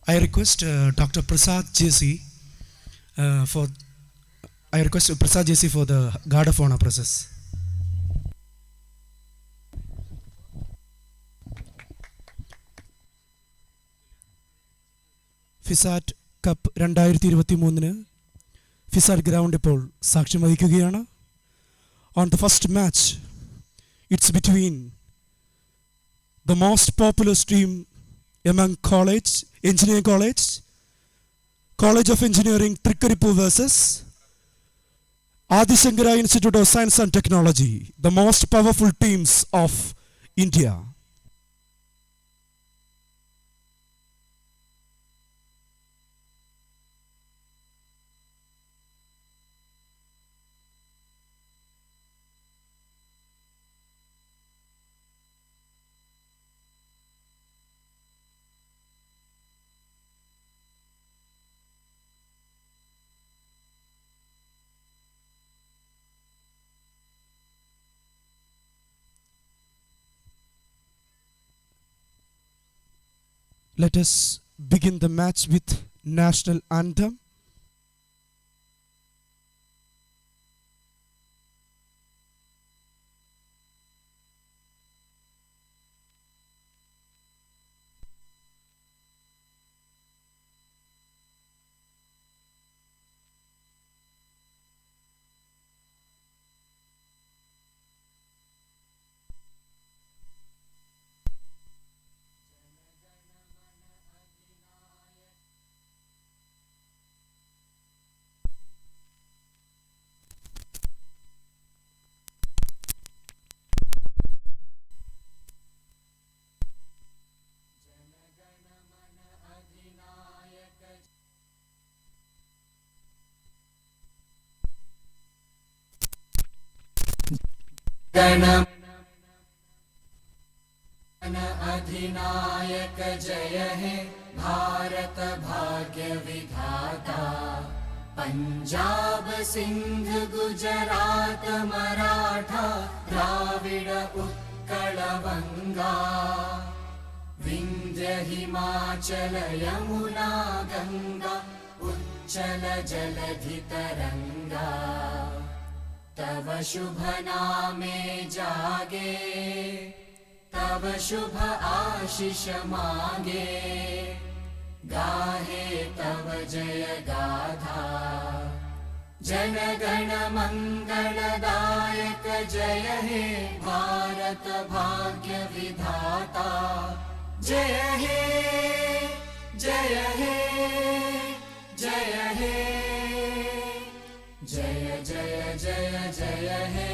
I request Dr. Prasad JC for I request Prasad JC for the Guard of Honor process. FISAT cup 2023 FISAT ground ഇപ്പോൾ സാക്ഷ്യം വഹിക്കുകയാണ്. On the first match, it's between the most popular team among engineering college of engineering Trikaripu versus Adi Shankara Institute of Science and Technology, the most powerful teams of India. Let us begin the match with national anthem. अधिनायक जय हे भारत भाग्य विधाता पंजाब सिंध गुजरात मराठा द्राविड उत्कल बंगा विंध्य हिमाचल यमुना गंगा उच्चल जलधि तरंगा तव शुभ नामे जागे तव शुभ आशीष मांगे गाहे तव जय गाथा जन गण मंगलदायक जय हे भारत भाग्य विधाता जय हे जय हे जय हे जय जय जय जय हे.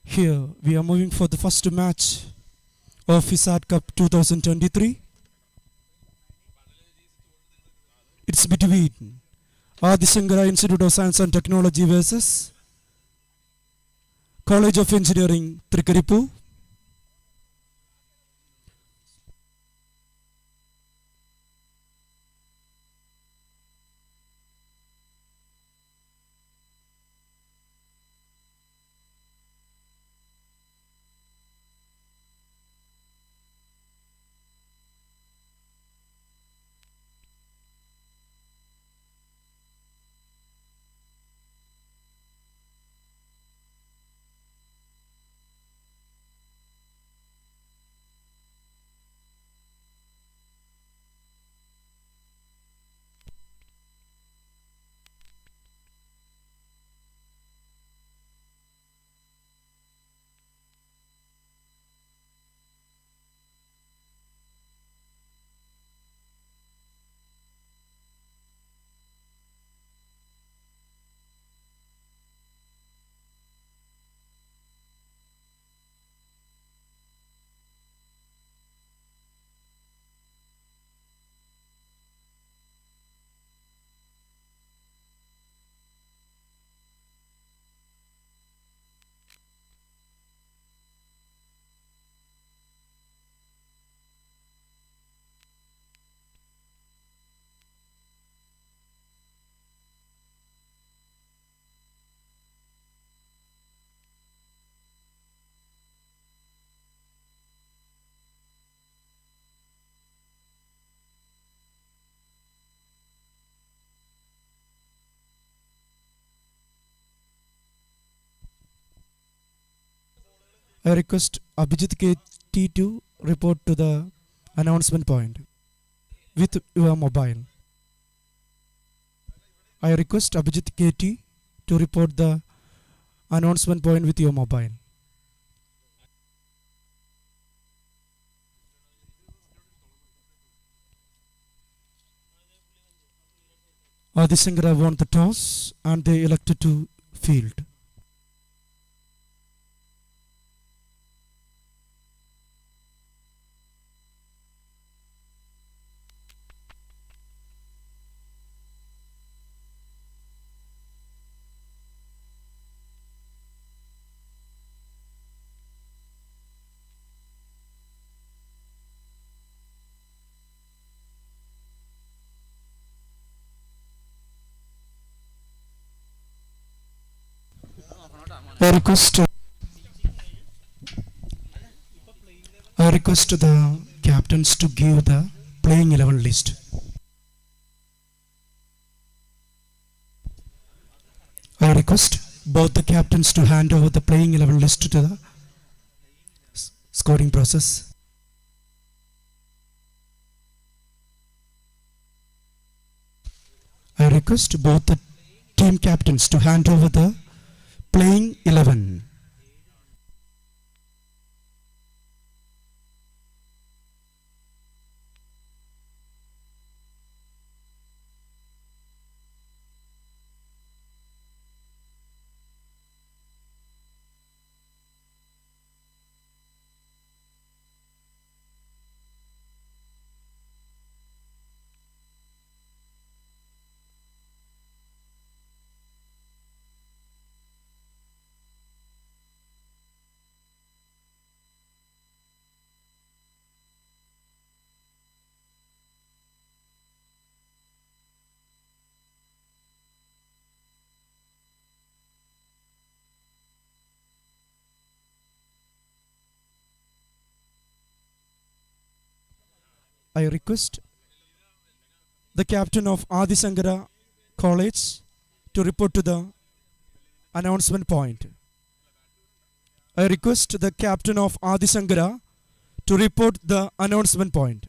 Here we are moving for the first match of FISAT Cup 2023. It's between Adi Shankara Institute of Science and Technology versus College of Engineering Trikaripu. I request Abhijit KT to report to the announcement point with your mobile. I request Abhijit KT to report the announcement point with your mobile. Adisangara won the toss and they elected to field. I request I request the captains to give the playing 11 list. I request both the captains to hand over the playing 11 list to the scoring process. I request both the team captains to hand over the playing 11. I request the captain of Adisangara College to report to the announcement point. I request the captain of Adisangara to report the announcement point.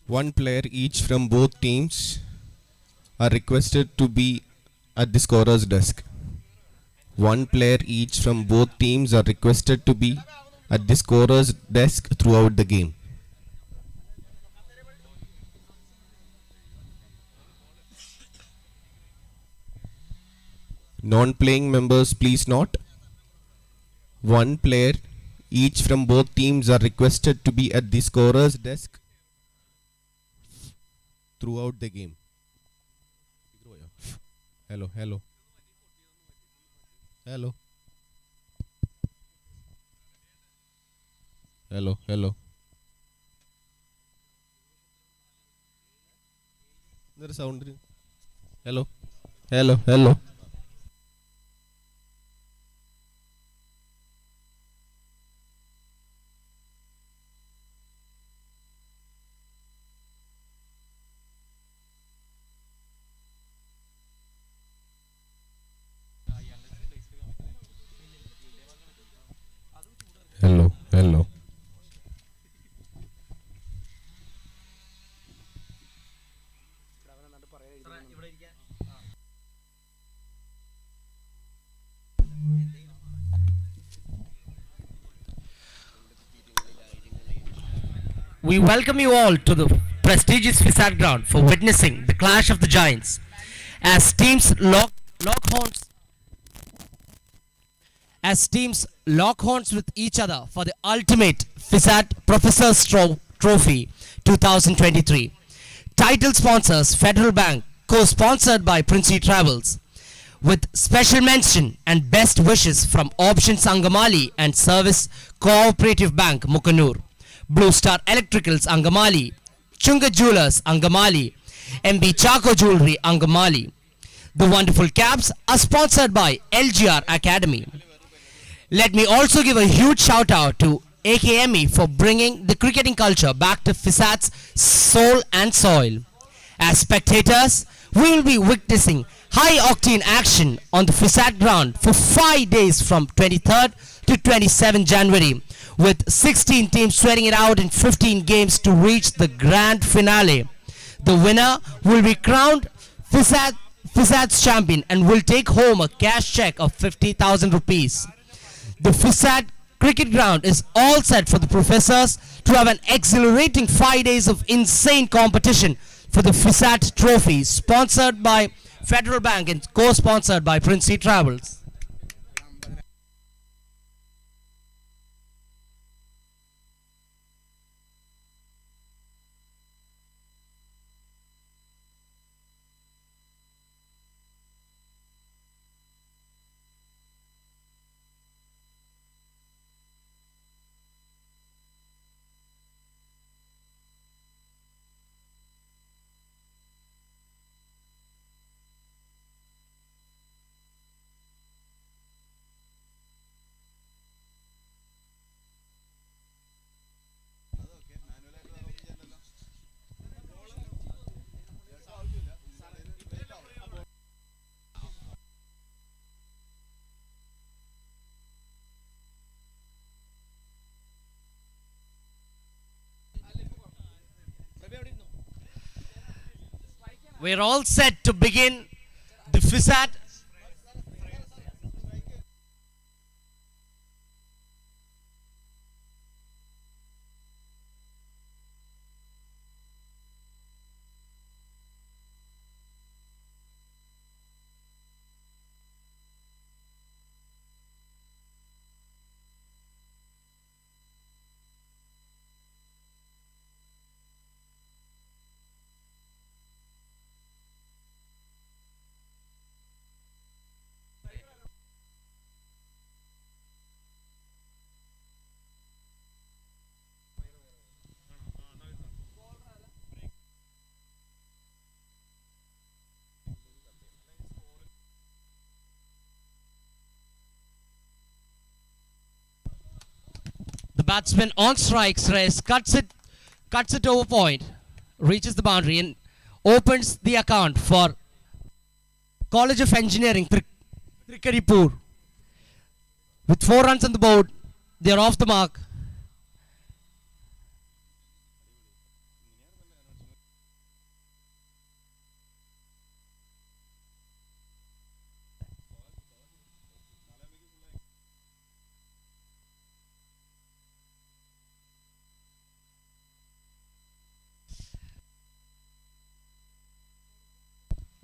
One player each from both teams are requested to be at the scorer's desk. One player each from both teams are requested to be at the scorer's desk throughout the game. Non-playing members, please not. One player each from both teams are requested to be at the scorer's desk throughout the game. Hello, hello, hello, hello, hello. There is sound. Hello, hello, hello. Hello, hello. We welcome you all to the prestigious FISAT ground for witnessing the clash of the giants as teams lock horns with each other for the ultimate FISAT Professor's Trophy 2023. Title sponsors Federal Bank, co-sponsored by Princey Travels, with special mention and best wishes from Option Sangamali and Service Cooperative Bank Mukanur, Blue Star Electricals Angamali, Chunga Jewelers Angamali, MB Chaco Jewelry Angamali. The wonderful caps are sponsored by LGR Academy. Let me also give a huge shout out to AKME for bringing the cricketing culture back to FISAT's soul and soil. As spectators, we will be witnessing high octane action on the FISAT ground for 5 days from 23rd to 27 January, with 16 teams sweating it out in 15 games to reach the grand finale. The winner will be crowned FISAT's champion and will take home a cash check of 50,000 rupees. The FISAT cricket ground is all set for the professors to have an exhilarating 5 days of insane competition for the FISAT trophy, sponsored by Federal Bank and co-sponsored by Princey Travels. We're all set to begin the FISAT. The batsman on strikes race cuts it over point, reaches the boundary and opens the account for College of Engineering Trikaripur. With 4 runs on the board, they are off the mark.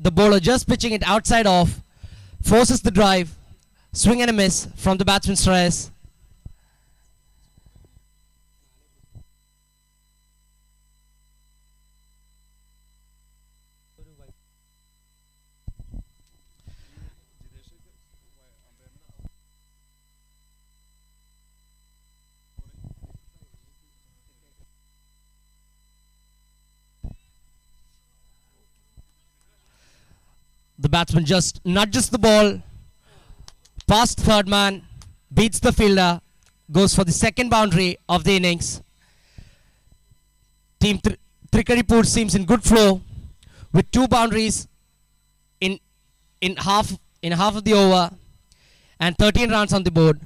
The bowler just pitching it outside off Forces the drive. Swing and a miss from the batsman Shreyas. The batsman just nudges the ball past third man, beats the fielder, goes for the second boundary of the innings. Team Trikaripur seems in good flow with 2 boundaries in half of the over and 13 runs on the board.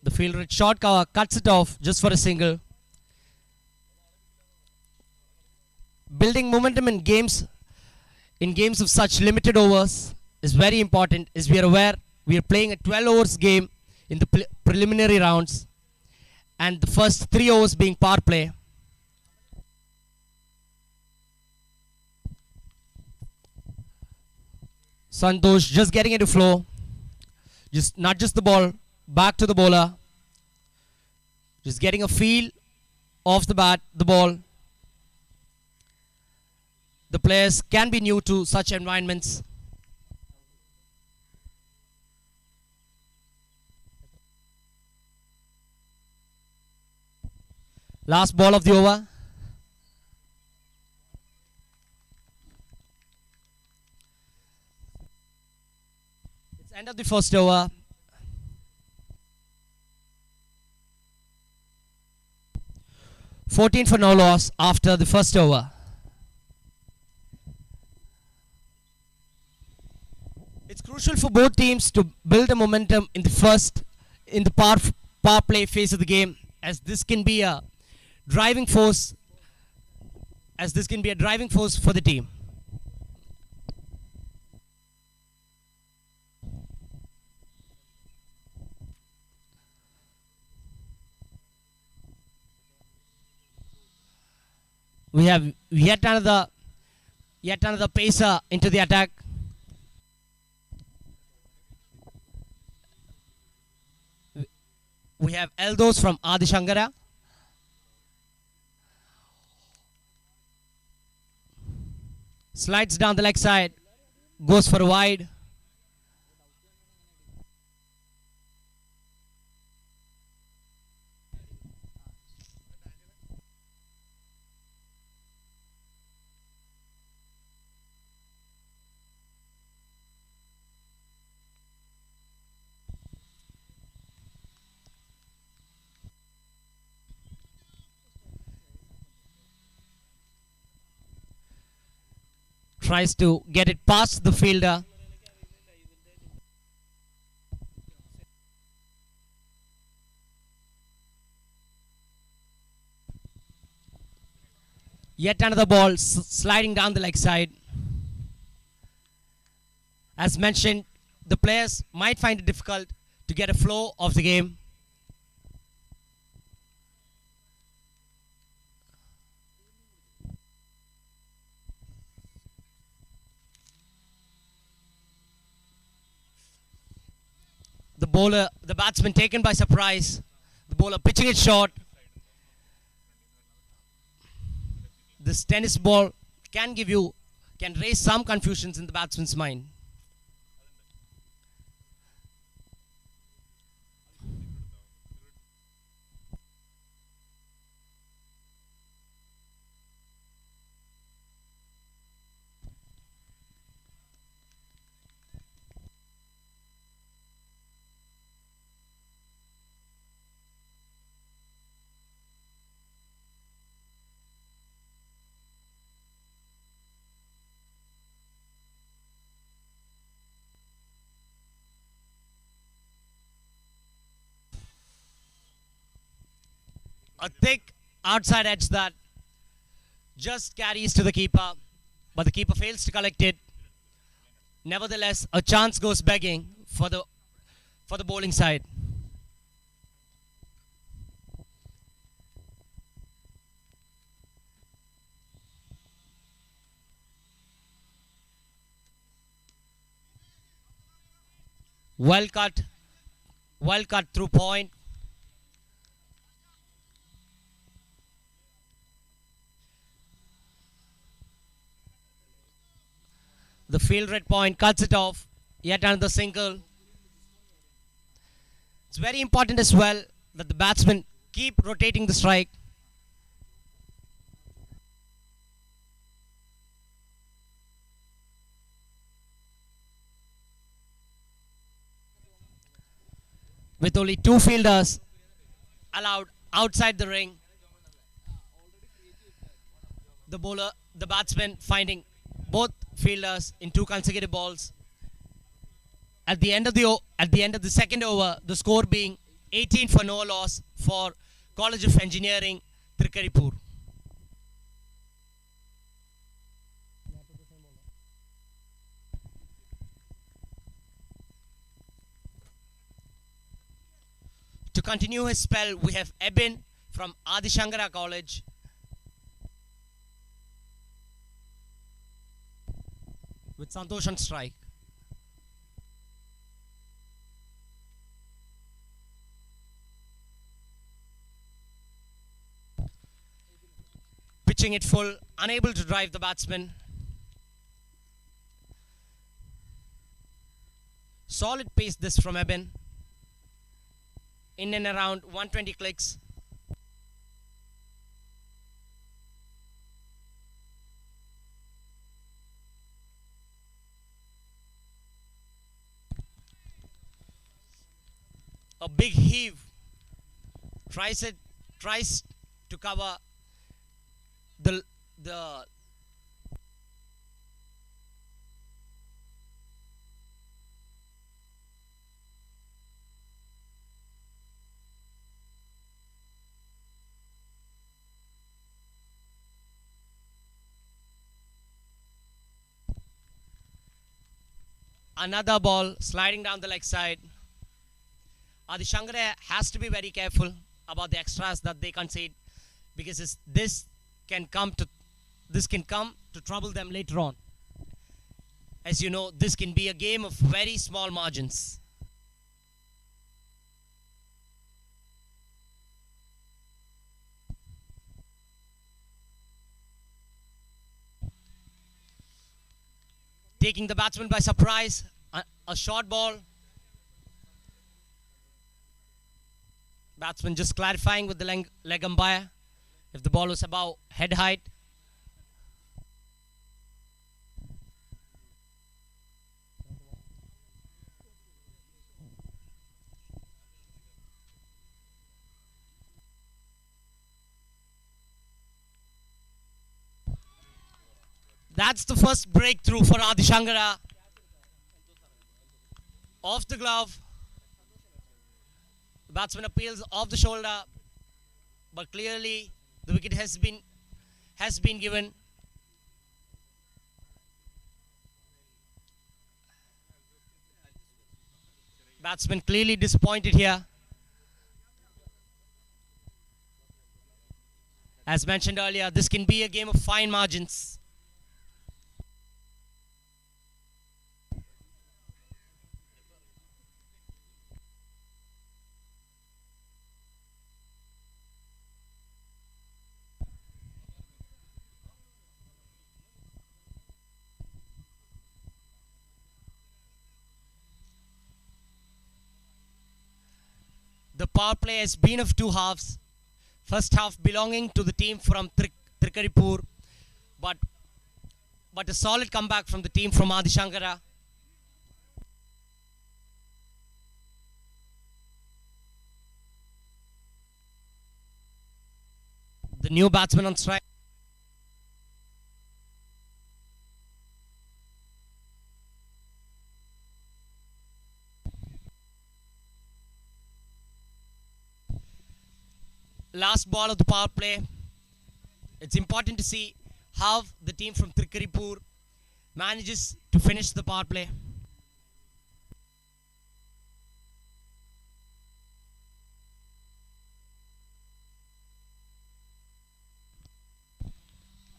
The fielder at short cover cuts it off just for a single. Building momentum in games of such limited overs is very important. As we are aware, we are playing a 12 overs game in the preliminary rounds, and the first 3 overs being power play. Santosh just getting into flow, just nudges the ball back to the bowler, just getting a feel of the ball. The players can be new to such environments. Last ball of the over. It's end of the first over. (14 for no loss after the first over. It's crucial for both teams to build a momentum in the power play phase of the game, as this can be a driving force for the team. We have yet another pacer into the attack. We have Eldos from Adishankara. Slides down the leg side, goes for a wide. Tries to get it past the fielder. Yet another ball sliding down the leg side. As mentioned, the players might find it difficult to get a flow of the game. The batsman taken by surprise. The bowler pitching it short. This tennis ball can raise some confusions in the batsman's mind. A thick outside edge that just carries to the keeper, but the keeper fails to collect it. Nevertheless, a chance goes begging for the bowling side. Well cut through point. The field red point cuts it off. Yet another single. It's very important as well that the batsmen keep rotating the strike. With only two fielders allowed outside the ring, the batsman finding both fielders in two consecutive balls. At the end of the second over, the score being 18 for no loss for College of Engineering, Trikaripur. To continue his spell, we have Ebin from Adi Shankara College. With Santosh on strike. Pitching it full, unable to drive the batsman. Solid pace this from Ebin. In and around 120 clicks. A big heave. Tries to cover the another ball sliding down the leg side. Adi Shankara has to be very careful about the extras that they concede, because this can come to trouble them later on. As you know, this can be a game of very small margins. Taking the batsman by surprise, a short ball. Batsman just clarifying with the leg umpire if the ball was above head height. That's the first breakthrough for Adi Shankara. Off the glove. The batsman appeals off the shoulder, but clearly the wicket has been given. Batsman clearly disappointed here. As mentioned earlier, this can be a game of fine margins. The power play has been of two halves. First half belonging to the team from Trikaripur, but a solid comeback from the team from Adi Shankara. The new batsman on strike. Last ball of the power play. It's important to see how the team from Trikaripur manages to finish the power play.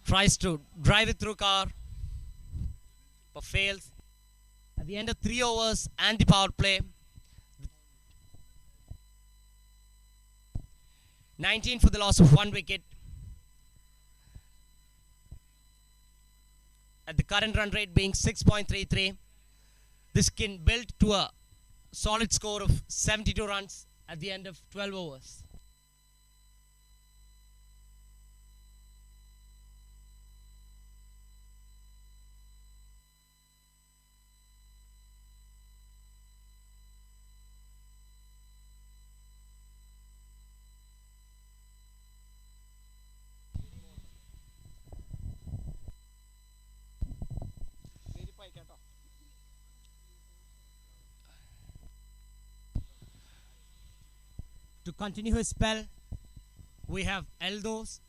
Tries to drive it through car, but fails. At the end of 3 overs and the power play, 19 for the loss of 1 wicket. At the current run rate being 6.33, this can build to a solid score of 72 runs at the end of 12 overs. To continue his spell, we have Eldos.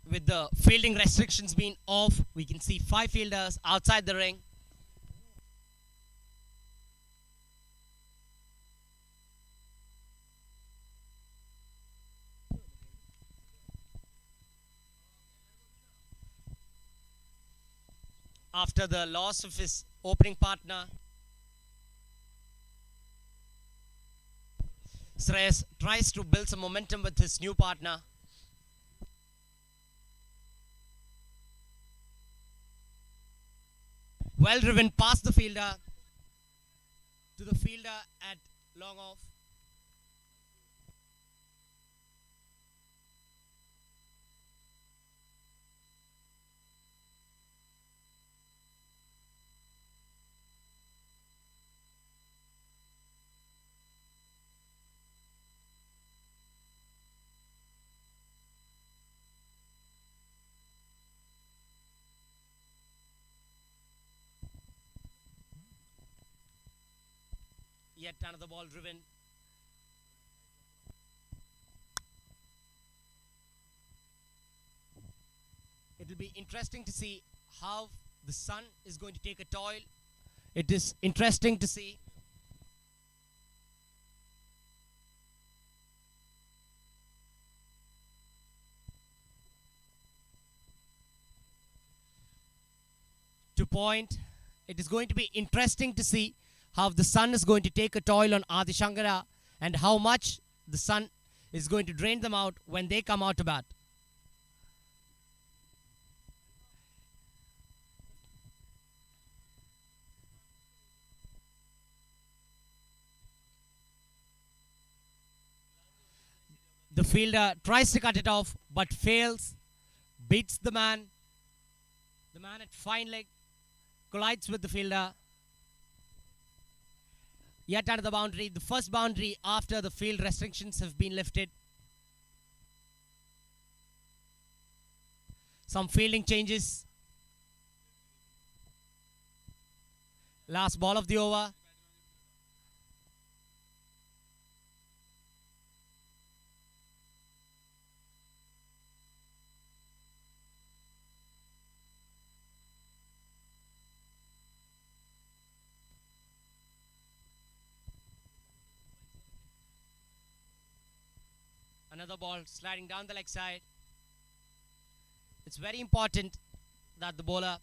With the fielding restrictions being off, we can see 5 fielders outside the ring. After the loss of his opening partner, Shreyas tries to build some momentum with his new partner. Well driven past the fielder to the fielder at long off. Yet another ball driven. It will be interesting to see how the sun is going to take a toil. It is interesting to see to point. It is going to be interesting to see how the sun is going to take a toll on Adi Shankara and how much the sun is going to drain them out when they come out to bat. The fielder tries to cut it off but fails, beats the man. The man at fine leg collides with the fielder. Yet another boundary, the first boundary after the field restrictions have been lifted. Some fielding changes. Last ball of the over. Another ball sliding down the leg side. It's very important that the bowler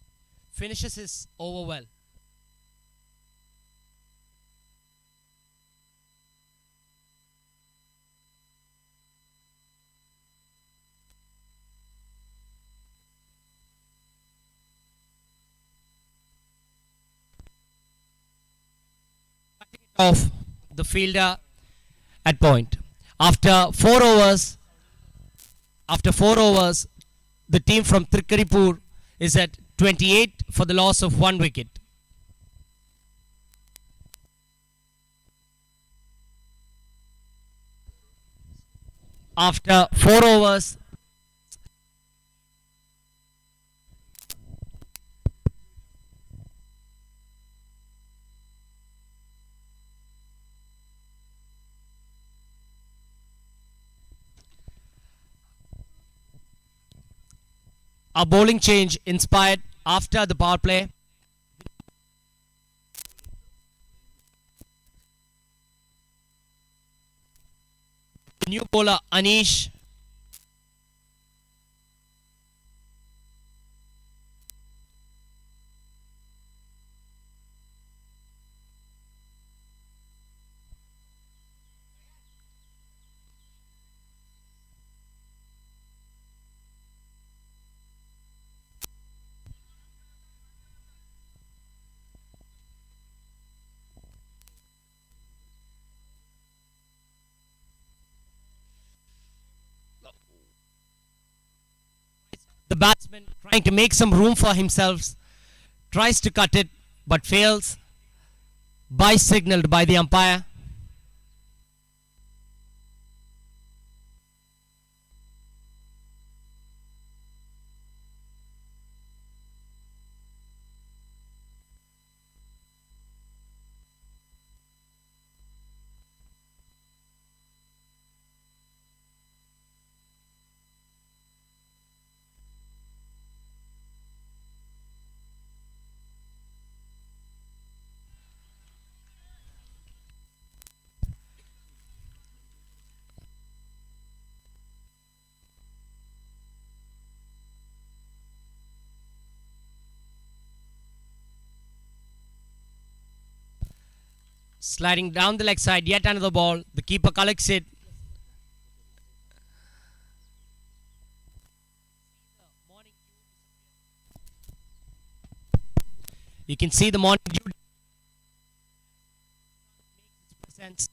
finishes his over well. Off the fielder at point. After 4 overs, the team from Trikaripur is at 28 for the loss of 1 wicket. After 4 overs, a bowling change inspired after the power play. New bowler Anish. The batsman trying to make some room for himself tries to cut it but fails. By signaled by the umpire. Sliding down the leg side, yet another ball. The keeper collects it. You can see the morning dew presence.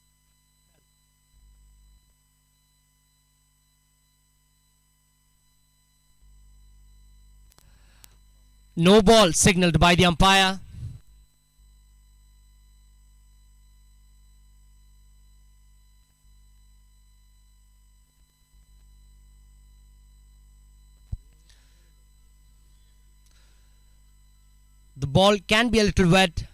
No ball signaled by the umpire. The ball can be a little wet.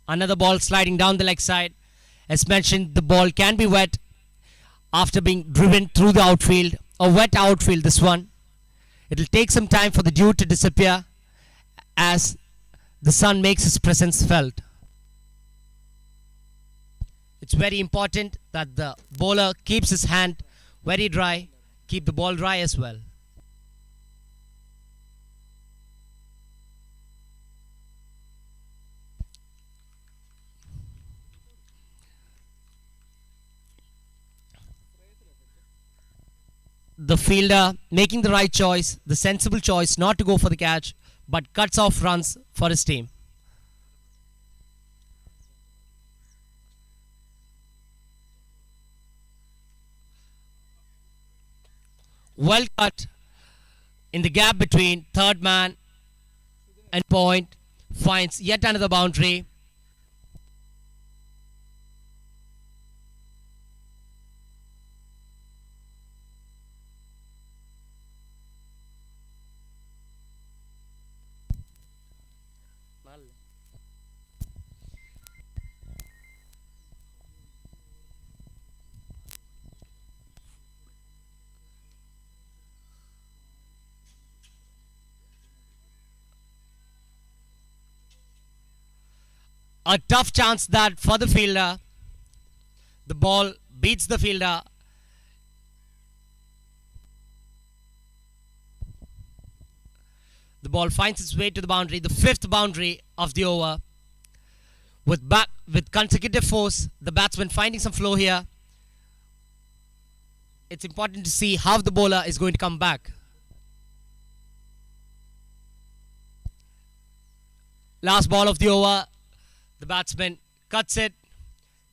Another ball sliding down the leg side. As mentioned, the ball can be wet after being driven through the outfield. A wet outfield, this one. It will take some time for the dew to disappear as the sun makes its presence felt. It's very important that the bowler keeps his hand very dry, keep the ball dry as well. The fielder making the right choice, the sensible choice not to go for the catch, but cuts off runs for his team. Well cut in the gap between third man and point, finds yet another boundary. A tough chance that for the fielder. The ball beats the fielder. The ball finds its way to the boundary, the fifth boundary of the over. With consecutive force, the batsman finding some flow here. It's important to see how the bowler is going to come back. Last ball of the over. The batsman cuts it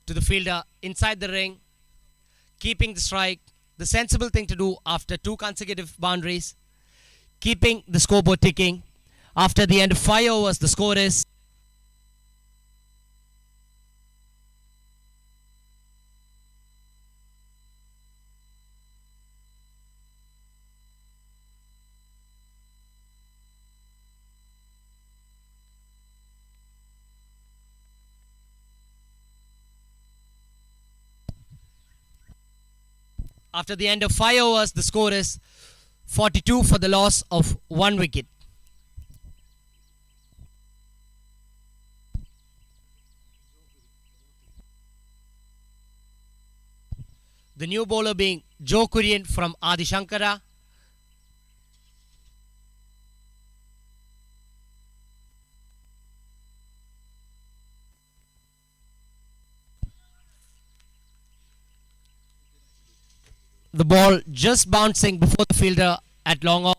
to the fielder inside the ring, keeping the strike. The sensible thing to do after two consecutive boundaries, keeping the scoreboard ticking. After the end of 5 overs, the score is After the end of 5 overs, the score is 42 for the loss of 1 wicket. The new bowler being Joe Kurian from Adi Shankara. The ball just bouncing before the fielder at long off.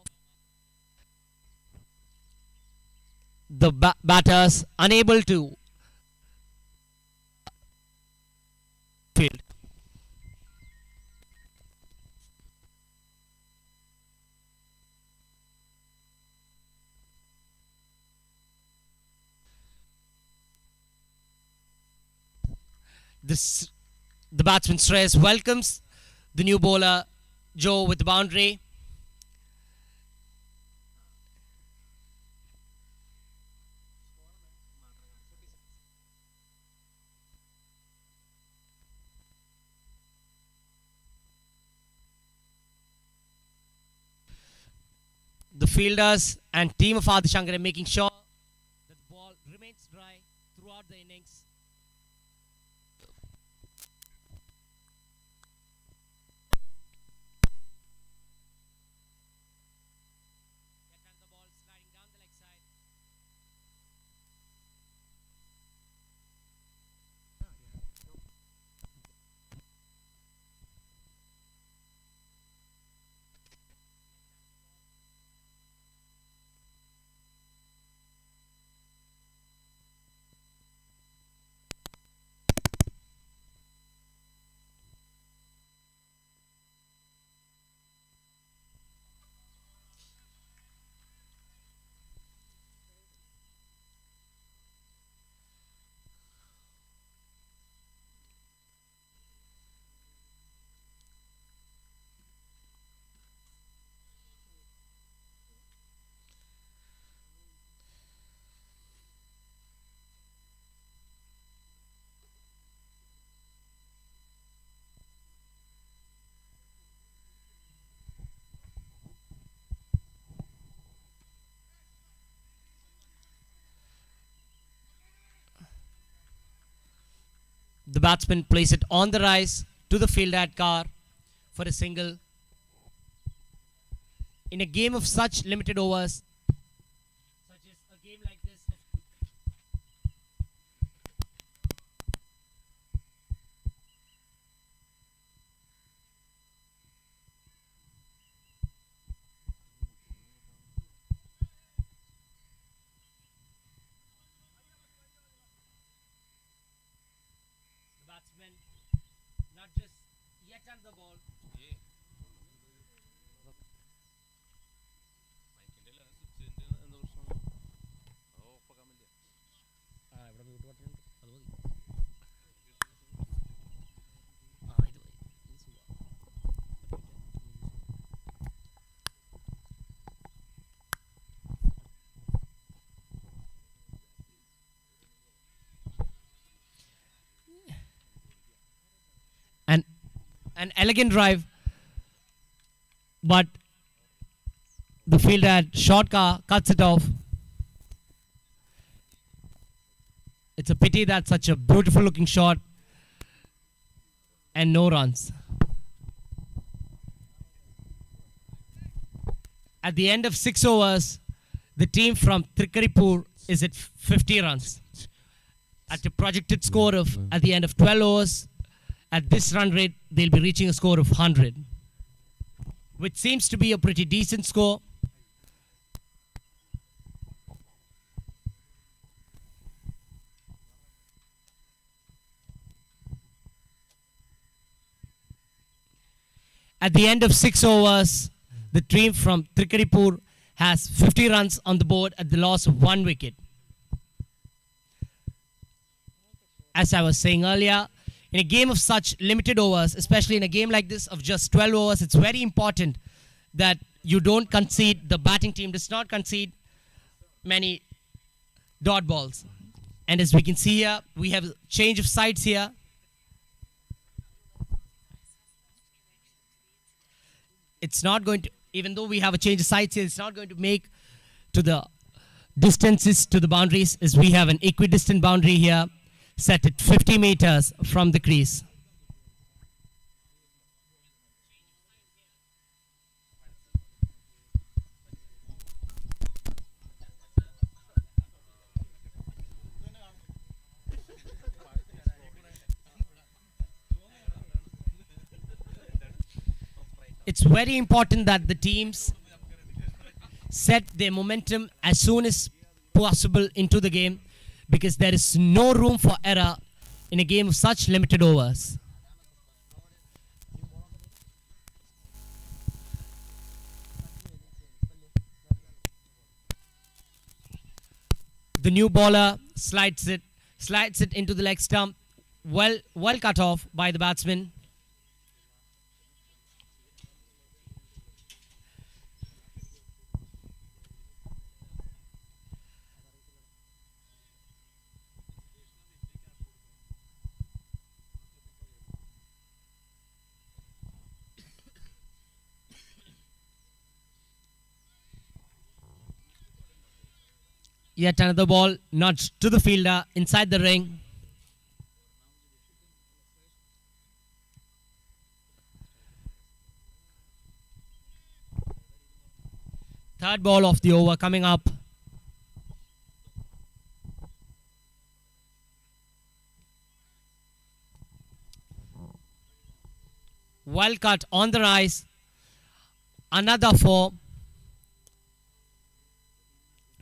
The batters unable to field. The batsman Shreyas welcomes the new bowler Joe with the boundary. The fielders and team of Adi Shankar making sure that the ball remains dry throughout the innings. The ball sliding down the leg side. The batsman plays it on the rise to the field at Carr for a single. In a game of such limited overs, such as a game like this, the batsman not just yet under the ball. An elegant drive, but the fielder at short car cuts it off. It's a pity that such a beautiful looking shot and no runs. At the end of 6 overs, the team from Trikaripur is at 50 runs. At a projected score of, at the end of 12 overs, at this run rate, they'll be reaching a score of 100, which seems to be a pretty decent score. At the end of 6 overs, the team from Trikaripur has 50 runs on the board at the loss of 1 wicket. As I was saying earlier, in a game of such limited overs, especially in a game like this of just 12 overs, it's very important that you don't concede, the batting team does not concede many dot balls. And as we can see here, we have a change of sides here. It's not going to, even though we have a change of sides here, it's not going to make to the distances to the boundaries, as we have an equidistant boundary here set at 50 meters from the crease. It's very important that the teams set their momentum as soon as possible into the game, because there is no room for error in a game of such limited overs. The new bowler slides it into the leg stump, well cut off by the batsman. Yet another ball nudged to the fielder inside the ring. Third ball of the over coming up. Well cut on the rise. Another 4.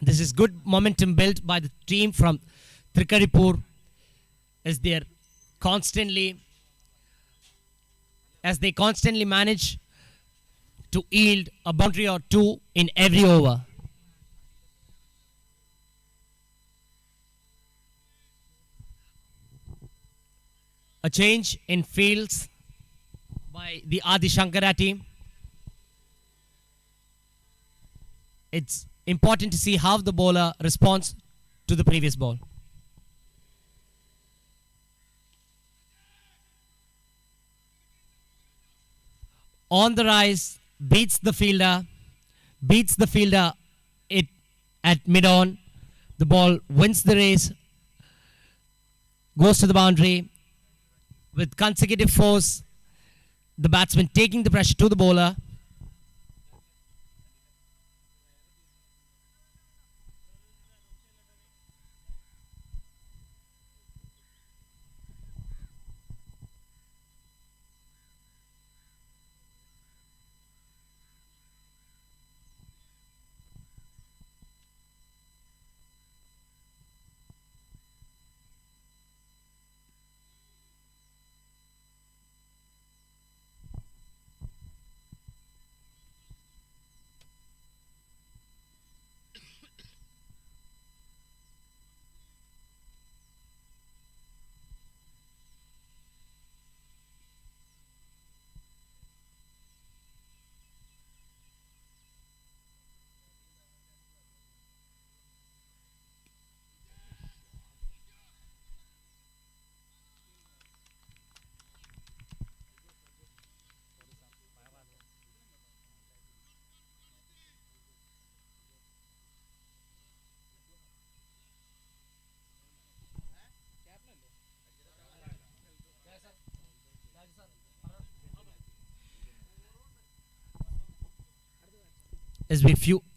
This is good momentum built by the team from Trikaripur as they constantly manage to yield a boundary or 2 in every over. A change in fields by the Adi Shankara team. It's important to see how the bowler responds to the previous ball. On the rise, beats the fielder it at mid-on. The ball wins the race, goes to the boundary with consecutive force. The batsman taking the pressure to the bowler.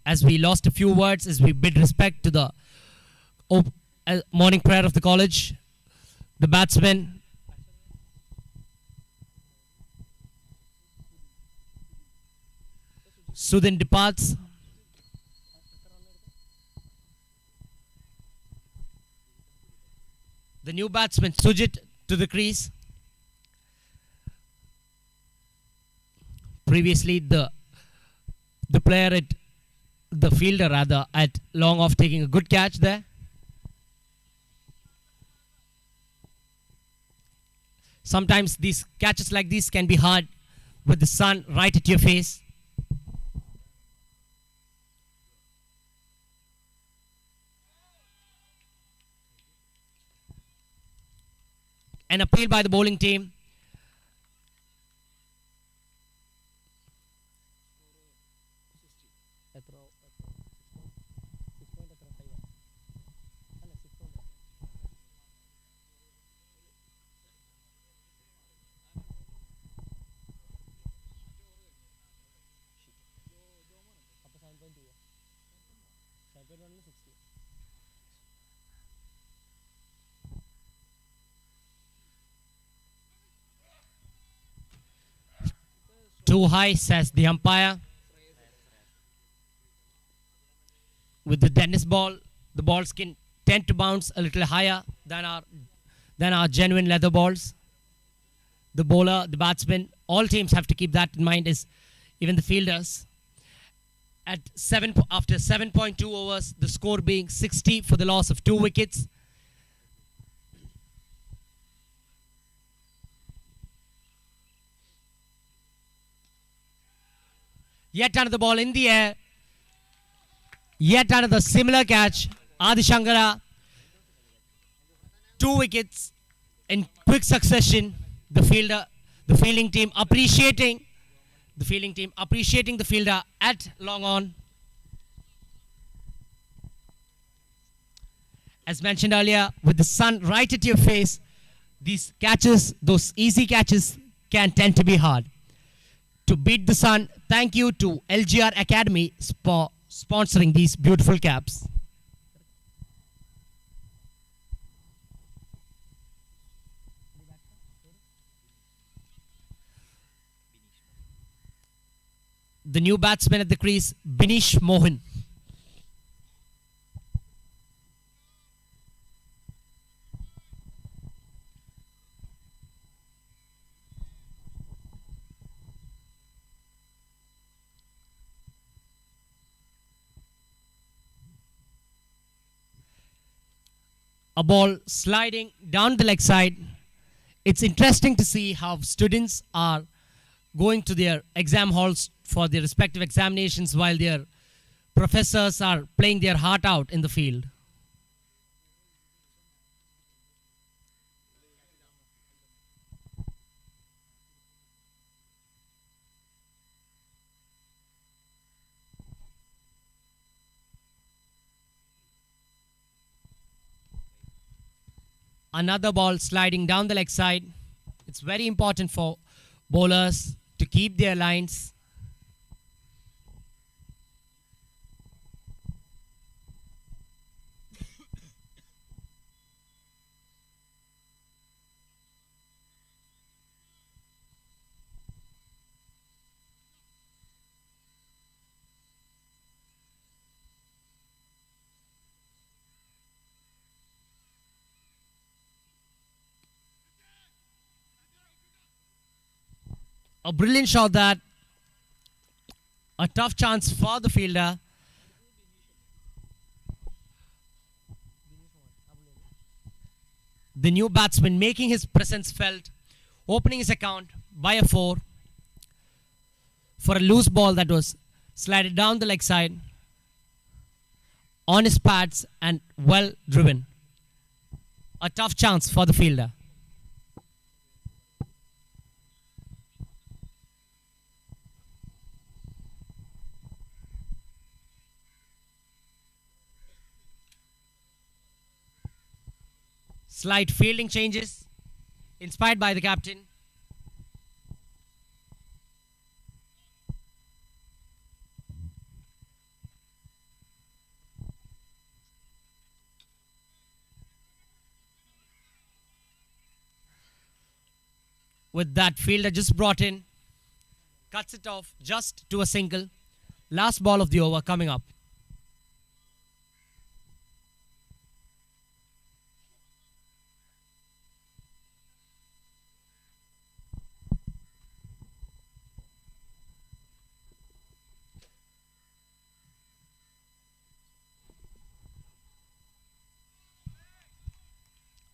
As we lost a few words, as we bid respect to the morning prayer of the college, the batsman Sudhin departs. The new batsman Sujit to the crease. Previously the player at the fielder rather at long off taking a good catch there. Sometimes these catches like these can be hard with the sun right at your face. An appeal by the bowling team. Too high, says the umpire. With the tennis ball, the balls can tend to bounce a little higher than our genuine leather balls. The bowler, the batsman, all teams have to keep that in mind, is even the fielders. After 7.2 overs, the score being 60 for the loss of 2 wickets. Yet another ball in the air. Yet another similar catch. Adi Shankara. 2 wickets in quick succession. The fielding team appreciating the fielder at long on. As mentioned earlier, with the sun right at your face, these catches, those easy catches, can tend to be hard. To beat the sun, thank you to LGR Academy for sponsoring these beautiful caps. The new batsman at the crease, Binish Mohan. A ball sliding down the leg side. It's interesting to see how students are going to their exam halls for their respective examinations while their professors are playing their heart out in the field. Another ball sliding down the leg side. It's very important for bowlers to keep their lines. A brilliant shot that. A tough chance for the fielder. The new batsman making his presence felt, opening his account by a 4 for a loose ball that was slided down the leg side on his pads and well driven. A tough chance for the fielder. Slight fielding changes inspired by the captain. With that, fielder just brought in, cuts it off just to a single. Last ball of the over coming up.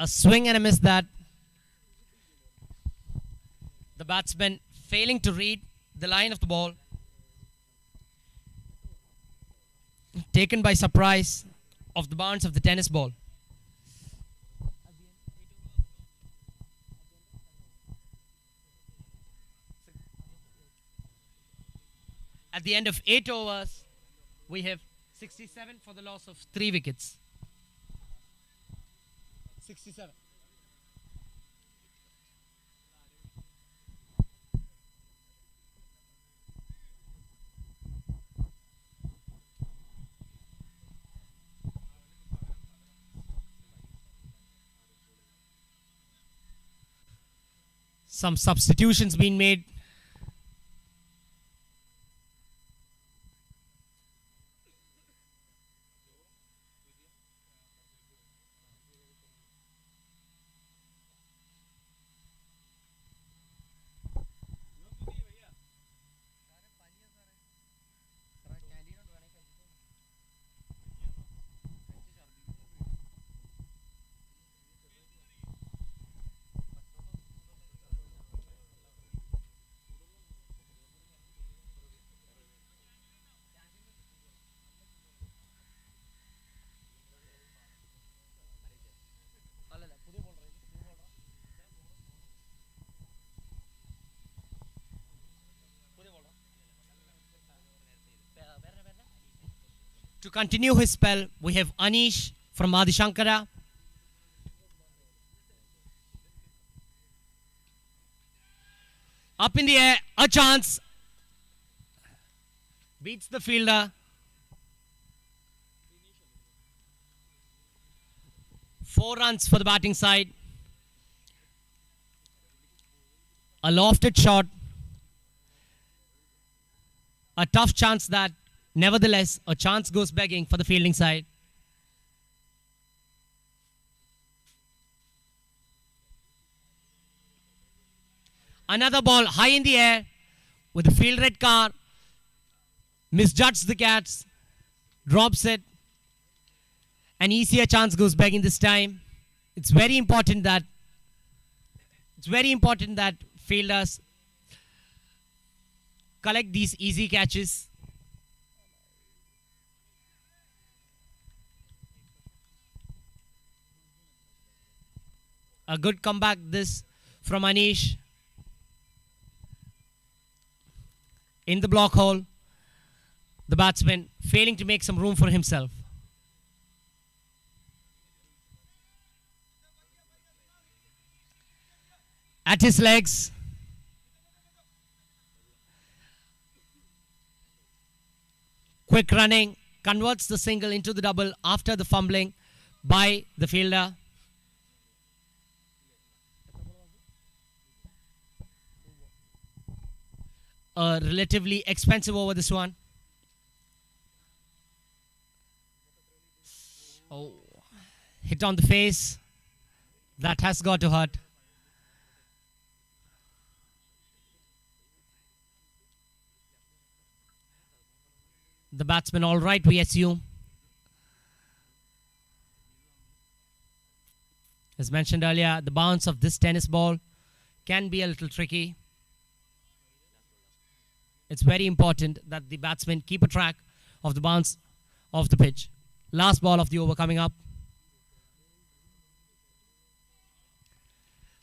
A swing and a miss that. The batsman failing to read the line of the ball. Taken by surprise of the bounce of the tennis ball. At the end of 8 overs, we have 67 for the loss of 3 wickets. 67. Some substitutions being made. To continue his spell, we have Anish from Adishankara. Up in the air, a chance. Beats the fielder. 4 runs for the batting side. A lofted shot. A tough chance that, nevertheless, a chance goes begging for the fielding side. Another ball high in the air with the field red car. Misjudged the catch. Drops it. An easier chance goes begging this time. It's very important that fielders collect these easy catches. A good comeback this from Anish. In the block hole, the batsman failing to make some room for himself. At his legs, quick running, converts the single into the double after the fumbling by the fielder. A relatively expensive over this one. Oh, hit on the face. That has got to hurt. The batsman all right, we assume. As mentioned earlier, the bounce of this tennis ball can be a little tricky. It's very important that the batsmen keep a track of the bounce of the pitch. Last ball of the over coming up.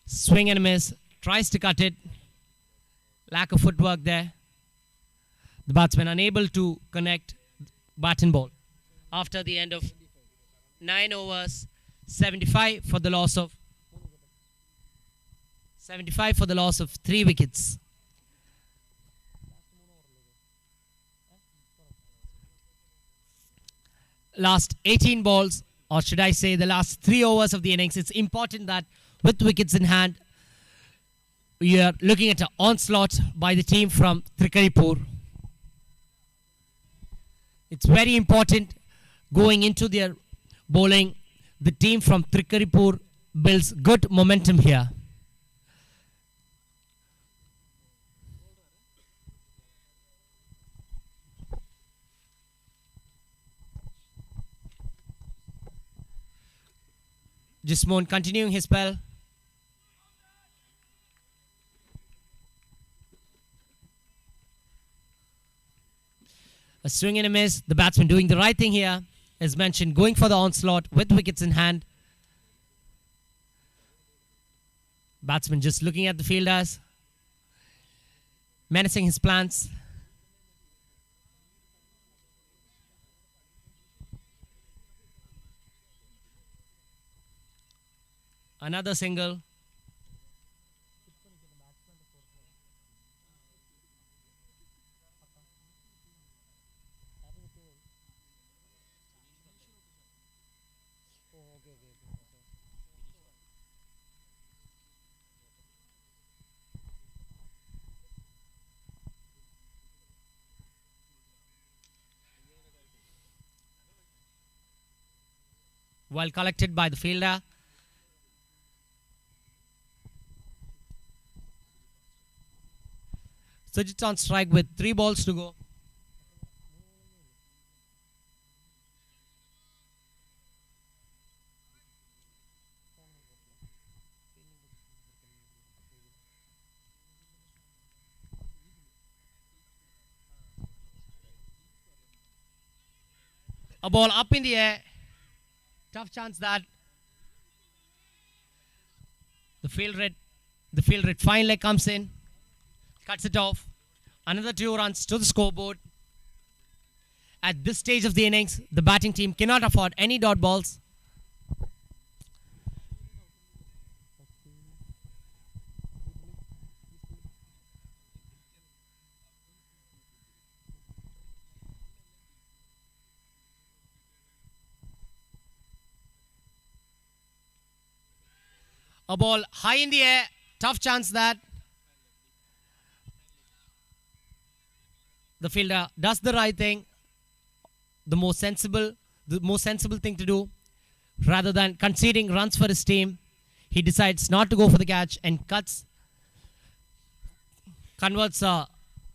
Swing and a miss. Tries to cut it. Lack of footwork there. The batsman unable to connect bat and ball. After the end of 9 overs, 75 for the loss of 3 wickets. Last 18 balls, or should I say the last 3 overs of the innings, it's important that with wickets in hand, we are looking at an onslaught by the team from Trikaripur. It's very important going into their bowling. The team from Trikaripur builds good momentum here. Jismon continuing his spell. A swing and a miss. The batsman doing the right thing here. As mentioned, going for the onslaught with wickets in hand. Batsman just looking at the fielders, menacing his plans. Another single. Well collected by the fielder. Sujit on strike with 3 balls to go. A ball up in the air. Tough chance that the field red fine leg comes in, cuts it off. Another 2 runs to the scoreboard. At this stage of the innings, the batting team cannot afford any dot balls. A ball high in the air. Tough chance that the fielder does the right thing. The most sensible thing to do. Rather than conceding runs for his team, he decides not to go for the catch and converts a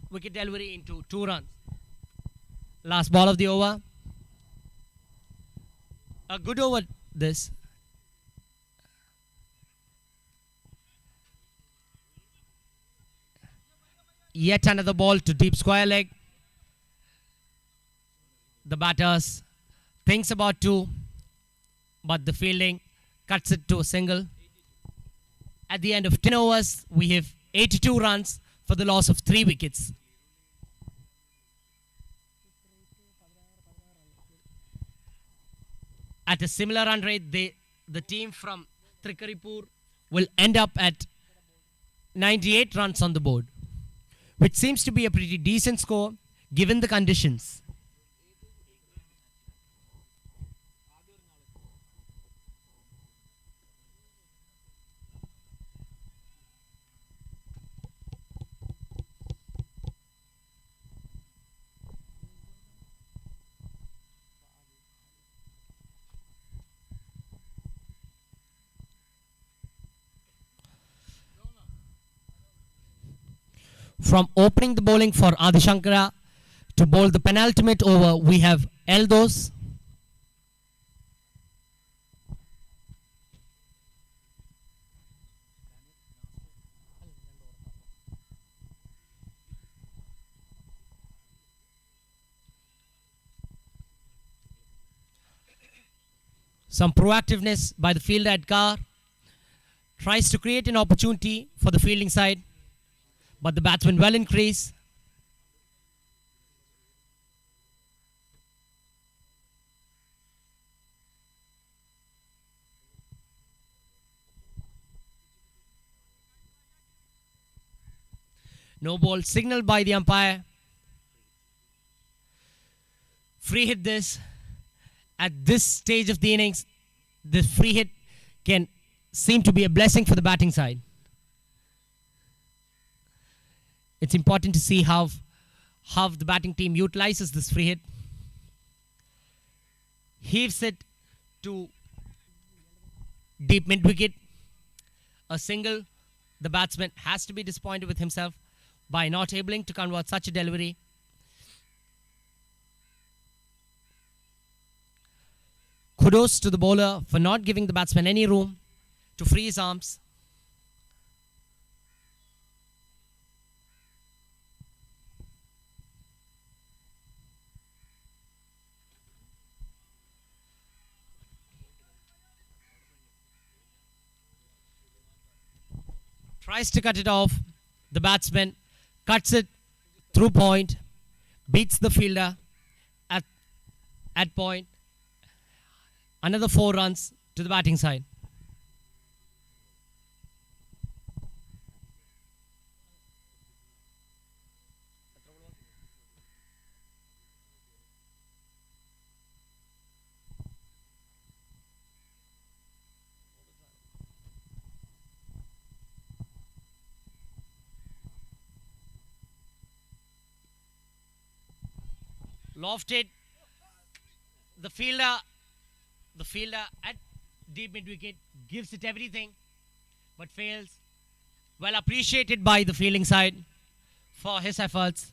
wicket delivery into 2 runs. Last ball of the over. A good over this. Yet another ball to deep square leg. The batters thinks about 2, but the fielding cuts it to a single. At the end of 10 overs, we have 82 runs for the loss of 3 wickets. At a similar run rate, the team from Trikaripur will end up at 98 runs on the board, which seems to be a pretty decent score given the conditions. From opening the bowling for Adishankara to bowl the penultimate over, we have Eldos. Some proactiveness by the fielder at Gar. Tries to create an opportunity for the fielding side, but the batsman well in crease. No ball signaled by the umpire. Free hit this. At this stage of the innings, the free hit can seem to be a blessing for the batting side. It's important to see how the batting team utilizes this free hit. Heaves it to deep mid wicket. A single. The batsman has to be disappointed with himself by not able to convert such a delivery. Kudos to the bowler for not giving the batsman any room to free his arms. Tries to cut it off. The batsman cuts it through point, beats the fielder at point. Another 4 runs to the batting side. Lofted. The fielder at deep mid wicket gives it everything but fails. Well appreciated by the fielding side for his efforts.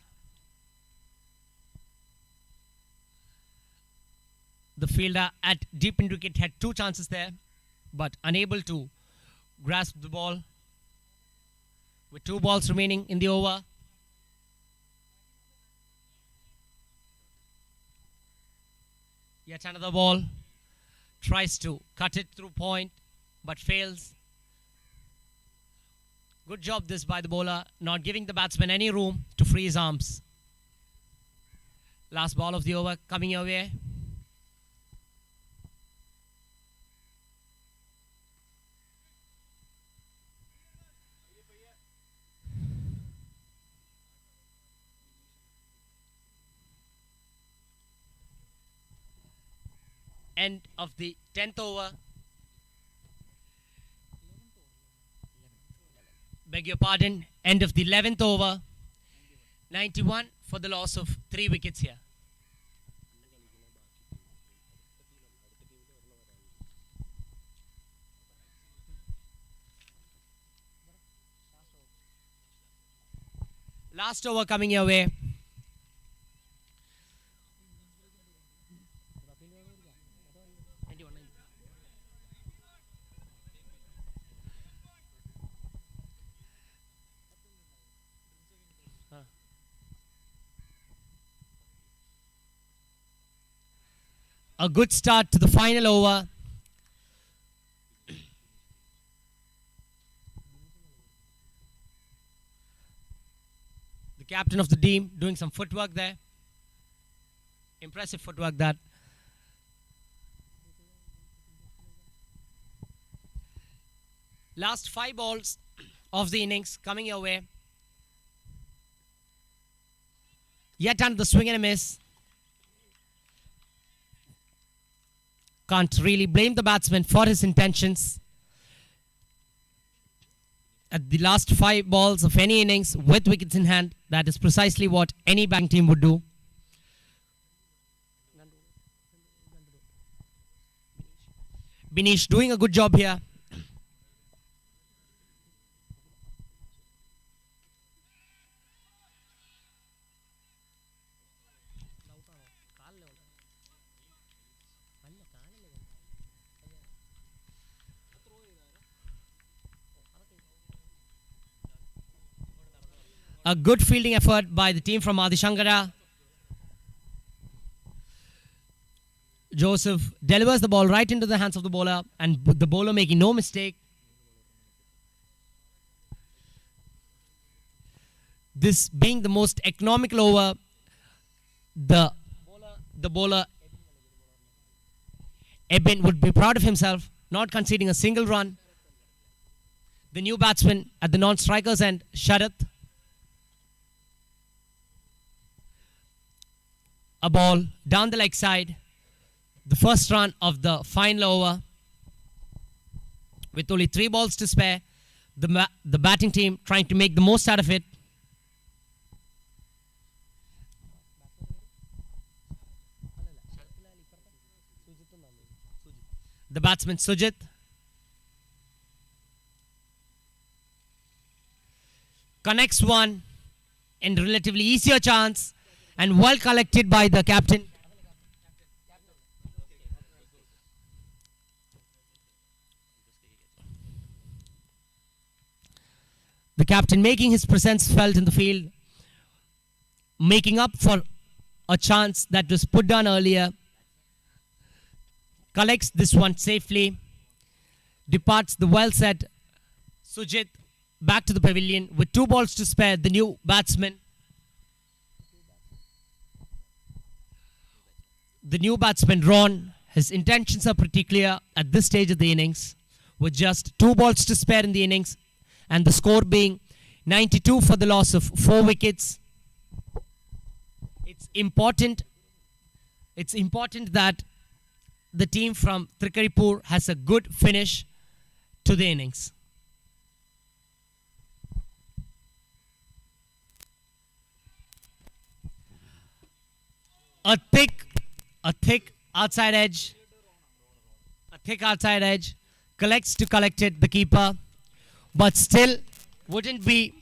The fielder at deep mid wicket had 2 chances there but unable to grasp the ball with 2 balls remaining in the over. Yet another ball. Tries to cut it through point but fails. Good job this by the bowler, not giving the batsman any room to free his arms. Last ball of the over coming your way. End of the 10th over. Beg your pardon. End of the 11th over. 91 for the loss of 3 wickets here. Last over coming your way. A good start to the final over. The captain of the team doing some footwork there. Impressive footwork that. Last 5 balls of the innings coming your way. Yet another swing and a miss. Can't really blame the batsman for his intentions. At the last 5 balls of any innings with wickets in hand, that is precisely what any batting team would do. Binish doing a good job here. A good fielding effort by the team from Adishankara. Joseph delivers the ball right into the hands of the bowler, and the bowler making no mistake. This being the most economical over, the bowler Eben would be proud of himself, not conceding a single run. The new batsman at the non-strikers end, Sharath. A ball down the leg side. The first run of the final over. With only 3 balls to spare, the batting team trying to make the most out of it. The batsman Sujit. Connects one in relatively easier chance and well collected by the captain. the captain making his presence felt in the field, making up for a chance that was put down earlier, collects this one safely, departs the well set Sujit back to the pavilion with 2 balls to spare. The new batsman, Ron, his intentions are pretty clear at this stage of the innings, with just 2 balls to spare in the innings, and the score being 92 for the loss of 4 wickets. It's important that the team from Trikaripur has a good finish to the innings. A thick outside edge. Collects to collect it, the keeper, but still wouldn't be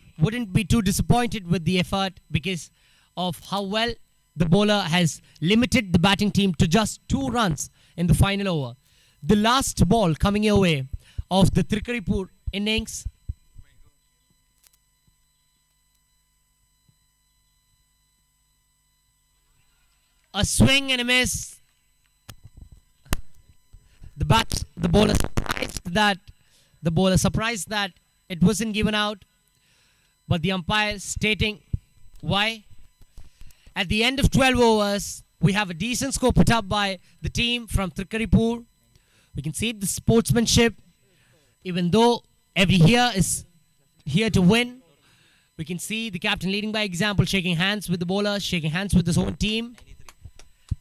too disappointed with the effort because of how well the bowler has limited the batting team to just 2 runs in the final over. The last ball coming your way of the Trikaripur innings. A swing and a miss. The bowler surprised that it wasn't given out, but the umpire stating why. At the end of 12 overs, we have a decent score put up by the team from Trikaripur. We can see the sportsmanship, even though every here is here to win. We can see the captain leading by example, shaking hands with the bowler, shaking hands with his own team.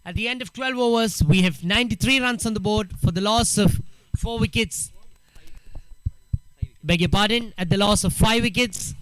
At the end of 12 overs, we have 93 runs on the board for the loss of 4 wickets. Beg your pardon, at the loss of 5 wickets.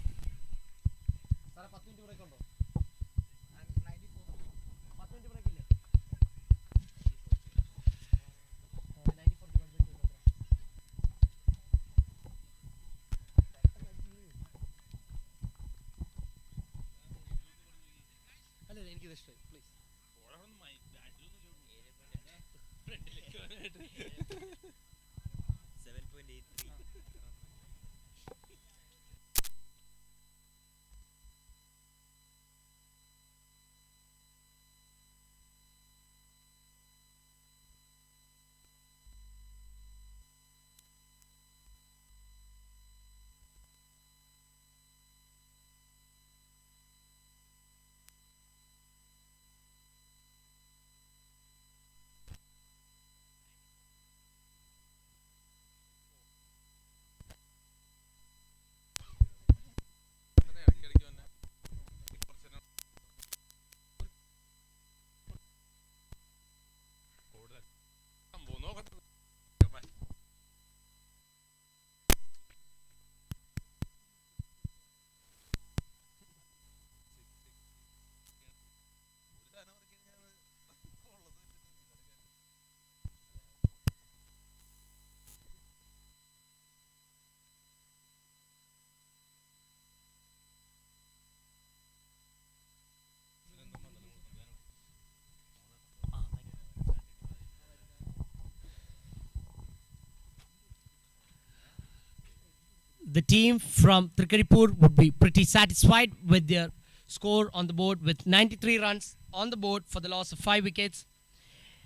The team from Trikaripur would be pretty satisfied with their score on the board with 93 runs on the board for the loss of 5 wickets.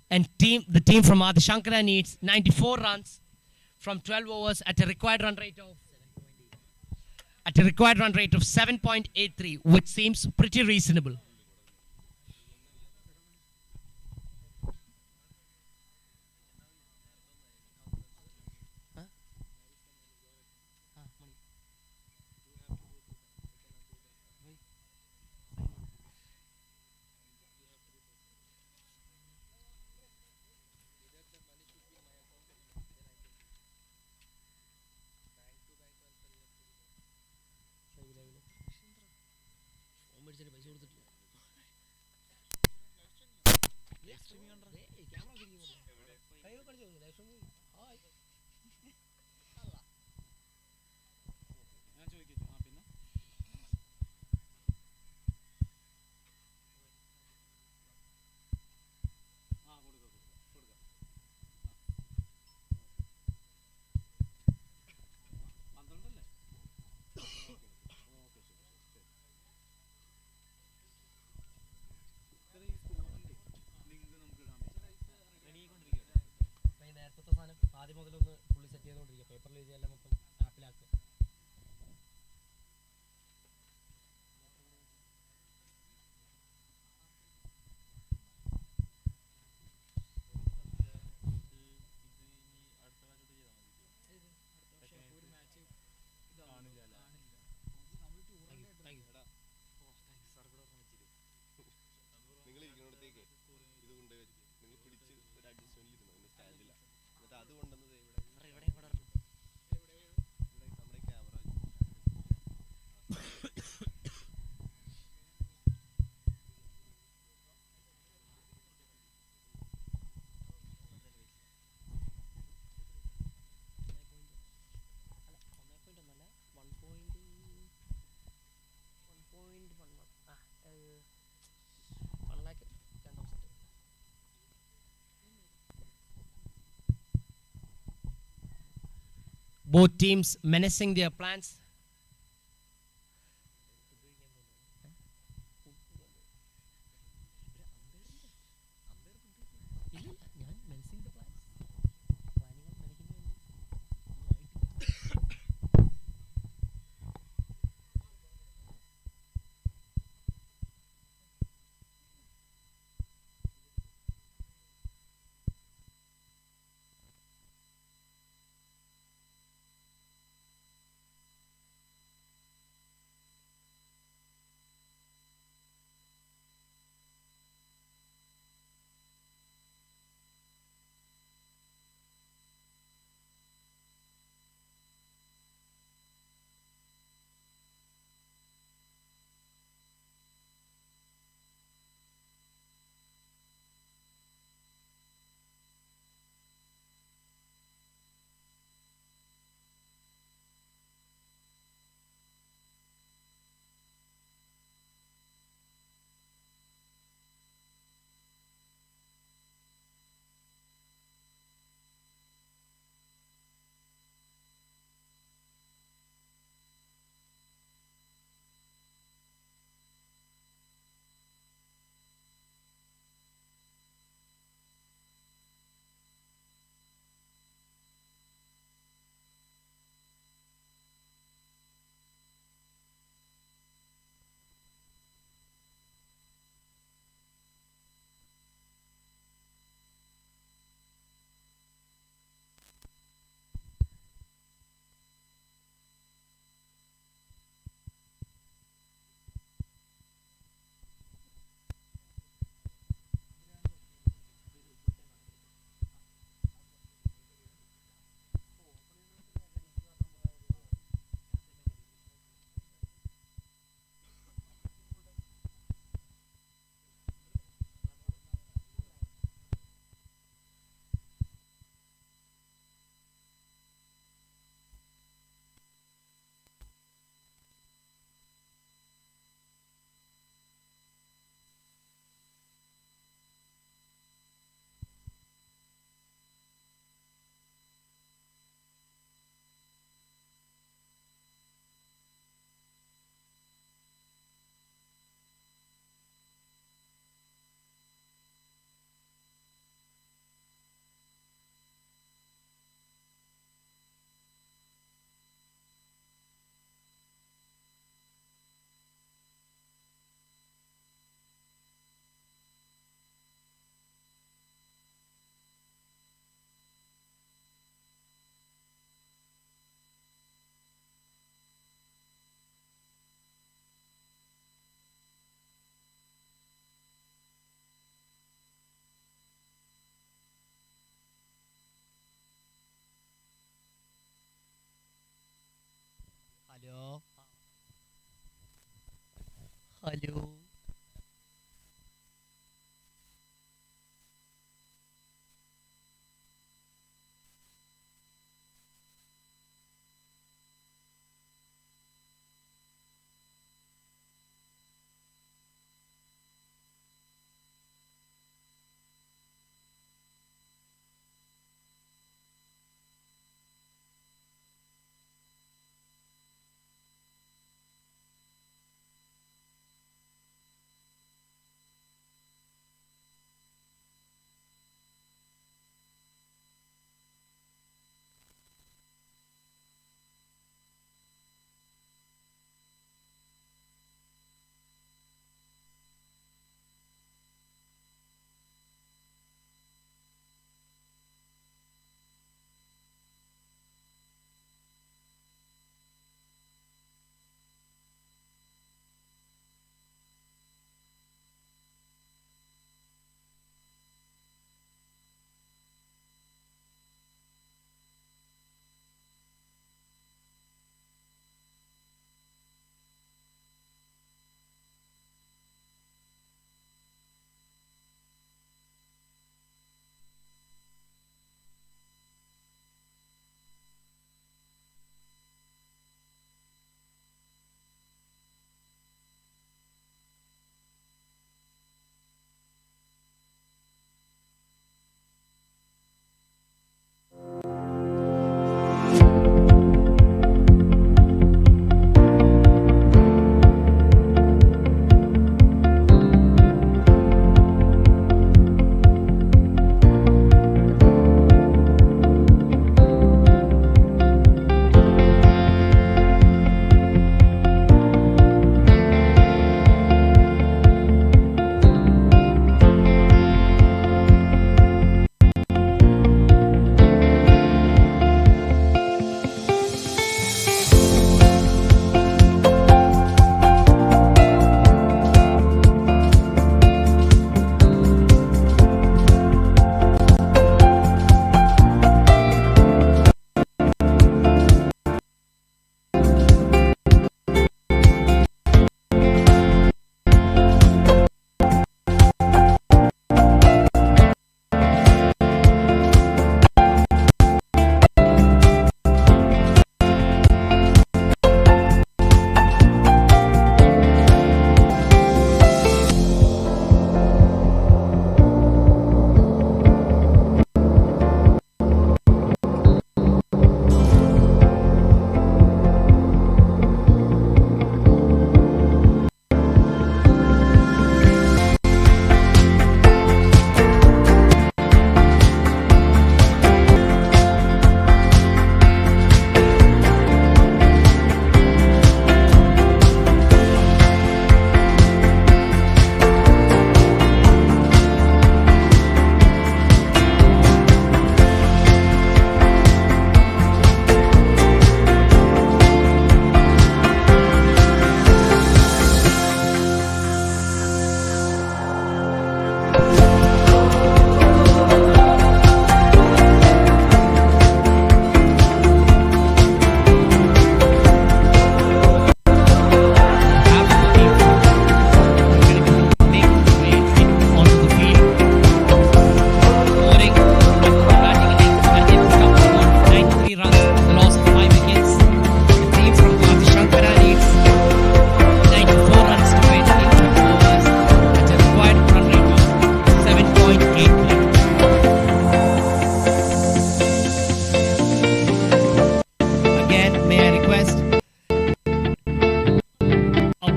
And the team from Adi Shankara needs 94 runs from 12 overs at a required run rate of 7.83, which seems pretty reasonable. ആദ്യം മുതലൊന്ന് fully set ചെയ്തുകൊണ്ടിരിക്കുക. പേപ്പറിൽ എഴുതിയെല്ലാം മൊത്തം ആപ്പിലാക്കുക. നിങ്ങൾ ഇരിക്കുന്നിടത്തേക്ക് ഇത് കൊണ്ടുപോയി നിങ്ങൾ പിടിച്ച് ഒരു അഡ്ജസ്റ്റ്മെന്റിൽ ഇരുന്നു ഇന്ന് സ്റ്റാൻഡില്ല. എന്നിട്ട് അത് കൊണ്ടുവന്നത് ഇവിടെ നമ്മുടെ camera Both teams menacing their plans. Hello. Hello.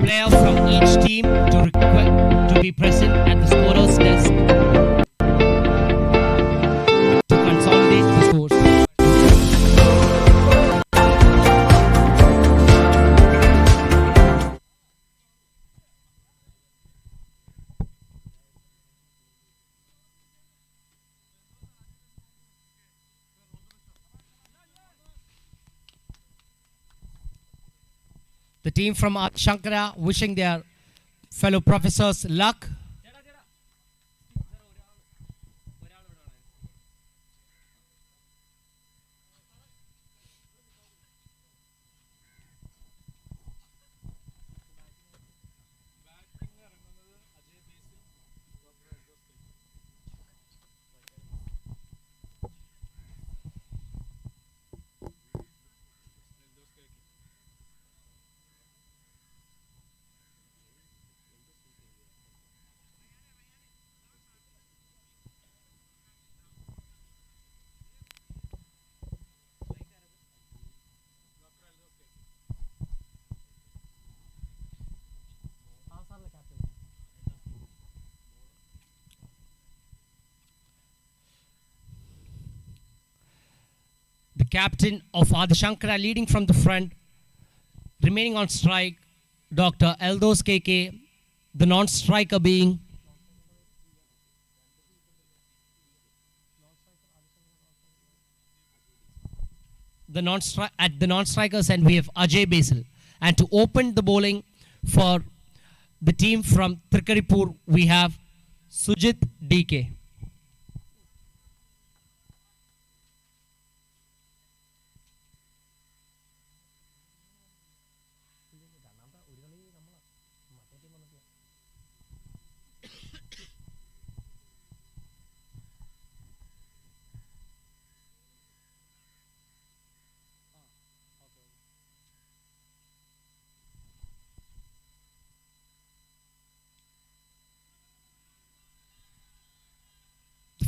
player from each team to be present at the scorer's desk to consolidate the scores. The team from Shankara wishing their fellow professors luck. The captain of Adishankara leading from the front, remaining on strike, Dr. Eldos KK, the non-striker being at the non-strikers end we have Ajay Basil. And to open the bowling for the team from Trikaripur we have Sujit DK.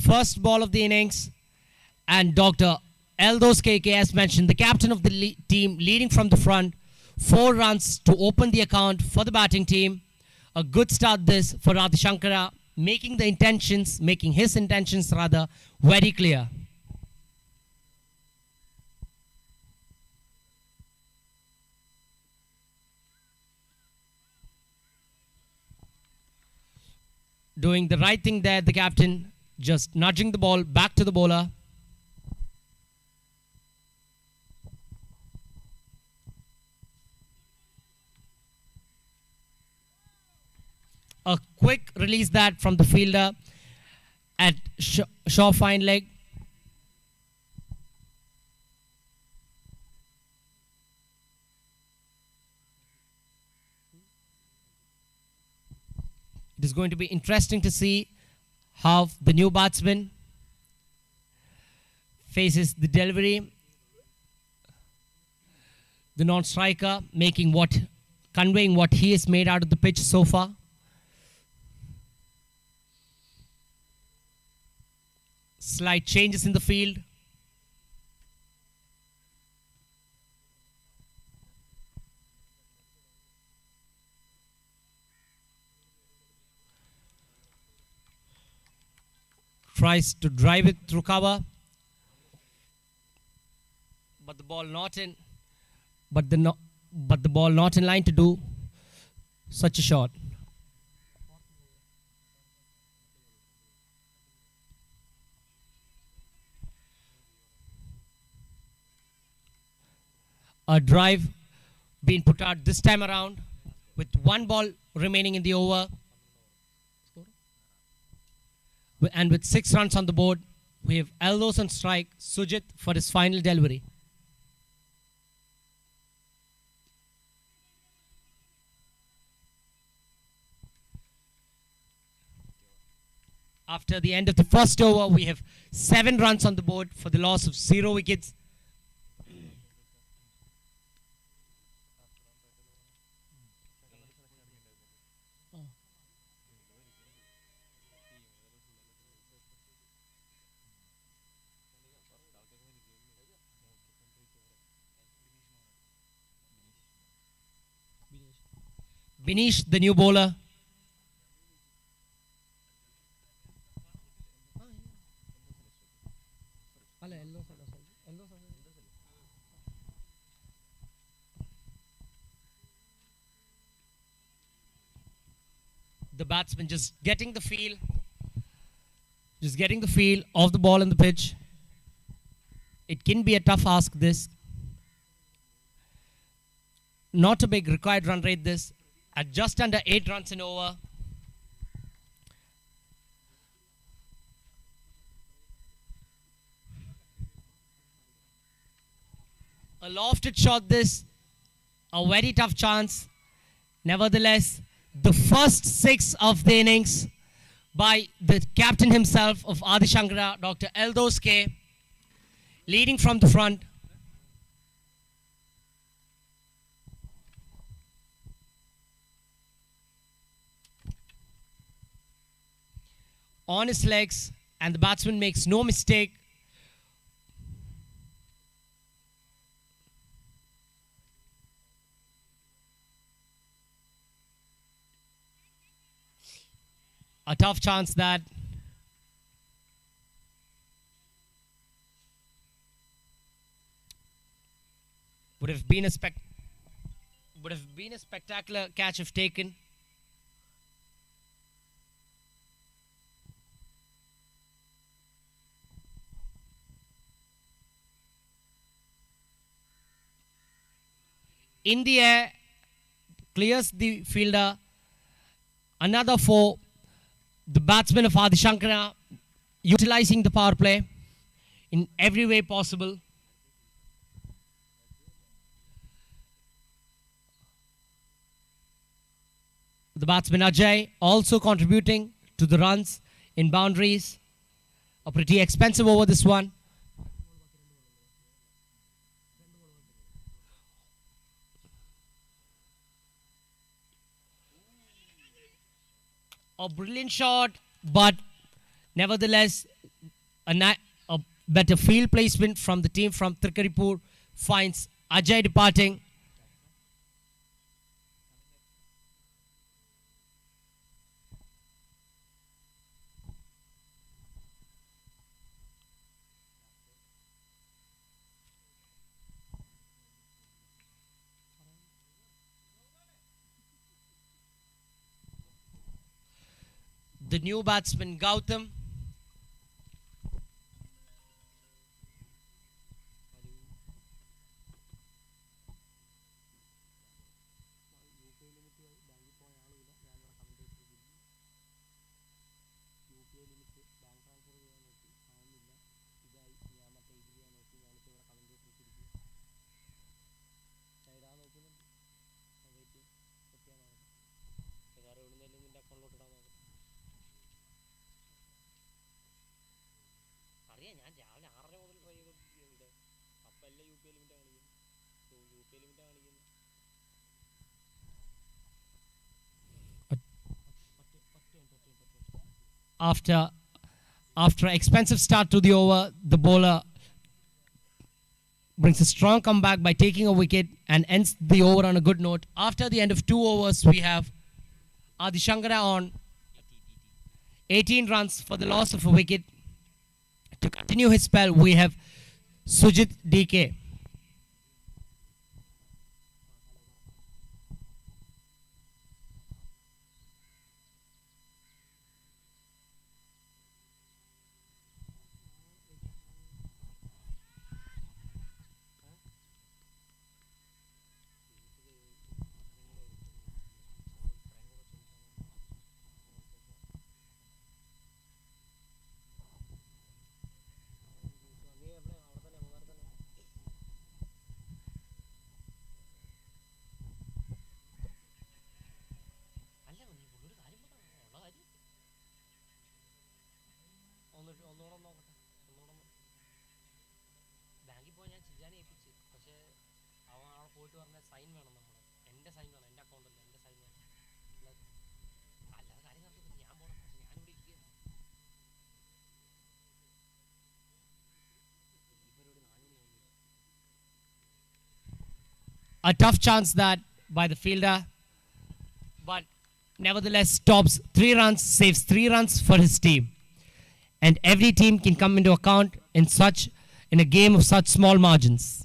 First ball of the innings, and Dr. Eldos KK, as mentioned, the captain of the team leading from the front, 4 runs to open the account for the batting team. A good start this for Radhishankara, making his intentions very clear. Doing the right thing there, the captain, just nudging the ball back to the bowler. A quick release that from the fielder at Shaw fine leg. It is going to be interesting to see how the new batsman faces the delivery. The non-striker conveying what he has made out of the pitch so far. Slight changes in the field. Tries to drive it through cover, but the ball not in. But the ball not in line to do such a shot. A drive being put out this time around with 1 ball remaining in the over. And with 6 runs on the board, we have Eldos on strike, Sujit for his final delivery. After the end of the first over, we have 7 runs on the board for the loss of 0 wickets. Binish, the new bowler. The batsman just getting the feel of the ball in the pitch. It can be a tough ask, this. Not a big required run rate, this. At just under 8 runs an over. A lofted shot, this. A very tough chance. Nevertheless, the first 6 of the innings by the captain himself of Adi Shankara, Dr. Eldos K, leading from the front. On his legs, and the batsman makes no mistake. A tough chance that. Would have been a spectacular catch if taken. In the air, clears the fielder. Another 4. The batsman of Adi Shankara utilizing the power play in every way possible. The batsman Ajay also contributing to the runs in boundaries. A pretty expensive over, this one. A brilliant shot, but nevertheless, a better field placement from the team from Trikaripur finds Ajay departing. The new batsman Gautam. After an expensive start to the over, the bowler brings a strong comeback by taking a wicket and ends the over on a good note. After the end of 2 overs, we have Adi Shankara on 18 runs for the loss of a wicket. To continue his spell, we have Sujit DK. A tough chance that by the fielder. nevertheless tops 3 runs, saves 3 runs for his team. And every team can come into account in a game of such small margins.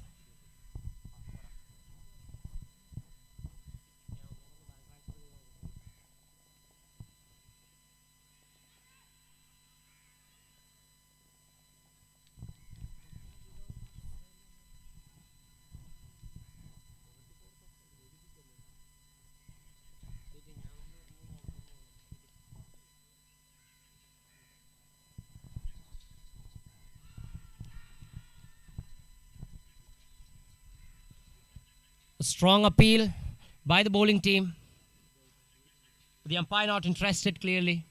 A strong appeal by the bowling team. The umpire not interested clearly.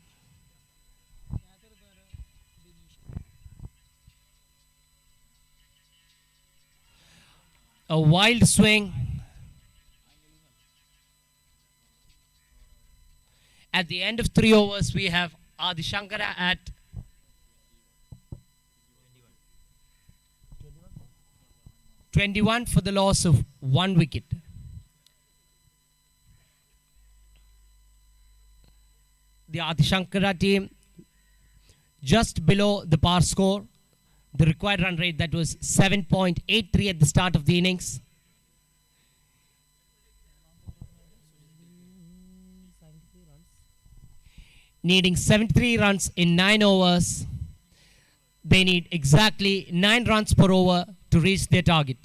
A wild swing. At the end of 3 overs, we have Adi Shankara at 21 for the loss of 1 wicket. The Adi Shankara team just below the par score, the required run rate that was 7.83 at the start of the innings. Needing 73 runs in 9 overs. They need exactly 9 runs per over to reach their target.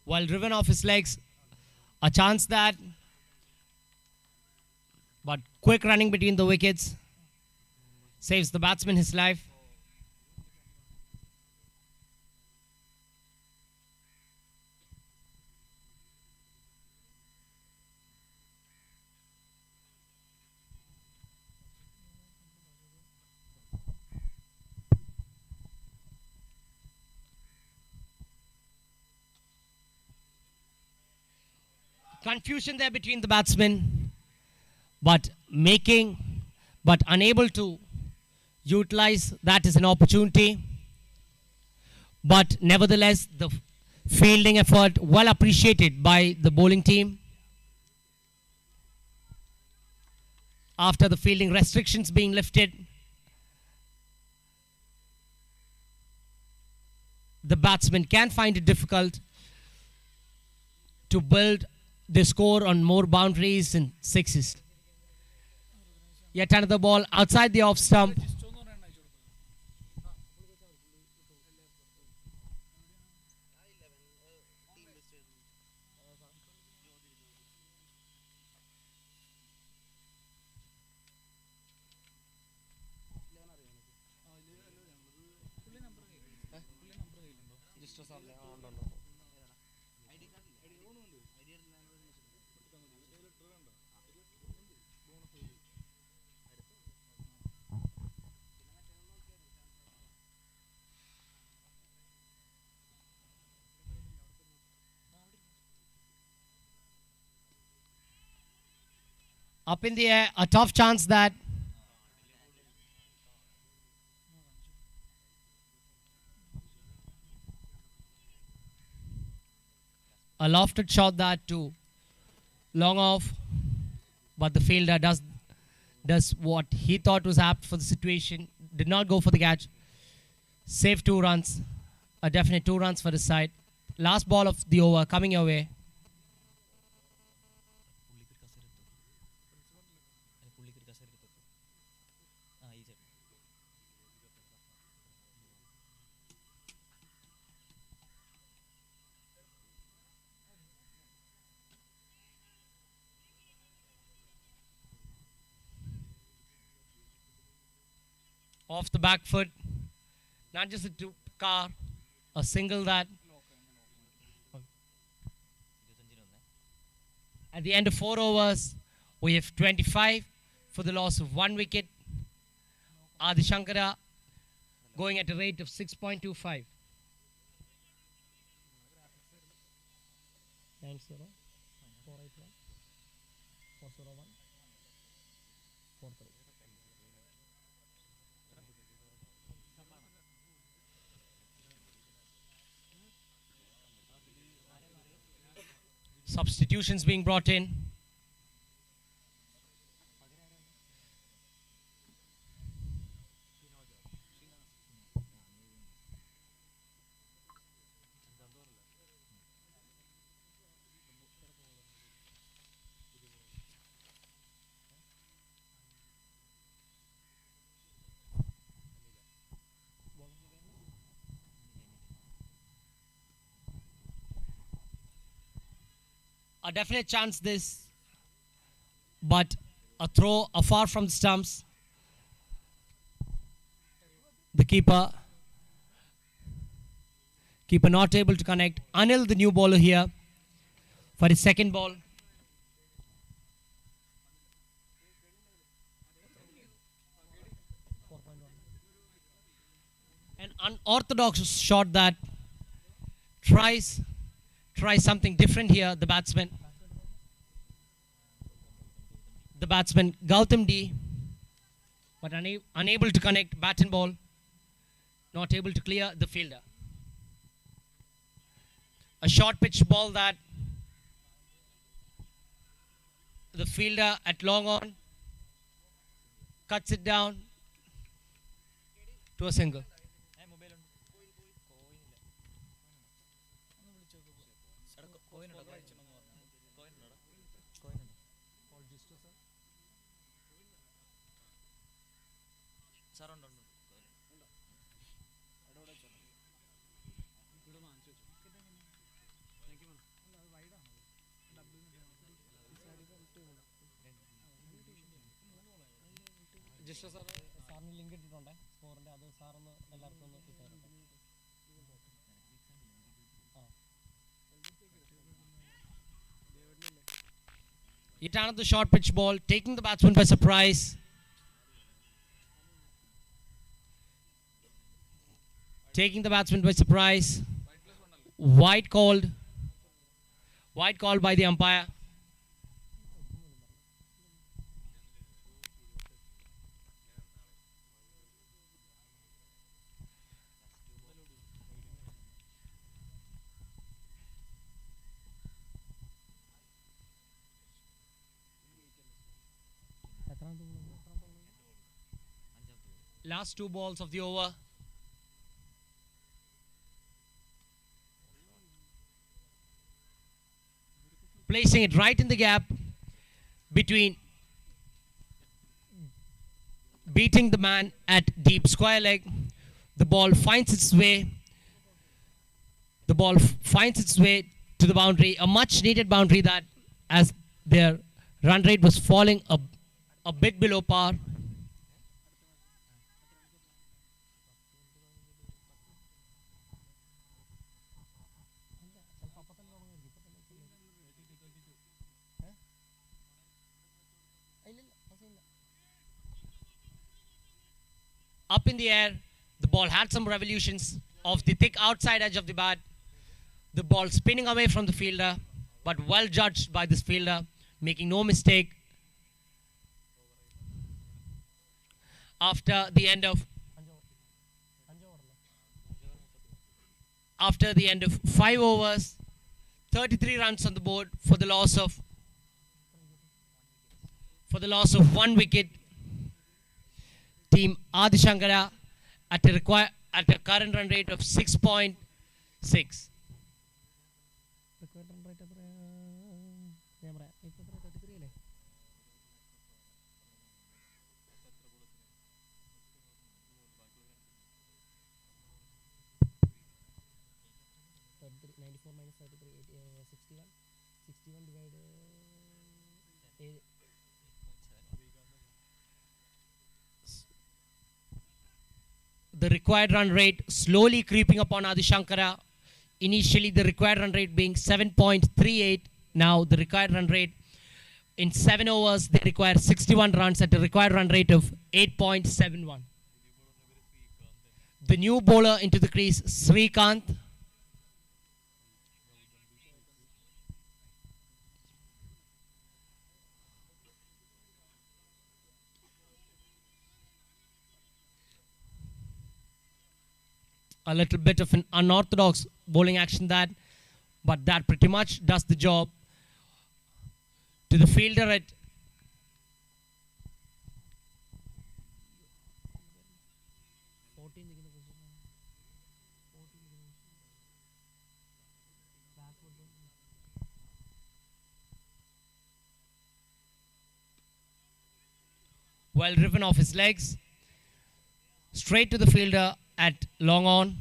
While driven off his legs, a chance that, but quick running between the wickets saves the batsman his life. Confusion there between the batsmen, but unable to utilize that as an opportunity. But nevertheless, the fielding effort well appreciated by the bowling team. After the fielding restrictions being lifted, the batsmen can find it difficult to build the score on more boundaries and sixes. Yet another ball outside the off stump. Up in the air, a tough chance that a lofted shot that too long off, but the fielder does what he thought was apt for the situation, did not go for the catch, saved 2 runs, a definite 2 runs for the side. Last ball of the over coming your way. Off the back foot, not just a car, a single that. At the end of 4 overs, we have 25 for the loss of 1 wicket. Adi Shankara going at a rate of 6.25. 90 481 401 43. Substitutions being brought in. A definite chance this, but a throw afar from the stumps. The keeper not able to connect. Anil, the new bowler here, for his second ball. An unorthodox shot that tries something different here. The batsman Gautam D, but unable to connect bat and ball, not able to clear the fielder. A short pitch ball that the fielder at long on cuts it down to a single. Yet another short pitch ball, taking the batsman by surprise. White called by the umpire. Last two balls of the over. Placing it right in the gap between beating the man at deep square leg. The ball finds its way to the boundary, a much needed boundary that, as their run rate was falling a bit below par. Up in the air, the ball had some revolutions of the thick outside edge of the bat. The ball spinning away from the fielder, but well judged by this fielder, making no mistake. After the end of 5 overs, 33 runs on the board for the loss of 1 wicket. Team Adi Shankara at a current run rate of 6.6. The required run rate slowly creeping upon Adi Shankara. Initially, the required run rate being 7.38. Now, the required run rate in 7 overs, they require 61 runs at a required run rate of 8.71. The new bowler into the crease, Srikanth. A little bit of an unorthodox bowling action that, but that pretty much does the job. To the fielder at well driven off his legs. Straight to the fielder at long on.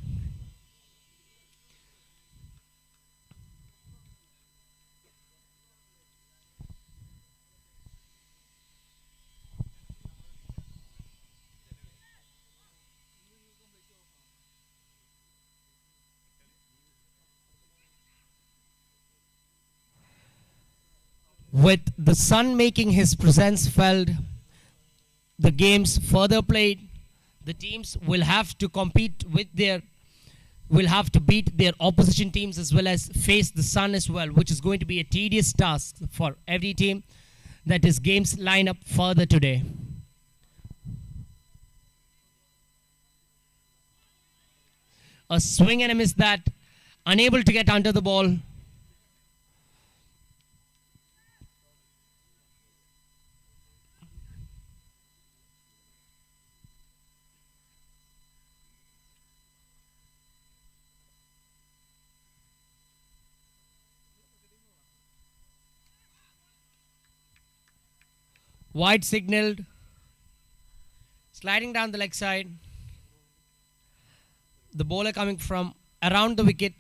With the sun making his presence felt, the games further played, the teams will have to compete with will have to beat their opposition teams as well as face the sun as well, which is going to be a tedious task for every team that is games line up further today. A swing and a miss that, unable to get under the ball. Wide signaled, sliding down the leg side. The bowler coming from around the wicket.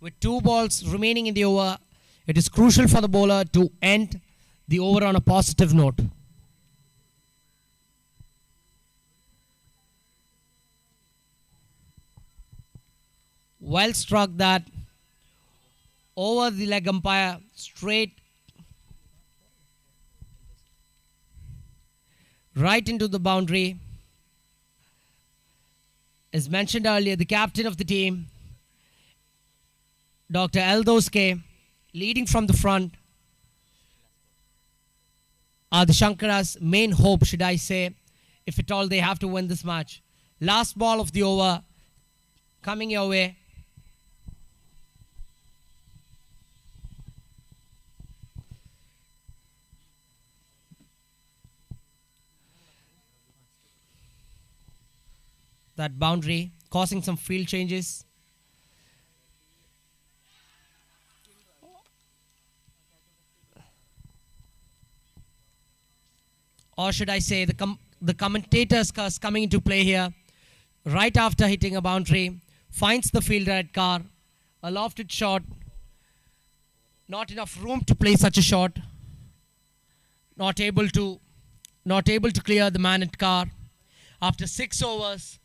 With 2 balls remaining in the over, it is crucial for the bowler to end the over on a positive note. Well struck that over the leg umpire, straight right into the boundary. As mentioned earlier, the captain of the team, Dr. Eldoske, leading from the front, are the Shankara's main hope, should I say, if at all they have to win this match. Last ball of the over coming your way. That boundary causing some field changes. Or should I say the commentator's curse coming into play here. Right after hitting a boundary, finds the fielder at car. A lofted shot. Not enough room to play such a shot. Not able to clear the man at car. After 6 overs,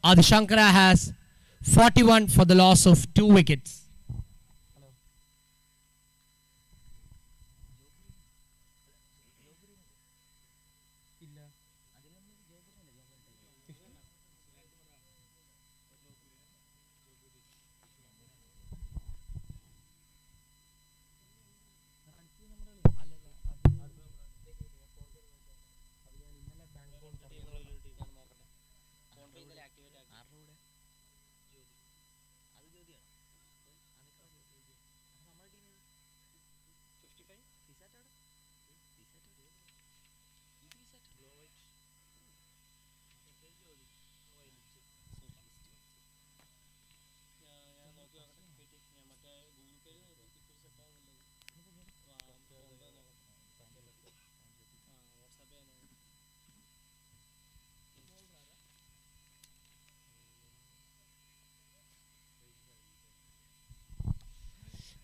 Adi Shankara has 41 for the loss of 2 wickets.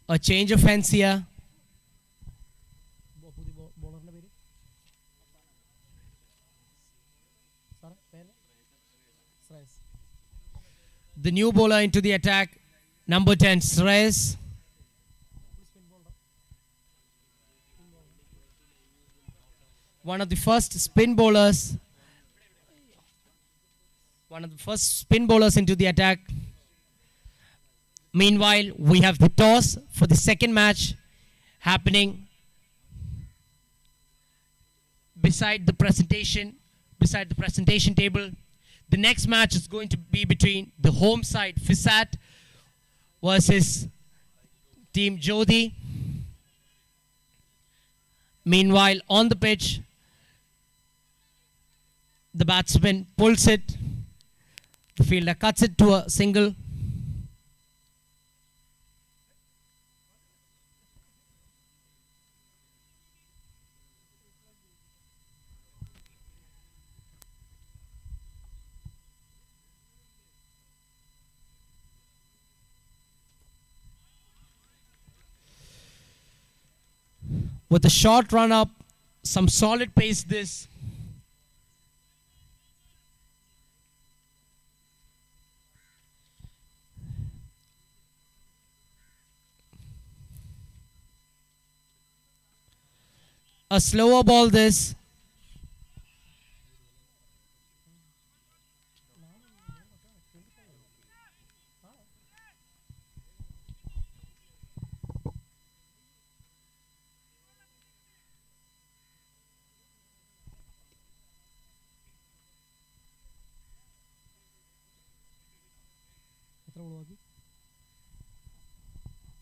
A change of hands here. The new bowler into the attack, number 10, Shreyas. One of the first spin bowlers. One of the first spin bowlers into the attack. Meanwhile, we have the toss for the second match happening beside the presentation table. The next match is going to be between the home side FISAT versus Team Jodi. Meanwhile, on the pitch, the batsman pulls it. The fielder cuts it to a single. With a short run up, some solid pace this. A slower ball this.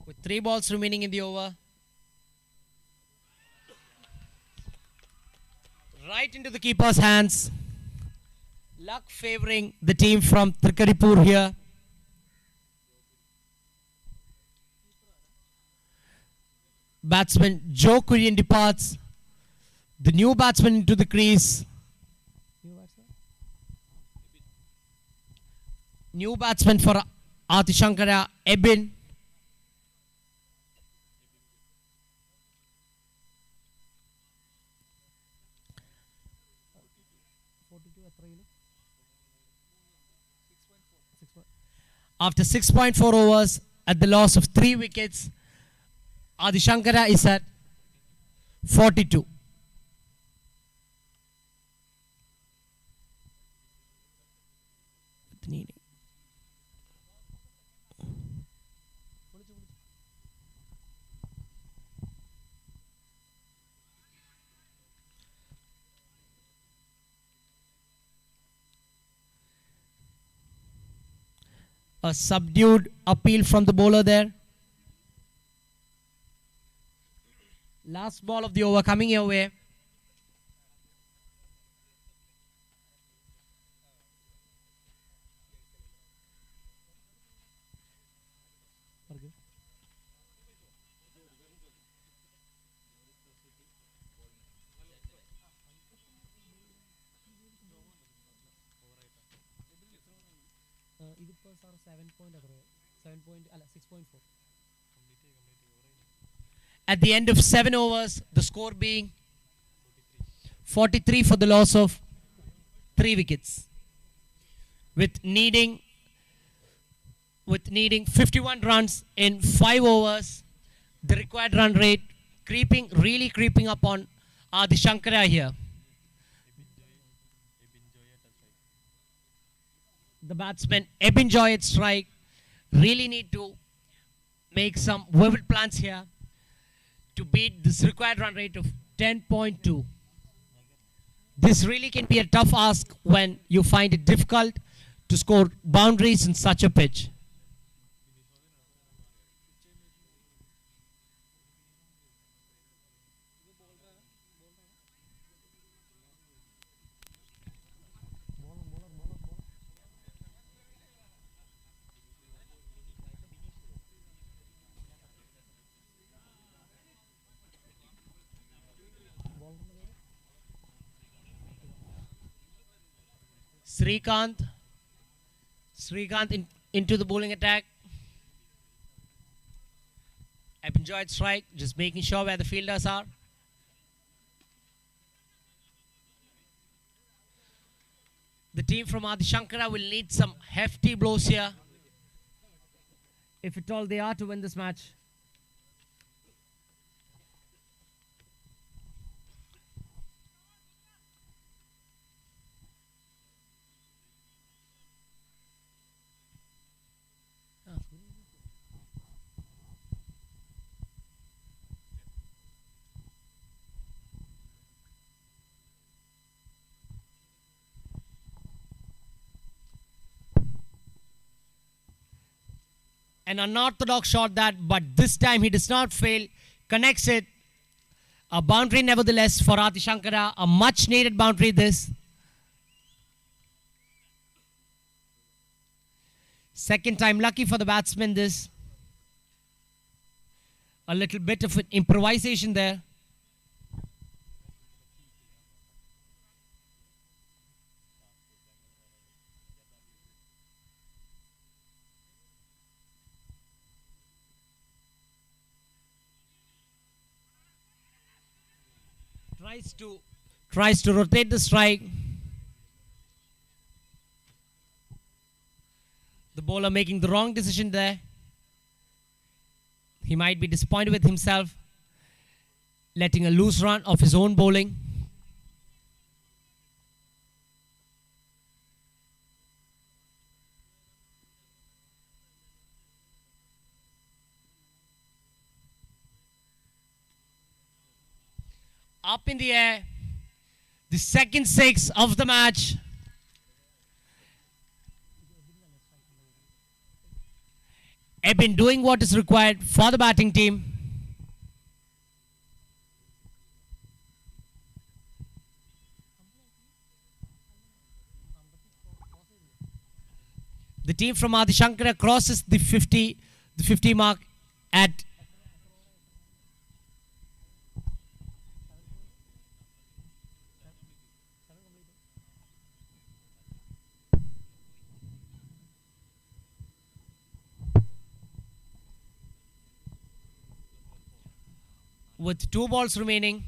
With 3 balls remaining in the over. Right into the keeper's hands. Luck favoring the team from Trikaripur here. Batsman Joe Kurian departs. The new batsman into the crease. New batsman for Atishankara, Ebin. After 6.4 overs, at the loss of 3 wickets, Adishankara is at 42. A subdued appeal from the bowler there. Last ball of the over coming your way. At the end of 7 overs, the score being 43 for the loss of 3 wickets. With needing 51 runs in 5 overs, the required run rate really creeping up on Adishankara here. The batsman Ebin Joy at strike really need to make some vivid plans here to beat this required run rate of 10.2. This really can be a tough ask when you find it difficult to score boundaries in such a pitch. Srikanth into the bowling attack. I've enjoyed strike, just making sure where the fielders are. The team from Adishankara will need some hefty blows here, if at all they are to win this match. An unorthodox shot that, but this time he does not fail. Connects it. A boundary nevertheless for Adi Shankara. A much needed boundary this. Second time lucky for the batsman this. A little bit of an improvisation there. Tries to rotate the strike. The bowler making the wrong decision there. He might be disappointed with himself, letting a loose run of his own bowling. Up in the air. The second six of the match. Have been doing what is required for the batting team. The team from Adi Shankara crosses the 50 mark at with 2 balls remaining.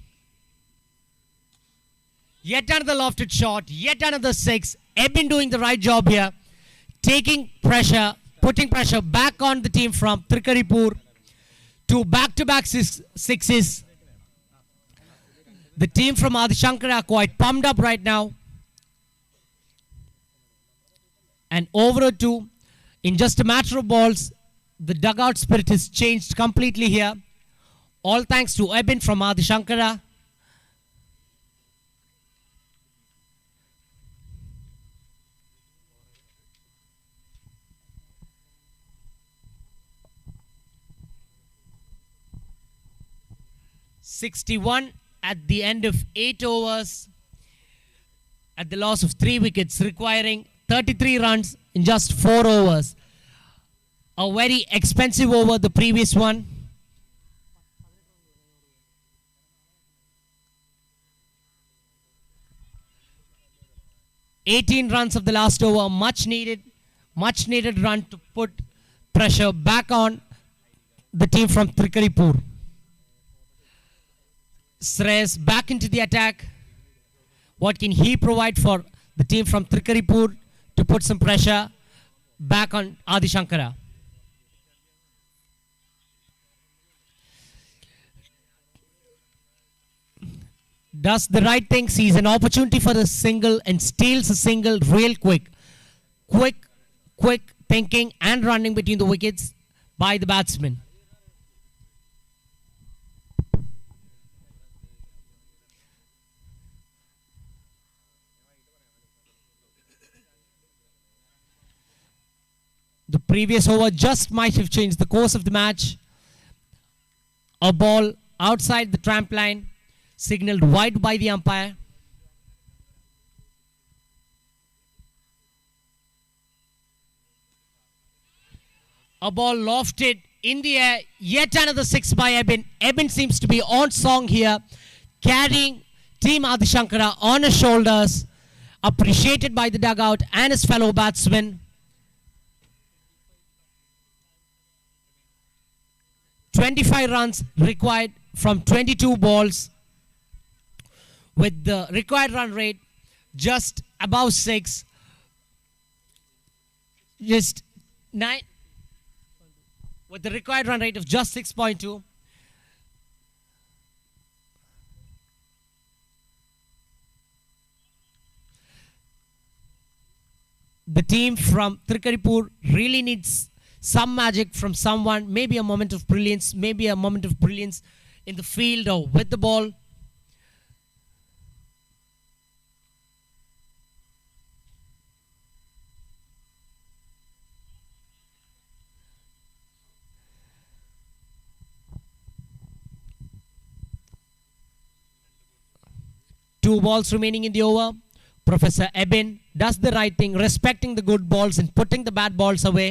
Yet another lofted shot, yet another 6. Have been doing the right job here. Taking pressure, putting pressure back on the team from Trikaripur. 2 back-to-back sixes. The team from Adi Shankara are quite pumped up right now. And over 2, in just a matter of balls, the dugout spirit has changed completely here. All thanks to Ebin from Adi Shankara. (61) at the end of 8 overs, at the loss of 3 wickets, requiring 33 runs in just 4 overs. A very expensive over, the previous one. (18 runs of the last over, much needed run to put pressure back on the team from Trikaripur. Shreyas back into the attack. What can he provide for the team from Trikaripur to put some pressure back on Adi Shankara? Does the right thing, sees an opportunity for the single and steals a single real quick. Quick thinking and running between the wickets by the batsman. The previous over just might have changed the course of the match. A ball outside the tramp line, signaled wide by the umpire. A ball lofted in the air. Yet another 6 by Ebin. Ebin seems to be on song here, carrying Team Adi Shankara on his shoulders, appreciated by the dugout and his fellow batsmen. 25 runs required from 22 balls, with the required run rate just above 6. Just 9. With the required run rate of just 6.2. The team from Trikaripur really needs some magic from someone, maybe a moment of brilliance in the field or with the ball. 2 balls remaining in the over. Professor Ebin does the right thing, respecting the good balls and putting the bad balls away.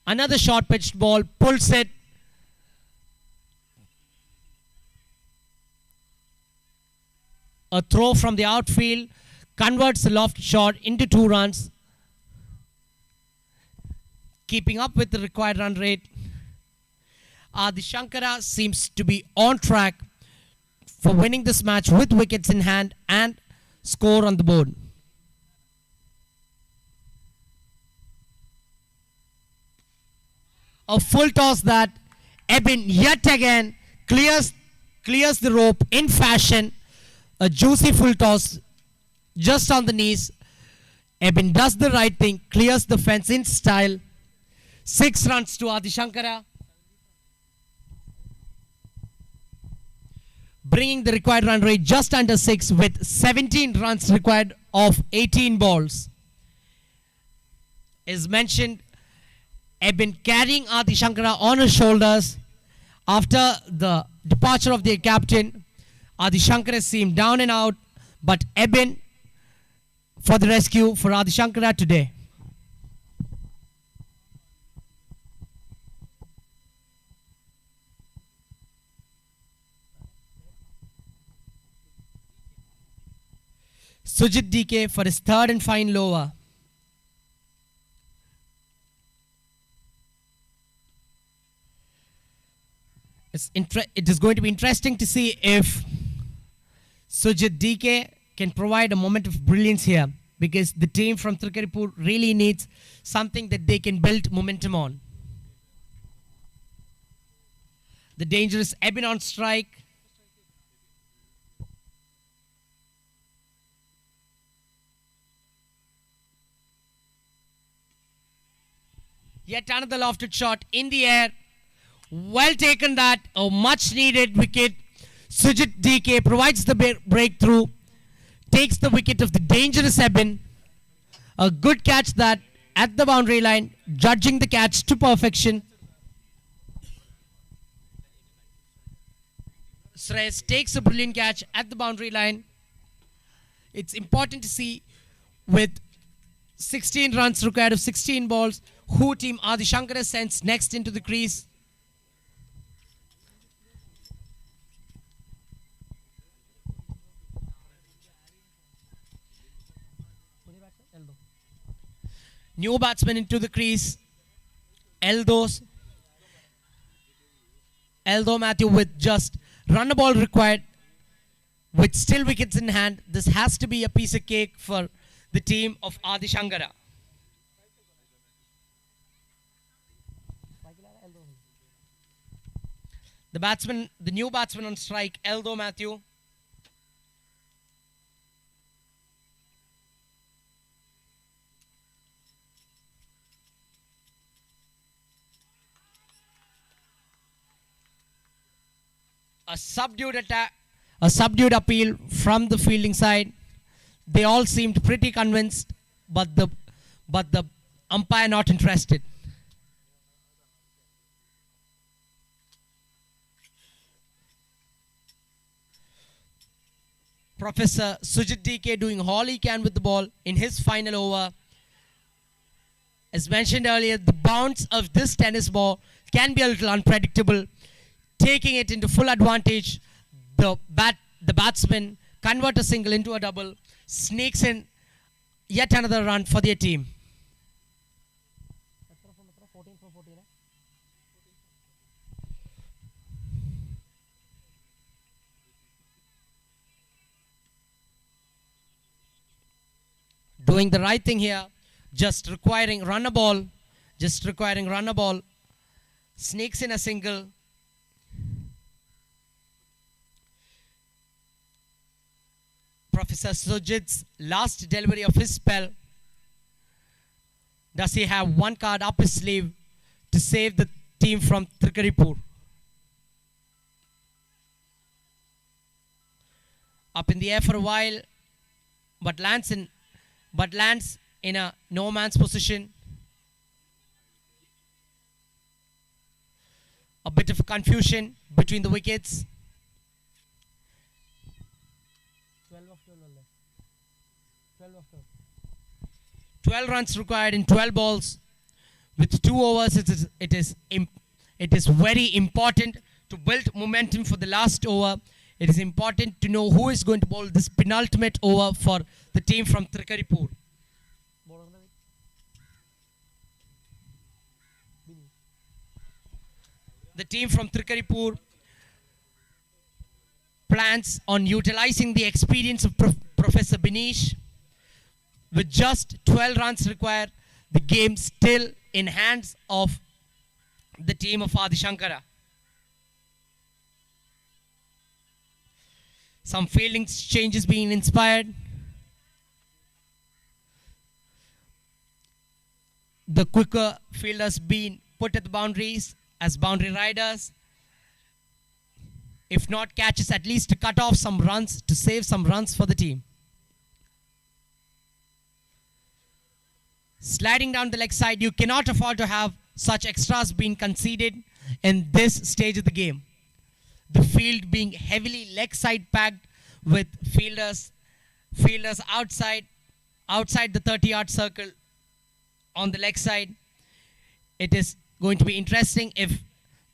Another short pitched ball, pulls it. A throw from the outfield, converts the loft shot into 2 runs. Keeping up with the required run rate. Adi Shankara seems to be on track for winning this match with wickets in hand and score on the board. A full toss that Ebin yet again clears the rope in fashion. A juicy full toss just on the knees. Ebin does the right thing, clears the fence in style. 6 runs to Adi Shankara, bringing the required run rate just under 6 with 17 runs required of 18 balls. As mentioned, Ebin carrying Adi Shankara on his shoulders. After the departure of their captain, Adi Shankara seemed down and out, but Ebin for the rescue for Adi Shankara today. Sujit DK for his 3rd and final over. It is going to be interesting to see if Sujit DK can provide a moment of brilliance here, because the team from Trikaripur really needs something that they can build momentum on. The dangerous Ebin on strike. Yet another lofted shot in the air. Well taken that. A much needed wicket. Sujit DK provides the breakthrough. Takes the wicket of the dangerous Ebin. A good catch that at the boundary line. Judging the catch to perfection. Shreyas takes a brilliant catch at the boundary line. It's important to see with 16 runs required of 16 balls, who team Adi Shankara sends next into the crease. New batsman into the crease. Eldo Matthew with just run a ball required. With still wickets in hand, this has to be a piece of cake for the team of Adi Shankara. The new batsman on strike, Eldo Matthew. A subdued appeal from the fielding side. They all seemed pretty convinced, but the umpire not interested. Professor Sujit DK doing all he can with the ball in his final over. As mentioned earlier, the bounce of this tennis ball can be a little unpredictable. Taking it into full advantage, the batsman convert a single into a double, sneaks in yet another run for their team. Doing the right thing here, just requiring run a ball, sneaks in a single. Professor Sujit's last delivery of his spell. Does he have one card up his sleeve to save the team from Trikaripur? Up in the air for a while, but lands in a no man's position. A bit of confusion between the wickets. 12 runs required in 12 balls. With 2 overs, it is very important to build momentum for the last over. It is important to know who is going to bowl this penultimate over for the team from Trikaripur. The team from Trikaripur plans on utilizing the experience of Professor Binish. With just 12 runs required, the game still in hands of the team of Adi Shankara. Some fielding changes being inspired. The quicker fielders being put at the boundaries as boundary riders. If not catches, at least to cut off some runs, to save some runs for the team. Sliding down the leg side, you cannot afford to have such extras being conceded in this stage of the game. The field being heavily leg side packed with fielders outside the 30-yard circle on the leg side. It is going to be interesting if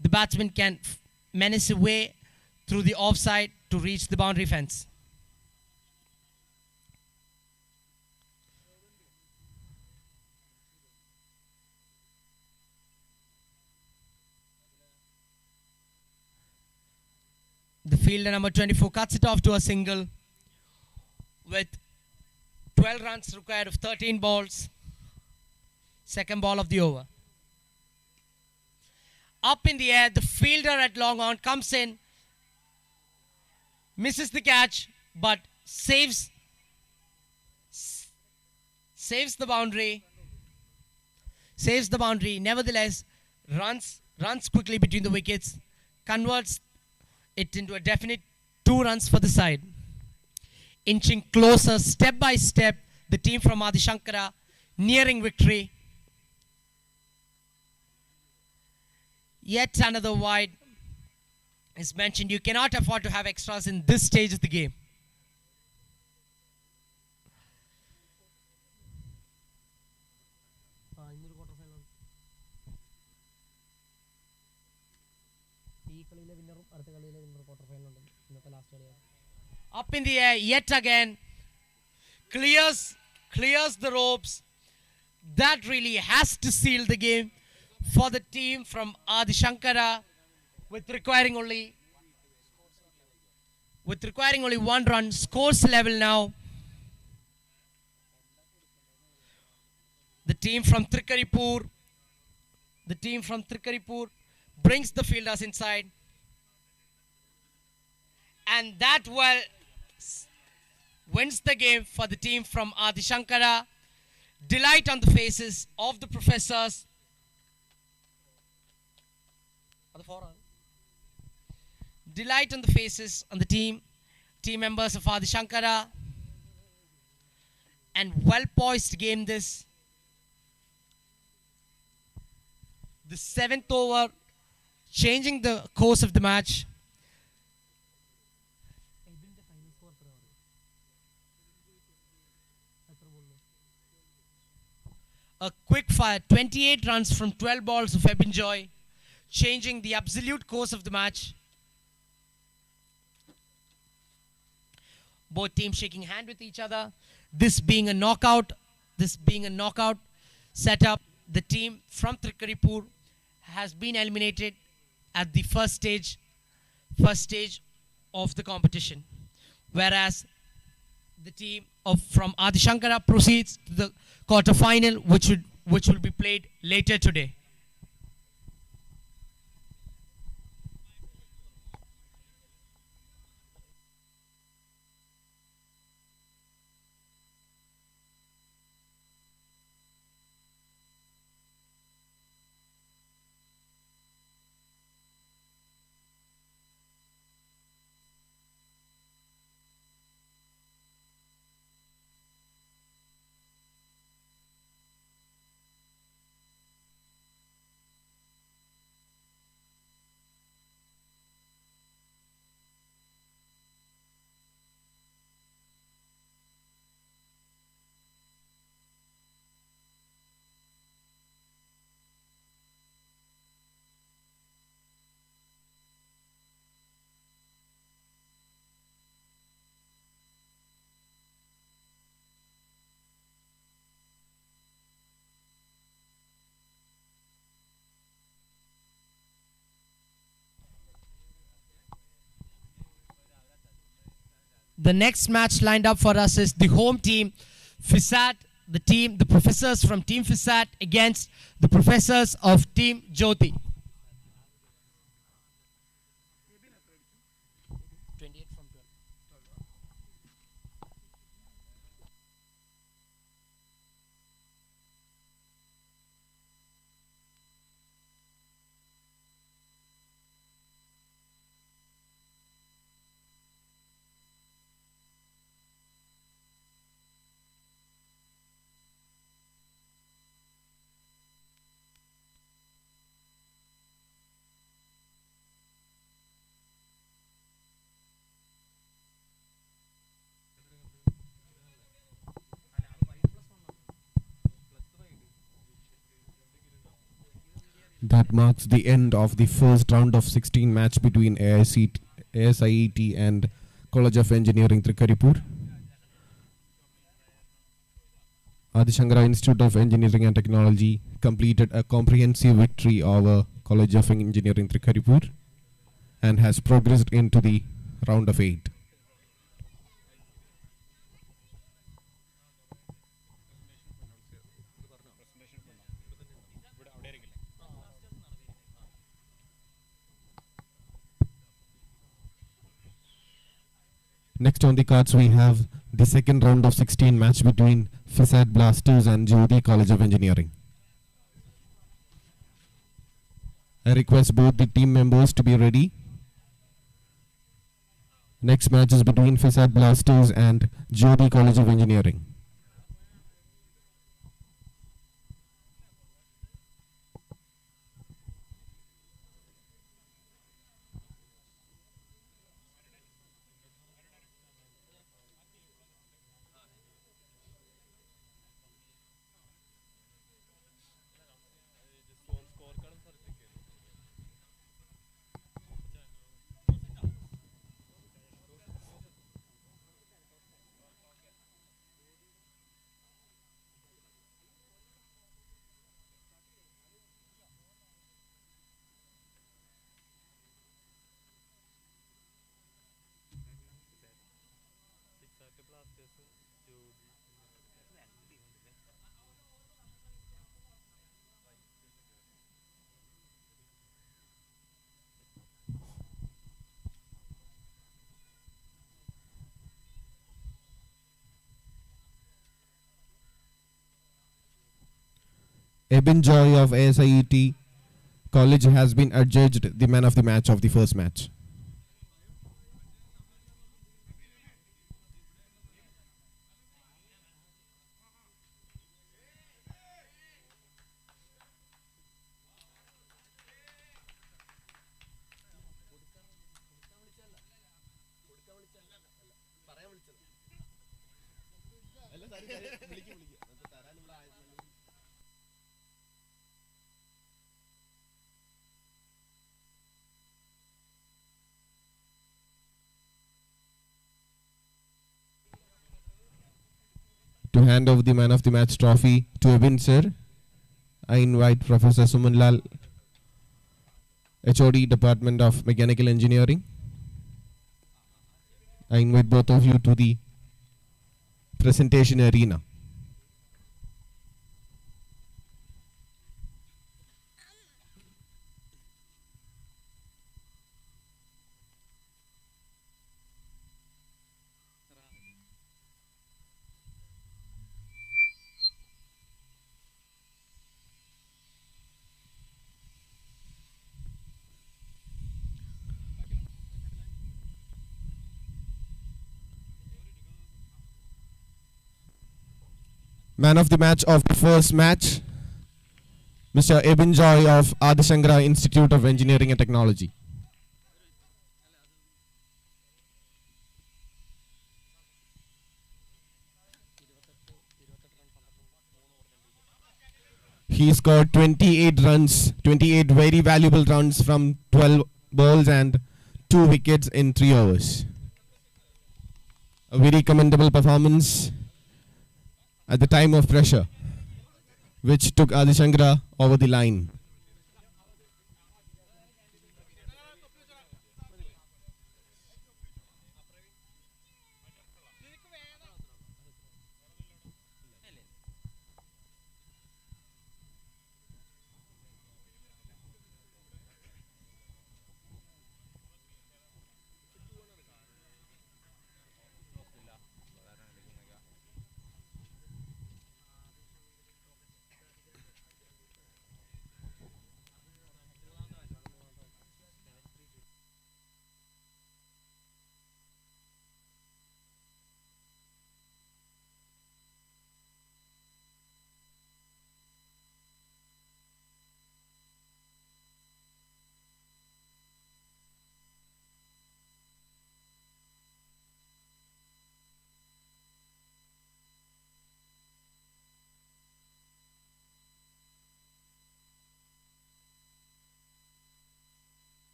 the batsman can menace a way through the offside to reach the boundary fence. The fielder number 24 cuts it off to a single with 12 runs required of 13 balls. Second ball of the over. Up in the air, the fielder at long on comes in, misses the catch, but saves the boundary. Saves the boundary. Nevertheless, runs quickly between the wickets, converts it into a definite 2 runs for the side. Inching closer step by step, the team from Adi Shankara nearing victory. Yet another wide is mentioned. You cannot afford to have extras in this stage of the game. Up in the air yet again, clears the ropes. That really has to seal the game for the team from Adi Shankara with requiring only 1 run. Scores level now. The team from Trikaripur brings the fielders inside, and that wins the game for the team from Adi Shankara. Delight on the faces of the professors. Delight on the faces on the team members of Adi Shankara. And well poised game this. The 7th over, changing the course of the match. A quick fire, 28 runs from 12 balls of Ebin Joy, changing the absolute course of the match. Both teams shaking hand with each other. This being a knockout setup, the team from Trikaripur has been eliminated at the first stage of the competition, whereas the team from Adi Shankara proceeds to the quarter final, which will be played later today. The next match lined up for us is the home team, FISAT, the professors from Team FISAT against the professors of Team Jyoti. That marks the end of the first round of 16 match between ASIET and College of Engineering Trikaripur. Adi Shankara Institute of Engineering and Technology completed a comprehensive victory over College of Engineering Trikaripur and has progressed into the round of 8. Next on the cards we have the second round of 16 match between FISAT Blasters and Jyoti College of Engineering. I request both the team members to be ready. Next match is between FISAT Blasters and Jyoti College of Engineering. Ebin Joy of ASIET College has been adjudged the man of the match of the first match. To hand over the man of the match trophy to Ebin sir, I invite Professor Suman Lal, HOD Department of Mechanical Engineering. I invite both of you to the presentation arena. Man of the match of the first match, Mr. Ebin Joy of Adi Shankara Institute of Engineering and Technology. He scored 28 runs, 28 very valuable runs from 12 balls and 2 wickets in 3 overs. A very commendable performance at the time of pressure, which took Adi Shankara over the line.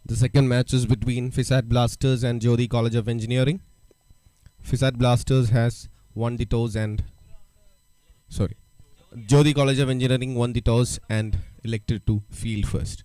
The second match is between FISAT Blasters and Jyoti College of Engineering. FISAT Blasters has won the toss and Jyoti College of Engineering won the toss and elected to field first.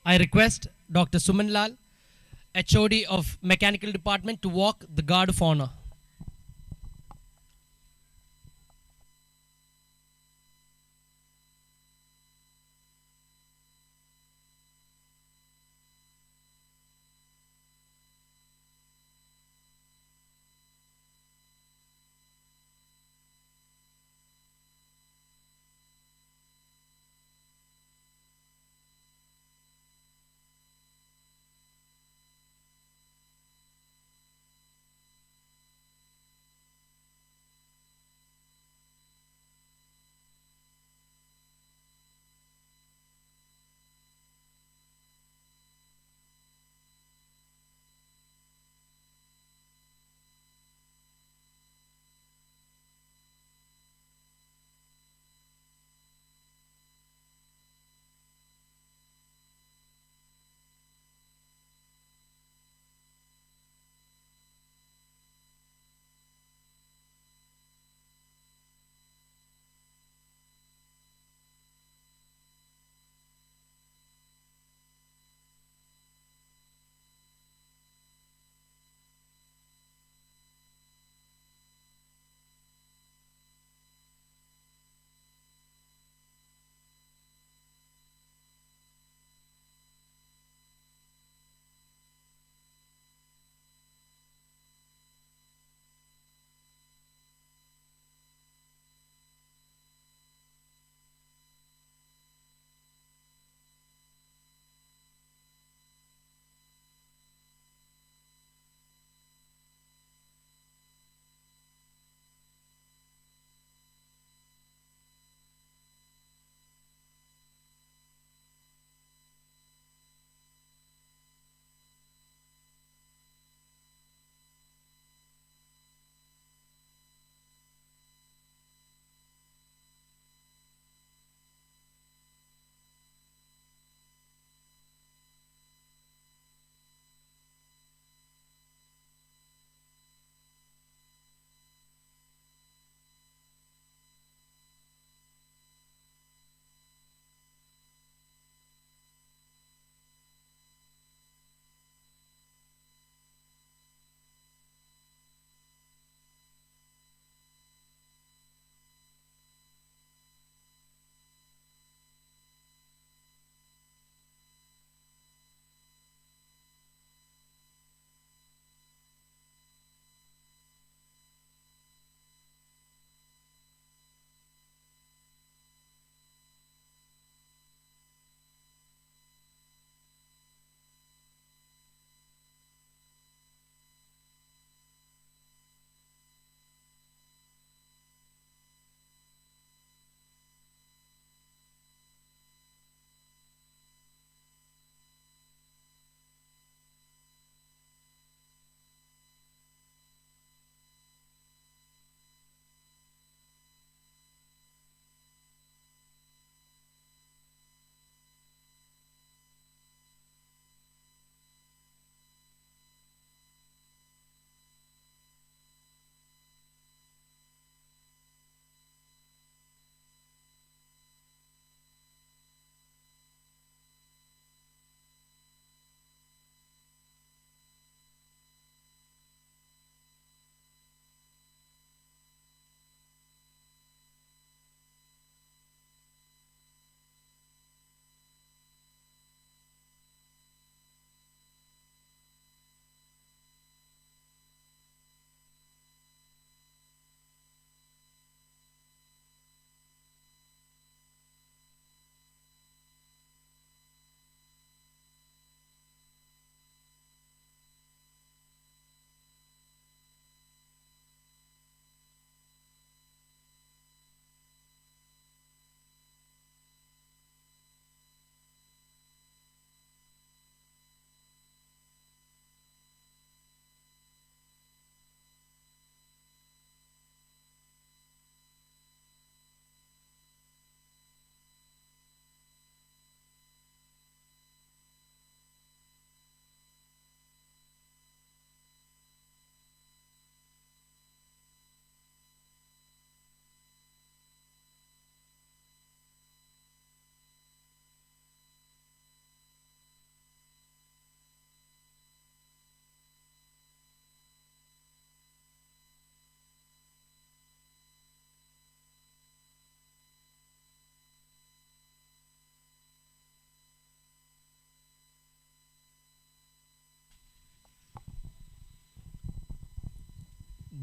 I request Dr. Suman Lal, HOD of Mechanical Department, to walk the guard of honor.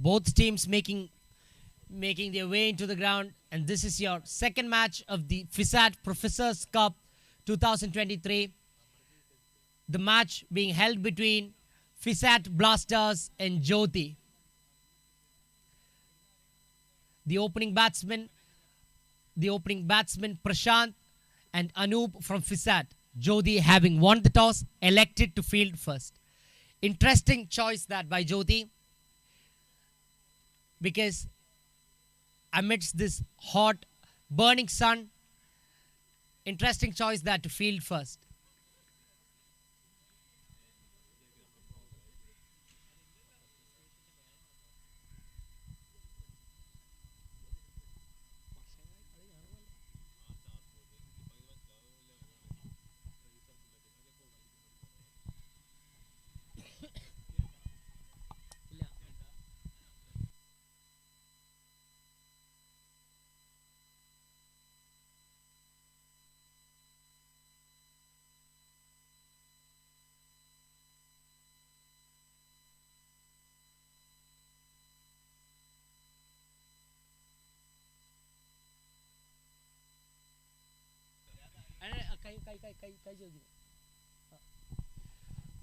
Both teams making their way into the ground, and this is your second match of the FISAT Professors Cup 2023. The match being held between FISAT Blasters and Jyoti. The opening batsman Prashant and Anoop from FISAT. Jyoti, having won the toss, elected to field first. Interesting choice that by Jyoti, because amidst this hot, burning sun, interesting choice that to field first.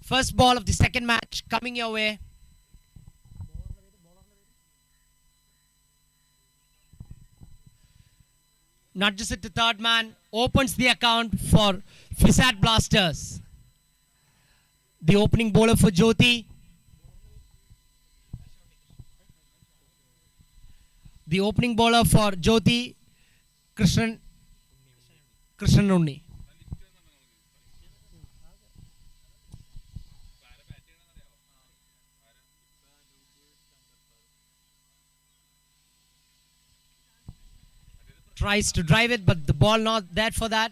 First ball of the second match coming your way. Not just at the third man, opens the account for FISAT Blasters. The opening bowler for Jyoti. The opening bowler for Jyoti, Krishnan Unni. Tries to drive it, but the ball not there for that.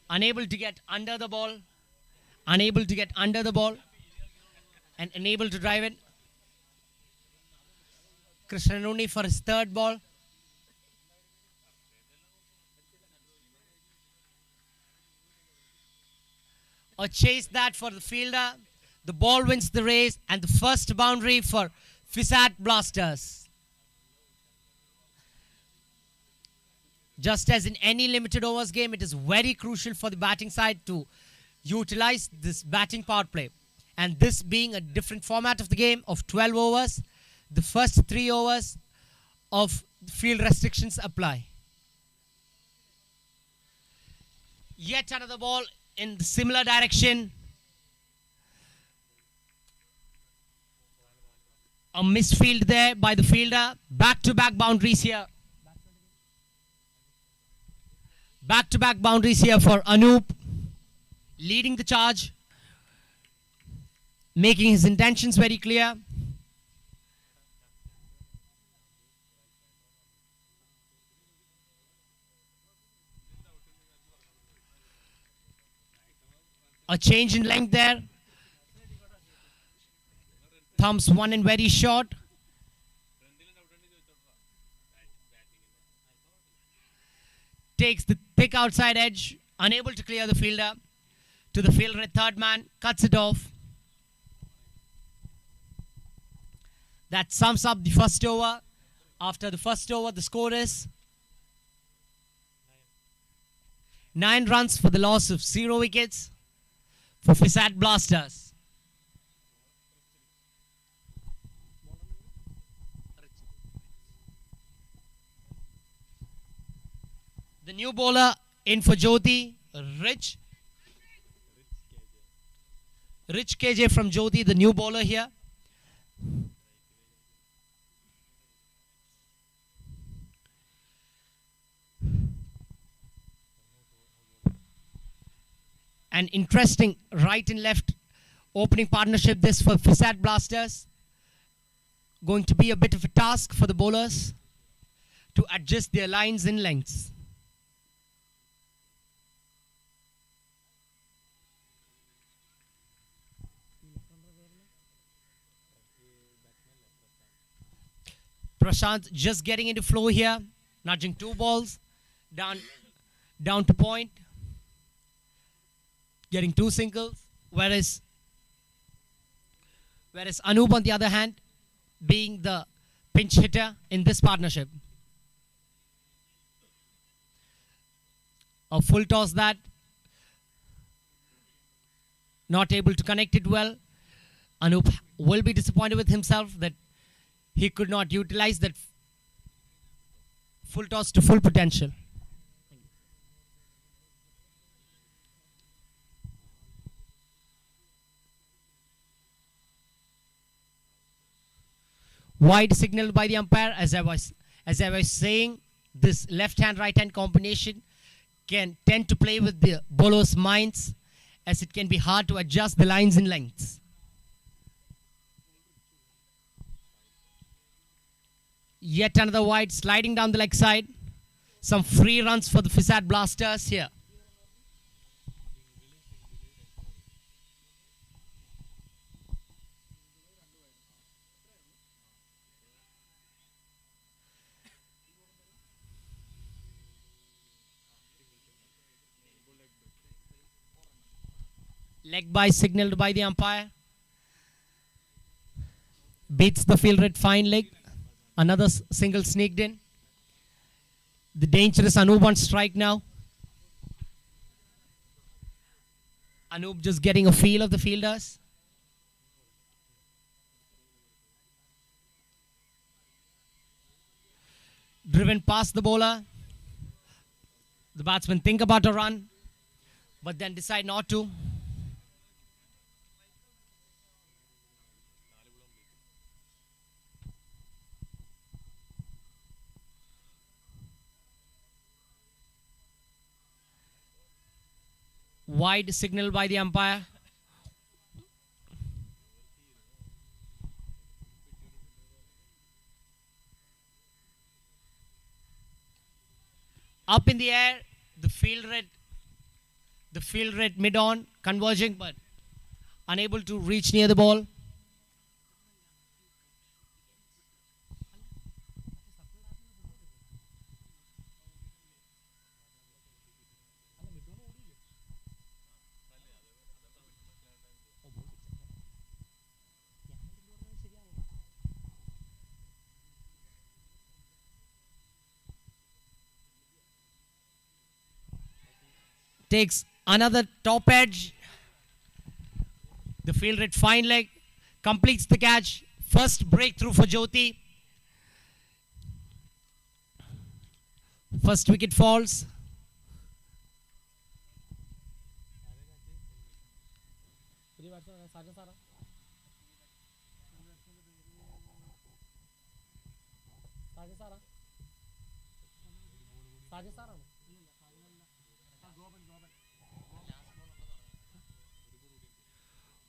Unable to get under the ball. Unable to get under the ball. And unable to drive it. Krishnanuni for his third ball. A chase that for the fielder. The ball wins the race, and the first boundary for FISAT Blasters. Just as in any limited overs game, it is very crucial for the batting side to utilize this batting power play. And this being a different format of the game of 12 overs, the first 3 overs of field restrictions apply. Yet another ball in the similar direction. A misfield there by the fielder. Back-to-back boundaries here. Back-to-back boundaries here for Anoop, leading the charge, making his intentions very clear. A change in length there. Thumbs one and very short. Takes the thick outside edge, unable to clear the fielder. To the fielder at third man, cuts it off. That sums up the first over. After the first over, the score is 9 runs for the loss of 0 wickets for FISAT Blasters. The new bowler in for Jyoti, Rich KJ from Jyoti, the new bowler here. An interesting right and left opening partnership this for FISAT Blasters. Going to be a bit of a task for the bowlers to adjust their lines and lengths. Prashant just getting into flow here, nudging 2 balls down to point, getting 2 singles, whereas whereas Anup, on the other hand, being the pinch hitter in this partnership. A full toss that not able to connect it well. Anup will be disappointed with himself that he could not utilize that full toss to full potential. Wide signaled by the umpire. As I was saying, this left hand right hand combination can tend to play with the bowlers' minds, as it can be hard to adjust the lines and lengths. Yet another wide sliding down the leg side. Some free runs for the FISAT Blasters here. Leg by signaled by the umpire. Beats the field rate fine leg. Another single sneaked in. The dangerous Anup on strike now. Anup just getting a feel of the fielders. Driven past the bowler. The batsmen think about a run, but then decide not to. Wide signal by the umpire. Up in the air, the field rate mid on, converging but unable to reach near the ball. Takes another top edge. The field rate fine leg. Completes the catch. First breakthrough for Jyoti. First wicket falls.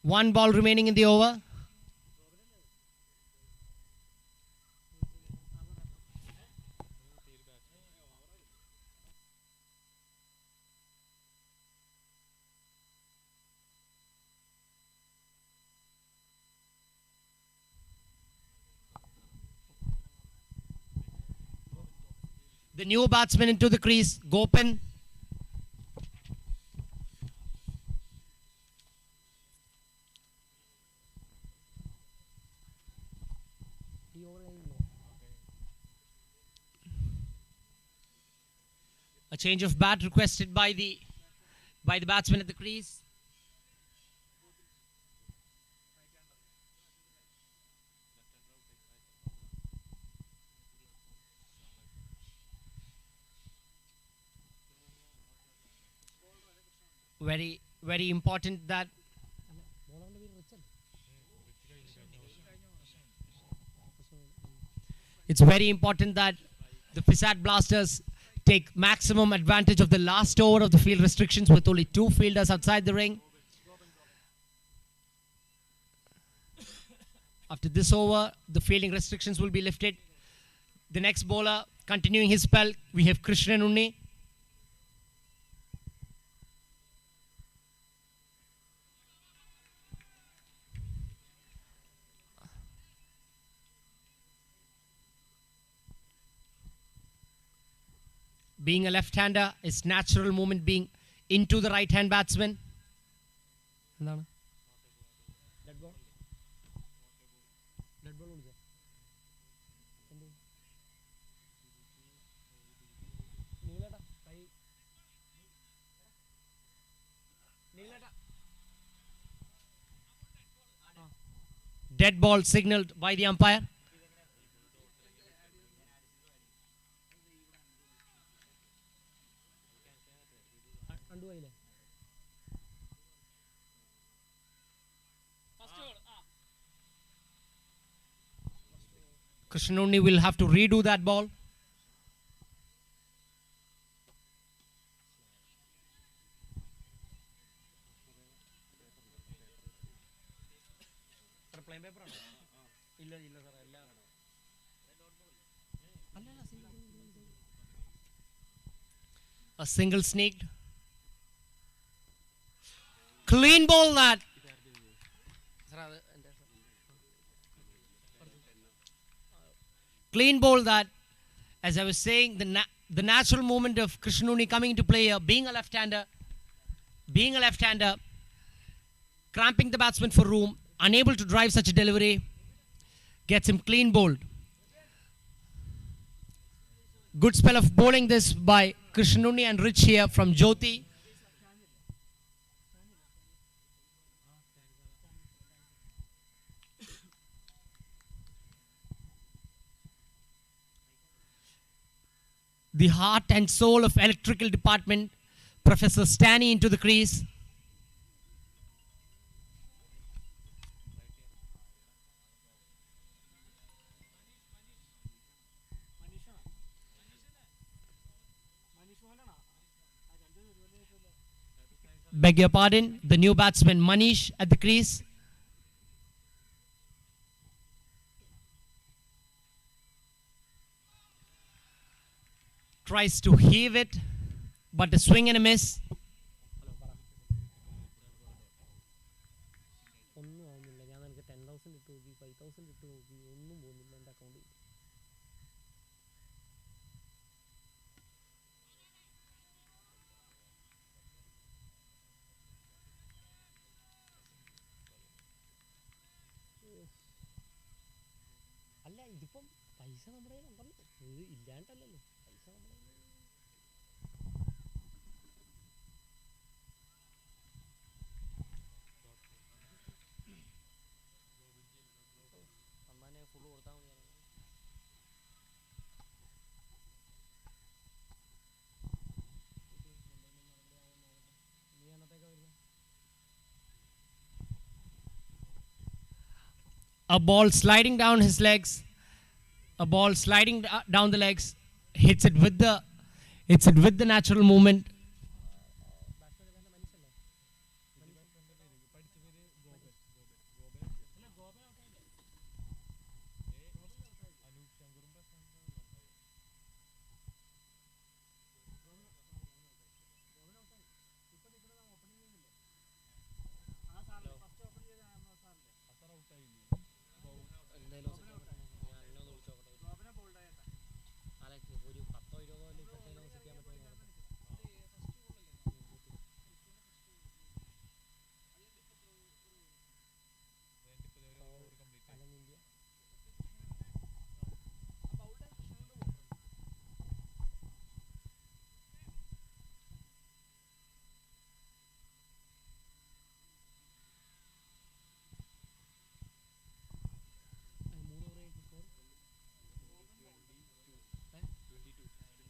One ball remaining in the over. The new batsman into the crease, Gopan. A change of bat requested by the batsman at the crease. Very, very important that it's very important that the FISAT Blasters take maximum advantage of the last over of the field restrictions with only 2 fielders outside the ring. After this over, the fielding restrictions will be lifted. The next bowler continuing his spell, we have Krishnan Unni. Being a left-hander, his natural movement being into the right-hand batsman. dead ball signaled by the umpire. Krishnunni will have to redo that ball. A single sneaked. Clean ball that. Clean ball that. As I was saying, the natural movement of Krishnunni coming into play here, being a left-hander, cramping the batsman for room, unable to drive such a delivery, gets him clean bowled. Good spell of bowling this by Krishnunni and Rich here from Jyoti. The heart and soul of electrical department, Professor Stanny into the crease. Beg your pardon, the new batsman Manish at the crease. Tries to heave it, but a swing and a miss. A ball sliding down his legs. A ball sliding down the legs. Hits it with the natural movement.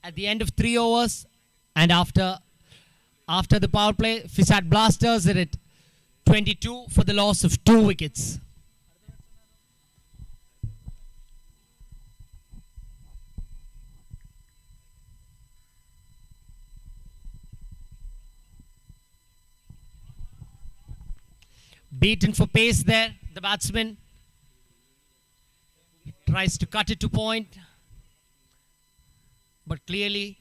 At the end of 3 overs and after the power play, FISAT Blasters are at 22 for the loss of 2 wickets. Beaten for pace there, the batsman tries to cut it to point, but clearly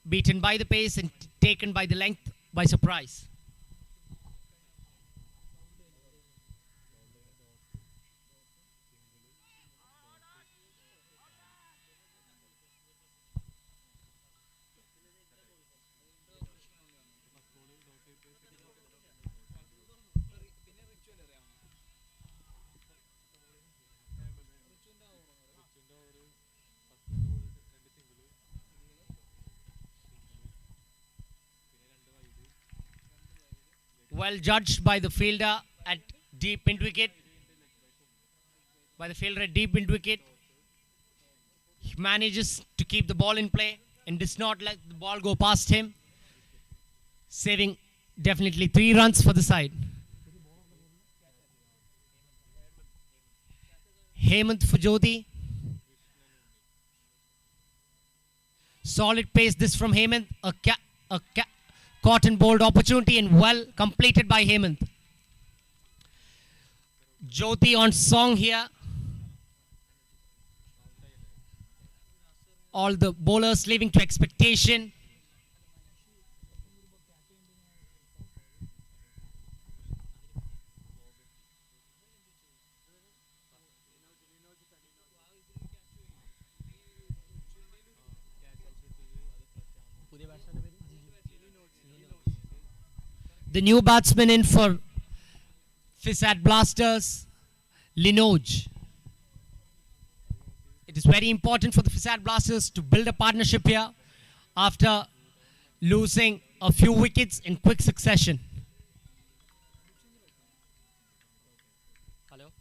beaten by the pace and taken by the length by surprise. Well judged by the fielder at deep mid wicket. by the fielder deep in wicket. He manages to keep the ball in play and does not let the ball go past him, saving definitely 3 runs for the side. Hemant Fujoti. Solid pace this from Hemant. Caught and bowled opportunity and well completed by Hemant. Jyoti on song here. All the bowlers leaving to expectation. The new batsman in for FISAT Blasters, Linoj. It is very important for the FISAT Blasters to build a partnership here after losing a few wickets in quick succession. Hello?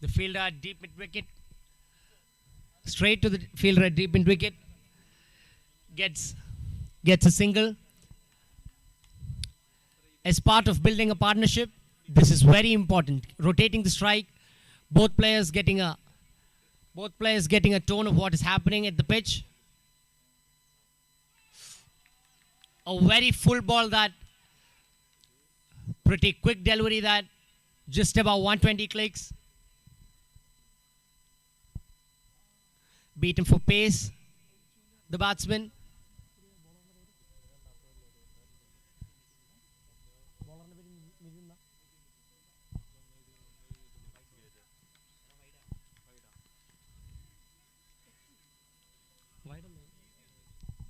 The fielder at deep mid wicket, straight to the fielder at deep mid wicket, gets a single. As part of building a partnership, this is very important. Rotating the strike, both players getting a tone of what is happening at the pitch. A very full ball, that pretty quick delivery, that just about 120 clicks. Beaten for pace, the batsman.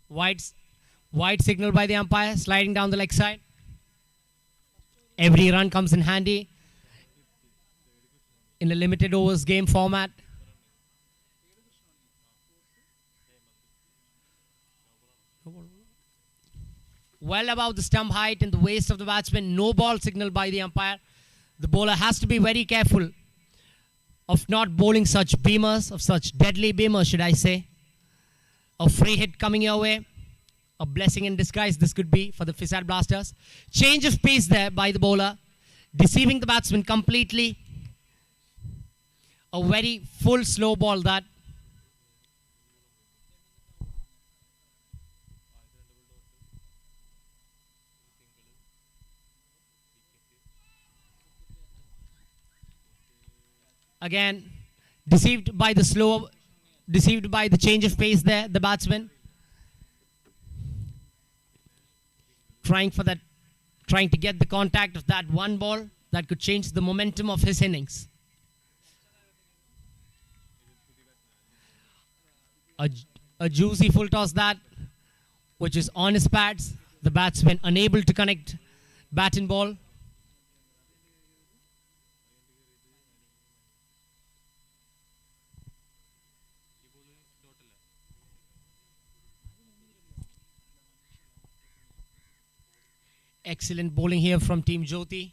Wide signal by the umpire, sliding down the leg side. Every run comes in handy in a limited overs game format. Well above the stump height and the waist of the batsman. No ball signal by the umpire. The bowler has to be very careful of not bowling such beamers, of such deadly beamers, should I say. A free hit coming your way. A blessing in disguise this could be for the FISAT Blasters. Change of pace there by the bowler, deceiving the batsman completely. A very full slow ball, that. Again, deceived by the change of pace there, the batsman. Trying to get the contact of that one ball that could change the momentum of his innings. A juicy full toss, that, which is on his pads. The batsman unable to connect bat and ball. Excellent bowling here from Team Jyoti.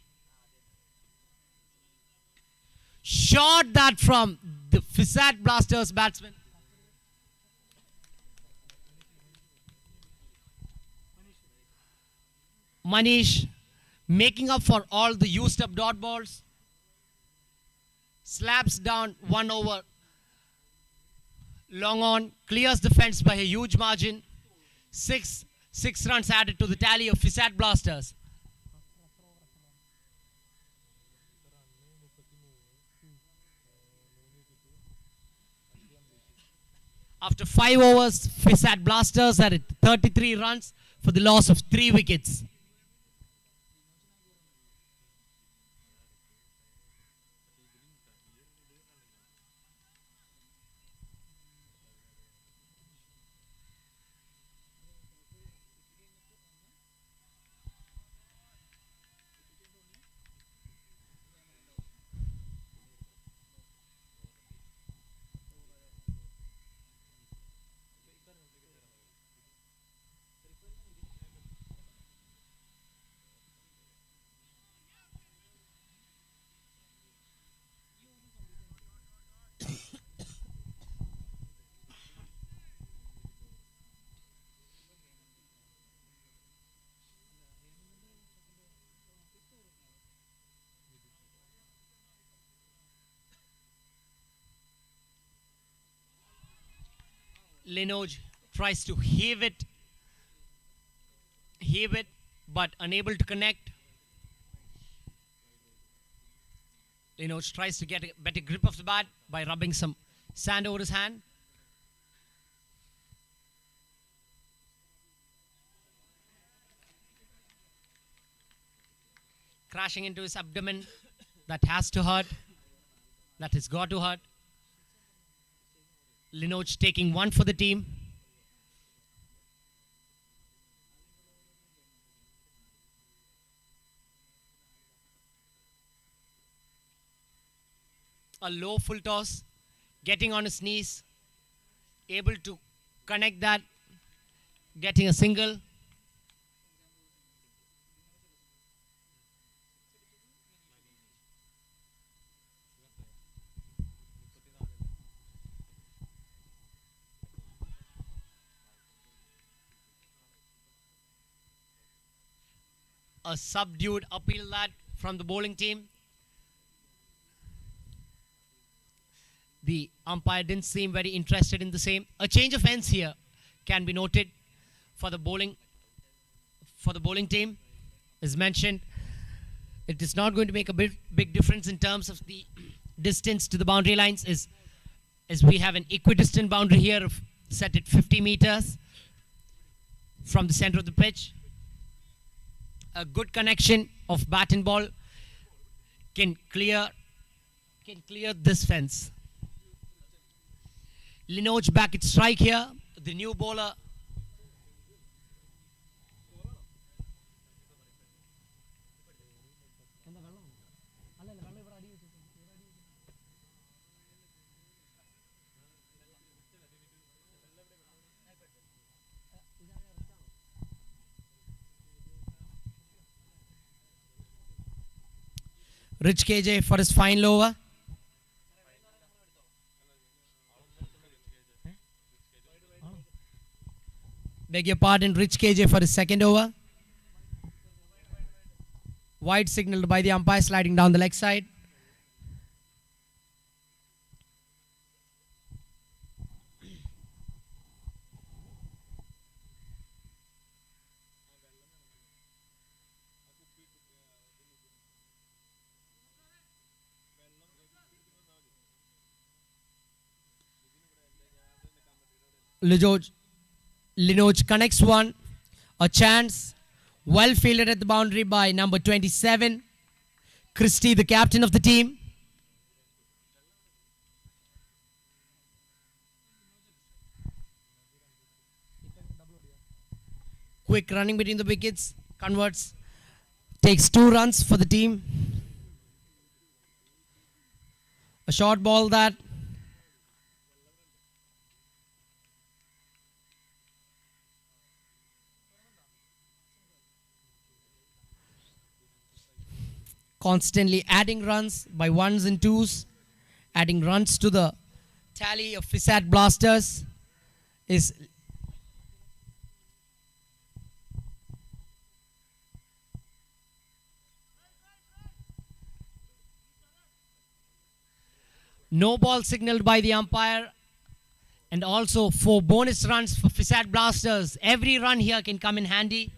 Shot that from the FISAT Blasters batsman. Manish making up for all the used up dot balls. Slaps down one over. Long on, clears the fence by a huge margin. Six runs added to the tally of FISAT Blasters. After 5 overs, FISAT Blasters are at 33 runs for the loss of 3 wickets. Linoj tries to heave it, but unable to connect. Linoj tries to get a better grip of the bat by rubbing some sand over his hand. Crashing into his abdomen. That has to hurt. That has got to hurt. Linoj taking one for the team. A low full toss, getting on his knees, able to connect that, getting a single. A subdued appeal that from the bowling team. The umpire didn't seem very interested in the same. A change of ends here can be noted for the bowling team. As mentioned, it is not going to make a big difference in terms of the distance to the boundary lines, as we have an equidistant boundary here set at 50 meters from the center of the pitch. A good connection of bat and ball can clear this fence. Linoj back at strike here. The new bowler. Rich KJ for his final over. Beg your pardon, Rich KJ for his second over. Wide signaled by the umpire, sliding down the leg side. Linoj connects one. A chance. Well fielded at the boundary by number 27. Christie, the captain of the team. Quick running between the wickets. Converts. Takes 2 runs for the team. A short ball that. constantly adding runs by ones and twos, adding runs to the tally of FISAT Blasters is no ball signaled by the umpire, and also 4 bonus runs for FISAT Blasters. Every run here can come in handy.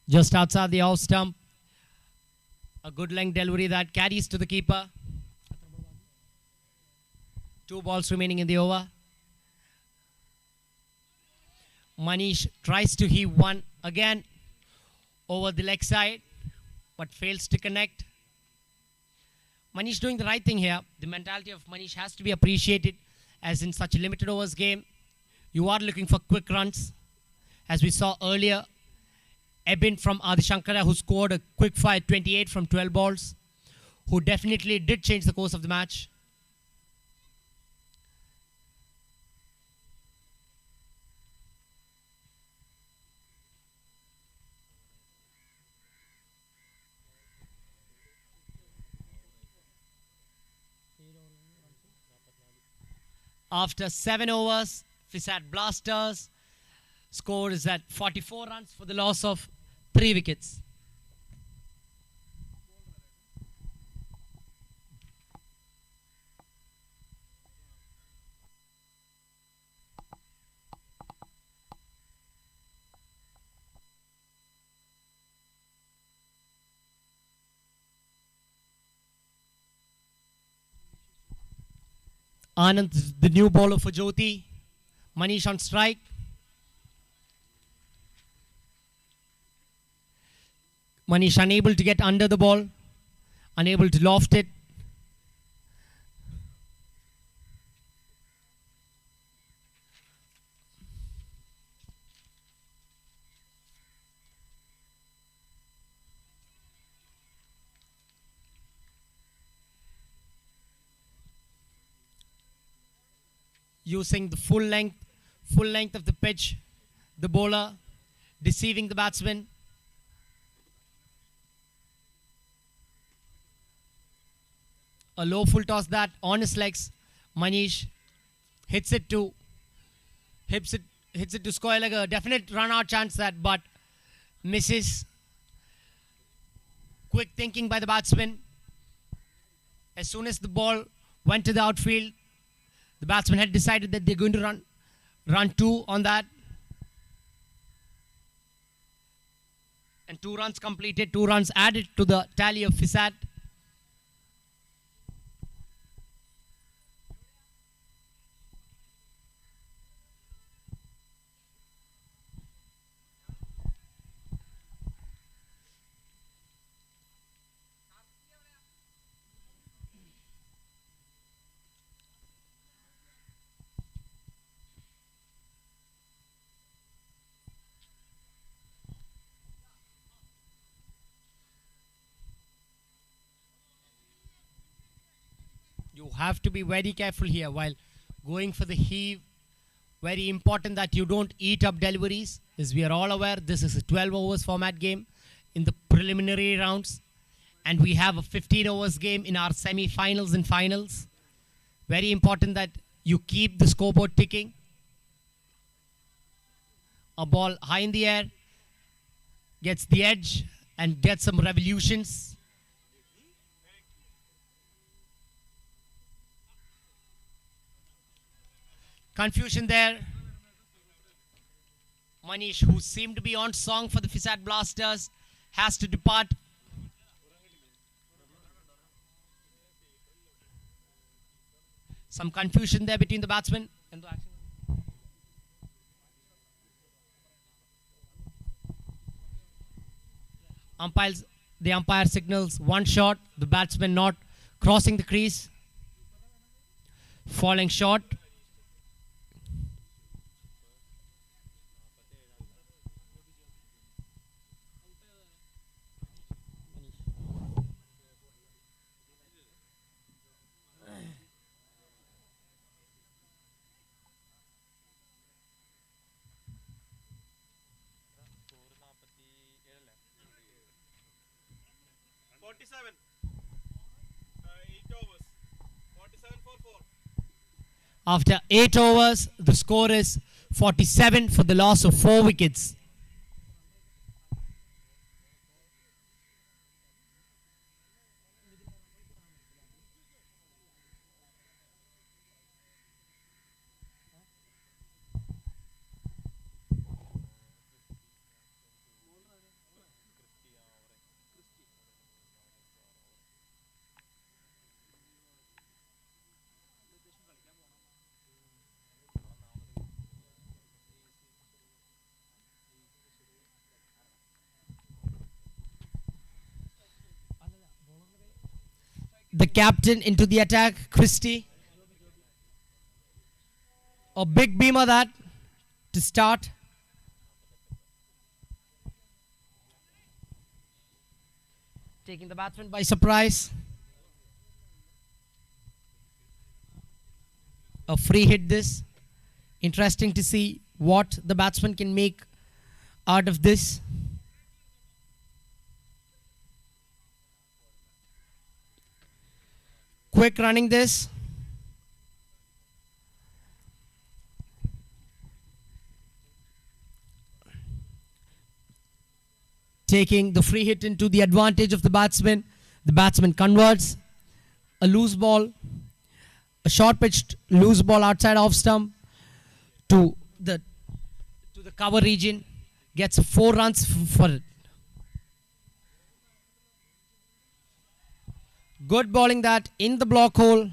Just outside the off stump, a good length delivery that carries to the keeper. 2 balls remaining in the over. Manish tries to heave one again over the leg side, but fails to connect. Manish doing the right thing here. The mentality of Manish has to be appreciated, as in such a limited overs game, you are looking for quick runs. As we saw earlier, Ebin from Adishankara, who scored a quick fire 28 from 12 balls, who definitely did change the course of the match. After 7 overs, FISAT Blasters score is at 44 runs for the loss of 3 wickets. Anand, the new bowler for Jyoti. Manish on strike. Manish unable to get under the ball, unable to loft it. Using the full length of the pitch, the bowler deceiving the batsman. A low full toss that on his legs. Manish hits it to score like a definite run out chance that, but misses. Quick thinking by the batsman. As soon as the ball went to the outfield, the batsman had decided that they're going to run 2 on that. And 2 runs completed, 2 runs added to the tally of FISAT. You have to be very careful here while going for the heave. Very important that you don't eat up deliveries. As we are all aware, this is a 12 overs format game in the preliminary rounds, and we have a 15 overs game in our semi-finals and finals. Very important that you keep the scoreboard ticking. A ball high in the air gets the edge and gets some revolutions. Confusion there. Manish, who seemed to be on song for the FISAT Blasters, has to depart. Some confusion there between the batsmen. The umpire signals one shot, the batsman not crossing the crease, falling short. After 8 overs, the score is 47 for the loss of 4 wickets. The captain into the attack, Christie. A big beamer that to start. Taking the batsman by surprise. A free hit this. Interesting to see what the batsman can make out of this. Quick running this. Taking the free hit into the advantage of the batsman. The batsman converts a loose ball, a short pitched loose ball outside off stump to the cover region. Gets 4 runs for it. Good bowling that in the block hole,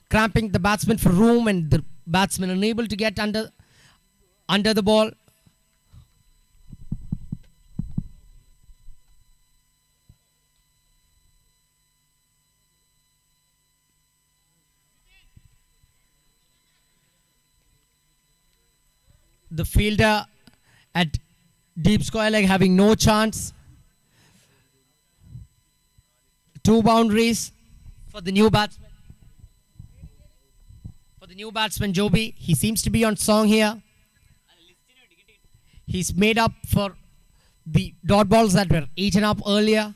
cramping the batsman for room, and the batsman unable to get under the ball. The fielder at deep square leg having no chance. 2 boundaries for the new batsman. For the new batsman, Joby. He seems to be on song here. He's made up for the dot balls that were eaten up earlier.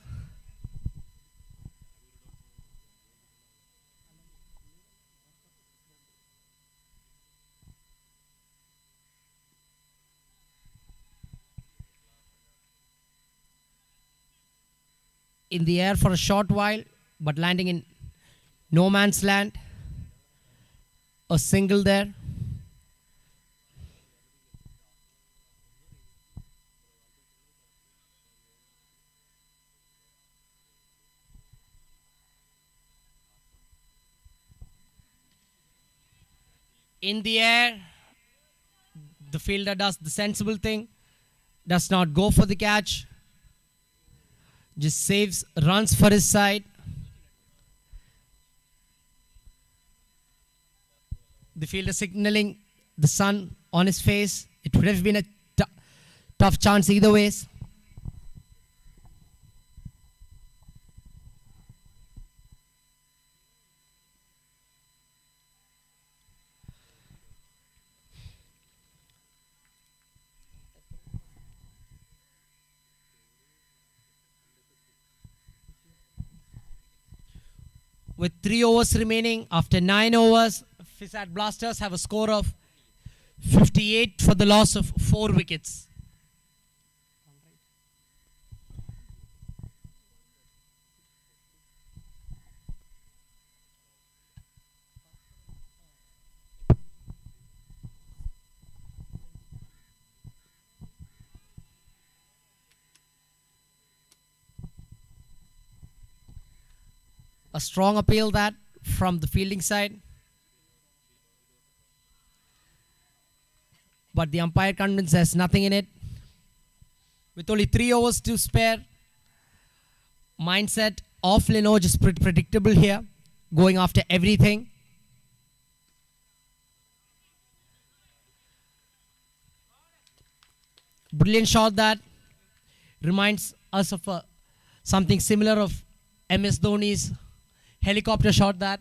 In the air for a short while, but landing in no man's land. A single there. In the air, the fielder does the sensible thing, does not go for the catch. Just saves runs for his side. The fielder signaling the sun on his face. It would have been a tough chance either ways. With 3 overs remaining, after 9 overs, FISAT Blasters have a score of 58 for the loss of 4 wickets. A strong appeal that from the fielding side. But the umpire convinced there's nothing in it. With only 3 overs to spare, mindset of Linoge is pretty predictable here, going after everything. Brilliant shot that reminds us of something similar of MS Dhoni's helicopter shot that.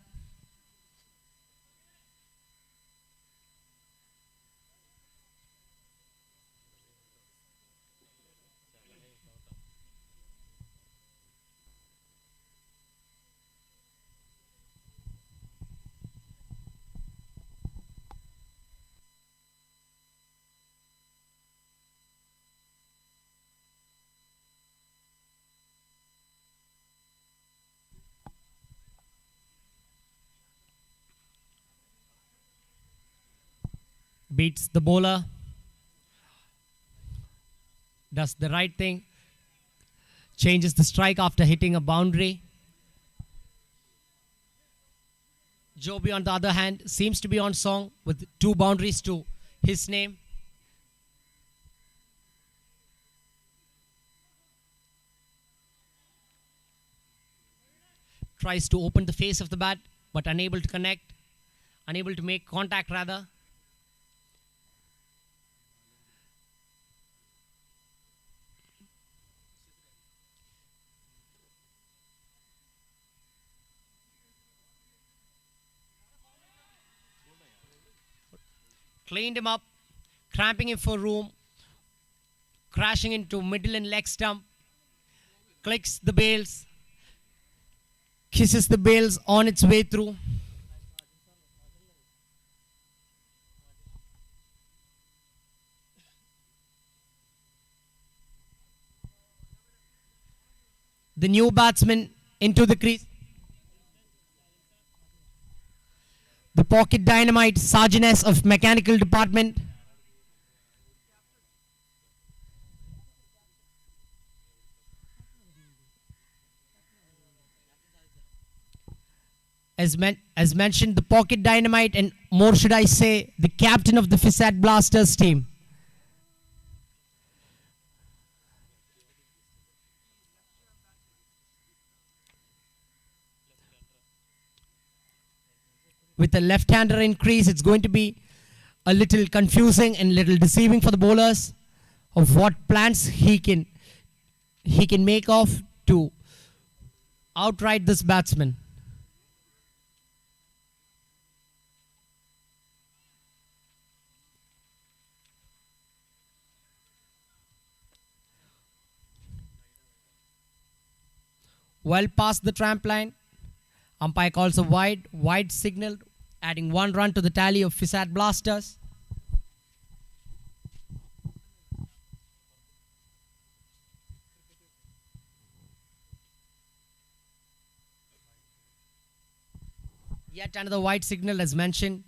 Beats the bowler, does the right thing, changes the strike after hitting a boundary. Joby, on the other hand, seems to be on song with 2 boundaries to his name. Tries to open the face of the bat, but unable to connect, unable to make contact rather. Cleaned him up, cramping him for room, crashing into middle and leg stump, clicks the bails, kisses the bails on its way through. The new batsman into the crease. The pocket dynamite sergeantess of mechanical department. As mentioned, the pocket dynamite, and more should I say, the captain of the FISAT Blasters team. With a left-hander in crease, it's going to be a little confusing and little deceiving for the bowlers of what plans he can make of to outright this batsman. Well past the tramp line. Umpire calls a wide signal, adding 1 run to the tally of FISAT Blasters. Yet another wide signal, as mentioned.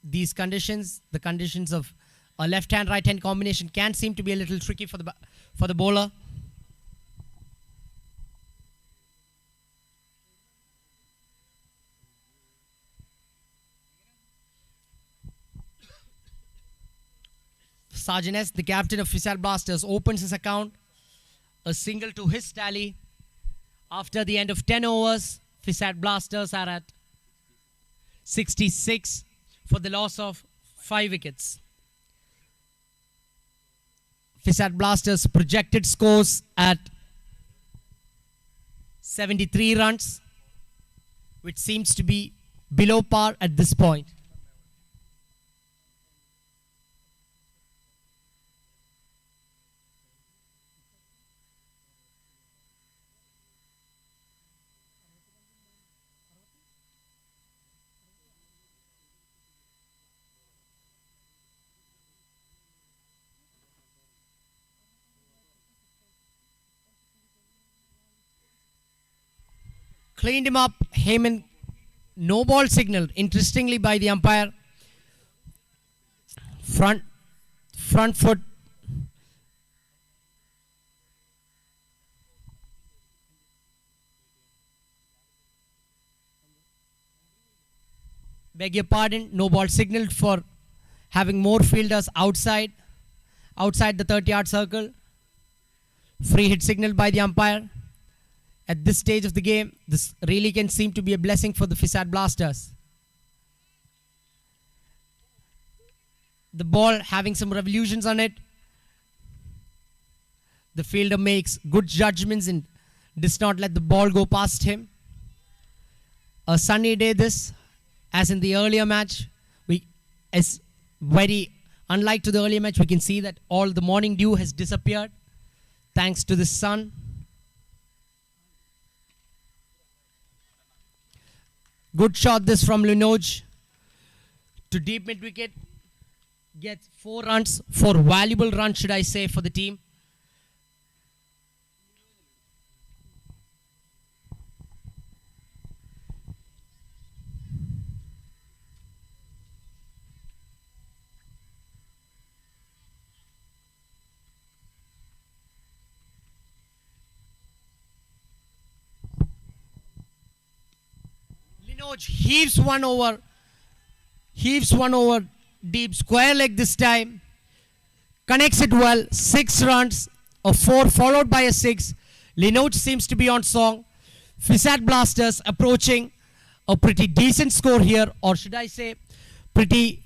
These conditions, the conditions of a left-hand, right-hand combination, can seem to be a little tricky for the bowler. Sergeant S, the captain of FISAT Blasters, opens his account. A single to his tally. After the end of 10 overs, FISAT Blasters are at 66 for the loss of 5 wickets. FISAT Blasters projected scores at 73 runs, which seems to be below par at this point. Cleaned him up. Heyman, no ball signaled, interestingly, by the umpire. Front foot. Beg your pardon, no ball signaled for having more fielders outside the 30-yard circle. Free hit signaled by the umpire. At this stage of the game, this really can seem to be a blessing for the FISAT Blasters. The ball having some revolutions on it. The fielder makes good judgments and does not let the ball go past him. A sunny day this, as in the earlier match, is very unlike to the earlier match. We can see that all the morning dew has disappeared thanks to the sun. Good shot this from Linoj to deep mid wicket. Gets 4 runs, 4 valuable runs should I say for the team. Linoj heaves one over deep square leg this time. Connects it well. 6 runs. A 4 followed by a 6. Linoj seems to be on song. FISAT Blasters approaching a pretty decent score here, or should I say pretty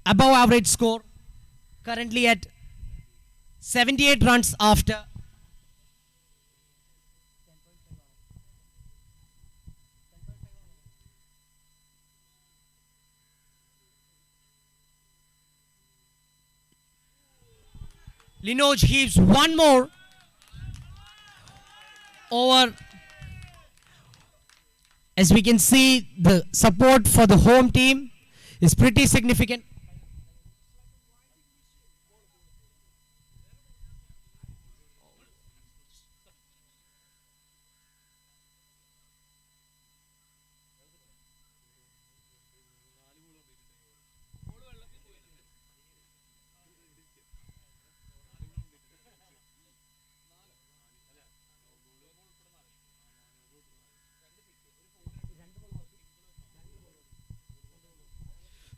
above average score. Currently at 78 runs after Linoj heaves one more over. As we can see, the support for the home team is pretty significant.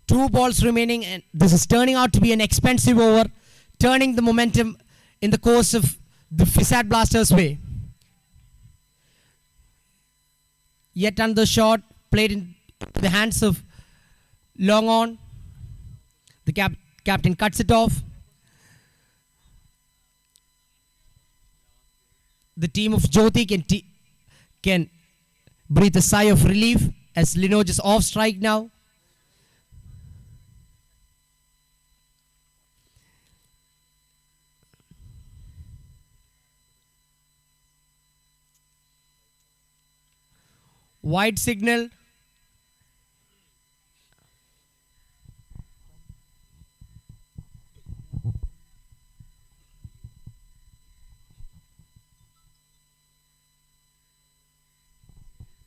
Two balls remaining, and this is turning out to be an expensive over, turning the momentum in the course of the FISAT Blasters' way. Yet another shot played in the hands of long on. The captain cuts it off. The team of Jyoti can breathe a sigh of relief as Linoj is off strike now. Wide signal.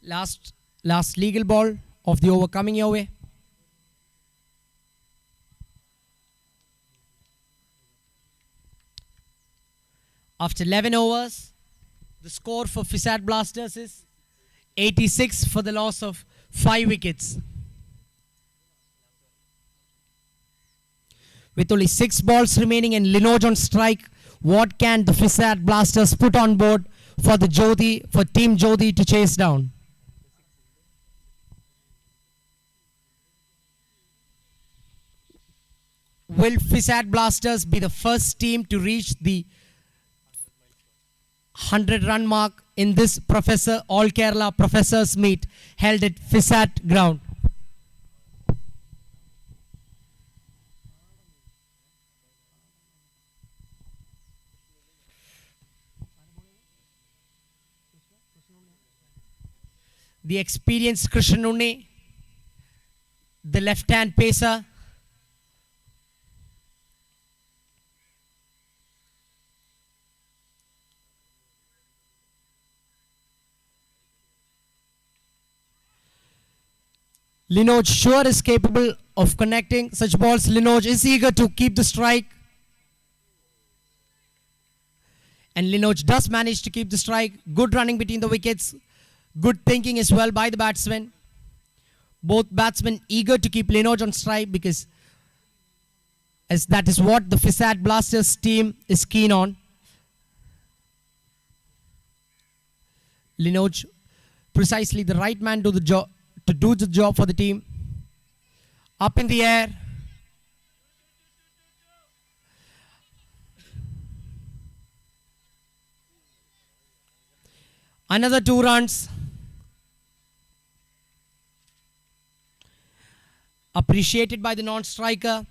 Last legal ball of the over coming your way. After 11 overs, the score for FISAT Blasters is 86 for the loss of 5 wickets. With only 6 balls remaining and Linoj on strike, what can the FISAT Blasters put on board for Team Jyoti to chase down? Will FISAT Blasters be the first team to reach the 100-run mark in this All Kerala Professors Meet held at FISAT ground? The experienced Krishnunni, the left-hand pacer. Linoj sure is capable of connecting such balls. Linoj is eager to keep the strike. And Linoj does manage to keep the strike. Good running between the wickets. Good thinking as well by the batsman. Both batsmen eager to keep Linoge on strike because as that is what the FISAT Blasters team is keen on. Linoge, precisely the right man to do the job for the team. Up in the air. Another 2 runs. Appreciated by the non-striker.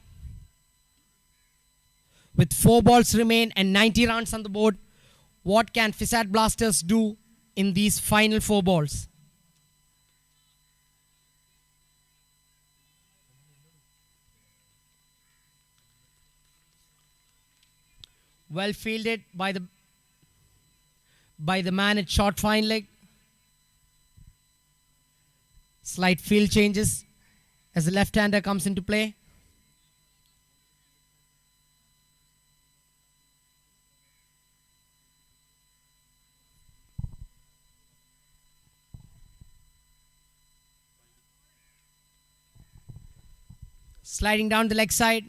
With 4 balls remain and 90 runs on the board, what can FISAT Blasters do in these final 4 balls? Well fielded by the man at short fine leg. Slight field changes as the left-hander comes into play. Sliding down the leg side,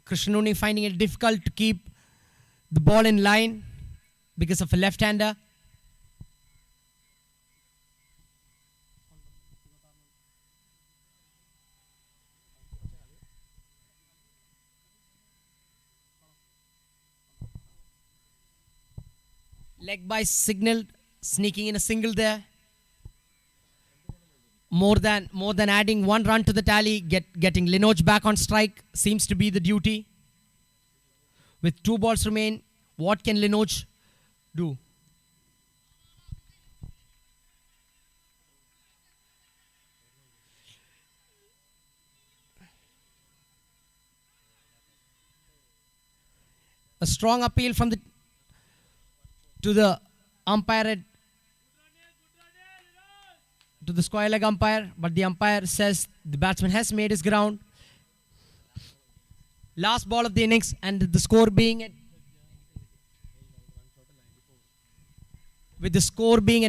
Krishnuni finding it difficult to keep the ball in line because of a left-hander. Leg by signal, sneaking in a single there. More than adding 1 run to the tally, getting Linoge back on strike seems to be the duty. With 2 balls remain, what can Linoge do? A strong appeal from to the umpire to the square leg umpire, but the umpire says the batsman has made his ground. Last ball of the innings, and the score being at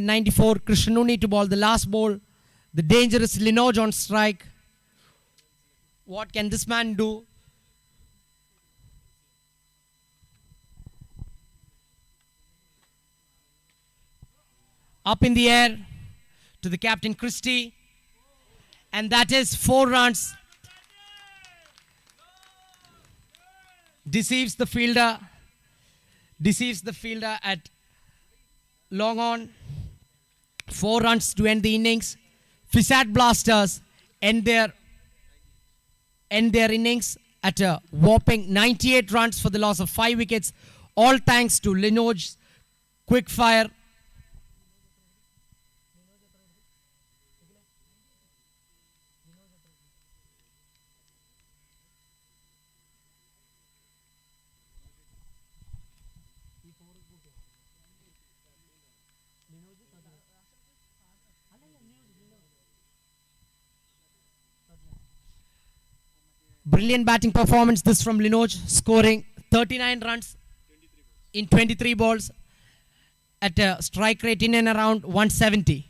94, Krishnuni to ball the last ball. The dangerous Linoge on strike. What can this man do? Up in the air to the captain Christie, and that is 4 runs. Deceives the fielder at long on. 4 runs to end the innings. FISAT Blasters end their innings at a whopping 98 runs for the loss of 5 wickets, all thanks to Linoge's quick fire. Brilliant batting performance this from Linoge, scoring 39 runs in 23 balls at a strike rate in and around 170.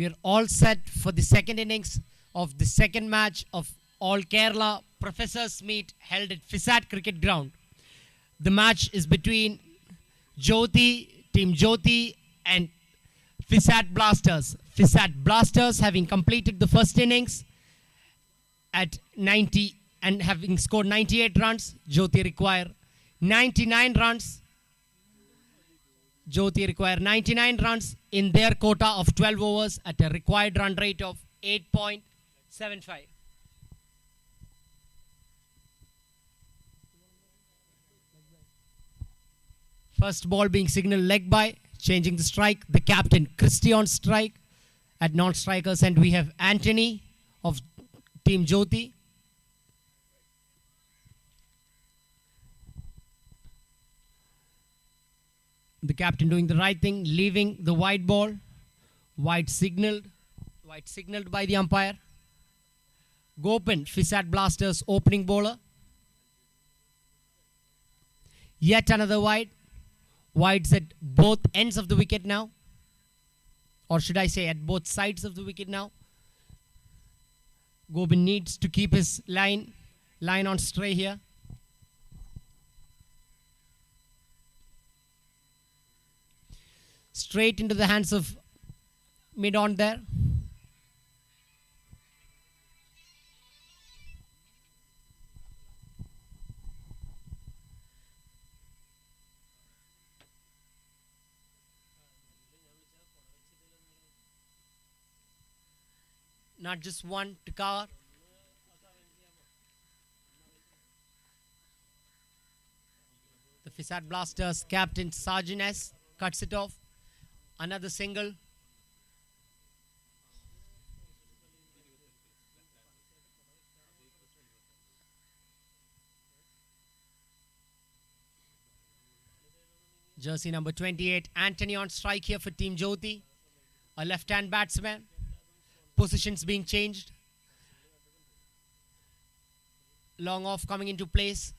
We are all set for the second innings of the second match of All Kerala Professors Meet held at FISAT Cricket Ground. The match is between Team Jyoti and FISAT Blasters. FISAT Blasters having completed the first innings at 90 and having scored 98 runs. Jyoti require 99 runs. Jyoti require 99 runs in their quota of 12 overs at a required run rate of 8.75. First ball being signaled leg by, changing the strike. The captain, Christy on strike. At non-strikers end, we have Anthony of Team Jyoti. The captain doing the right thing, leaving the wide ball. Wide signaled by the umpire. Gopan, FISAT Blasters opening bowler. Yet another wide. Wides at both ends of the wicket now. Or should I say at both sides of the wicket now. Gopan needs to keep his line on stray here. Straight into the hands of mid-on there. Not just one to cover. The FISAT Blasters captain Sarjan S cuts it off. Another single. Jersey number 28, Anthony on strike here for Team Jyoti. A left-hand batsman. Positions being changed. Long off coming into place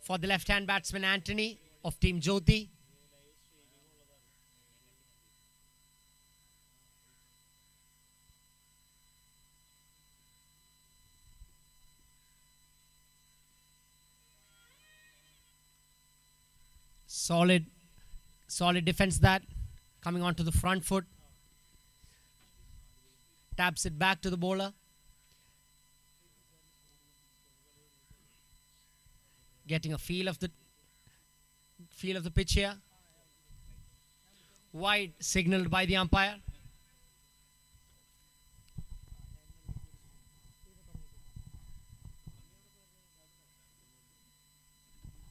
for the left-hand batsman Anthony of Team Jyoti. Solid defense that. Coming onto the front foot. Taps it back to the bowler. Getting a feel of the pitch here. Wide signaled by the umpire.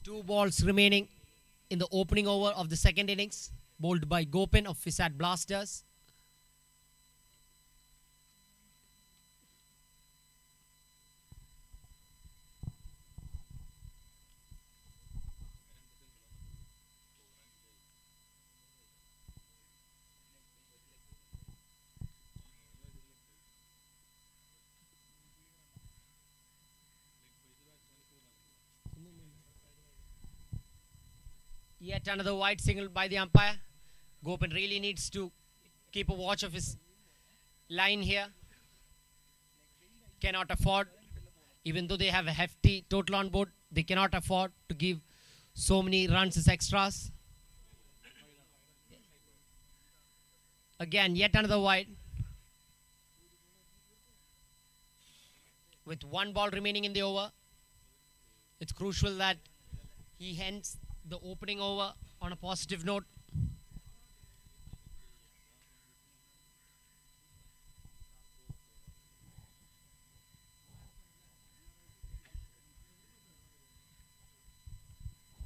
Two balls remaining in the opening over of the second innings, bowled by Gopan of FISAT Blasters. Yet another wide signal by the umpire. Gopan really needs to keep a watch of his line here. Cannot afford, even though they have a hefty total on board, they cannot afford to give so many runs as extras. Again, yet another wide. With one ball remaining in the over, it's crucial that he ends the opening over on a positive note.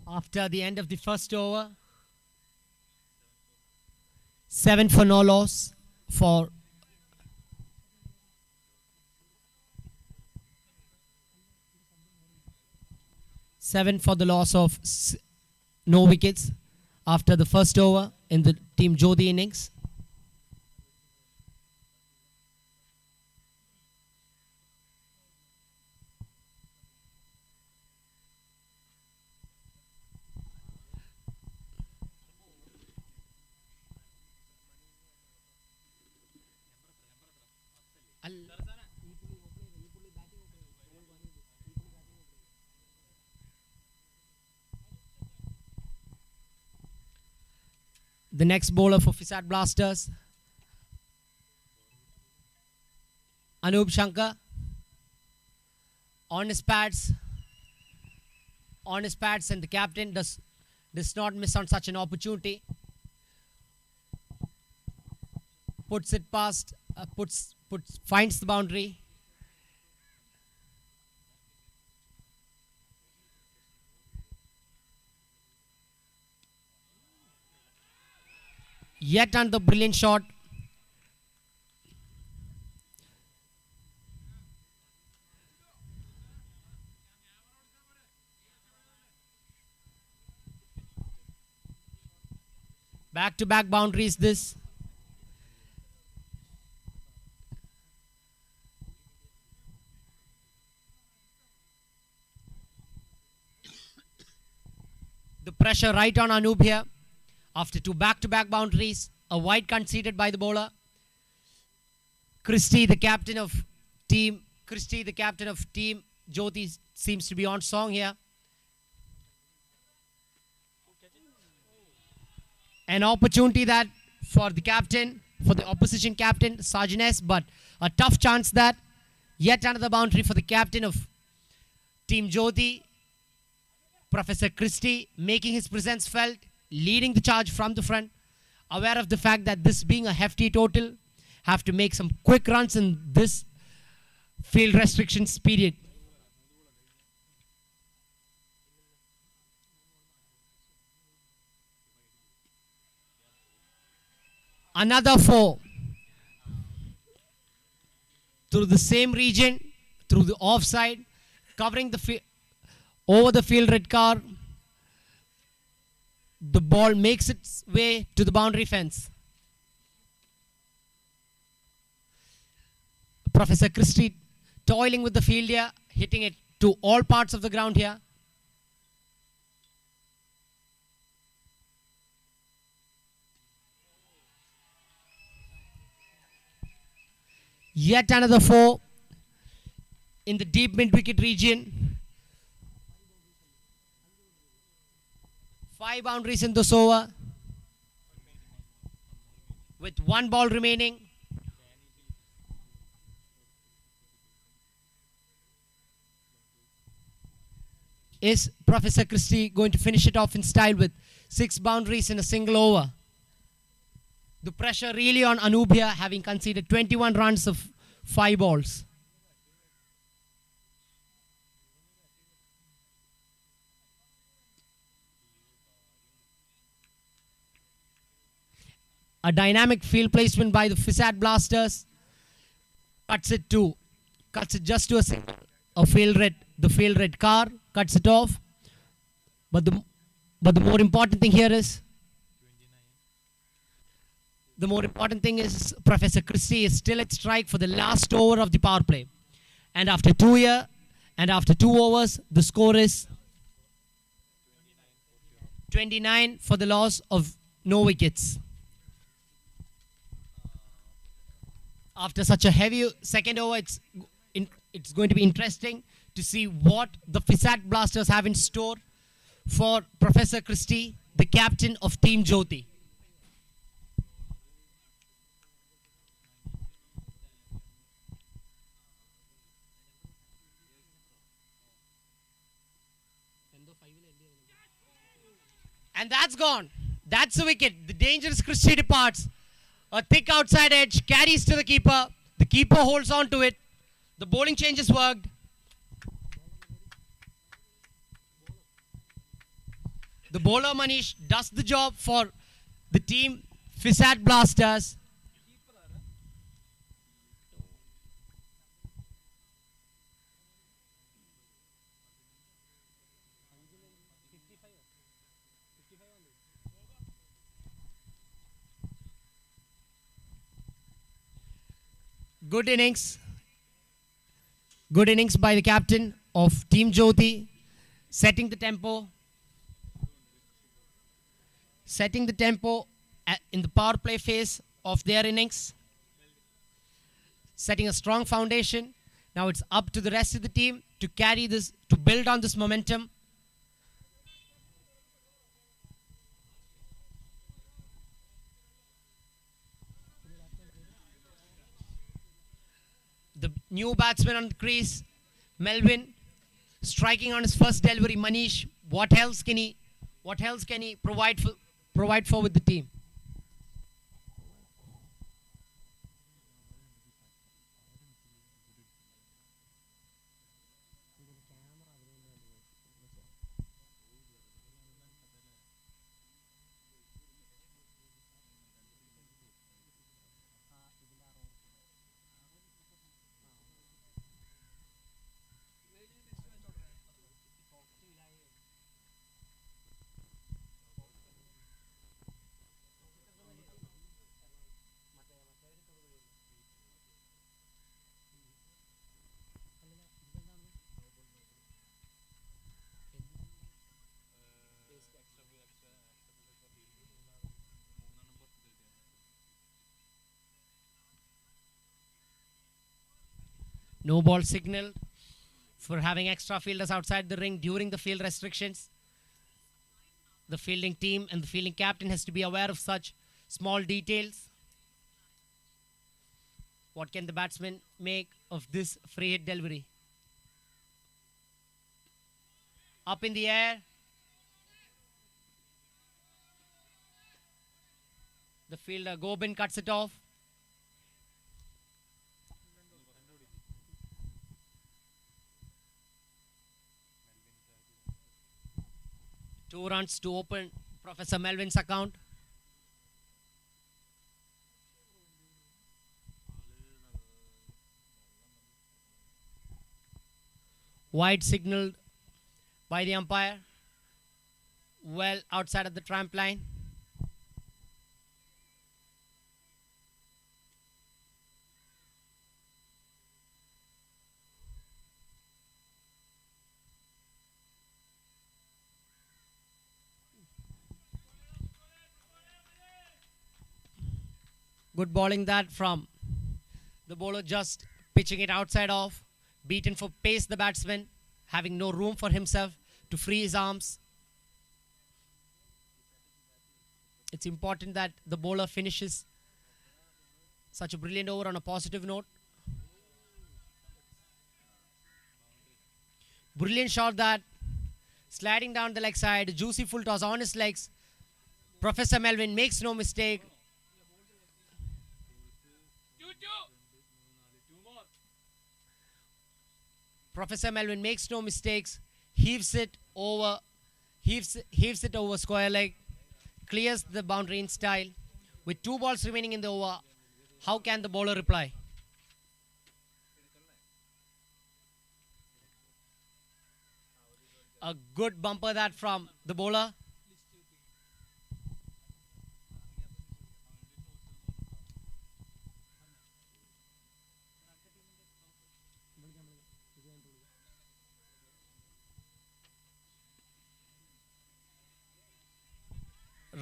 After the end of the first over, 7 for no loss for the loss of no wickets after the first over in the Team Jyoti innings. The next bowler for FISAT Blasters, Anup Shankar, on his pads, and the captain does not miss on such an opportunity. Puts it past, finds the boundary. Yet another brilliant shot. Back-to-back boundaries this. The pressure right on Anup here. After two back-to-back boundaries, a wide conceded by the bowler. Christie, the captain of team Jyoti, seems to be on song here. An opportunity that for the opposition captain, Sajines, but a tough chance that. Yet another boundary for the captain of Team Jyoti, Professor Christie, making his presence felt, leading the charge from the front, aware of the fact that this being a hefty total, have to make some quick runs in this field restrictions period. Another 4 through the same region, through the offside, covering the over the field red car. The ball makes its way to the boundary fence. Professor Christie toiling with the field here, hitting it to all parts of the ground here. Yet another 4 in the deep mid-wicket region. 5 boundaries in this over. With 1 ball remaining. Is Professor Christie going to finish it off in style with 6 boundaries in a single over? The pressure really on Anup here, having conceded 21 runs of 5 balls. A dynamic field placement by the FISAT Blasters. Cuts it just to a field red car, cuts it off. But the more important thing here is, Professor Christie is still at strike for the last over of the power play. And after 2 overs, the score is 29 for the loss of no wickets. After such a heavy second over, it's going to be interesting to see what the FISAT Blasters have in store for Professor Christie, the captain of Team Jyoti. And that's gone. That's the wicket. The dangerous Christie departs. A thick outside edge carries to the keeper. The keeper holds on to it. The bowling changes worked. The bowler Manish does the job for the team FISAT Blasters. Good innings by the captain of Team Jyoti, setting the tempo in the power play phase of their innings, setting a strong foundation. Now it's up to the rest of the team to carry this, to build on this momentum. New batsman on the crease, Melvin, striking on his first delivery. Manish, what else can he provide for with the team? No ball signal for having extra fielders outside the ring during the field restrictions. The fielding team and the fielding captain has to be aware of such small details. What can the batsman make of this free hit delivery? Up in the air. The fielder Gobin cuts it off. Two runs to open Professor Melvin's account. Wide signaled by the umpire. Well outside of the tramp line. Good bowling that from the bowler, just pitching it outside off. Beaten for pace, the batsman, having no room for himself to free his arms. It's important that the bowler finishes such a brilliant over on a positive note. Brilliant shot that, sliding down the leg side, juicy full toss on his legs. Professor Melvin makes no mistake. Professor Melvin makes no mistakes, heaves it over square leg, clears the boundary in style. With 2 balls remaining in the over, how can the bowler reply? A good bumper that from the bowler.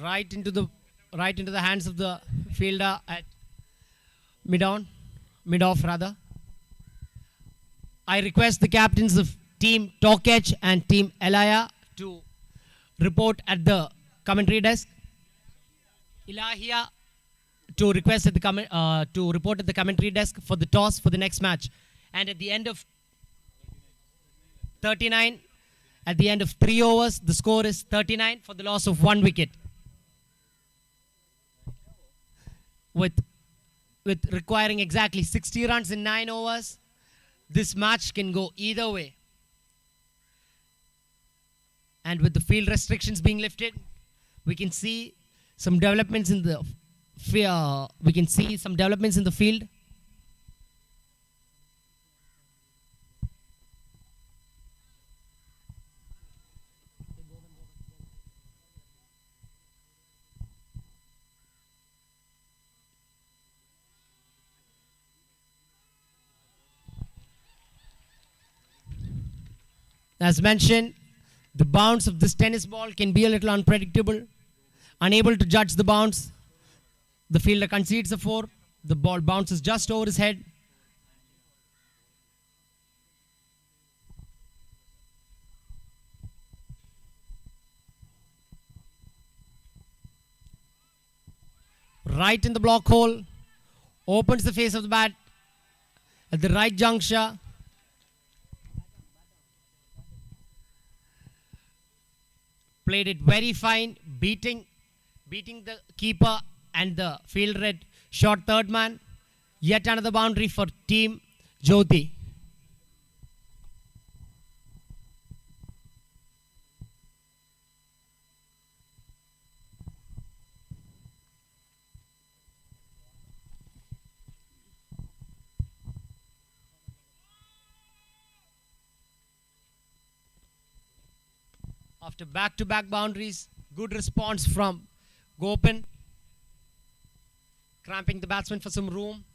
Right into the hands of the fielder at mid-off rather. I request the captains of Team Tokech and Team Elaya to report at the commentary desk. Ilahia to request at the to report at the commentary desk for the toss for the next match. And at the end of 39, at the end of 3 overs, the score is 39 for the loss of 1 wicket. With requiring exactly 60 runs in 9 overs, this match can go either way. And with the field restrictions being lifted, we can see some developments in the field. As mentioned, the bounce of this tennis ball can be a little unpredictable. Unable to judge the bounce, the fielder concedes a 4. The ball bounces just over his head. Right in the block hole, opens the face of the bat at the right juncture. Played it very fine, beating the keeper and the fielder at short third man. Yet another boundary for team Jyoti. After back-to-back boundaries, good response from Gopan, cramping the batsman for some room.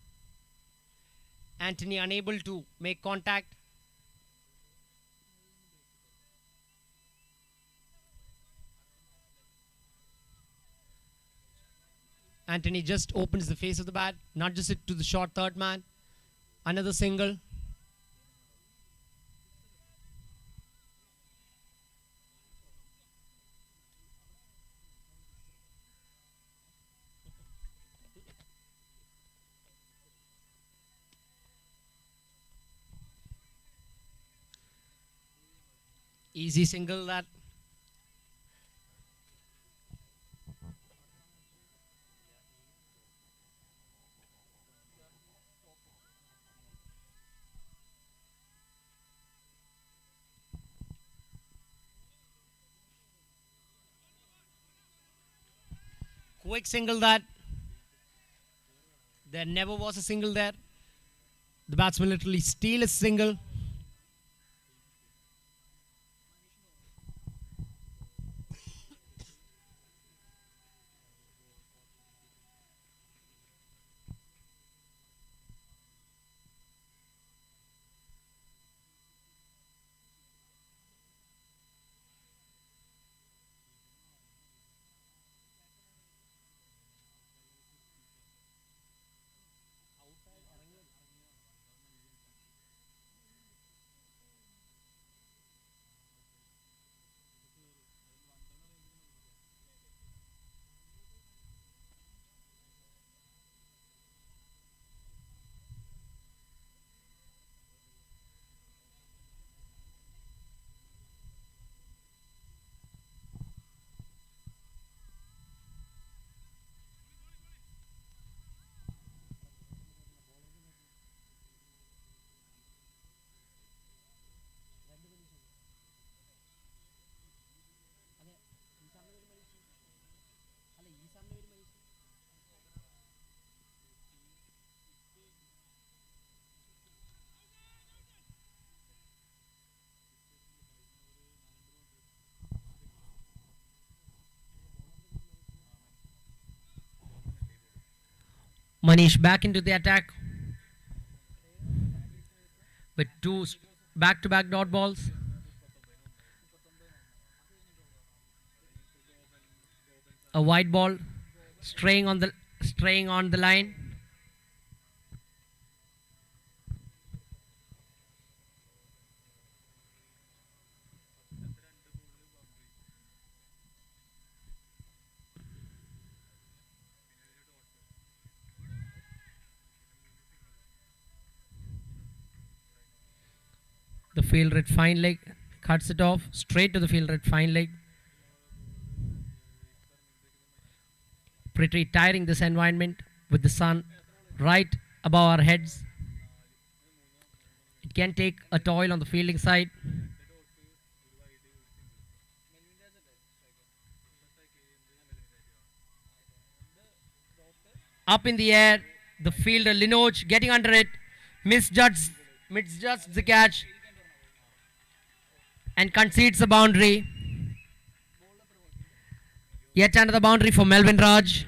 Anthony unable to make contact. Anthony just opens the face of the bat, not just it to the short third man. Another single. Easy single that. Quick single that. There never was a single there. The batsman literally steal a single. Manish back into the attack with two back-to-back dot balls. A white ball straying on the line. The fielder at fine leg cuts it off straight to the fielder at fine leg. Pretty tiring this environment with the sun right above our heads. It can take a toll on the fielding side. Up in the air, the fielder Linoj getting under it, misjudged the catch and concedes the boundary. Yet another boundary for Melvin Raj.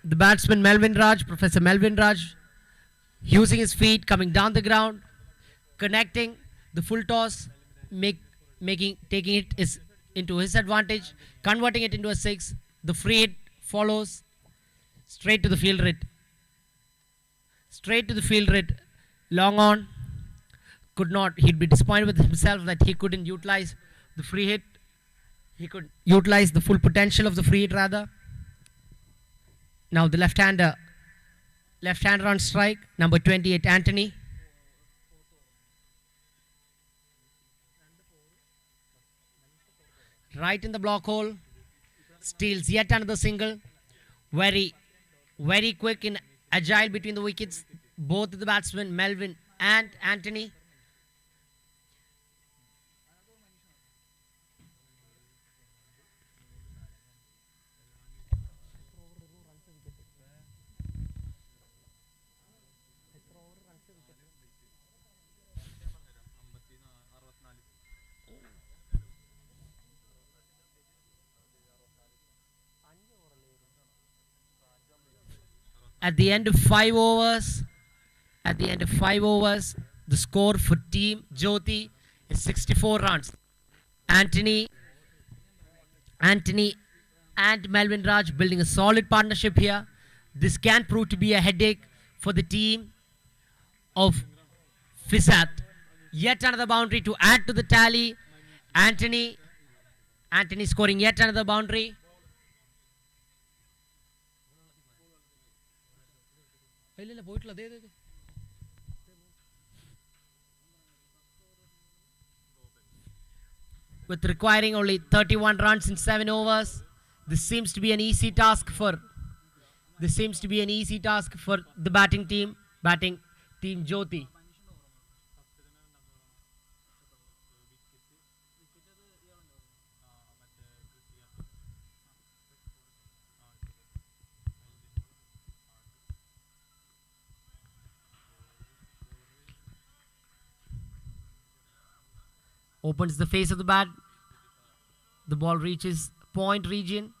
The the batsman Melvin Raj, Professor Melvin Raj, using his feet, coming down the ground, connecting the full toss, taking it is into his advantage, converting it into a six. The free hit follows straight to the field hit. Straight to the field hit. Long on. Could not. He'd be disappointed with himself that he couldn't utilize the free hit. He could utilize the full potential of the free hit rather. Now the left-hander on strike, number 28, Anthony. Right in the block hole, steals yet another single. Very, very quick and agile between the wickets. Both the batsmen, Melvin and Anthony. At the end of 5 overs, the score for Team Jyoti is 64 runs. Anthony and Melvin Raj building a solid partnership here. This can prove to be a headache for the team of FISAT. Yet another boundary to add to the tally. Anthony scoring yet another boundary. With requiring only 31 runs in 7 overs, this seems to be an easy task for the batting team Jyoti. Opens the face of the bat. The ball reaches point region.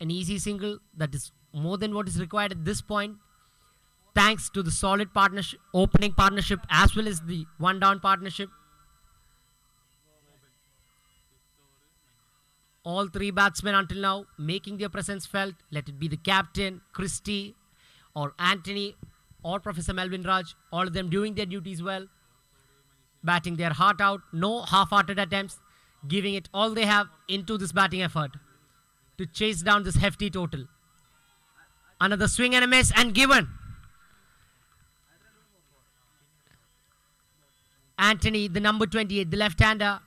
An easy single that is more than what is required at this point. Thanks to the solid partnership, opening partnership as well as the one down partnership. All three batsmen until now making their presence felt. Let it be the captain, Christie, or Anthony, or Professor Melvin Raj. All of them doing their duties well. Batting their heart out, no half-hearted attempts, giving it all they have into this batting effort to chase down this hefty total. Another swing and a miss and given. Anthony, the number 28, the left-hander,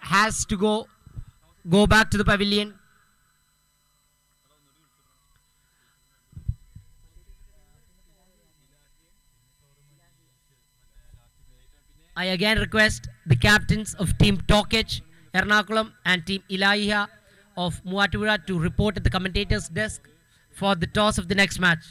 has to go back to the pavilion. I again request the captains of Team Tokic, Ernakulam, and Team Ilaiha of Muattura to report at the commentator's desk for the toss of the next match.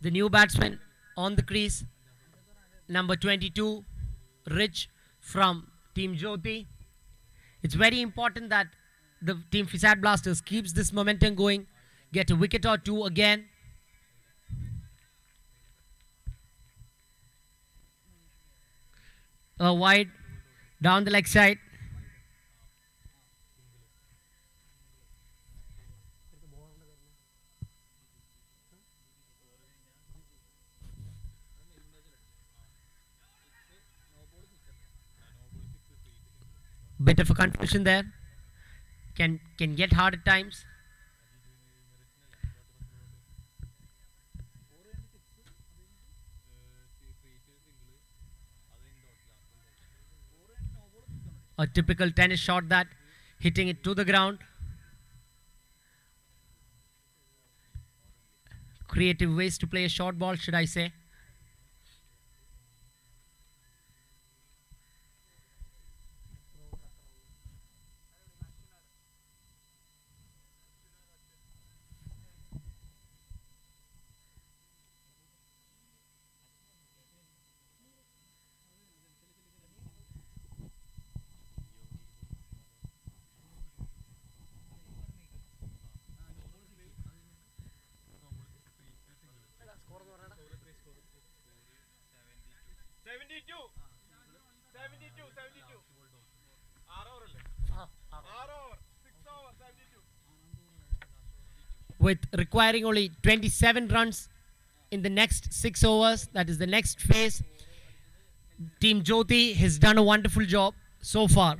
The new batsman on the crease, number 22, Rich from Team Jyoti. It's very important that the Team FISAT Blasters keeps this momentum going, get a wicket or two again. Wide, down the leg side. Bit of a confusion there. Can get hard at times. A typical tennis shot that hitting it to the ground. creative ways to play a short ball, should I say. With requiring only 27 runs in the next 6 overs, that is the next phase, Team Jyoti has done a wonderful job so far.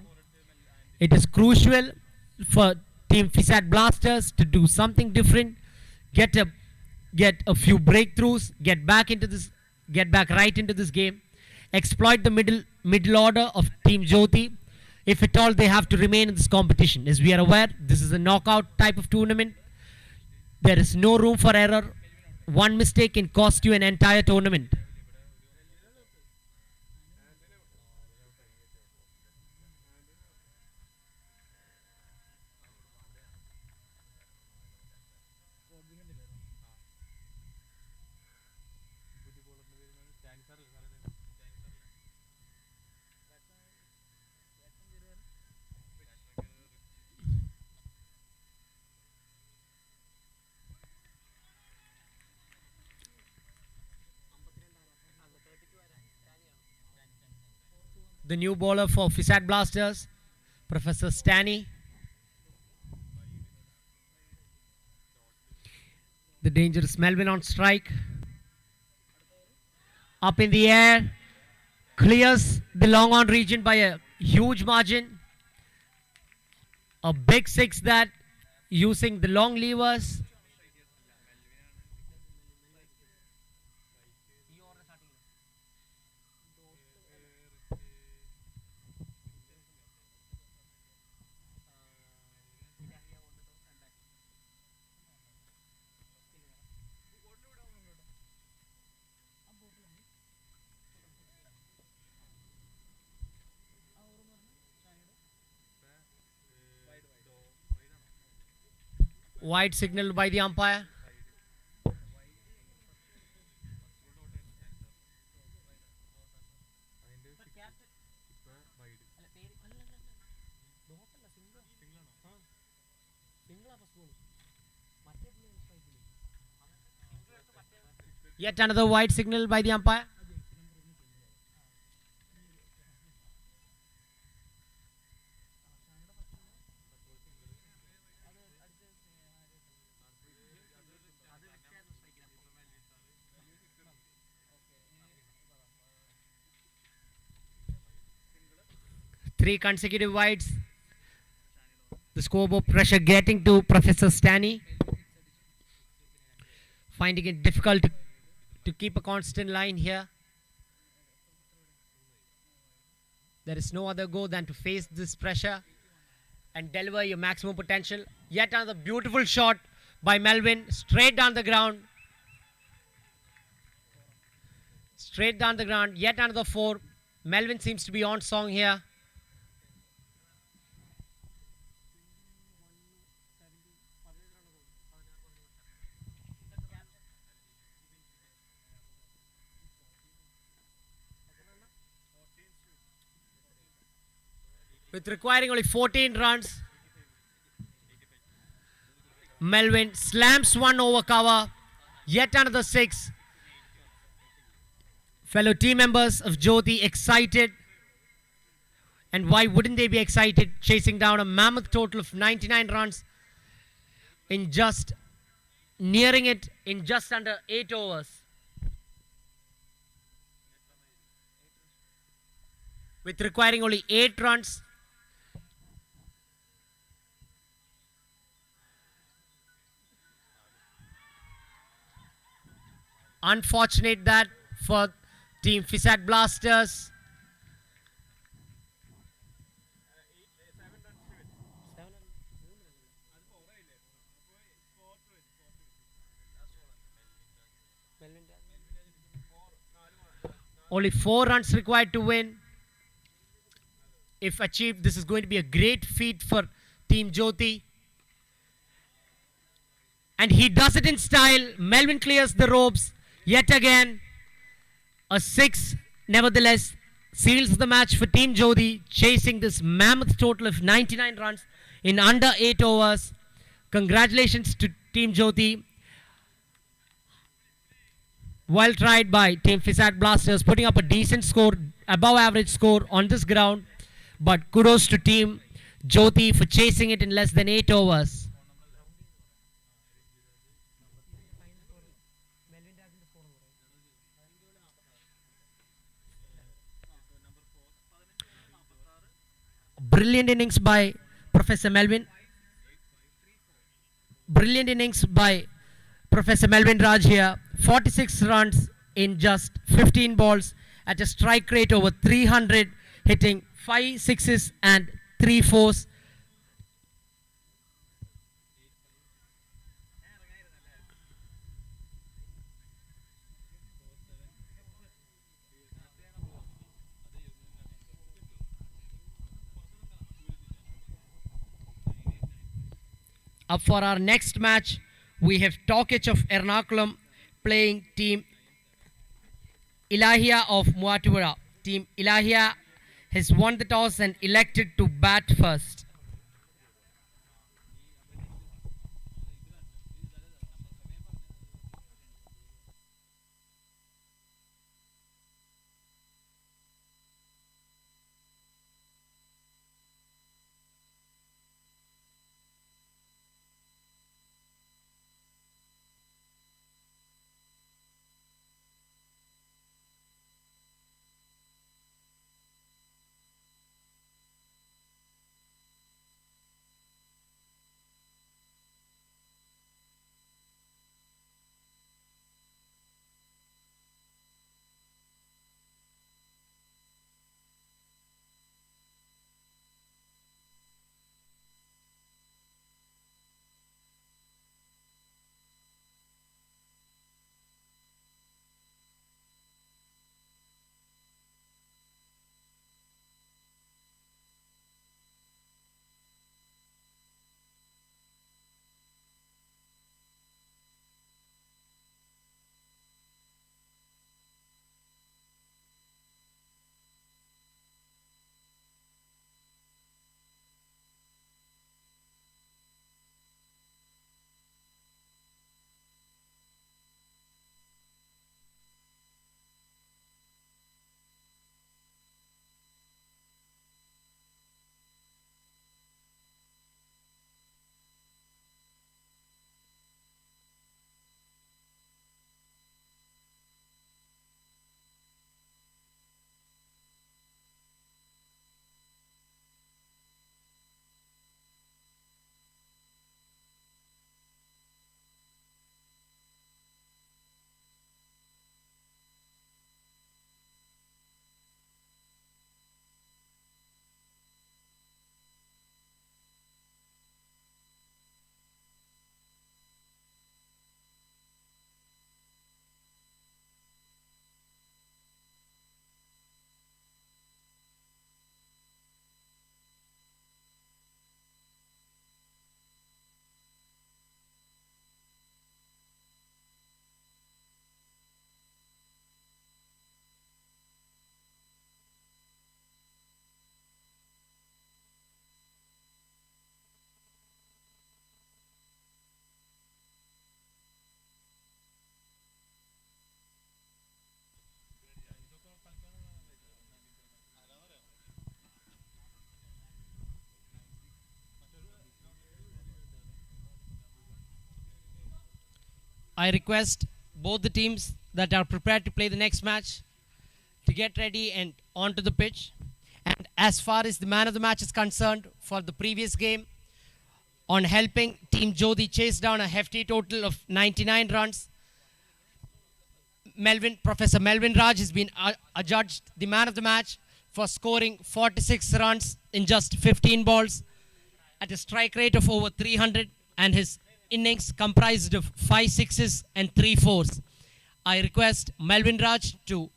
It is crucial for Team FISAT Blasters to do something different, get a few breakthroughs, get back right into this game, exploit the middle order of Team Jyoti, if at all they have to remain in this competition. As we are aware, this is a knockout type of tournament. There is no room for error. One mistake can cost you an entire tournament. The new bowler for FISAT Blasters, Professor Stanny. The dangerous Melvin on strike. Up in the air. Clears the long on region by a huge margin. A big six that using the long levers. Wide signal by the umpire. Yet another wide signal by the umpire. Three consecutive wides. The scoreboard pressure getting to Professor Stanny. Finding it difficult to keep a constant line here. There is no other go than to face this pressure and deliver your maximum potential. Yet another beautiful shot by Melvin. Straight down the ground. Straight down the ground. Yet another 4. Melvin seems to be on song here. With requiring only 14 runs, Melvin slams one over cover. Yet another 6. Fellow team members of Jyoti excited. And why wouldn't they be excited? Chasing down a mammoth total of 99 runs in just nearing it in just under 8 overs. With requiring only 8 runs, unfortunate that for Team FISAT Blasters. Only 4 runs required to win. If achieved, this is going to be a great feat for Team Jyoti. And he does it in style. Melvin clears the ropes yet again. A 6, nevertheless, seals the match for Team Jyoti, chasing this mammoth total of 99 runs in under 8 overs. Congratulations to Team Jyoti. Well tried by Team FISAT Blasters, putting up a decent score, above average score on this ground. But kudos to Team Jyoti for chasing it in less than 8 overs. Brilliant innings by Professor Melvin. Brilliant innings by Professor Melvin Raj here. 46 runs in just 15 balls at a strike rate over 300, hitting 5 sixes and 3 fours. Up for our next match, we have Tokic of Ernakulam playing Team Ilahia of Muatuvara. Team Ilahia has won the toss and elected to bat first. I request both the teams that are prepared to play the next match to get ready and onto the pitch. And as far as the man of the match is concerned for the previous game, on helping Team Jyoti chase down a hefty total of 99 runs, Professor Melvin Raj has been adjudged the man of the match for scoring 46 runs in just 15 balls at a strike rate of over 300, and his innings comprised of 5 sixes and 3 fours. I request Melvin Raj to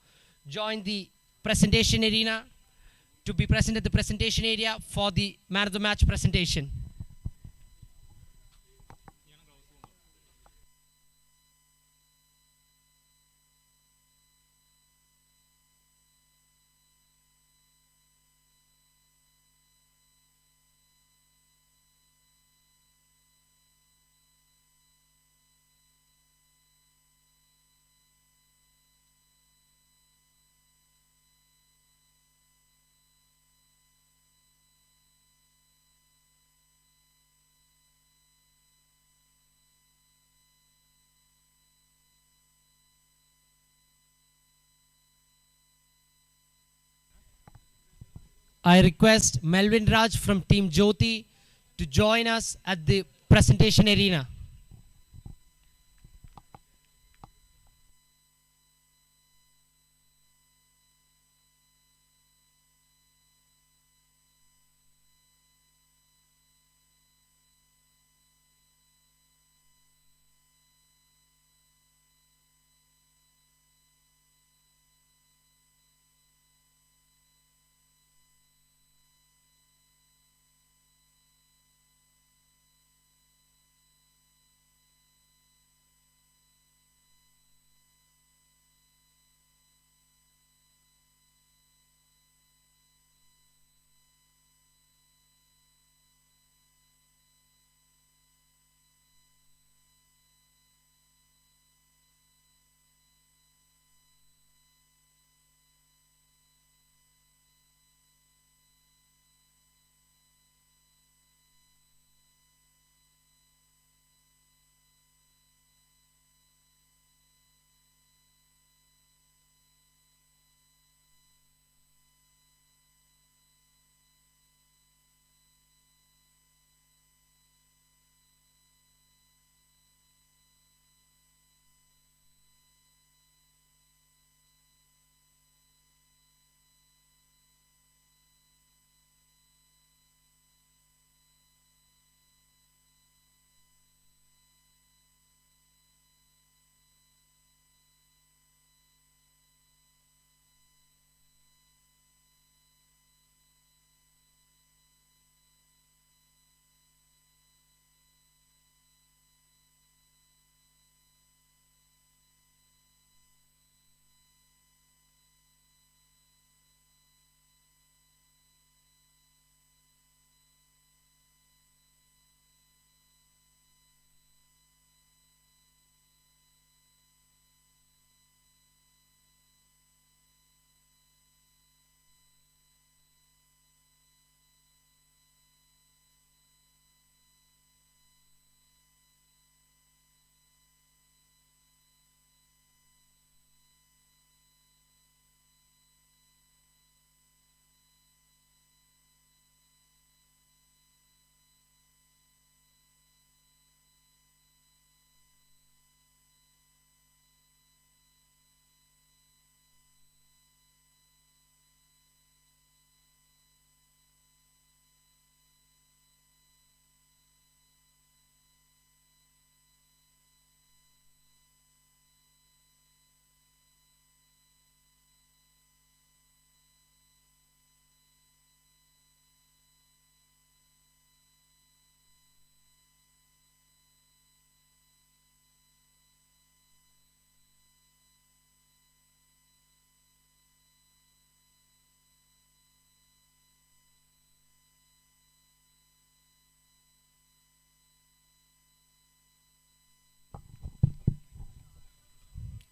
join the presentation arena to be present at the presentation area for the man of the match presentation. I request Melvin Raj from Team Jyoti to join us at the presentation arena.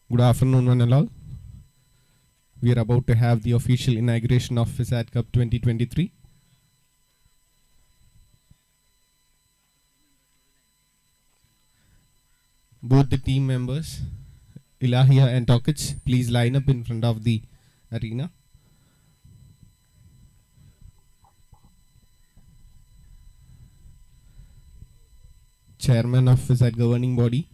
Good afternoon, one and all. We are about to have the official inauguration of FISAT Cup 2023. Both the team members, Ilahia and Tokic, please line up in front of the arena. Chairman of FISAT governing body,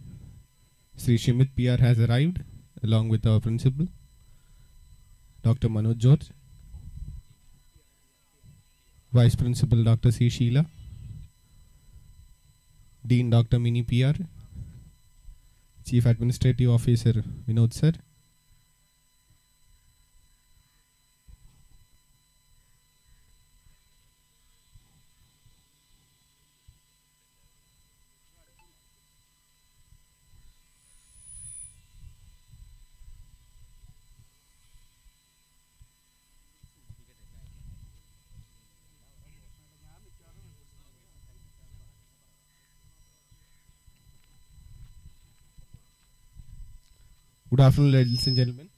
Sri Shimit PR has arrived along with our principal, Dr. Manoj George, Vice Principal Dr. C. Sheila, Dean Dr. Mini PR, Chief Administrative Officer Vinod Sir, Good afternoon, ladies and gentlemen.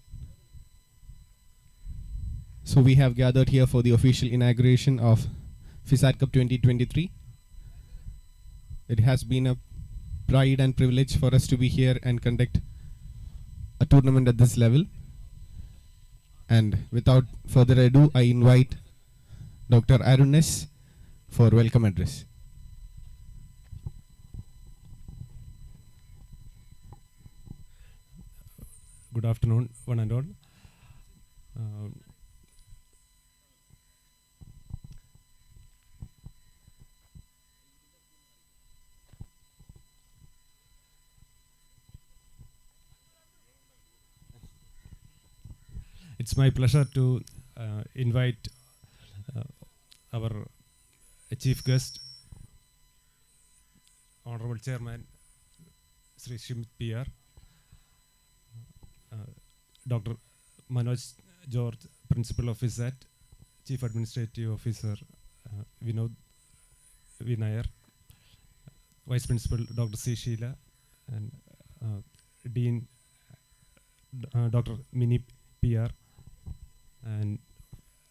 So we have gathered here for the official inauguration of FISAT Cup 2023. It has been a pride and privilege for us to be here and conduct a tournament at this level. And without further ado, I invite Dr. Arunesh for welcome address. Good afternoon, one and all. It's my pleasure to invite our chief guest, Honorable Chairman Sri Shimit PR, Dr. Manoj George, Principal of FISAT, Chief Administrative Officer Vinod Vinayar, Vice Principal Dr. C. Sheila, and Dean Dr. Mini PR, and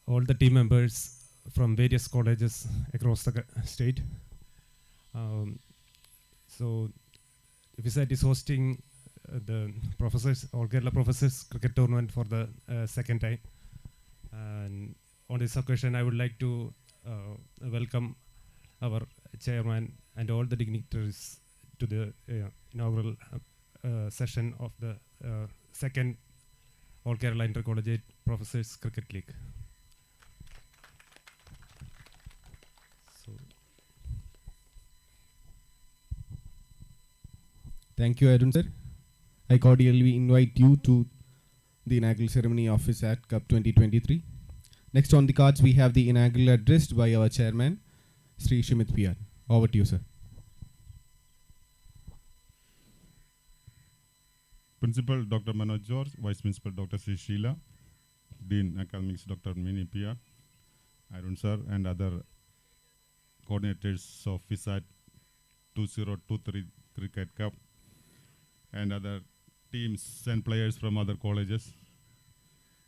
all the team members from various colleges across the state. So FISAT is hosting the professors, All Kerala Professors Cricket Tournament for the second time. And on this occasion, I would like to welcome our chairman and all the dignitaries to the inaugural session of the second All Kerala Intercollegiate Professors Cricket League. So, Thank you, Arun sir. I cordially invite you to the inaugural ceremony of FISAT Cup 2023. Next on the cards, we have the inaugural address by our chairman, Sri Shimit PR. Over to you, sir. Principal Dr. Manoj George, Vice Principal Dr. C. Sheila, Dean Academics Dr. Mini PR, Arun sir, and other coordinators of FISAT 2023 Cricket Cup, and other teams and players from other colleges.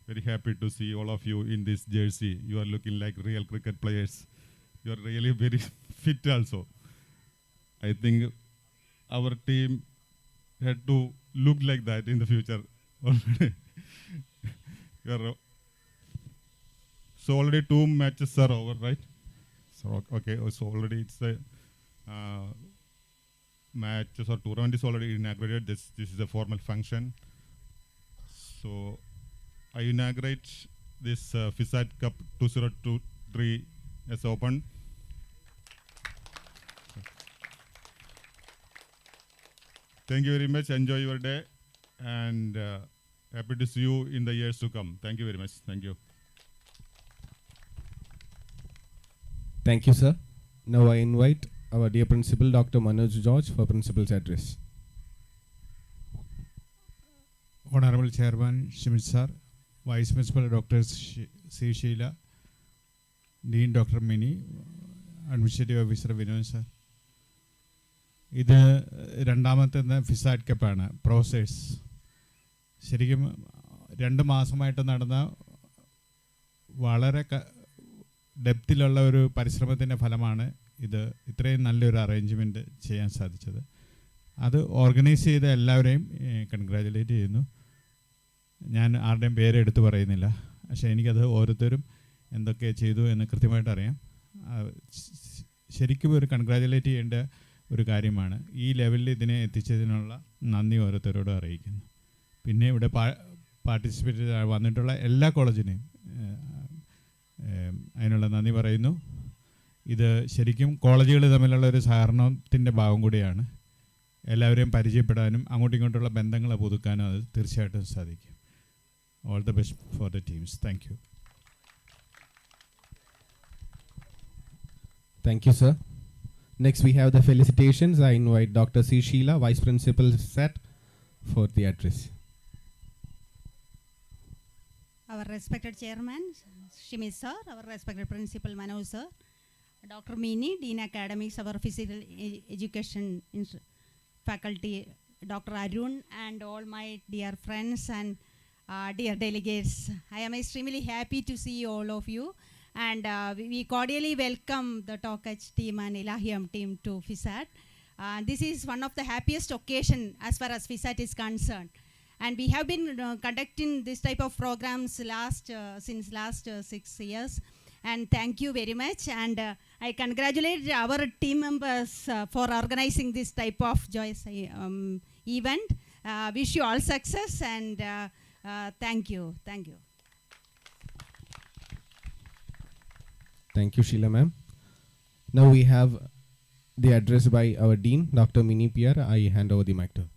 Very happy to see all of you in this jersey. You are looking like real cricket players. You are really very fit also. I think our team had to look like that in the future already. So already 2 matches are over, right? So okay, so already it's a matches or tournament is already inaugurated. This is a formal function. So I inaugurate this FISAT Cup 2023 as open. Thank you very much. Enjoy your day, and happy to see you in the years to come. Thank you very much. Thank you. Thank you, sir. Now I invite our dear principal, Dr. Manoj George, for principal's address. Honorable Chairman Shimit sir, Vice Principal Dr. C. Sheila, Dean Dr. Mini, Administrative Officer Vinod sir. ഇത് രണ്ടാമത്തെ FISAT കപ്പാണ് professors. ശരിക്കും 2 മാസമായിട്ട് നടന്ന വളരെ ഡെപ്തിലുള്ള ഒരു പരിശ്രമത്തിൻ്റെ ഫലമാണ് ഇത് ഇത്രയും നല്ലൊരു അറേഞ്ച്മെൻറ്റ് ചെയ്യാൻ സാധിച്ചത്. അത് ഓർഗനൈസ് ചെയ്ത എല്ലാവരെയും കൺഗ്രാജുലേറ്റ് ചെയ്യുന്നു. ഞാൻ ആരുടെയും പേര് എടുത്തു പറയുന്നില്ല, പക്ഷേ എനിക്കത് ഓരോരുത്തരും എന്തൊക്കെ ചെയ്തു എന്ന് കൃത്യമായിട്ട് അറിയാം. ശരിക്കും ഒരു കൺഗ്രാജുലേറ്റ് ചെയ്യേണ്ട ഒരു കാര്യമാണ്. ഈ ലെവലിൽ ഇതിനെ എത്തിച്ചതിനുള്ള നന്ദി ഓരോരുത്തരോടും അറിയിക്കുന്നു. പിന്നെ ഇവിടെ പാർട്ടിസിപ്പേറ്റ് വന്നിട്ടുള്ള എല്ലാ കോളേജിനെയും അതിനുള്ള നന്ദി പറയുന്നു. ഇത് ശരിക്കും കോളേജുകൾ തമ്മിലുള്ള ഒരു സഹകരണത്തിൻ്റെ ഭാഗം കൂടിയാണ്. എല്ലാവരെയും പരിചയപ്പെടാനും അങ്ങോട്ടും ഇങ്ങോട്ടുള്ള ബന്ധങ്ങൾ പുതുക്കാനും അത് തീർച്ചയായിട്ടും സാധിക്കും. All the best for the teams. Thank you. Thank you, sir. Next, we have the felicitations. I invite Dr. C. Sheila, Vice Principal FISAT, for the address. Our respected Chairman, Shimit sir, our respected Principal Manoj sir, Dr. Mini, Dean Academics, our Physical Education Faculty Dr. Arun, and all my dear friends and dear delegates. I am extremely happy to see all of you, and we cordially welcome the Tokach team and Ilahiam team to FISAT. This is one of the happiest occasion as far as FISAT is concerned. And we have been conducting this type of programs since last 6 years. And thank you very much. And I congratulate our team members for organizing this type of joyous event. Wish you all success, and thank you. Thank you. Thank you, Sheila ma'am. Now we have the address by our Dean, Dr. Mini Pierre. I hand over the mic to her.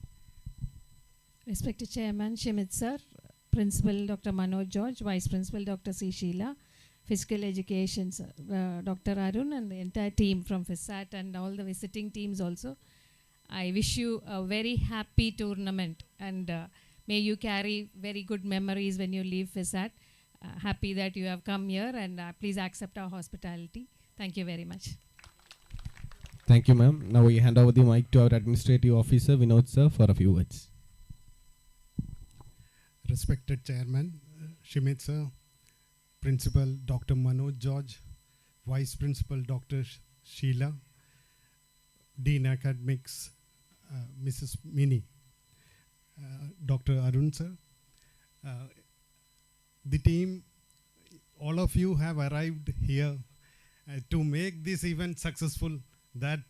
Respected Chairman Shimit Sir, Principal Dr. Manoj George, Vice Principal Dr. C. Sheila, Physical Education Sir, Dr. Arun, and the entire team from FISAT and all the visiting teams also. I wish you a very happy tournament, and may you carry very good memories when you leave FISAT. Happy that you have come here, and please accept our hospitality. Thank you very much. Thank you, ma'am. Now we hand over the mic to our Administrative Officer, Vinod sir, for a few words. Respected Chairman Shimit Sir, Principal Dr. Manoj George, Vice Principal Dr. Sheila, Dean Academics Mrs. Mini, Dr. Arun Sir, the team, all of you have arrived here to make this event successful. That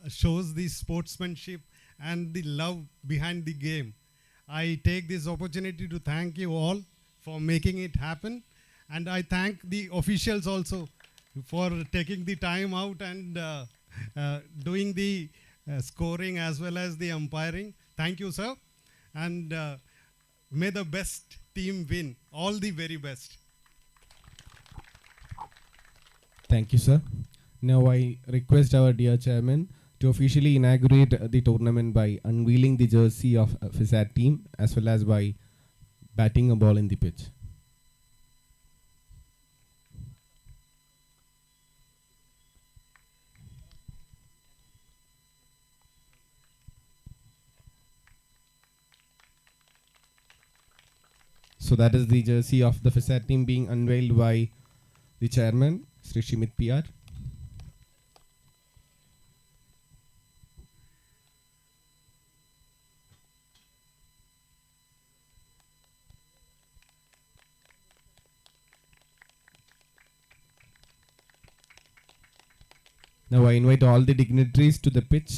shows the sportsmanship and the love behind the game. I take this opportunity to thank you all for making it happen, and I thank the officials also for taking the time out and doing the scoring as well as the umpiring. Thank you, sir, and may the best team win. All the very best. Thank you, sir. Now I request our dear chairman to officially inaugurate the tournament by unveiling the jersey of FISAT team as well as by batting a ball in the pitch. So that is the jersey of the FISAT team being unveiled by the chairman, Sri Shimit PR. Now I invite all the dignitaries to the pitch.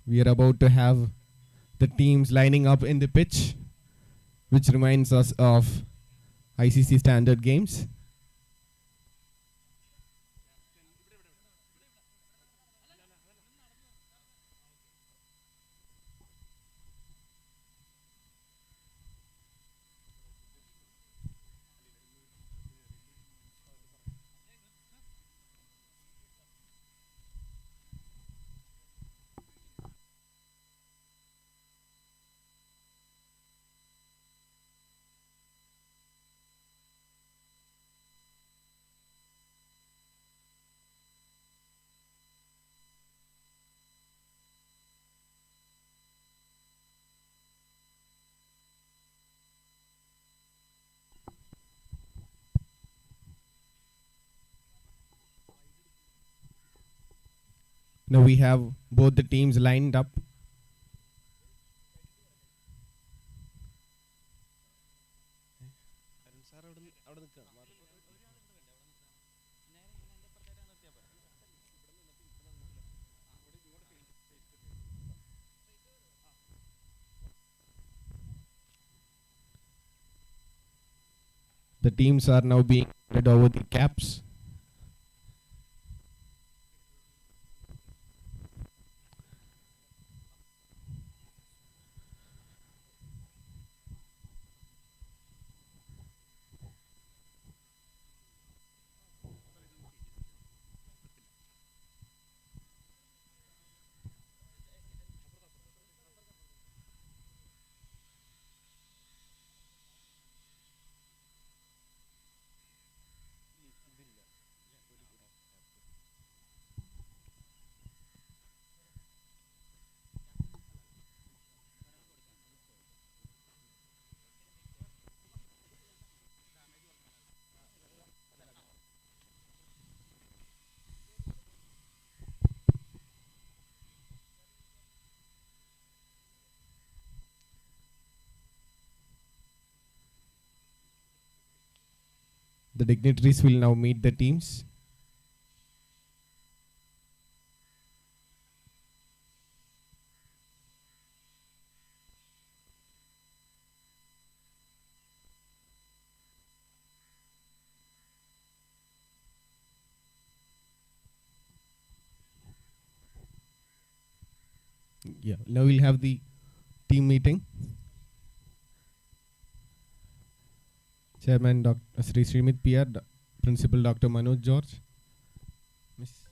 We are about to have the teams lining up in the pitch, which reminds us of ICC standard games. Now we have both the teams lined up. The teams are now being handed over the caps. The dignitaries will now meet the teams. Yeah, now we'll have the team meeting. Chairman Dr. Sri Srimit PR, Principal Dr. Manoj George. Miss.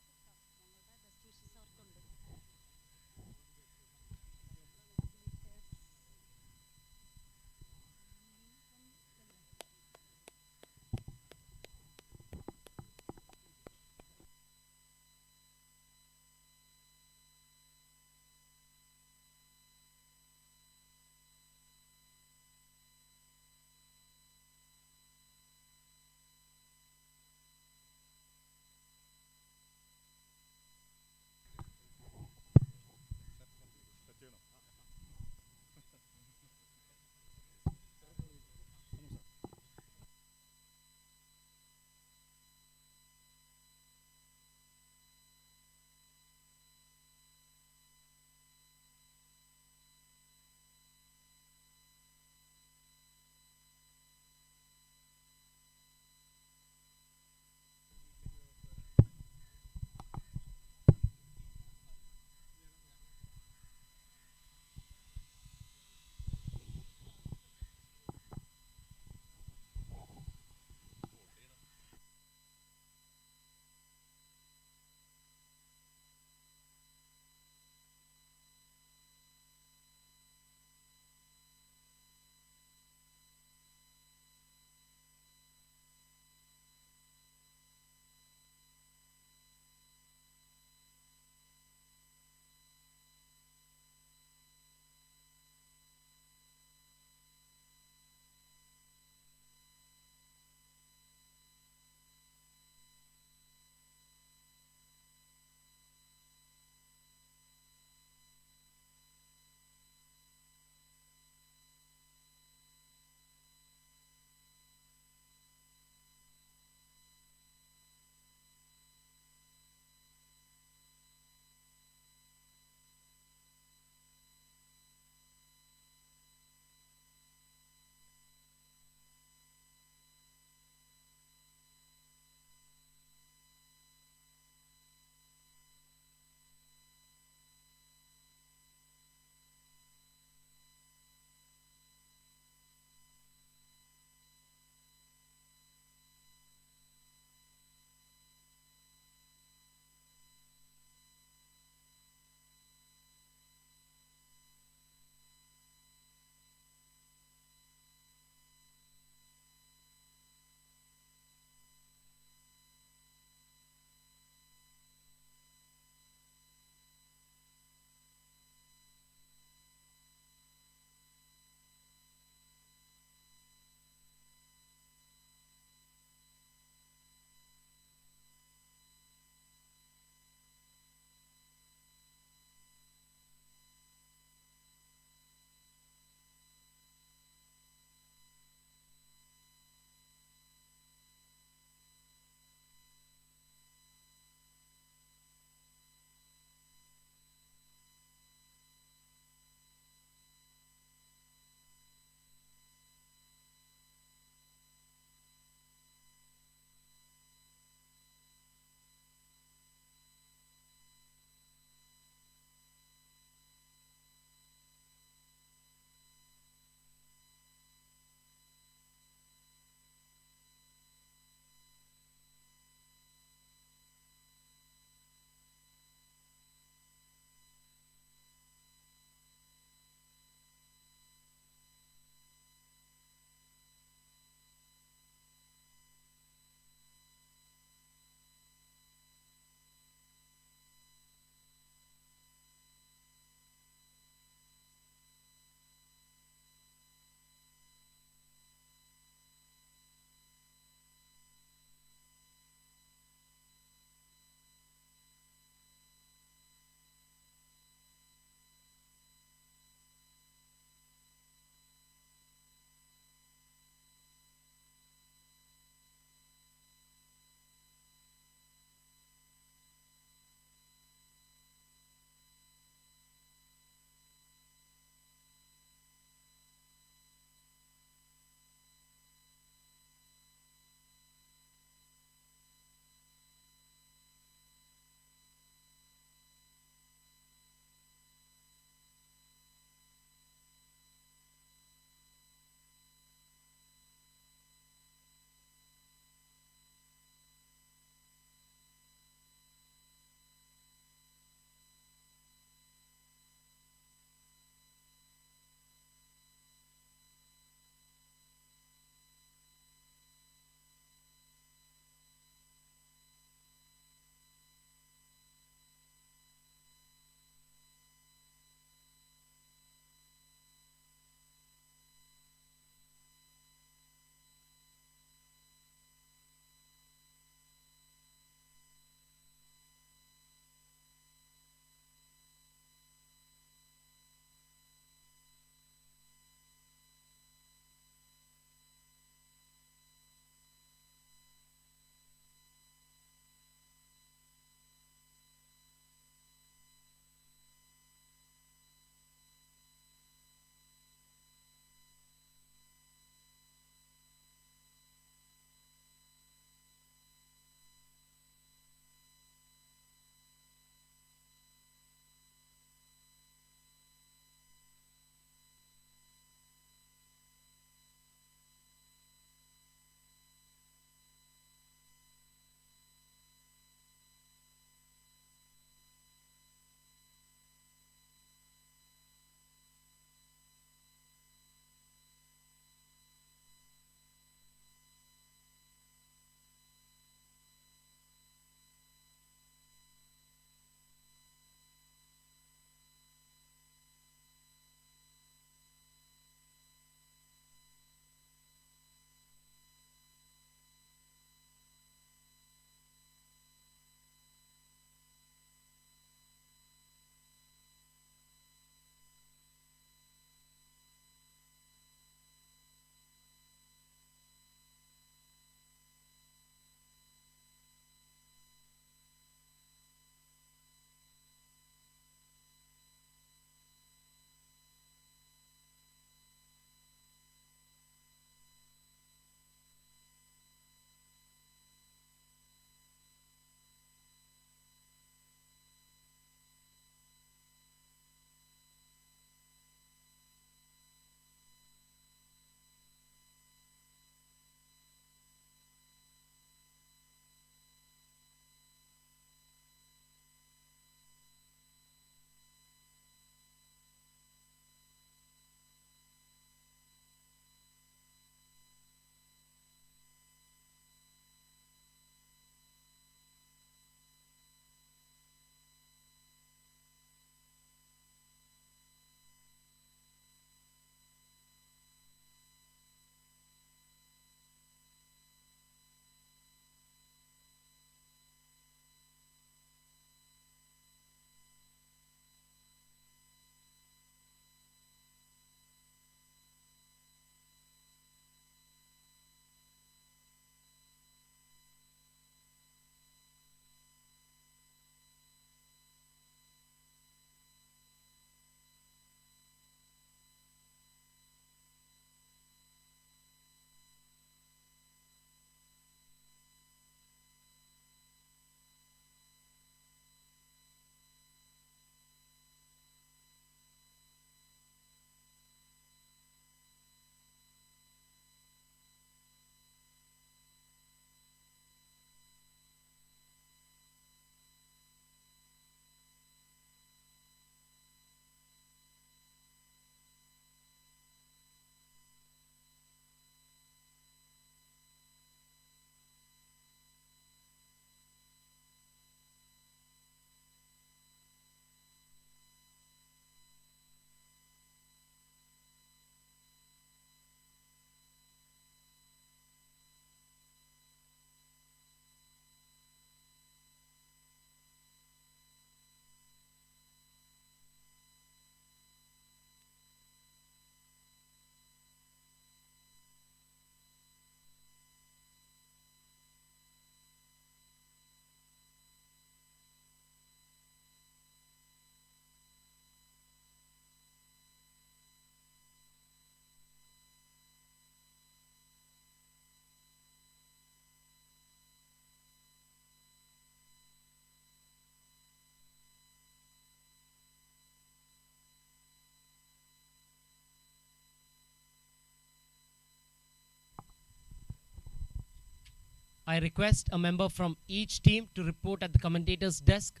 I request a member from each team to report at the commentator's desk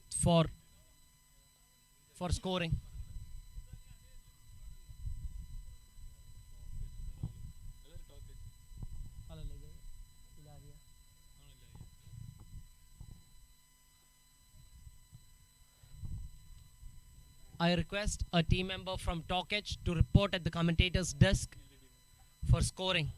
for scoring. I request a team member from Talkage to report at the commentator's desk for scoring.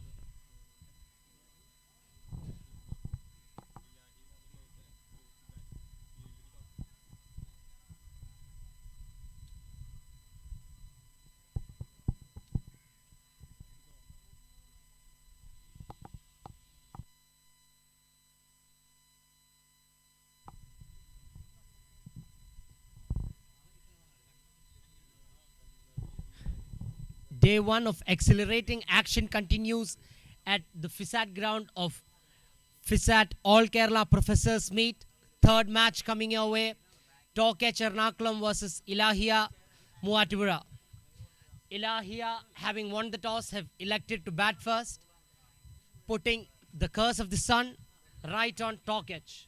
Day 1 of accelerating action continues at the FISAT ground of FISAT All Kerala Professors Meet. Third match coming your way. Talkage Ernakulam versus Ilahia Muattivura. Ilahia, having won the toss, have elected to bat first, putting the curse of the sun right on Talkage.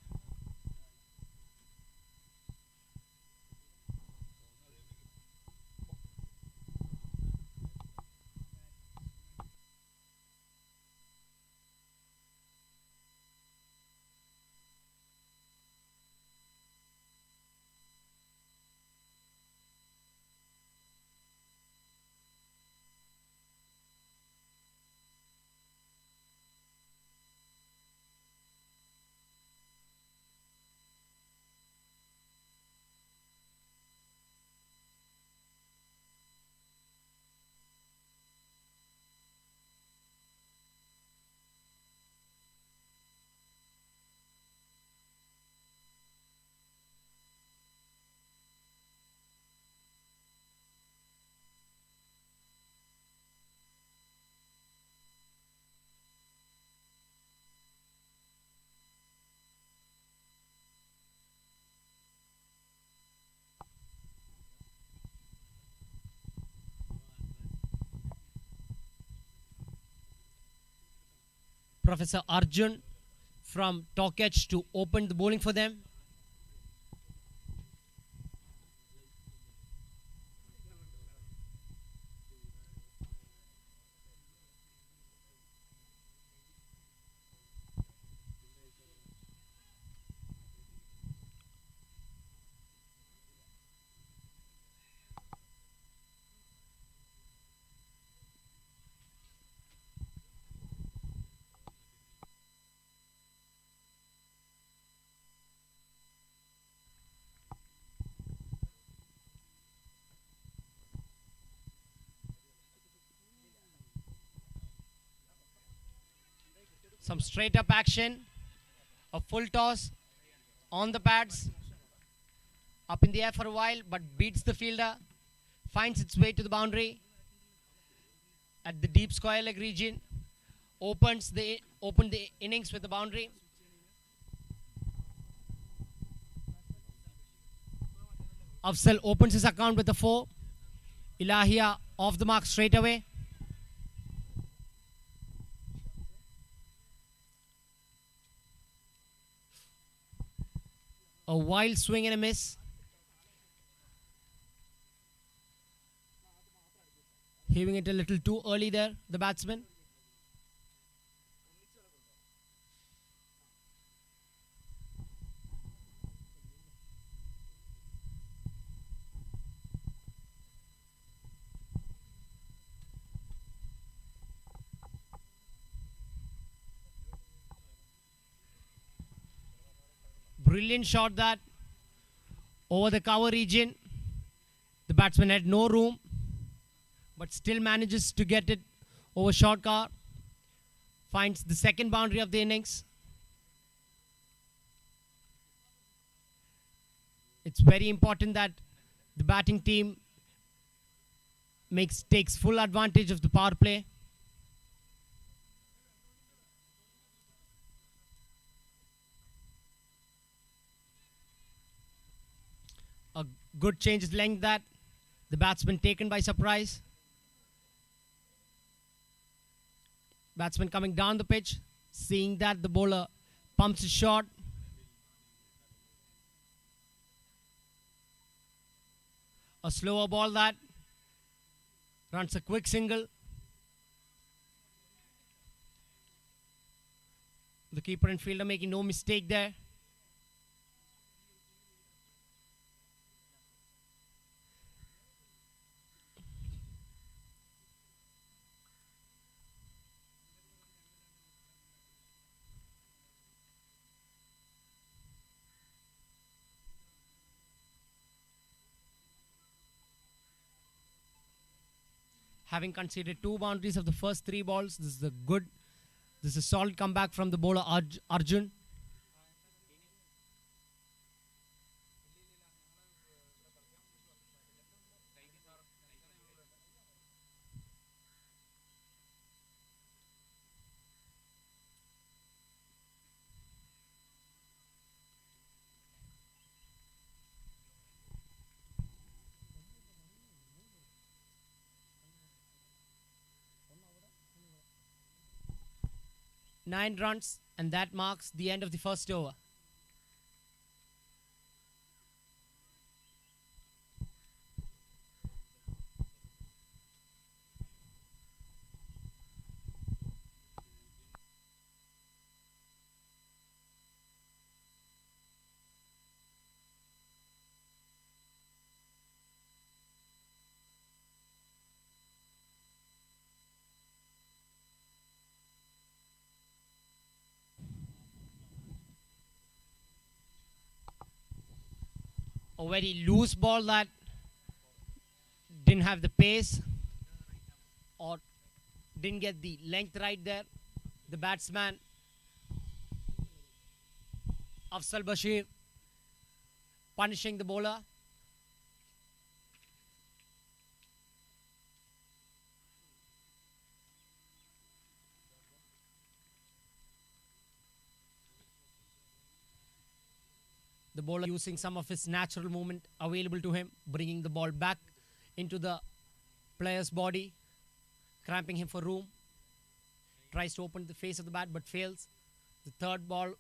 Professor Arjun from Talkage to open the bowling for them. Some straight up action, a full toss on the pads, up in the air for a while, but beats the fielder, finds its way to the boundary at the deep square leg region, opened the innings with the boundary. Afzal opens his account with a 4. Ilahia off the mark straight away. A wild swing and a miss. Heaving it a little too early there, the batsman. Brilliant shot that over the cover region. The batsman had no room, but still manages to get it over short cover. Finds the second boundary of the innings. It's very important that the batting team takes full advantage of the power play. A good change of length that the batsman taken by surprise. Batsman coming down the pitch. Seeing that, the bowler pumps a shot. A slower ball that runs a quick single. The keeper and fielder making no mistake there. Having conceded 2 boundaries of the first 3 balls, this is a solid comeback from the bowler Arjun. Nine runs, and that marks the end of the first over. A very loose ball that didn't have the pace or didn't get the length right there. The batsman Afzal Bashir punishing the bowler. The bowler using some of his natural movement available to him, bringing the ball back into the player's body, cramping him for room. Tries to open the face of the bat but fails. The third ball.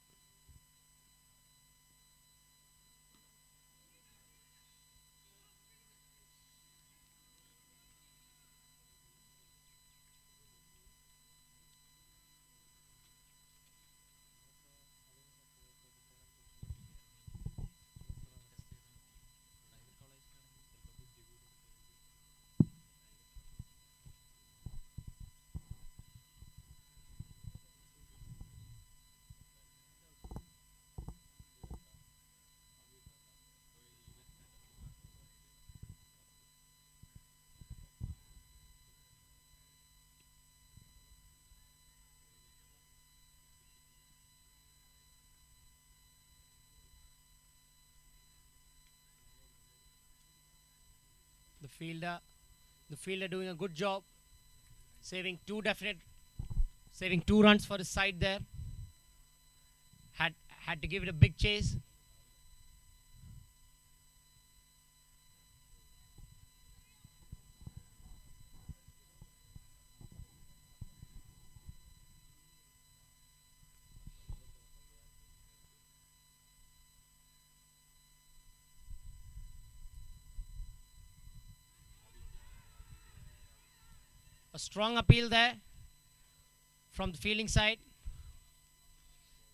The fielder doing a good job, saving 2 runs for his side there. Had to give it a big chase. A strong appeal there from the fielding side.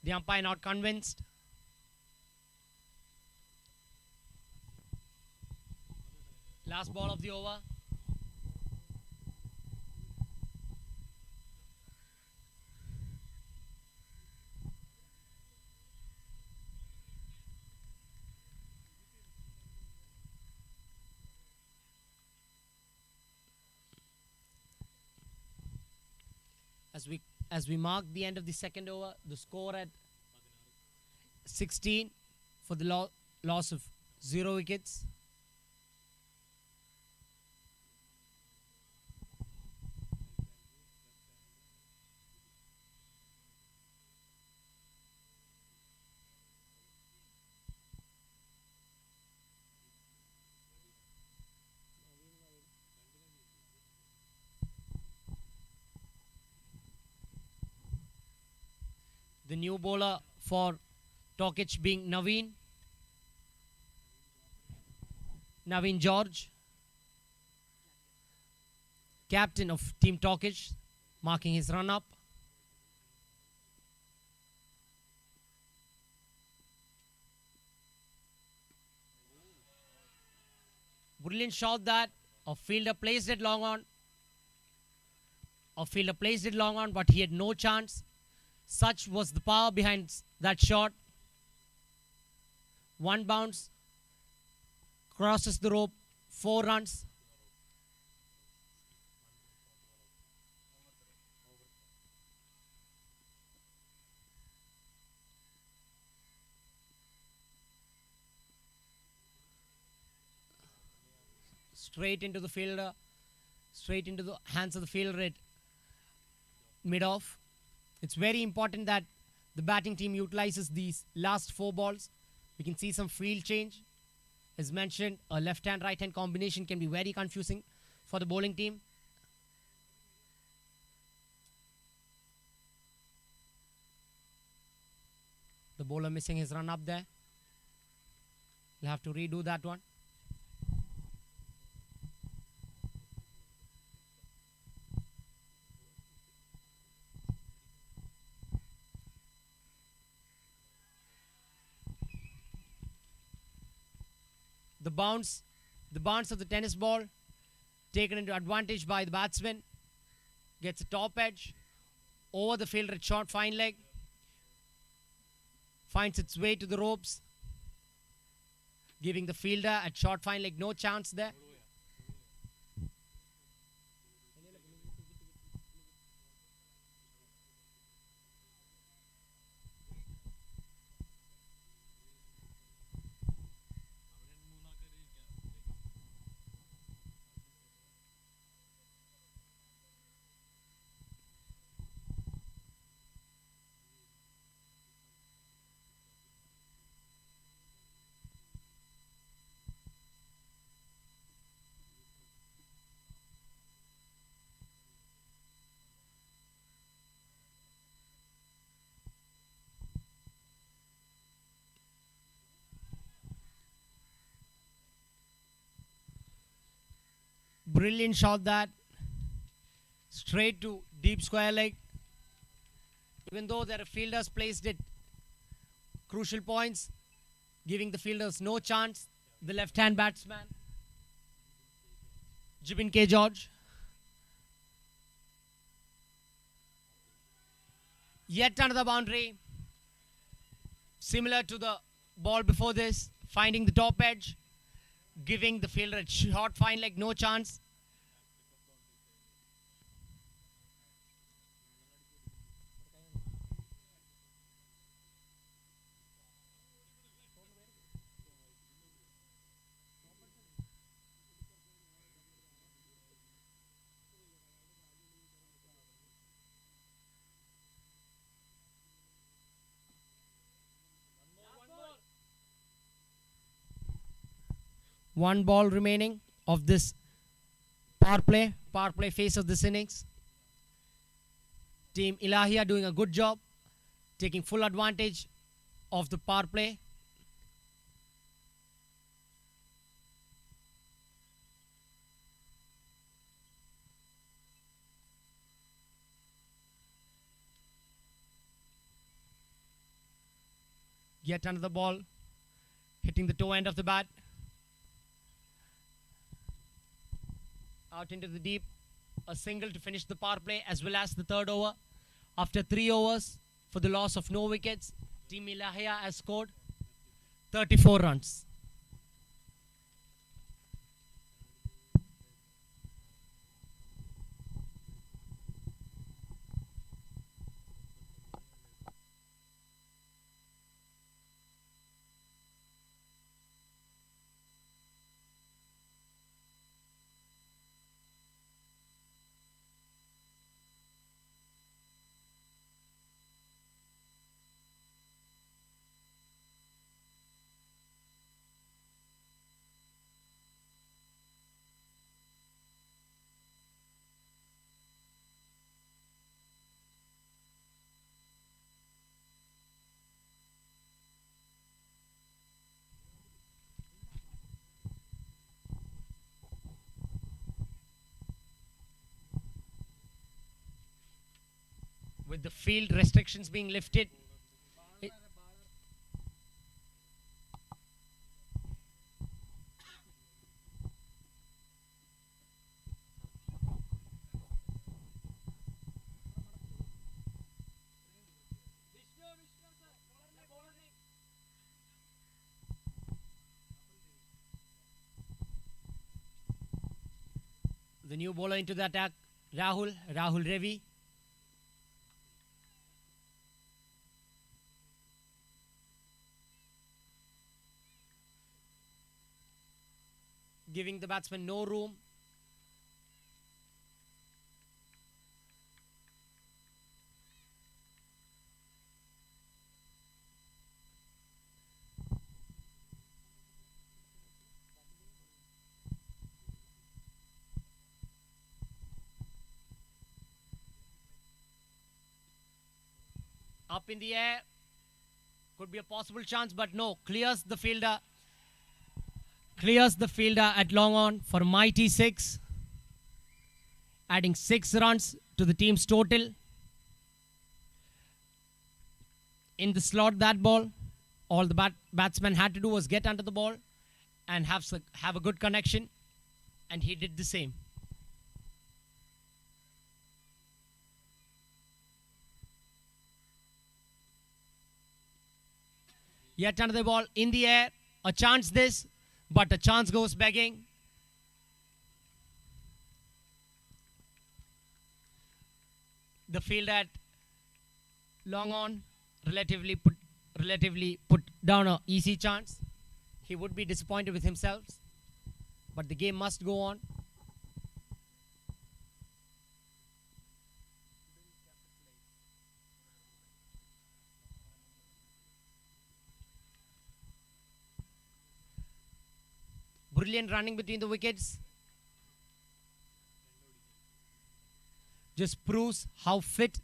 The umpire not convinced. Last ball of the over. As we mark the end of the second over, the score at 16 for the loss of 0 wickets. The new bowler for Tokic being Naveen George, captain of Team Tokic, marking his run-up. Brilliant shot that a fielder placed it long on. But he had no chance. Such was the power behind that shot. One bounce, crosses the rope, 4 runs. Straight into the fielder, straight into the hands of the fielder at mid-off. It's very important that the batting team utilizes these last 4 balls. We can see some field change. As mentioned, a left-hand, right-hand combination can be very confusing for the bowling team. The bowler missing his run up there. We'll have to redo that one. The bounce of the tennis ball taken into advantage by the batsman. Gets a top edge over the fielder at short fine leg. Finds its way to the ropes, giving the fielder at short fine leg no chance there. Brilliant shot that. Straight to deep square leg. Even though their fielders placed it crucial points, giving the fielders no chance. The left-hand batsman, Jibin K. George. Yet another boundary. Similar to the ball before this, finding the top edge, giving the fielder a short fine leg no chance. One ball remaining of this power play phase of this innings. Team Ilahia doing a good job, taking full advantage of the power play. Yet another ball hitting the toe end of the bat. Out into the deep, a single to finish the power play as well as the third over. After 3 overs, for the loss of no wickets, Team Ilahia has scored 34 runs. with the field restrictions being lifted. It- the new bowler into the attack, Rahul Ravi. Giving the batsman no room. Up in the air. Could be a possible chance, but no. Clears the fielder at long on for a mighty 6, adding 6 runs to the team's total. In the slot that ball, all the batsman had to do was get under the ball and have a good connection, and he did the same. Yet another ball in the air, a chance this, but a chance goes begging. The field at long on relatively put down a easy chance. He would be disappointed with himself, but the game must go on. Brilliant running between the wickets. Just proves how fit,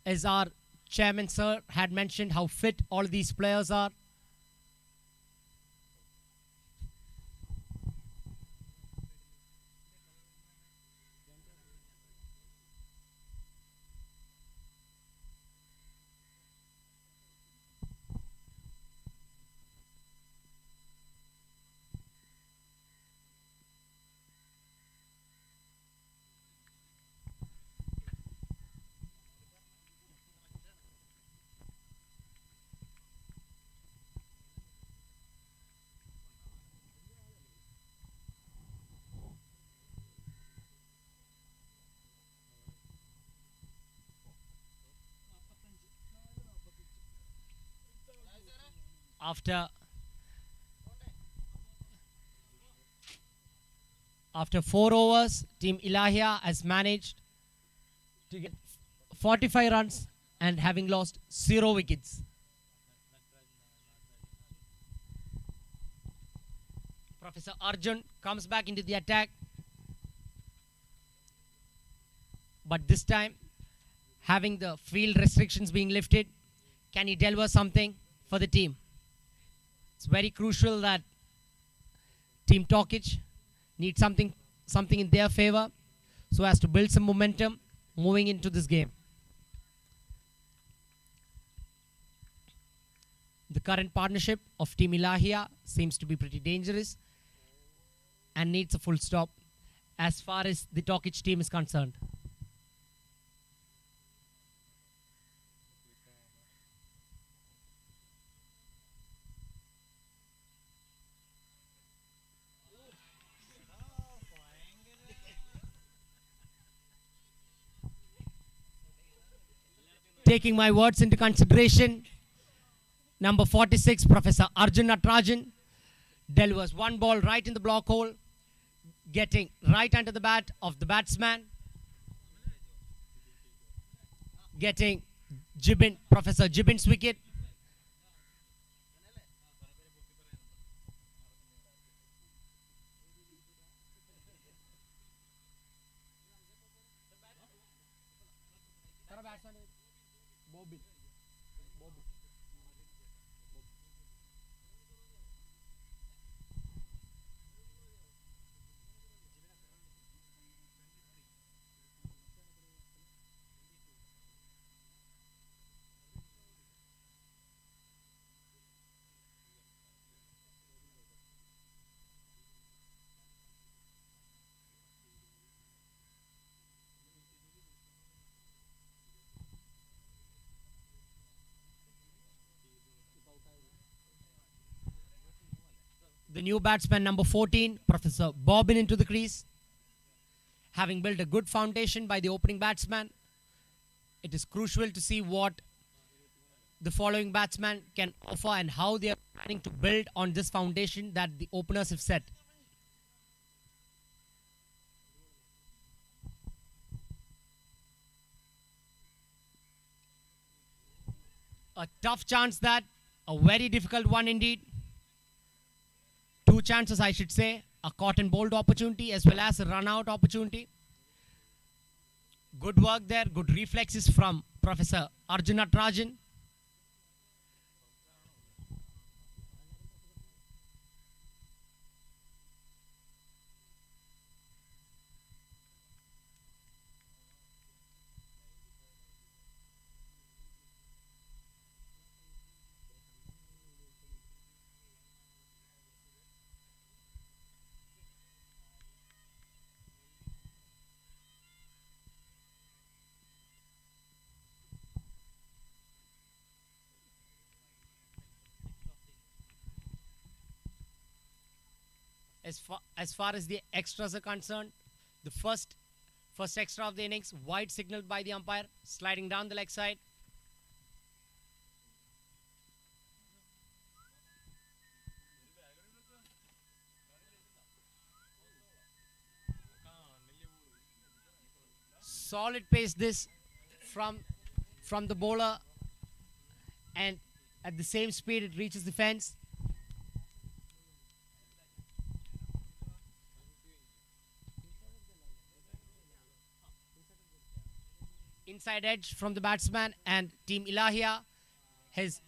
as our chairman sir had mentioned, how fit all these players are. After 4 overs, Team Ilahia has managed to get 45 runs and having lost 0 wickets. Professor Arjun comes back into the attack, but this time having the field restrictions being lifted, can he deliver something for the team? It's very crucial that Team Tokic needs something in their favor so as to build some momentum moving into this game. The current partnership of Team Ilahia seems to be pretty dangerous and needs a full stop as far as the Tokic team is concerned. Taking my words into consideration, number 46, Professor Arjun Natarajan, delivers one ball right in the block hole, getting right under the bat of the batsman, getting Professor Jibin's wicket. The new batsman number 14, Professor Bobbin, into the crease. Having built a good foundation by the opening batsman, it is crucial to see what the following batsman can offer and how they are planning to build on this foundation that the openers have set. A tough chance, that a very difficult one indeed. Two chances, I should say, a caught and bowled opportunity as well as a run out opportunity. Good work there, good reflexes from Professor Arjun Natarajan. As far as the extras are concerned, the first extra of the innings, wide signaled by the umpire, sliding down the leg side. Solid pace this from the bowler, and at the same speed it reaches the fence. Inside edge from the batsman, and Team Ilahia has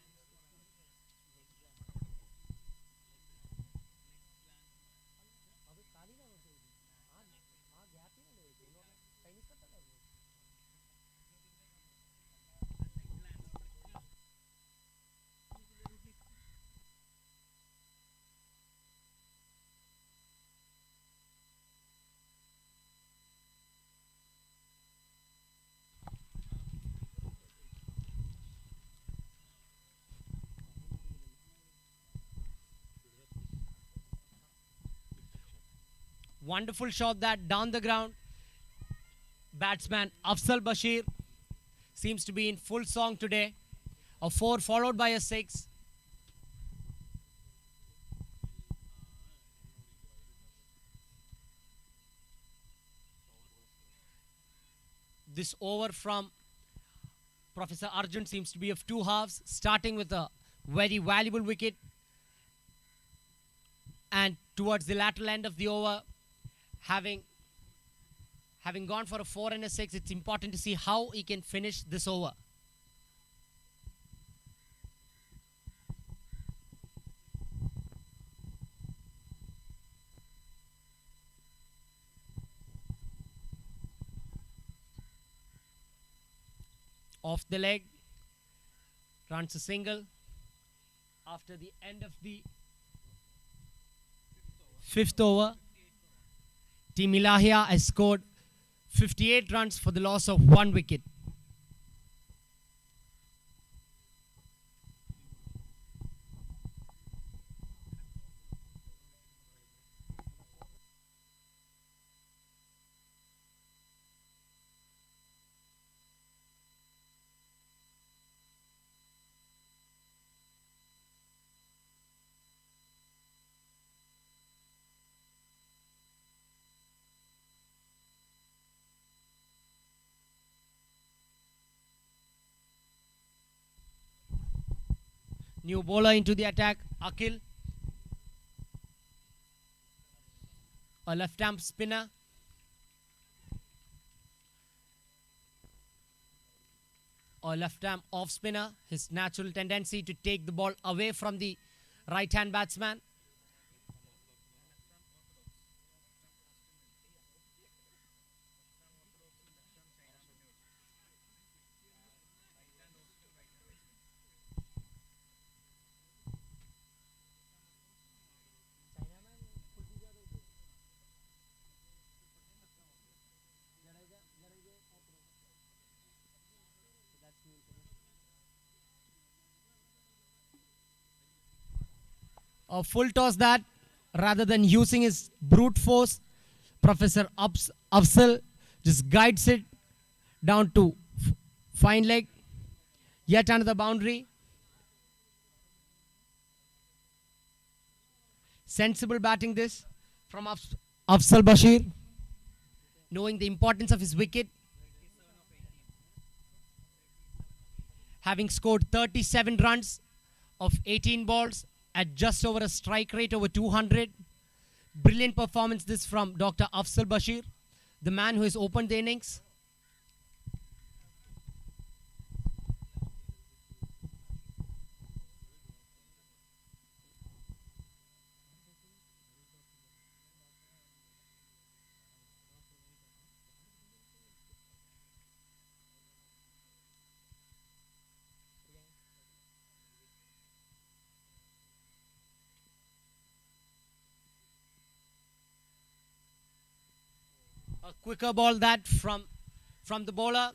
wonderful shot that down the ground. Batsman Afzal Bashir seems to be in full song today. A 4 followed by a 6. This over from Professor Arjun seems to be of 2 halves, starting with a very valuable wicket, and towards the lateral end of the over, having gone for a 4 and a 6, it's important to see how he can finish this over. Off the leg, runs a single after the end of the 5th over. Team Ilahia has scored 58 runs for the loss of 1 wicket. New bowler into the attack, Akhil. A left-arm spinner. A left-arm off-spinner. His natural tendency to take the ball away from the right-hand batsman. A full toss that rather than using his brute force, Professor Afzal just guides it down to fine leg. Yet another boundary. Sensible batting this from Afzal Bashir, knowing the importance of his wicket. Having scored 37 runs of 18 balls at just over a strike rate over 200. Brilliant performance this from Dr. Afzal Bashir, the man who has opened the innings. A quicker ball that from the bowler,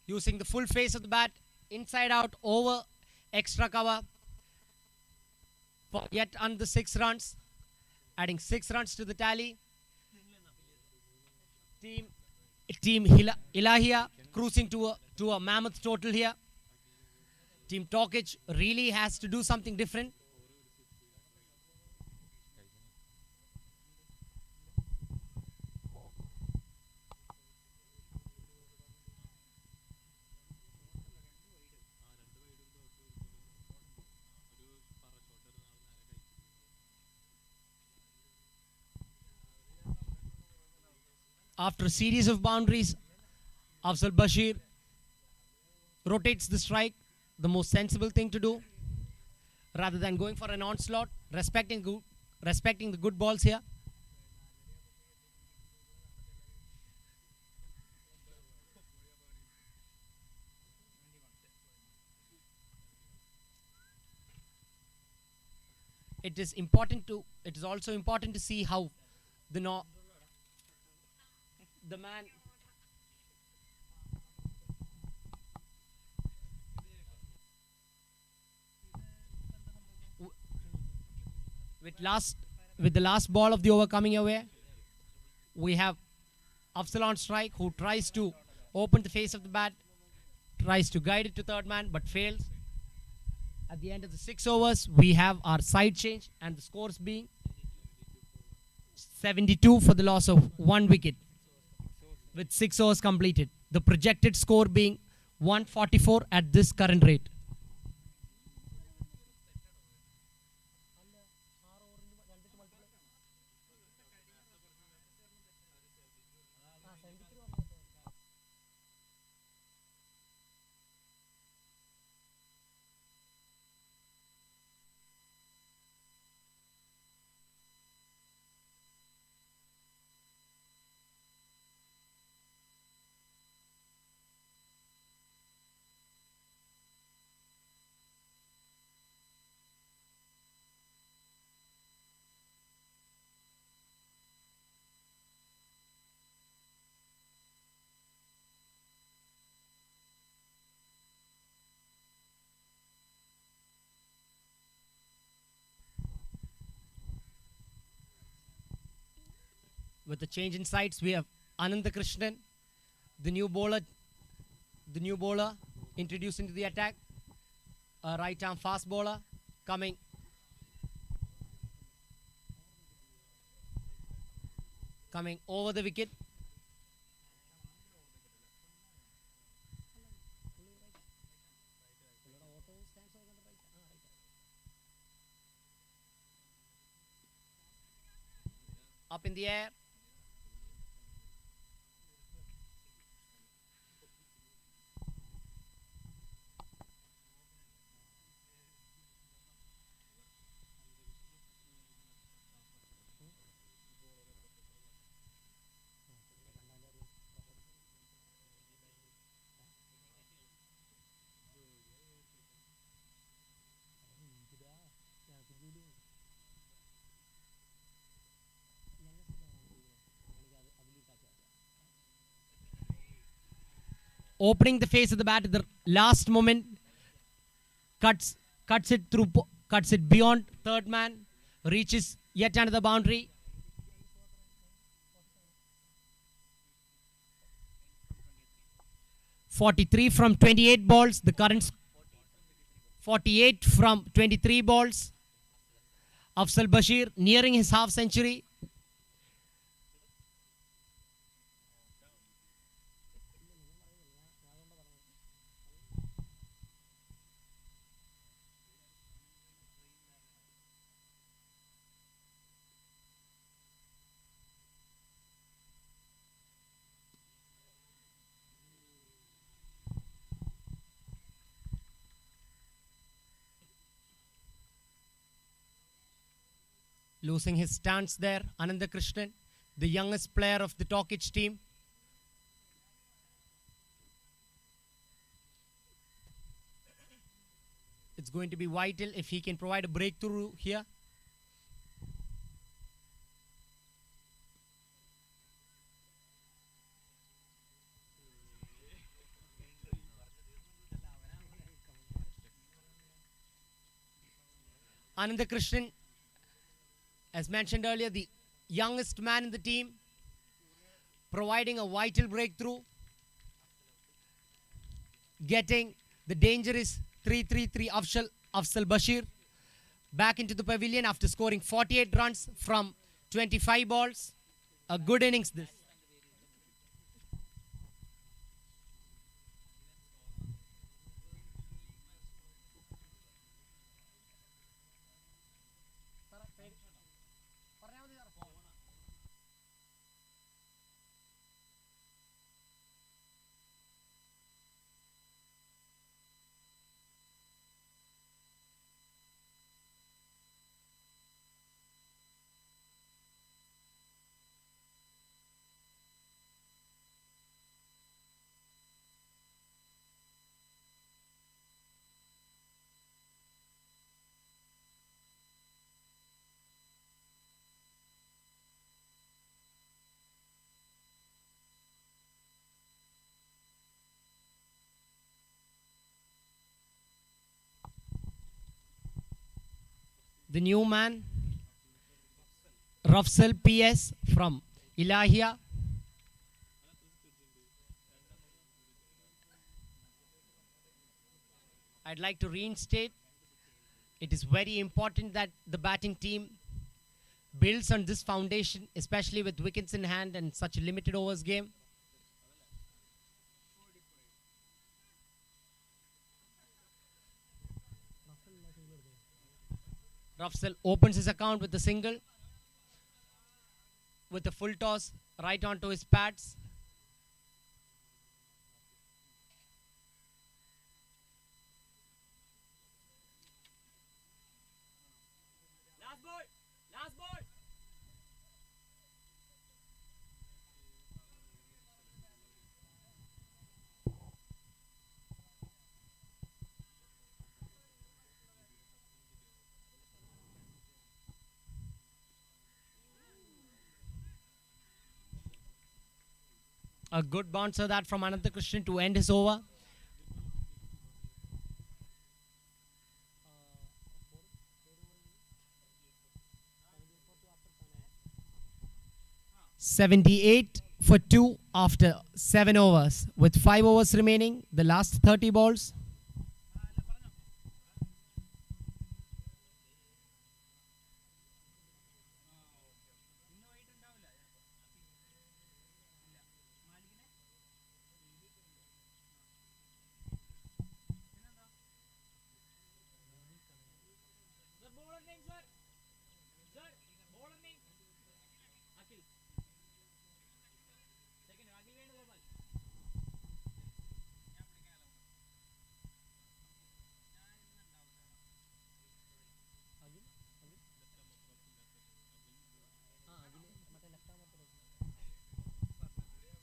using the full face of the bat, inside out, over, extra cover for yet under 6 runs, adding 6 runs to the tally. Team Ilahia cruising to a mammoth total here. Team Tokic really has to do something different. After a series of boundaries, Afzal Bashir rotates the strike, the most sensible thing to do, rather than going for an onslaught, respecting the good balls here. It is also important to see how the man with the last ball of the over coming away, we have Afzal on strike, who tries to open the face of the bat, tries to guide it to third man but fails. At the end of the 6 overs, we have our side change and the scores being 72 for the loss of 1 wicket with 6 overs completed. The projected score being 144 at this current rate. With the change in sides, we have Ananda Krishnan, the new bowler introduced into the attack. A right arm fast bowler coming over the wicket. Up in the air. Opening the face of the bat at the last moment, cuts cuts it beyond third man, reaches yet another boundary. .43 from 28 balls. The current 48 from 23 balls. Afzal Bashir nearing his half century. Losing his stance there, Ananda Krishnan, the youngest player of the Tokic team. It's going to be vital if he can provide a breakthrough here. Ananda Krishnan, as mentioned earlier, the youngest man in the team, providing a vital breakthrough, getting the dangerous 3-3-3 Afzal Bashir back into the pavilion after scoring 48 runs from 25 balls. A good innings this. The new man, Rafsal PS from Ilahia. I'd like to reinstate, it is very important that the batting team builds on this foundation, especially with wickets in hand and such a limited overs game. Rafsal opens his account with a single, with a full toss right onto his pads. Last ball! Last ball! A good bouncer that from Ananta Krishnan to end his over. .78 for 2 after 7 overs. With 5 overs remaining, the last 30 balls.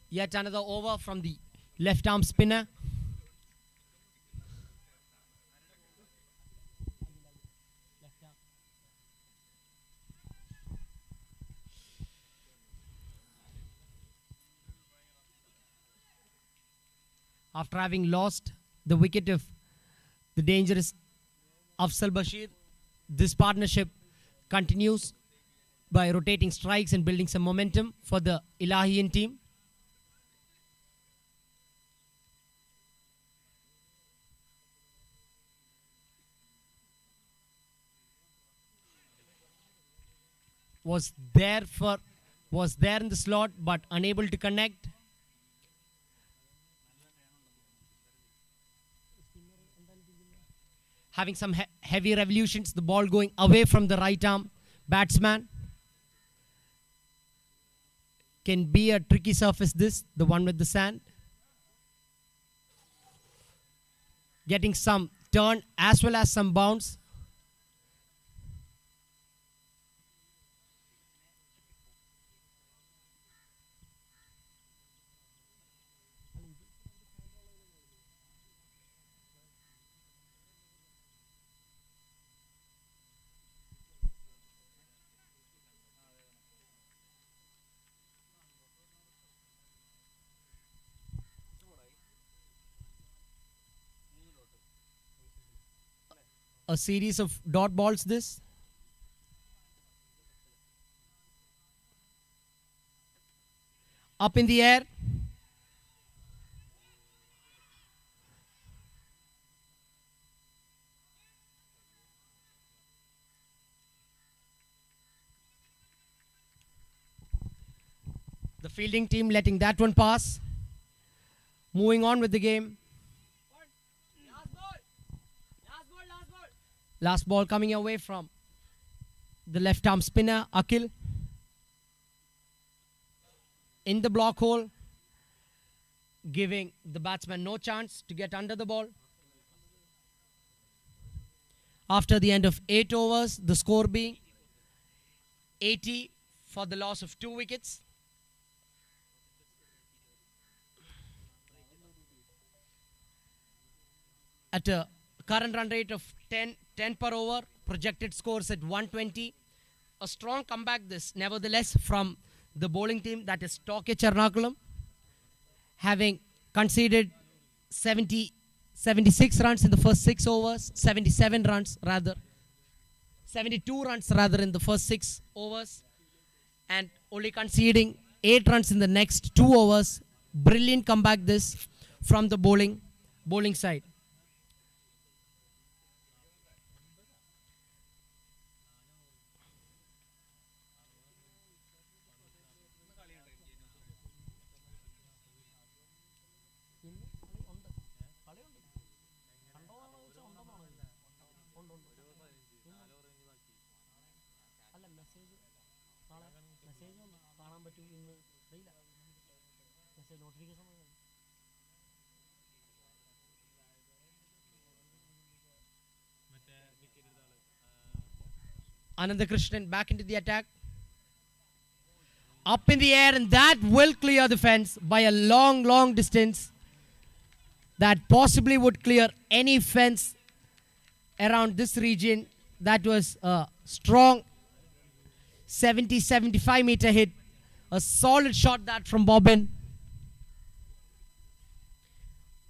Yet another over from the left arm spinner. After having lost the wicket of the dangerous Afzal Bashir. This partnership continues by rotating strikes and building some momentum for the Ilahian team. Was there in the slot but unable to connect. Having some heavy revolutions, the ball going away from the right arm batsman. Can be a tricky surface this, the one with the sand. Getting some turn as well as some bounce. A series of dot balls this. Up in the air. The fielding team letting that one pass. Moving on with the game. Last ball coming away from the left arm spinner, Akil. In the block hole, giving the batsman no chance to get under the ball. After the end of 8 overs, the score being 80 for the loss of 2 wickets. At a current run rate of 10 per over, projected scores at 120. A strong comeback this, nevertheless, from the bowling team, that is Torquay Chernakulam, having conceded 76 runs in the first 6 overs, 72 runs rather in the first 6 overs, and only conceding 8 runs in the next 2 overs. Brilliant comeback this from the bowling side. Ananda Krishnan back into the attack. Up in the air, and that will clear the fence by a long distance. That possibly would clear any fence around this region. That was a strong 70-75 meter hit. A solid shot that from Bobbin.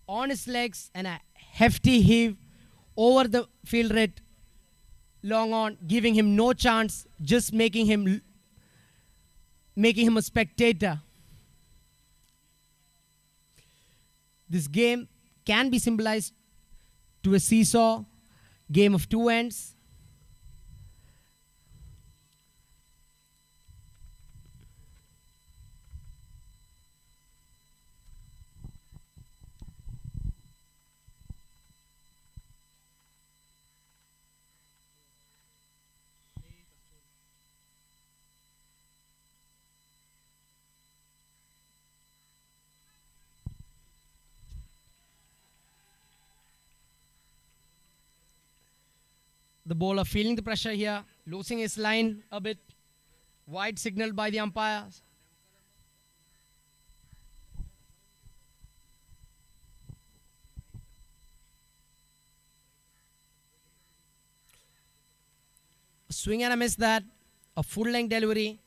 On his legs and a hefty heave over the field rate. Long on, giving him no chance, just making him a spectator. This game can be symbolized to a seesaw, game of 2 ends. The bowler feeling the pressure here, losing his line a bit. Wide signaled by the umpires. A swing and a miss that. A full length delivery.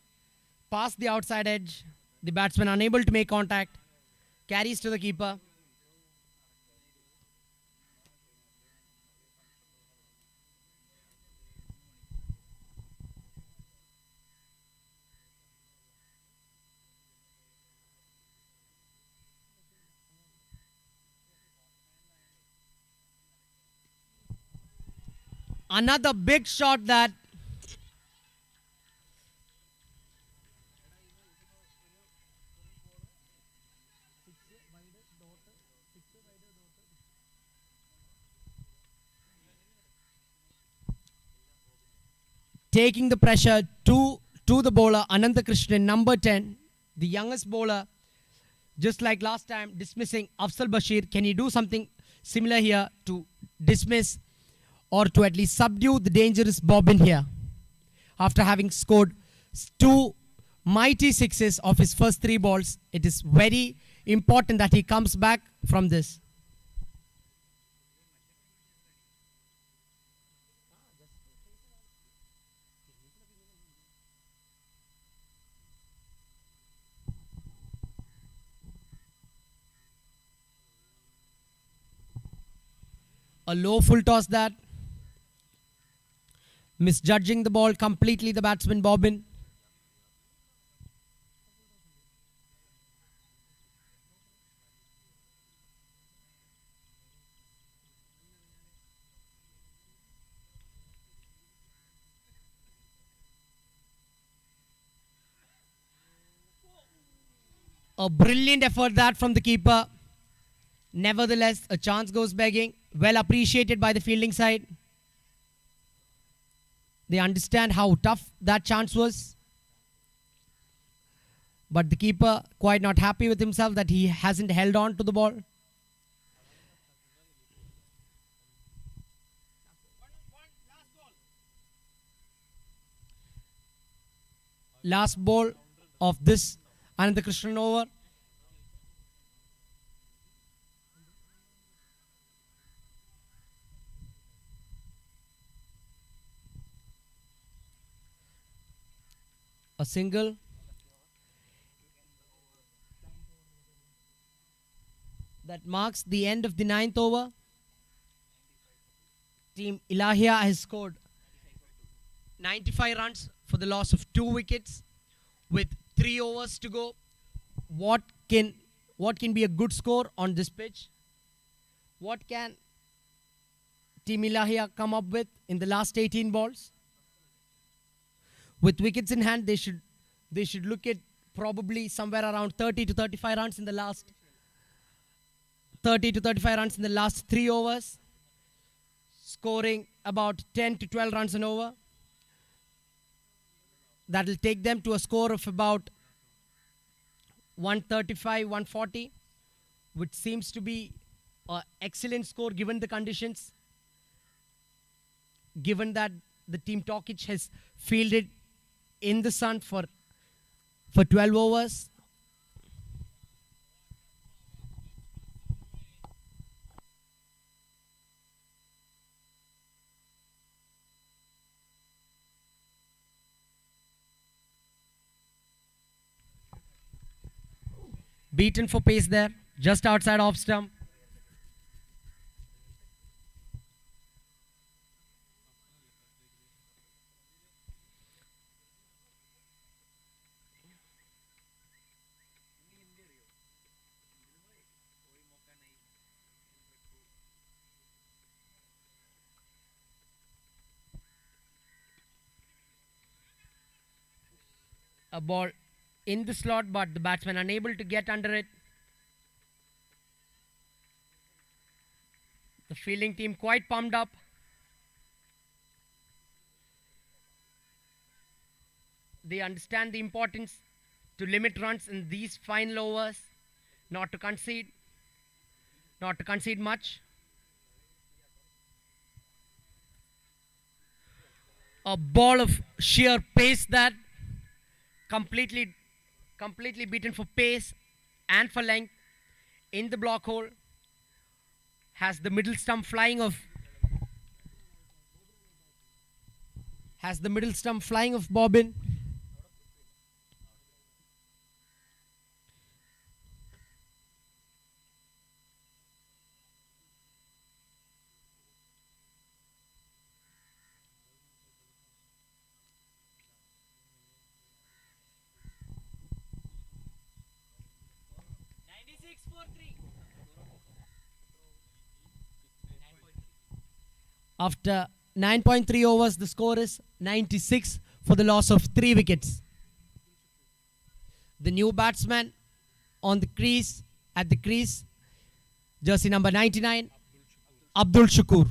Past the outside edge. The batsman unable to make contact. Carries to the keeper. Another big shot that taking the pressure to the bowler Anantha Krishnan, number 10, the youngest bowler, just like last time, dismissing Afzal Bashir. Can he do something similar here to dismiss or to at least subdue the dangerous Bobbin here after having scored two mighty sixes of his first three balls? It is very important that he comes back from this. A low full toss that, misjudging the ball completely, the batsman Bobbin. A brilliant effort that from the keeper. Nevertheless, a chance goes begging. Well appreciated by the fielding side. They understand how tough that chance was. But the keeper quite not happy with himself that he hasn't held on to the ball. Last ball of this Anantha Krishnan over. A single. That marks the end of the 9th over. Team Ilahia has scored 95 runs for the loss of 2 wickets with 3 overs to go. What can be a good score on this pitch? What can Team Ilahia come up with in the last 18 balls? With wickets in hand, they should look at probably somewhere around 30 to 35 runs in the last 3 overs, scoring about 10 to 12 runs an over. That will take them to a score of about 135, 140, which seems to be an excellent score given the conditions, given that the team Tokic has fielded in the sun for 12 overs. Beaten for pace there, just outside off stump. A ball in the slot, but the batsman unable to get under it. The fielding team quite pumped up. They understand the importance to limit runs in these final overs, not to concede much. A ball of sheer pace that completely beaten for pace and for length in the block hole. Has the middle stump flying of Bobbin. After 9.3 overs. The score is 96 for the loss of 3 wickets. The new batsman on the crease, at the crease, jersey number 99, Abdul Shakur.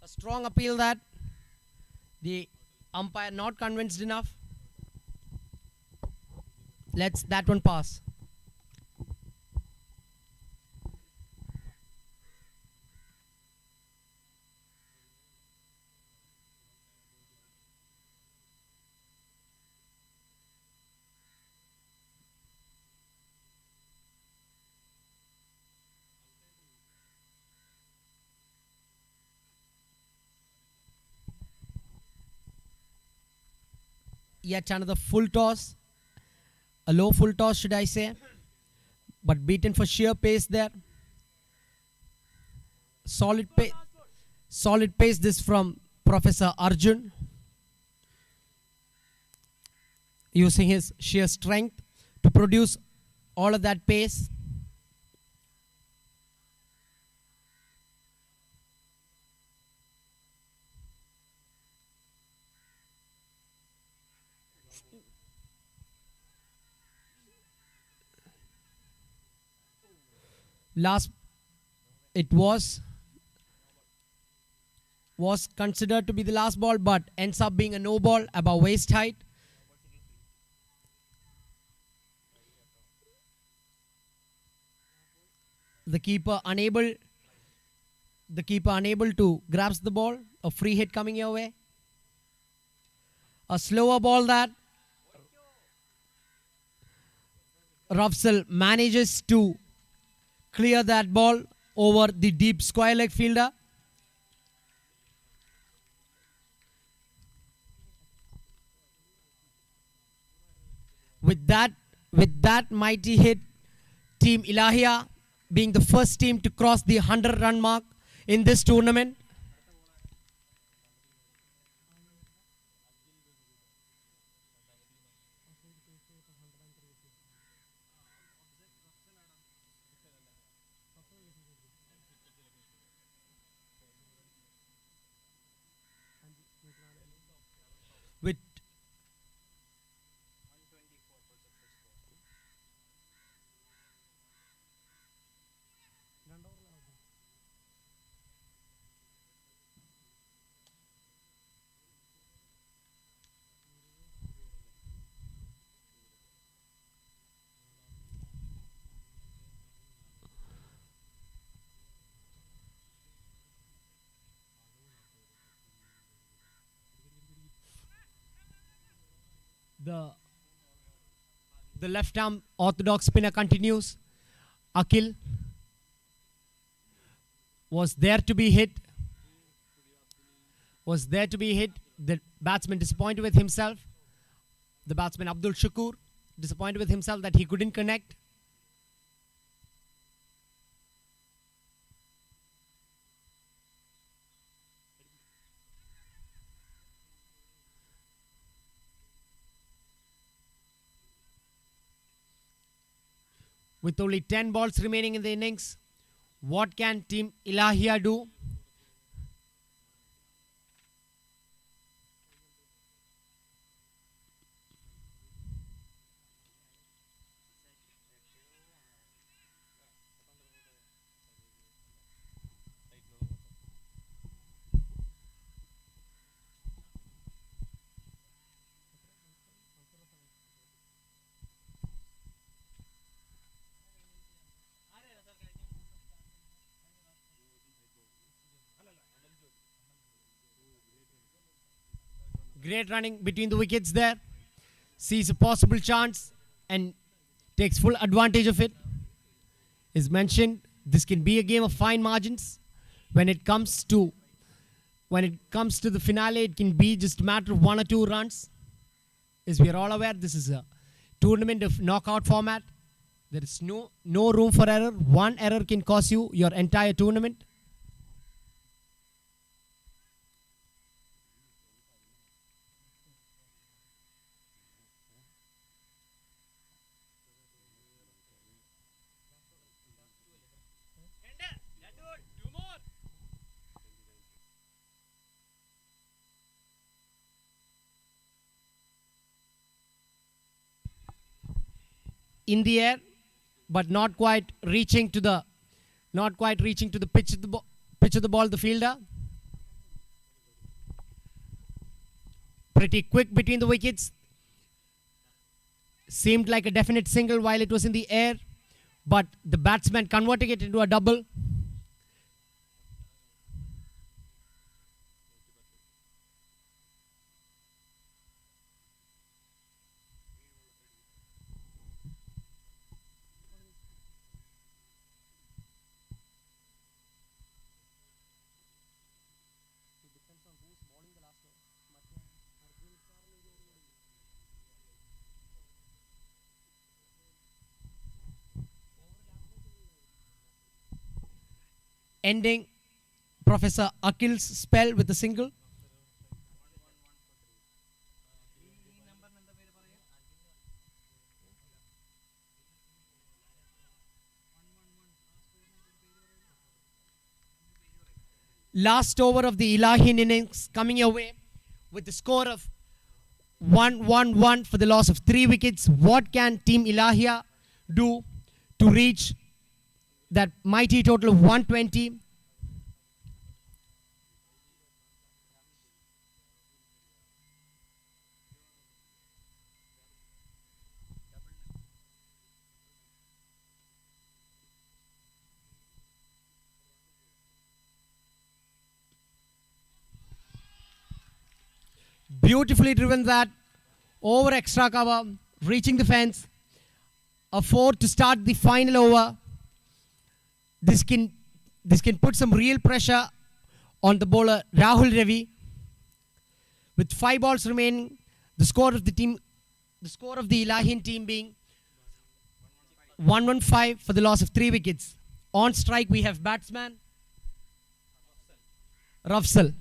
A strong appeal that the umpire not convinced enough. Let's that one pass. Yet another full toss, a low full toss should I say, but beaten for sheer pace there. Solid pace this from Professor Arjun, using his sheer strength to produce all of that pace. It was considered to be the last ball, but ends up being a no ball above waist height. The keeper unable to grasp the ball. A free hit coming your way. A slower ball that Rafsal manages to clear that ball over the deep square leg fielder. With that mighty hit, Team Ilahia being the first team to cross the 100-run mark in this tournament. With the left arm orthodox spinner continues. Akhil was there to be hit. The batsman disappointed with himself. The batsman Abdul Shakur disappointed with himself that he couldn't connect. With only 10 balls remaining in the innings, what can Team Ilahia do? Great running between the wickets there. Sees a possible chance and takes full advantage of it. As mentioned, this can be a game of fine margins. When it comes to the finale, it can be just a matter of 1 or 2 runs. As we are all aware, this is a tournament of knockout format. There is no room for error. One error can cost you your entire tournament. In the air, but not quite reaching to the pitch of the ball, the fielder. Pretty quick between the wickets. Seemed like a definite single while it was in the air, but the batsman converting it into a double. Ending Professor Akhil's spell with a single. Last over of the Ilahian innings coming your way with the score of 1-1-1 for the loss of 3 wickets. What can Team Ilahia do to reach that mighty total of 120? Beautifully driven that over extra cover, reaching the fence. A 4 to start the final over. This can put some real pressure on the bowler Rahul Ravi. With 5 balls remaining, the score of the Ilahian team being 115 for the loss of 3 wickets. On strike we have batsman Rafsal.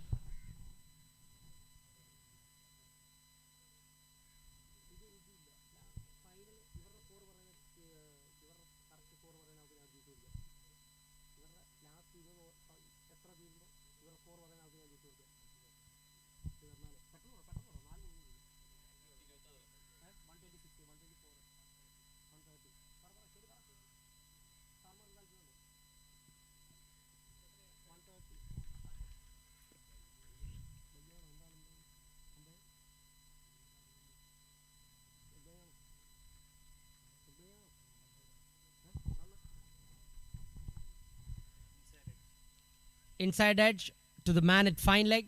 Inside edge to the man at fine leg.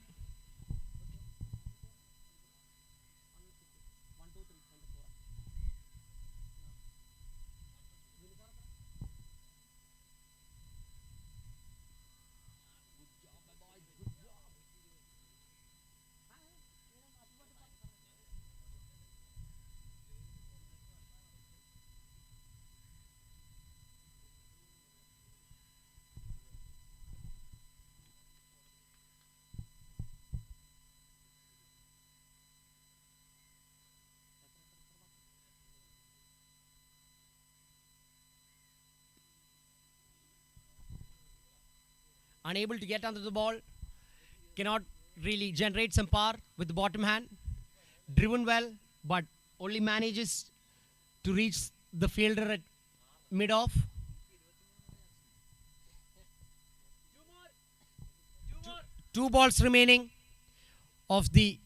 Unable to get under the ball, cannot really generate some power with the bottom hand. Driven well, but only manages to reach the fielder at mid-off. Two balls remaining of the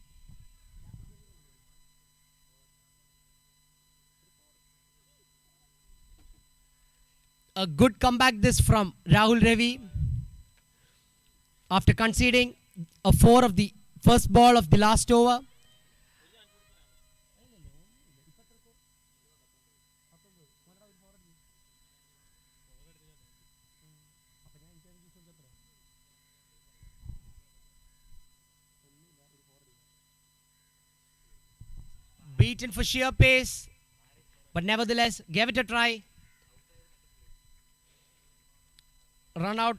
a good comeback this from Rahul Ravi. After conceding a 4 of the first ball of the last over. Beaten for sheer pace, but nevertheless gave it a try. run out,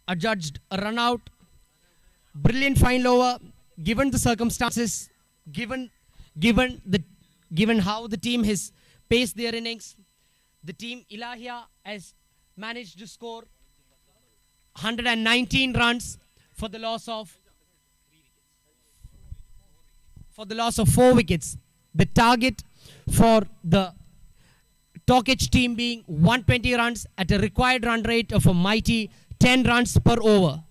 adjudged a run out. Brilliant final over, given the circumstances, given how the team has paced their innings. The team Ilahia has managed to score 119 runs for the loss of 4 wickets. The target for the Tokaj team being 120 runs at a required run rate of a mighty 10 runs per over.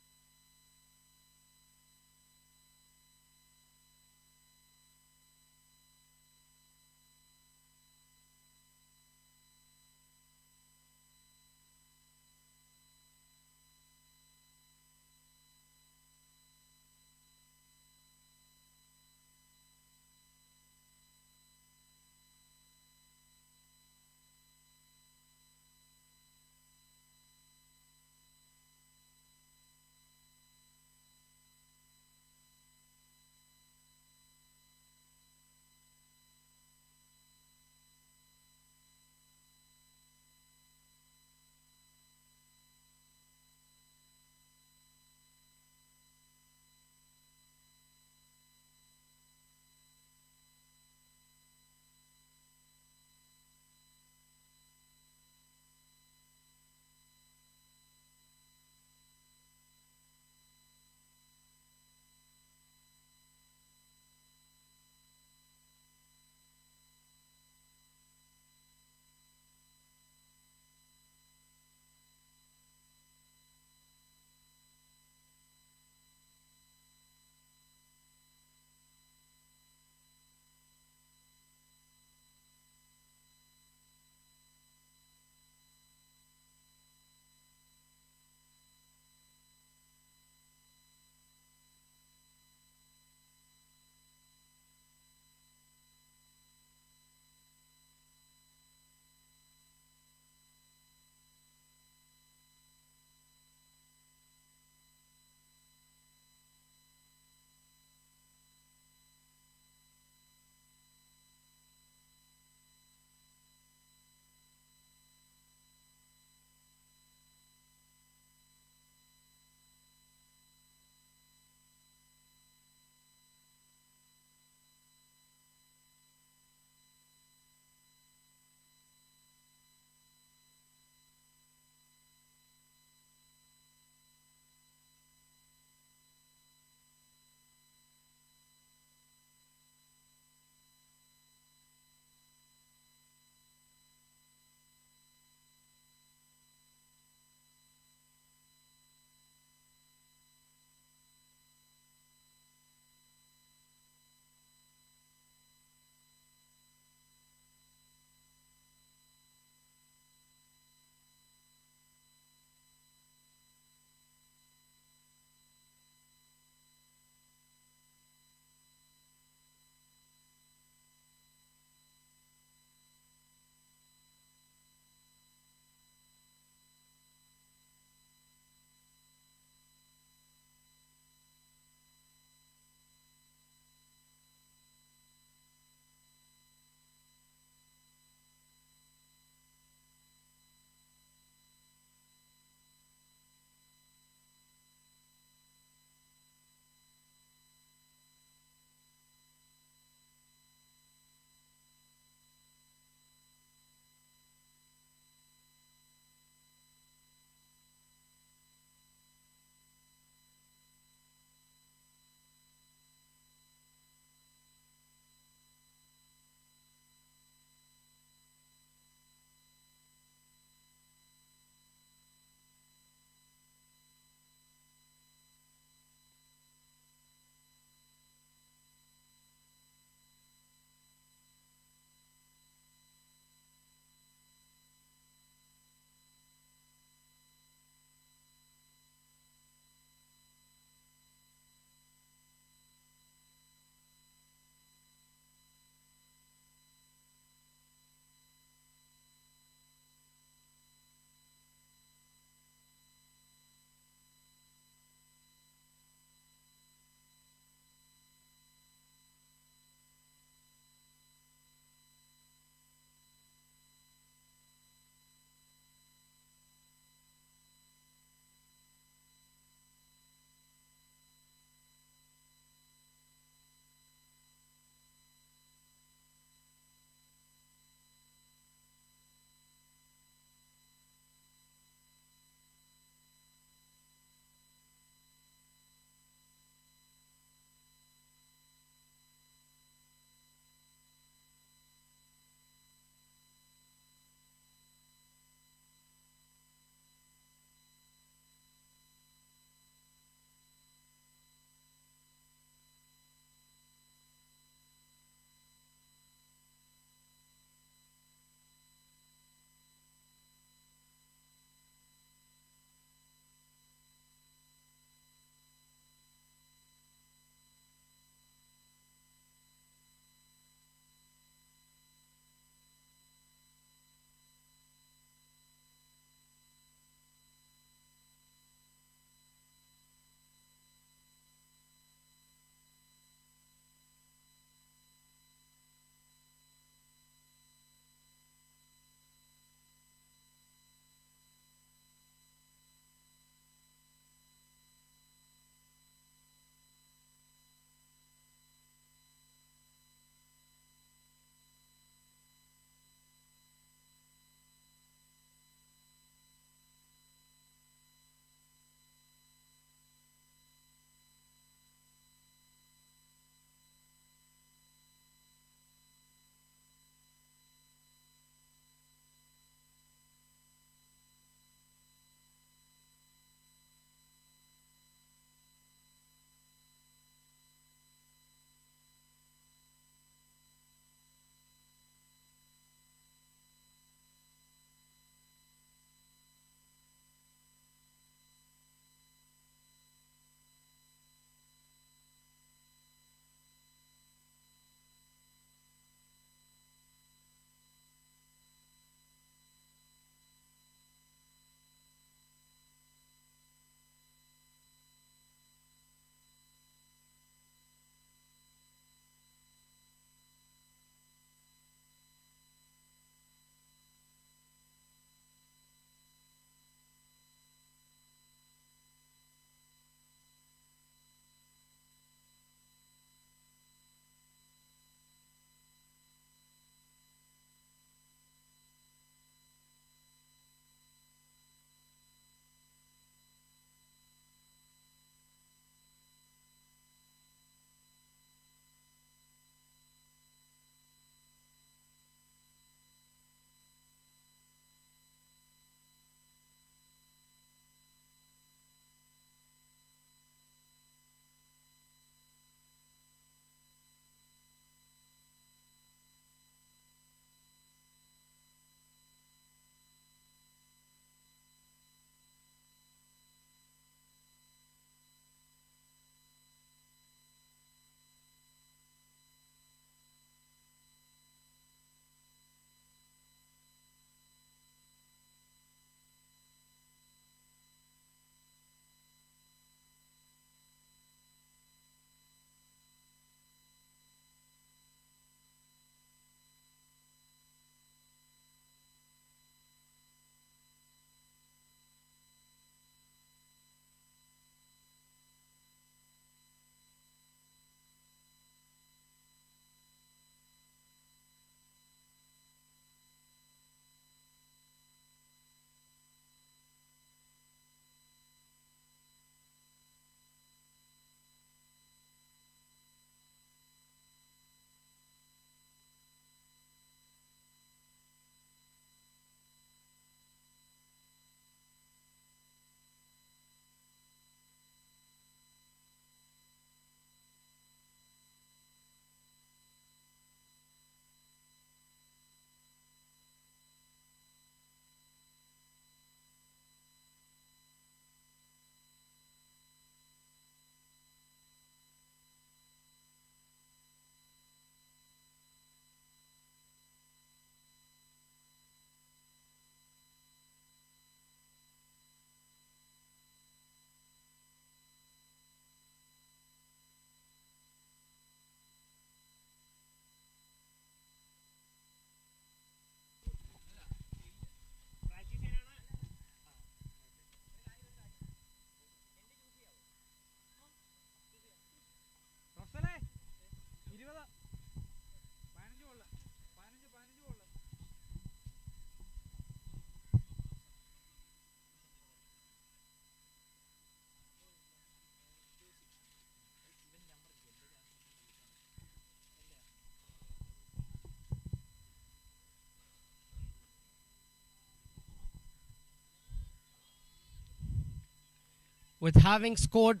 with having scored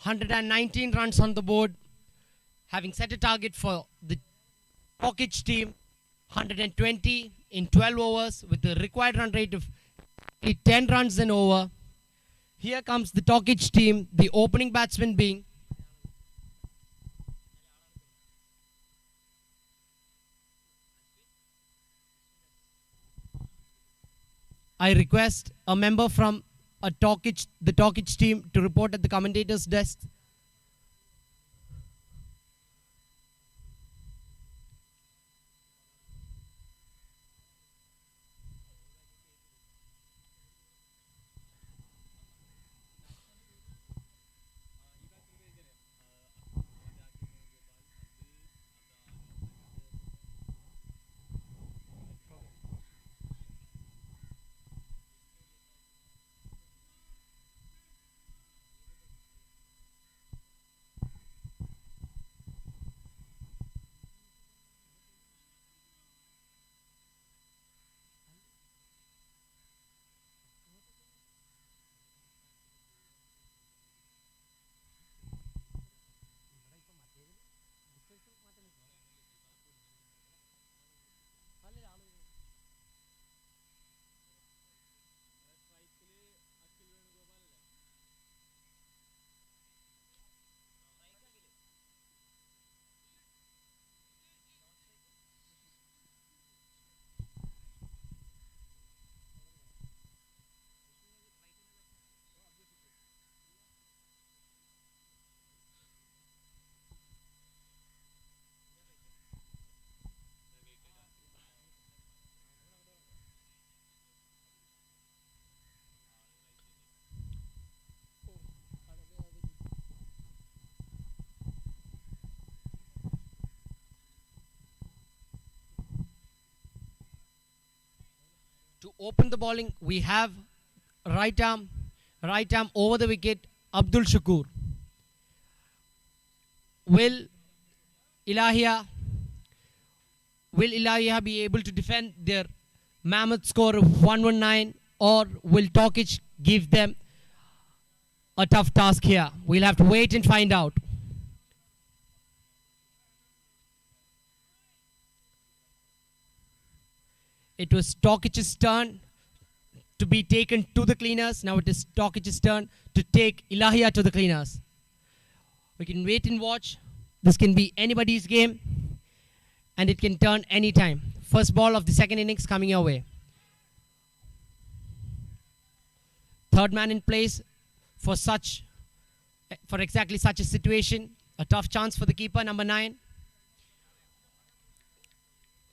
119 runs on the board, having set a target for the Tokic team 120 in 12 overs with the required run rate of 10 runs and over. Here comes the Tokic team, the opening batsman being I request a member from the Tokic team to report at the commentator's desk. To open the bowling, we have right arm over the wicket, Abdul Shakur. Will Ilahia be able to defend their mammoth score of 119, or will Tokic give them a tough task here? We'll have to wait and find out. It was Tokic's turn to be taken to the cleaners. Now it is Tokic's turn to take Ilahia to the cleaners. We can wait and watch. This can be anybody's game, and it can turn anytime. First ball of the second innings coming your way. Third man in place for exactly such a situation. A tough chance for the keeper, number 9.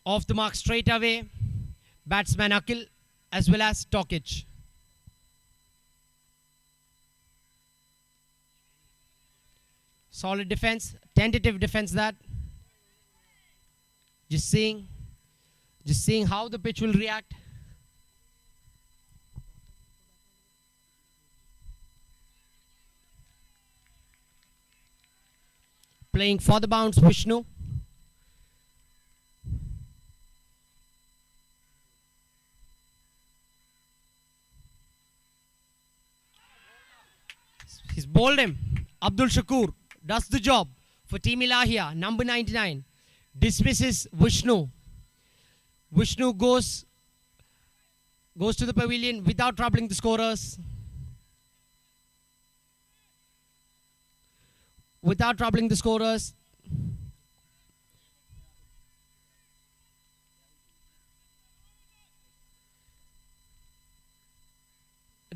Off the mark straight away. Batsman Akil as well as Tokic. Solid defense, tentative defense that. Just seeing how the pitch will react. Playing for the bounce, Vishnu. He's bowled him. Abdul Shakur does the job for Team Ilahia, number 99. Dismisses Vishnu. Vishnu goes to the pavilion without troubling the scorers.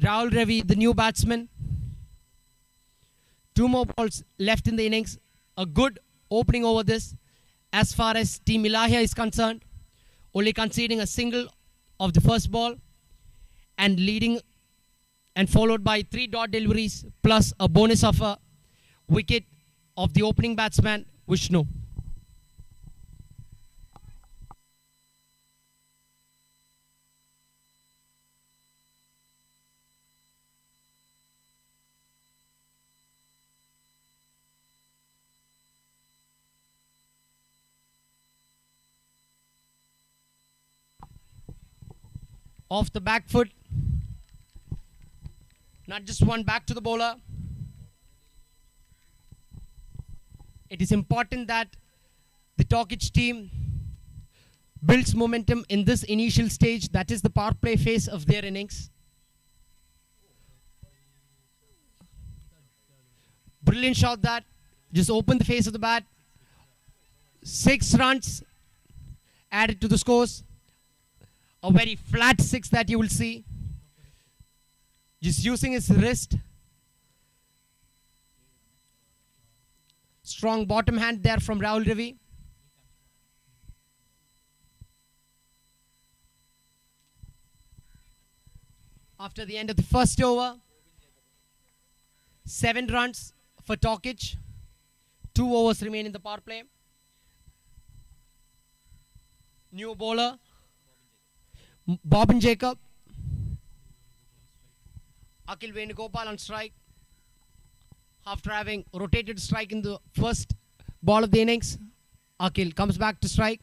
Rahul Ravi, the new batsman. 2 more balls left in the innings. A good opening over this. As far as Team Ilahia is concerned, only conceding a single of the first ball and leading, and followed by 3 dot deliveries plus a bonus of a wicket of the opening batsman Vishnu. Off the back foot. Not just one back to the bowler. It is important that the Tokic team builds momentum in this initial stage, that is the power play phase of their innings. Brilliant shot that just opened the face of the bat. 6 runs added to the scores. A very flat 6 that you will see. Just using his wrist. Strong bottom hand there from Rahul Ravi. After the end of the first over, 7 runs for Tokic. 2 overs remain in the power play. New bowler, Bobbin Jacob. Akhil Venugopal on strike. After having rotated strike in the first ball of the innings, Akhil comes back to strike.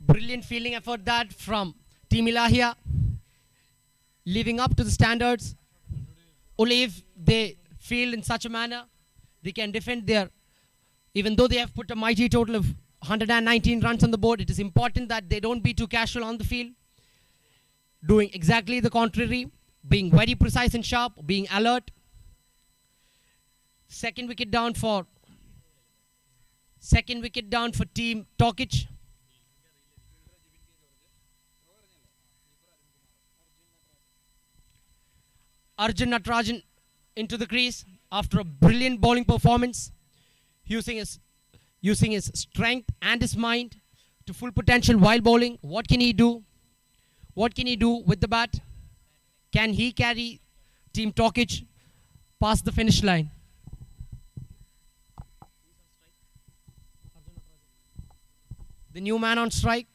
Brilliant fielding effort that from Team Ilahia. Living up to the standards. Olive, they field in such a manner they can defend their, even though they have put a mighty total of 119 runs on the board, it is important that they don't be too casual on the field. Doing exactly the contrary, being very precise and sharp, being alert. Second wicket down for Team Tokic. Arjun Natarajan into the crease after a brilliant bowling performance, using his strength and his mind to full potential while bowling. What can he do? What can he do with the bat? Can he carry Team Tokic past the finish line? The new man on strike.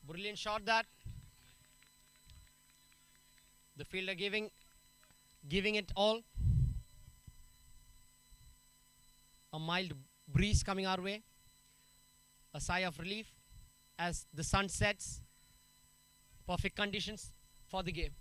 Brilliant shot that. The fielder giving it all. A mild breeze coming our way. A sigh of relief as the sun sets. Perfect conditions for the game.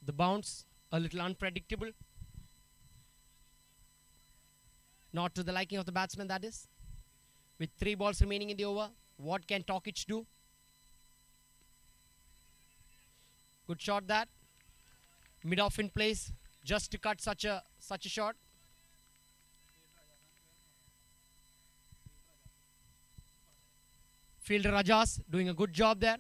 The bounce, a little unpredictable. Not to the liking of the batsman, that is. With 3 balls remaining in the over, what can Tokic do? Good shot that. Mid-off in place, just to cut such a shot. Fielder Rajas doing a good job there.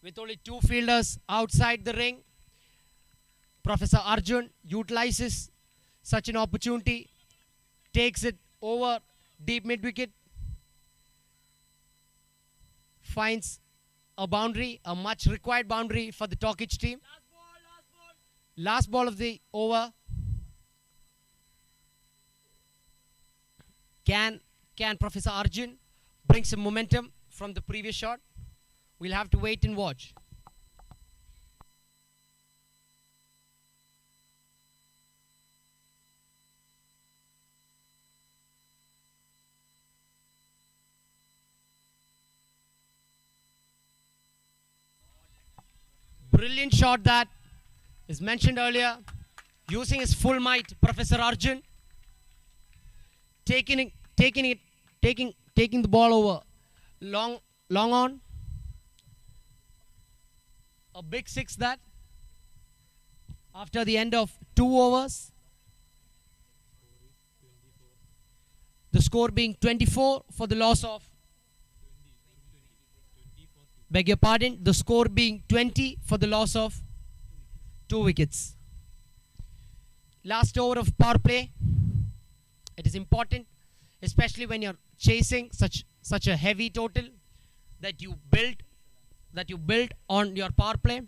With only 2 fielders outside the ring, Professor Arjun utilizes such an opportunity, takes it over deep mid wicket, finds a boundary, a much required boundary for the Tokic team. Last ball of the over. Can Professor Arjun bring some momentum from the previous shot? We'll have to wait and watch. Brilliant shot that is mentioned earlier. Using his full might, Professor Arjun taking the ball over long on. A big 6 that after the end of 2 overs. The score being 24 for the loss of, beg your pardon, the score being 20 for the loss of 2 wickets. Last over of power play. It is important, especially when you're chasing such a heavy total, that you build on your power play.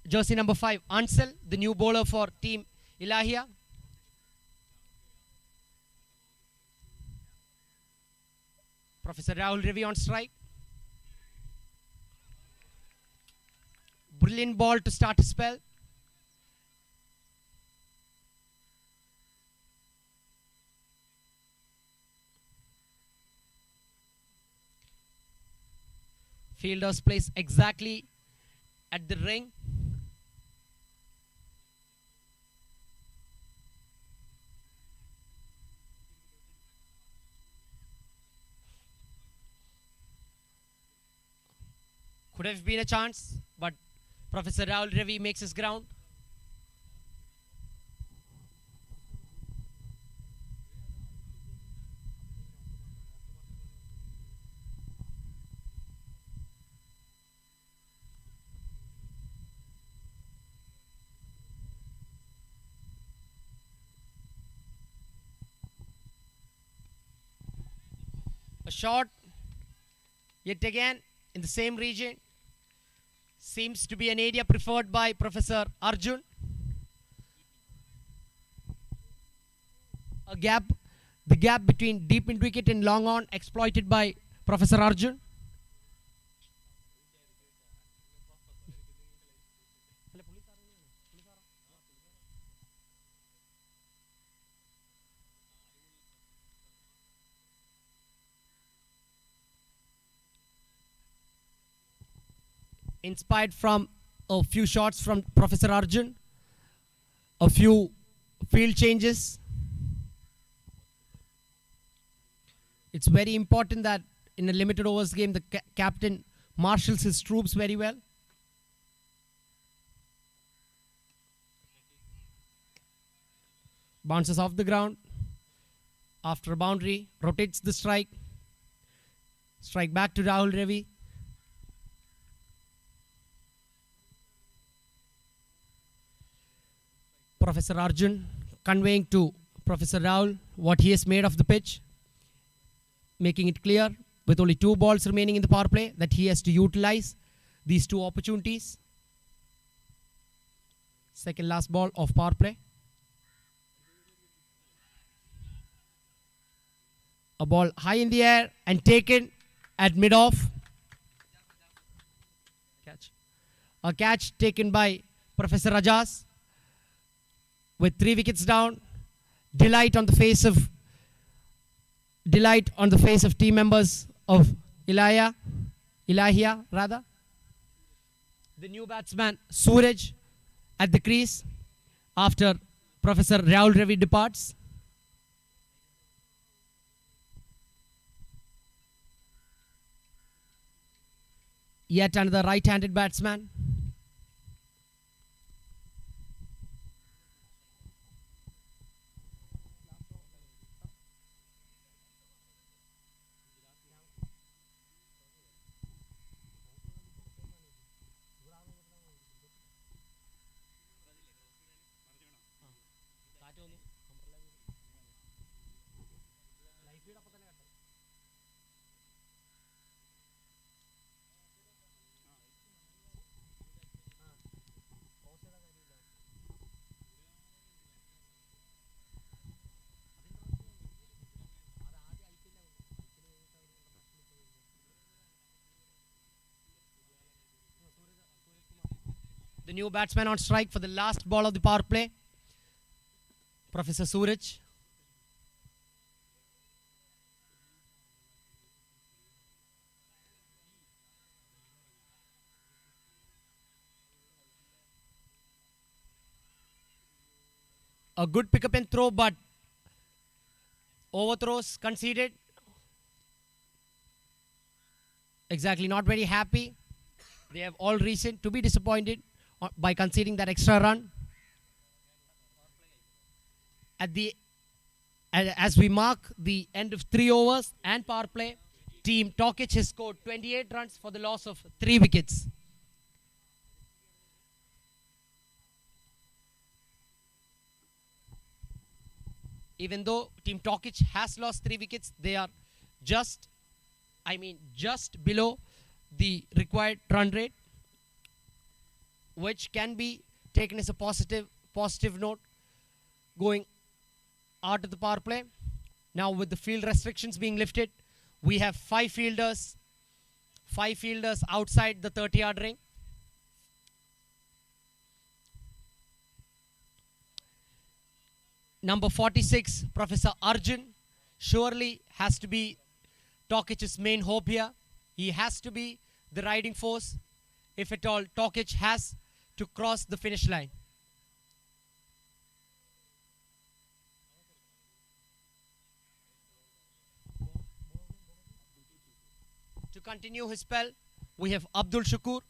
Jersey number 5, Ansel, the new bowler for Team Ilahia. Professor Rahul Ravi on strike. Brilliant ball to start a spell. Fielders place exactly at the ring. Could have been a chance, but Professor Rahul Ravi makes his ground. A shot, yet again in the same region. Seems to be an area preferred by Professor Arjun. The gap between deep mid wicket and long on exploited by Professor Arjun. Inspired from a few shots from Professor Arjun, a few field changes. It's very important that in a limited overs game, the captain marshals his troops very well. Bounces off the ground. After a boundary, rotates the strike. Strike back to Rahul Ravi. Professor Arjun conveying to Professor Rahul what he has made of the pitch, making it clear with only 2 balls remaining in the power play that he has to utilize these 2 opportunities. Second last ball of power play. A ball high in the air and taken at mid-off. Catch. A catch taken by Professor Rajas. With 3 wickets down, delight on the face of team members of Ilahia. The new batsman Suraj at the crease after Professor Rahul Ravi departs. Yet another right-handed batsman. The new batsman on strike for the last ball of the power play, Professor Suraj. A good pick up and throw, but overthrows conceded. Exactly, not very happy. They have all reason to be disappointed by conceding that extra run. As we mark the end of 3 overs and power play, Team Tokic has scored 28 runs for the loss of 3 wickets. Even though Team Tokic has lost 3 wickets, they are just below the required run rate, which can be taken as a positive note going out of the power play. Now with the field restrictions being lifted, we have 5 fielders outside the 30-yard ring. Number 46, Professor Arjun, surely has to be Tokic's main hope here. He has to be the riding force if at all Tokic has to cross the finish line. To continue his spell, we have Abdul Shakur.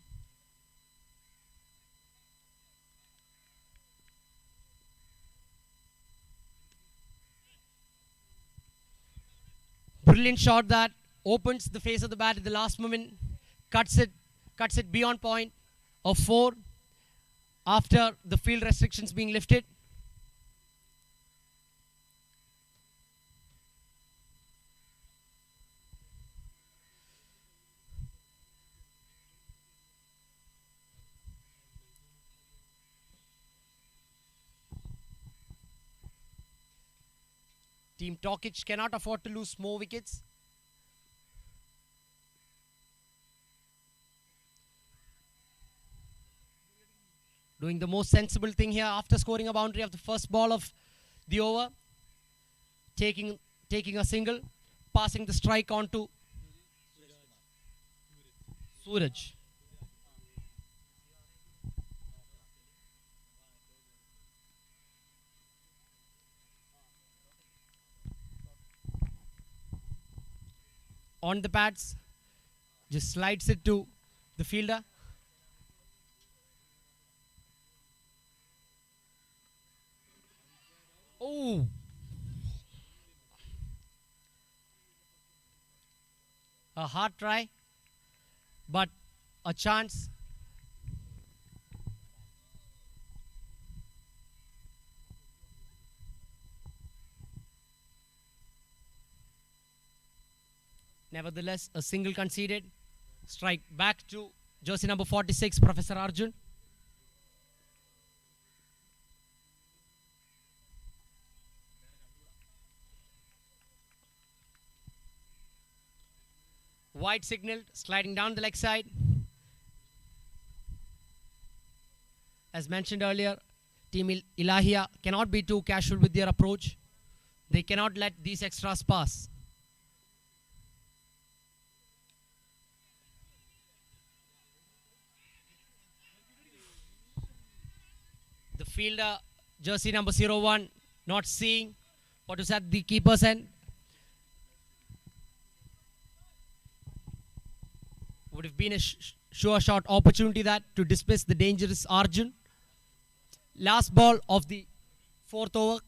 Brilliant shot that opens the face of the bat at the last moment, cuts it beyond point of 4 after the field restrictions being lifted. Team Tokic cannot afford to lose more wickets. Doing the most sensible thing here after scoring a boundary of the first ball of the over. Taking a single, passing the strike on to Suraj. On the pads, just slides it to the fielder. Oh! A hard try, but a chance. Nevertheless, a single conceded. Strike back to jersey number 46, Professor Arjun. Wide signal, sliding down the leg side. As mentioned earlier, Team Ilahia cannot be too casual with their approach. They cannot let these extras pass. The fielder, jersey number 01, not seeing what was at the keeper's end. Would have been a sure shot opportunity that to dismiss the dangerous Arjun. Last ball of the fourth over.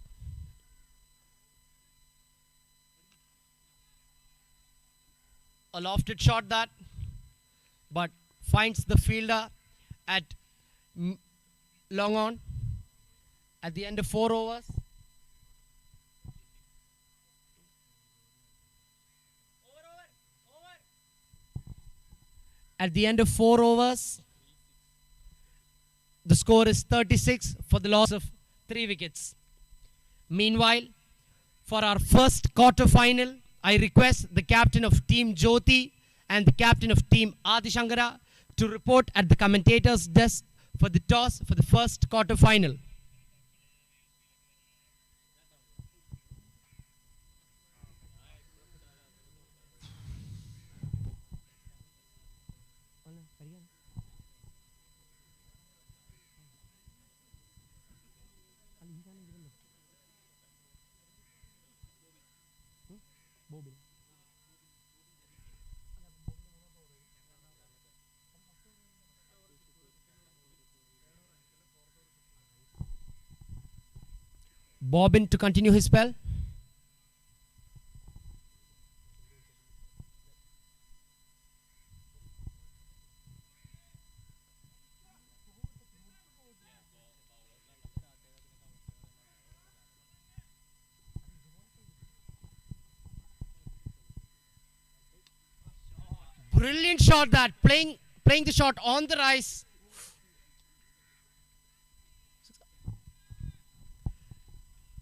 A lofted shot that, but finds the fielder at long on at the end of 4 overs. At the end of 4 overs, the score is 36 for the loss of 3 wickets. Meanwhile, for our first quarter final, I request the captain of Team Jyoti and the captain of Team Adi Shankara to report at the commentator's desk for the toss for the first quarter final. Bobbin to continue his spell. Brilliant shot that, playing the shot on the rise.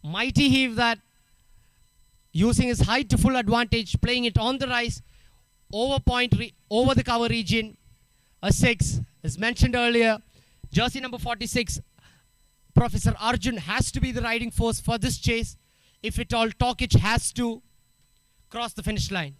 Mighty heave that, using his height to full advantage, playing it on the rise, over the cover region. A 6, as mentioned earlier, jersey number 46, Professor Arjun has to be the riding force for this chase if at all Tokic has to cross the finish line.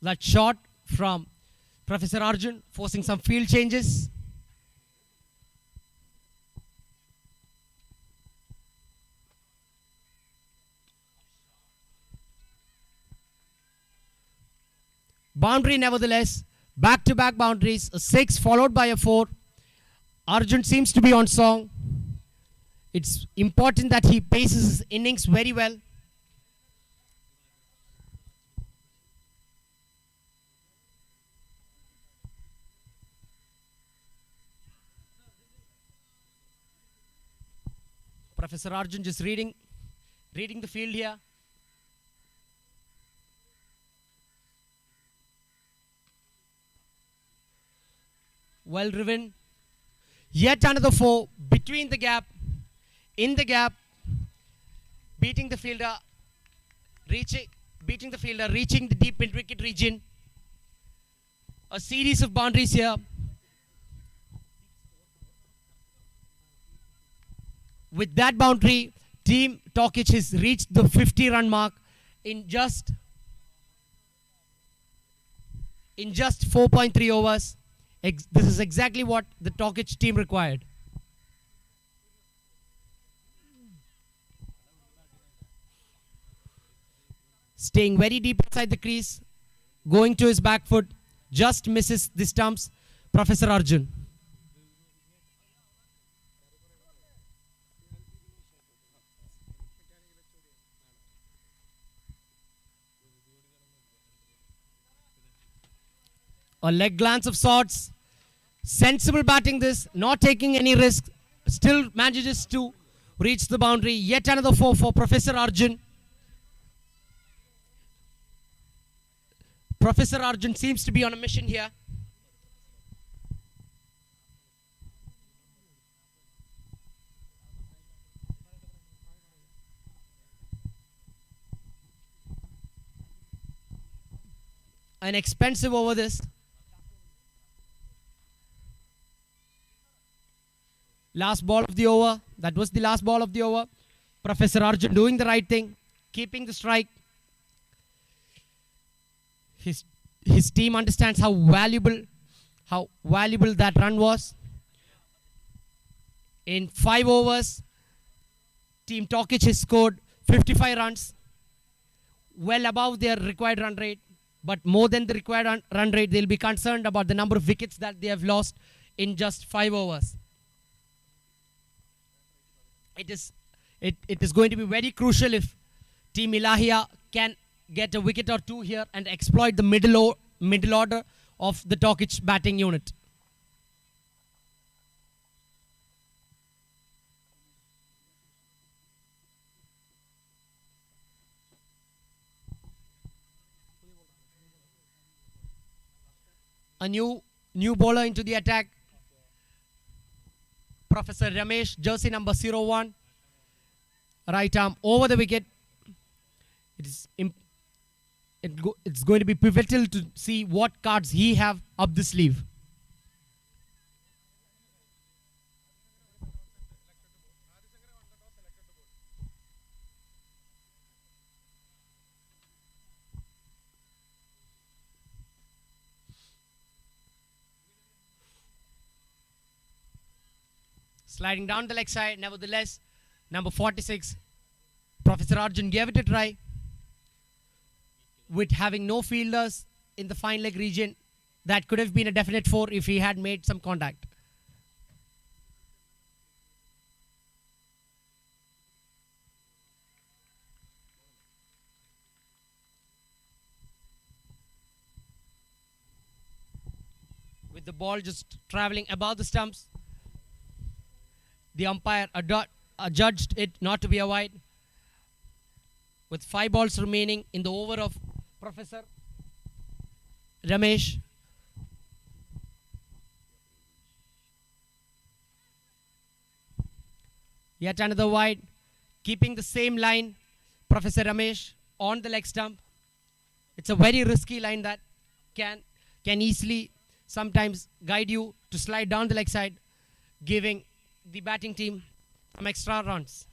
That shot from Professor Arjun forcing some field changes. Boundary nevertheless, back-to-back boundaries, a 6 followed by a 4. Arjun seems to be on song. It's important that he paces his innings very well. Professor Arjun just reading the field here. Well driven. Yet another 4 between the gap, in the gap, beating the fielder, reaching the deep mid-wicket region. A series of boundaries here. With that boundary, Team Tokic has reached the 50-run mark in just 4.3 overs. This is exactly what the Tokic team required. Staying very deep inside the crease, going to his back foot, just misses the stumps. Professor Arjun. A leg glance of sorts. Sensible batting this, not taking any risk. Still manages to reach the boundary. Yet another 4 for Professor Arjun. Professor Arjun seems to be on a mission here. An expensive over this. Last ball of the over. That was the last ball of the over. Professor Arjun doing the right thing, keeping the strike. His team understands how valuable how valuable that run was. In 5 overs, Team Tokic has scored 55 runs, well above their required run rate, but more than the required run rate. They'll be concerned about the number of wickets that they have lost in just 5 overs. It is going to be very crucial if Team Ilahia can get a wicket or two here and exploit the middle order of the Tokic batting unit. A new bowler into the attack. Professor Ramesh, jersey number 01. Right arm over the wicket. It's going to be pivotal to see what cards he have up the sleeve. Sliding down the leg side, nevertheless, number 46, Professor Arjun gave it a try. With having no fielders in the fine leg region, that could have been a definite 4 if he had made some contact. With the ball just traveling above the stumps, the umpire adjudged it not to be a wide. With 5 balls remaining in the over of Professor Ramesh. Yet another wide, keeping the same line, Professor Ramesh on the leg stump. It's a very risky line that can easily sometimes guide you to slide down the leg side, giving the batting team some extra runs.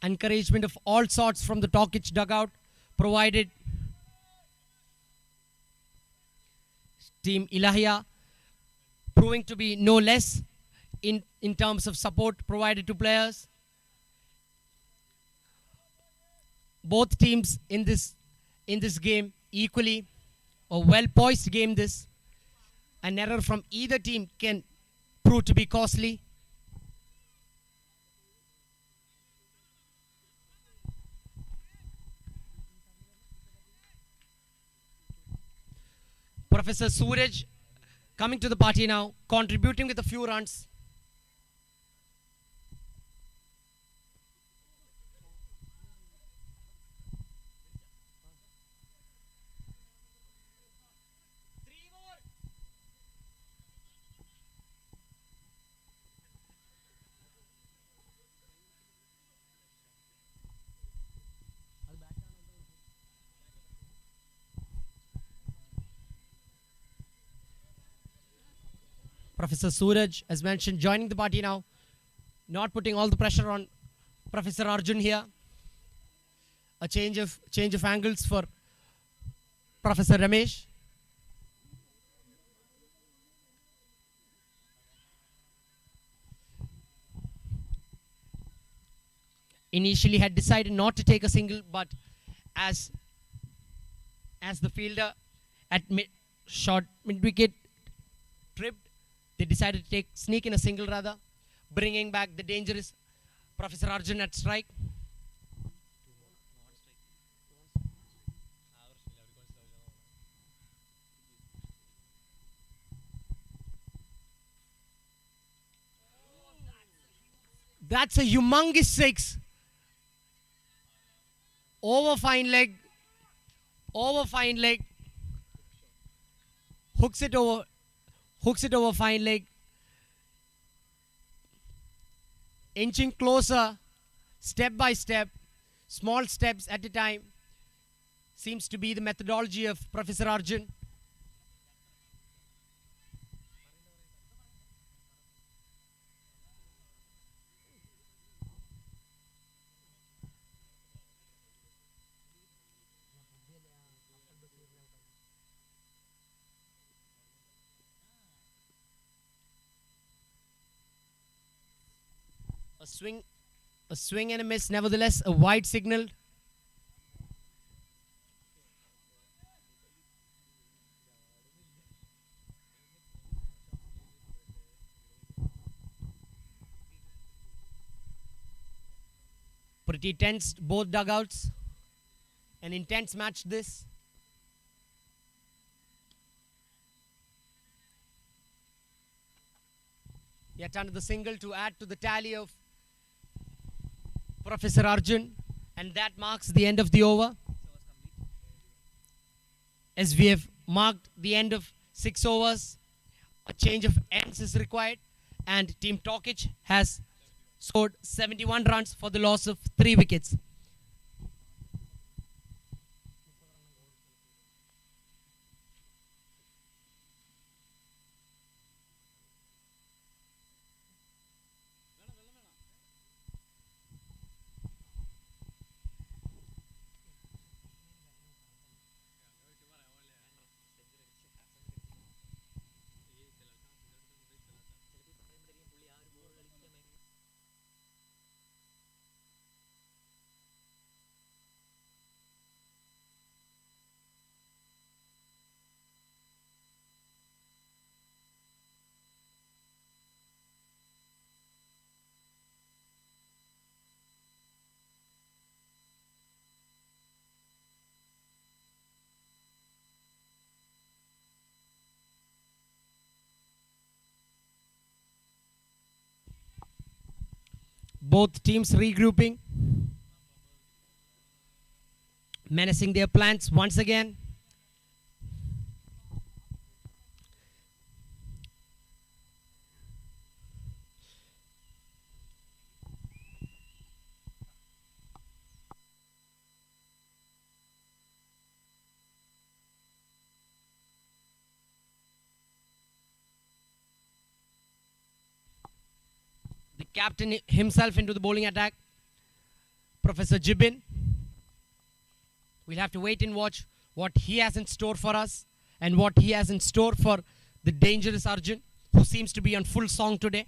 Encouragement of all sorts from the Tokic dugout provided Team Ilahia, proving to be no less in terms of support provided to players. Both teams in this game equally a well-poised game. This an error from either team can prove to be costly. Professor Suraj coming to the party now, contributing with a few runs. Professor Suraj, as mentioned, joining the party now, not putting all the pressure on Professor Arjun here. A change of angles for Professor Ramesh. Initially had decided not to take a single, but as the fielder at mid wicket tripped, they decided to sneak in a single rather, bringing back the dangerous Professor Arjun at strike. That's a humongous 6. Over fine leg. Hooks it over fine leg. Inching closer, step by step, small steps at a time, seems to be the methodology of Professor Arjun. A swing and a miss. Nevertheless, a wide signal. Pretty tense, both dugouts. An intense match this. Yet another single to add to the tally of Professor Arjun, and that marks the end of the over. As we have marked the end of 6 overs, a change of ends is required, and Team Tokic has scored 71 runs for the loss of 3 wickets. Both teams regrouping, menacing their plans once again. The captain himself into the bowling attack, Professor Jibin. We'll have to wait and watch what he has in store for us and what he has in store for the dangerous Arjun, who seems to be on full song today.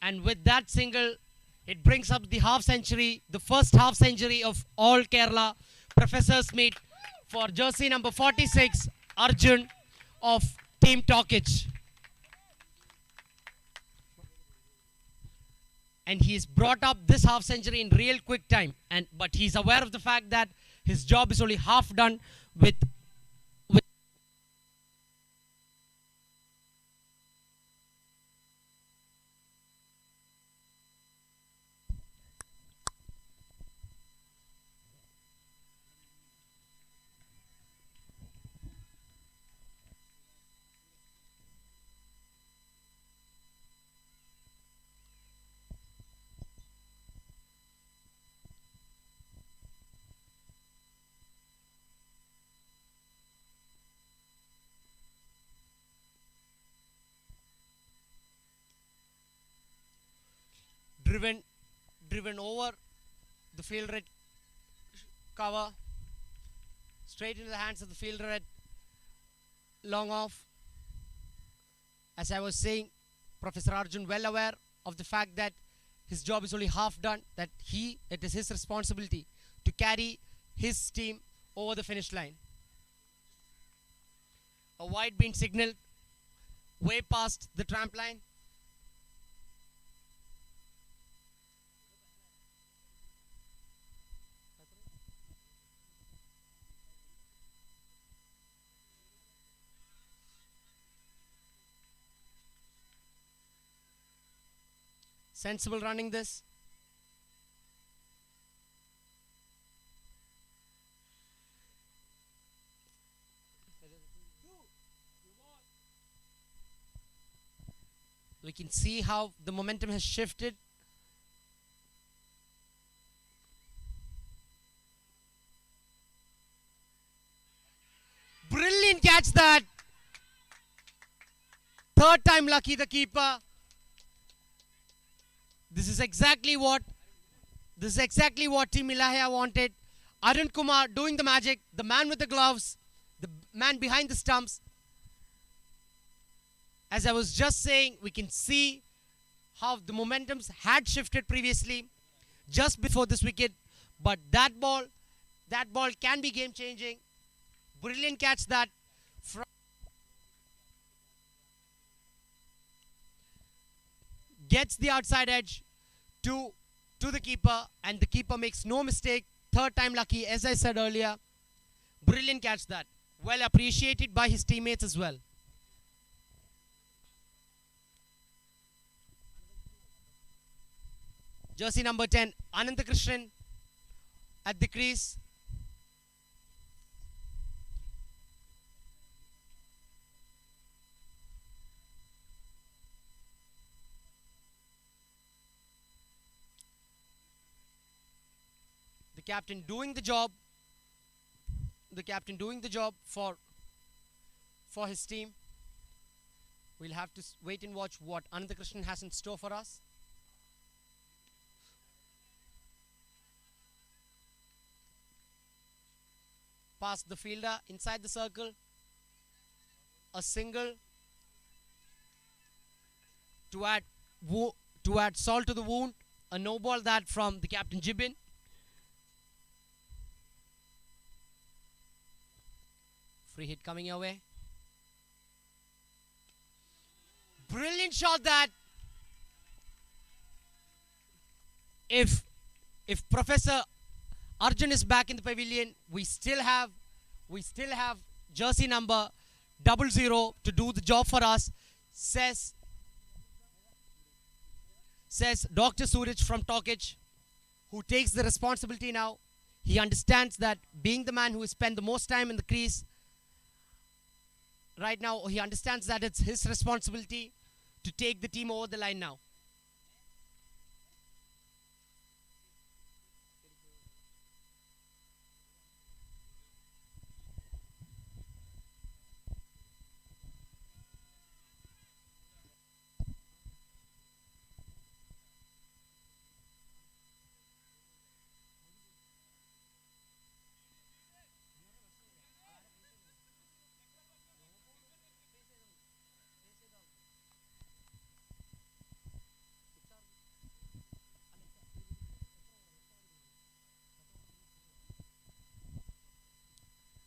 And with that single, it brings up the half century, the first half century of all Kerala Professors meet for jersey number 46, Arjun of Team Tokic. And he's brought up this half century in real quick time. But he's aware of the fact that his job is only half done with driven over the fielder at cover, straight into the hands of the fielder at long off. As I was saying, Professor Arjun well aware of the fact that his job is only half done, that it is his responsibility to carry his team over the finish line. A wide being signaled way past the trampoline. Sensible running this. We can see how the momentum has shifted. Brilliant catch that. Third time lucky the keeper. This is exactly what Team Ilahia wanted. Arun Kumar doing the magic, the man with the gloves, the man behind the stumps. As I was just saying, we can see how the momentums had shifted previously just before this wicket, but that ball can be game changing. Brilliant catch that gets the outside edge to the keeper, and the keeper makes no mistake. Third time lucky, as I said earlier. Brilliant catch that. Well appreciated by his teammates as well. Jersey number 10, Ananthakrishnan at the crease. The captain doing the job. The captain doing the job for his team. We'll have to wait and watch what Ananthakrishnan has in store for us. Past the fielder, inside the circle. A single to add salt to the wound. A no ball that from the captain Jibin. Free hit coming your way. Brilliant shot that. If Professor Arjun is back in the pavilion, we still have jersey number 00 to do the job for us, says Dr. Suraj from Tokich, who takes the responsibility now. He understands that being the man who has spent the most time in the crease right now, he understands that it's his responsibility to take the team over the line now.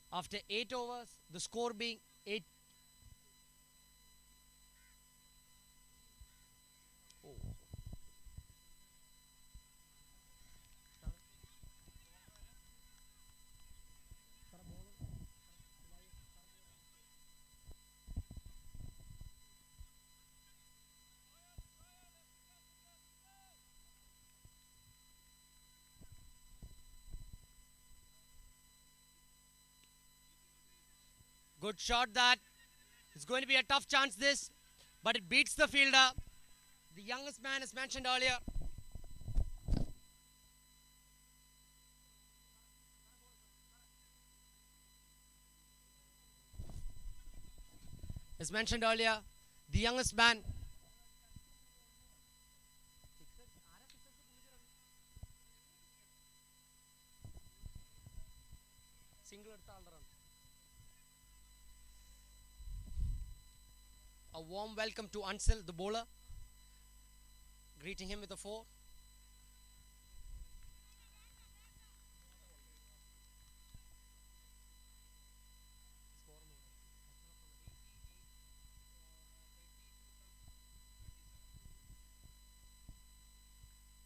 After 8 overs, the score being 8. Oh. Good shot that. It's going to be a tough chance this, but it beats the fielder. The youngest man, as mentioned earlier. As mentioned earlier, the youngest man. Single a warm welcome to Ansel, the bowler, greeting him with a 4.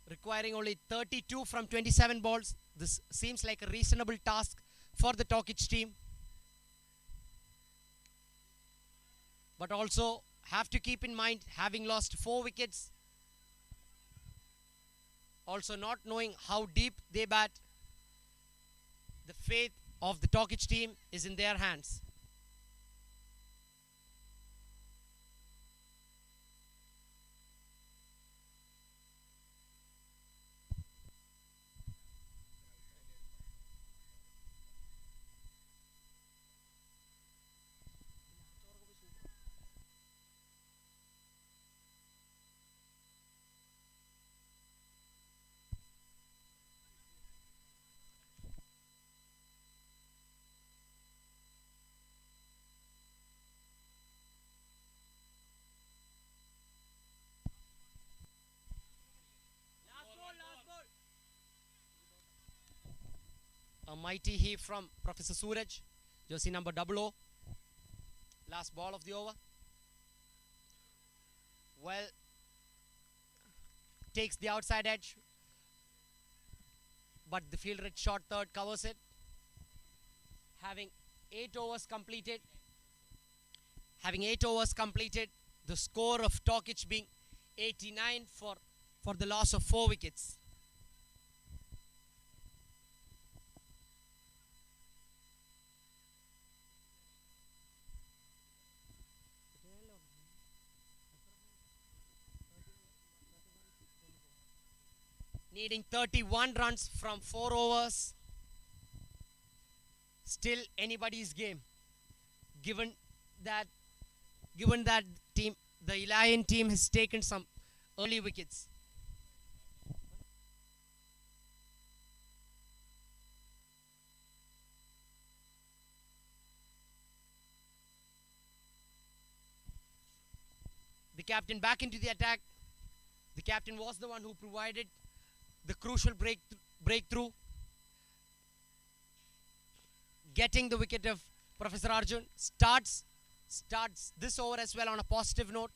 Requiring only 32 from 27 balls. This seems like a reasonable task for the Tokich team. But also have to keep in mind, having lost 4 wickets, also not knowing how deep they bat, the fate of the Tokich team is in their hands. A mighty heave from Professor Suraj, jersey number 00. Last ball of the over. Well, takes the outside edge, but the fielder at short third covers it. Having 8 overs completed, the score of Tokic being 89 for the loss of 4 wickets. Needing 31 runs from 4 overs. Still anybody's game. Given that team, the Elian team has taken some early wickets. The captain back into the attack. The captain was the one who provided the crucial breakthrough, getting the wicket of Professor Arjun. Starts this over as well on a positive note,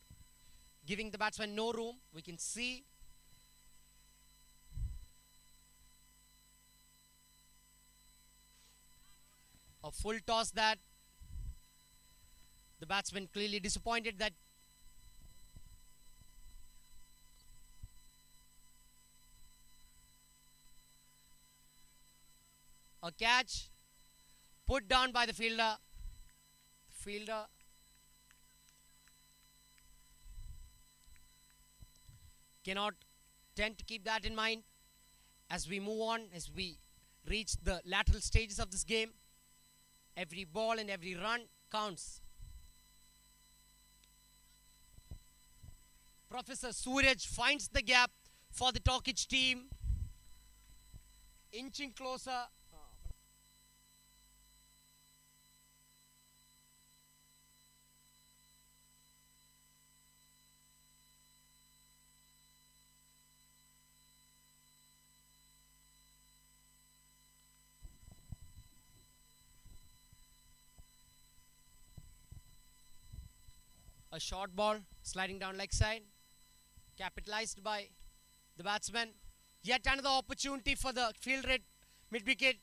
giving the batsman no room. We can see a full toss that the batsman clearly disappointed that a catch put down by the fielder. Fielder cannot tend to keep that in mind as we move on, as we reach the lateral stages of this game. Every ball and every run counts. Professor Suraj finds the gap for the Tokic team, inching closer. A short ball sliding down leg side, capitalized by the batsman. Yet another opportunity for the fielder at mid-wicket.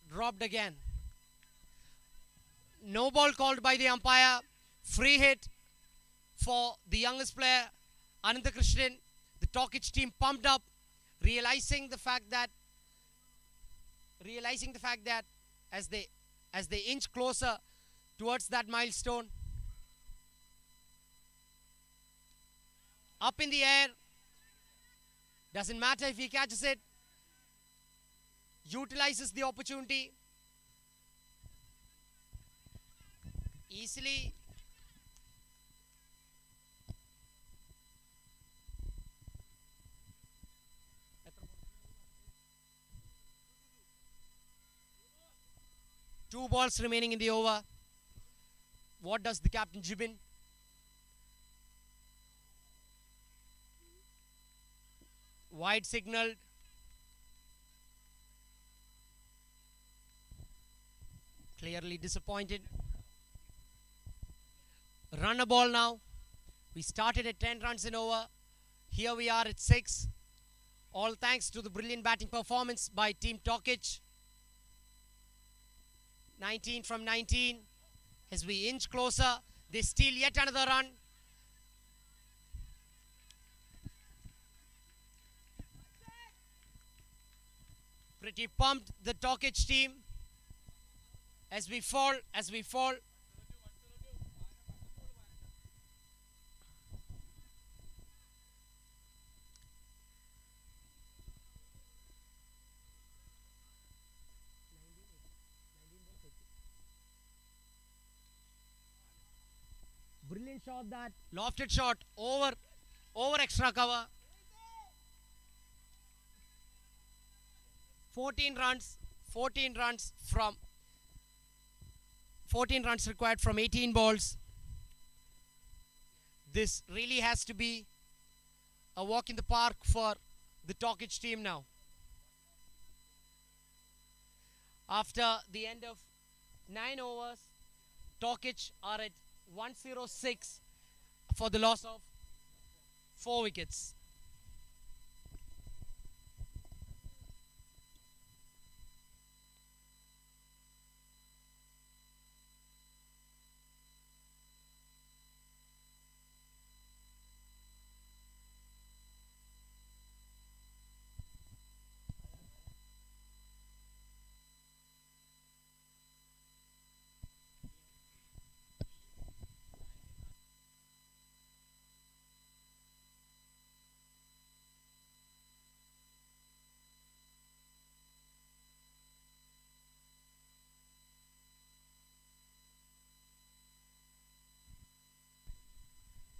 Dropped again. No ball called by the umpire. Free hit for the youngest player, Ananda Krishnan. The Tokic team pumped up, realizing the fact that as they inch closer towards that milestone. Up in the air. Doesn't matter if he catches it. Utilizes the opportunity. Easily. Two balls remaining in the over. What does the captain Jibin? Wide signaled. Clearly disappointed. Run a ball now. We started at 10 runs in over. Here we are at 6. All thanks to the brilliant batting performance by Team Tokic. 19 from 19. As we inch closer, they steal yet another run. Pretty pumped, the Tokic team. As we fall. Brilliant shot that. Lofted shot over extra cover. 14 runs required from 18 balls. This really has to be a walk in the park for the Tokic team now. After the end of 9 overs, Tokic are at 106 for the loss of 4 wickets.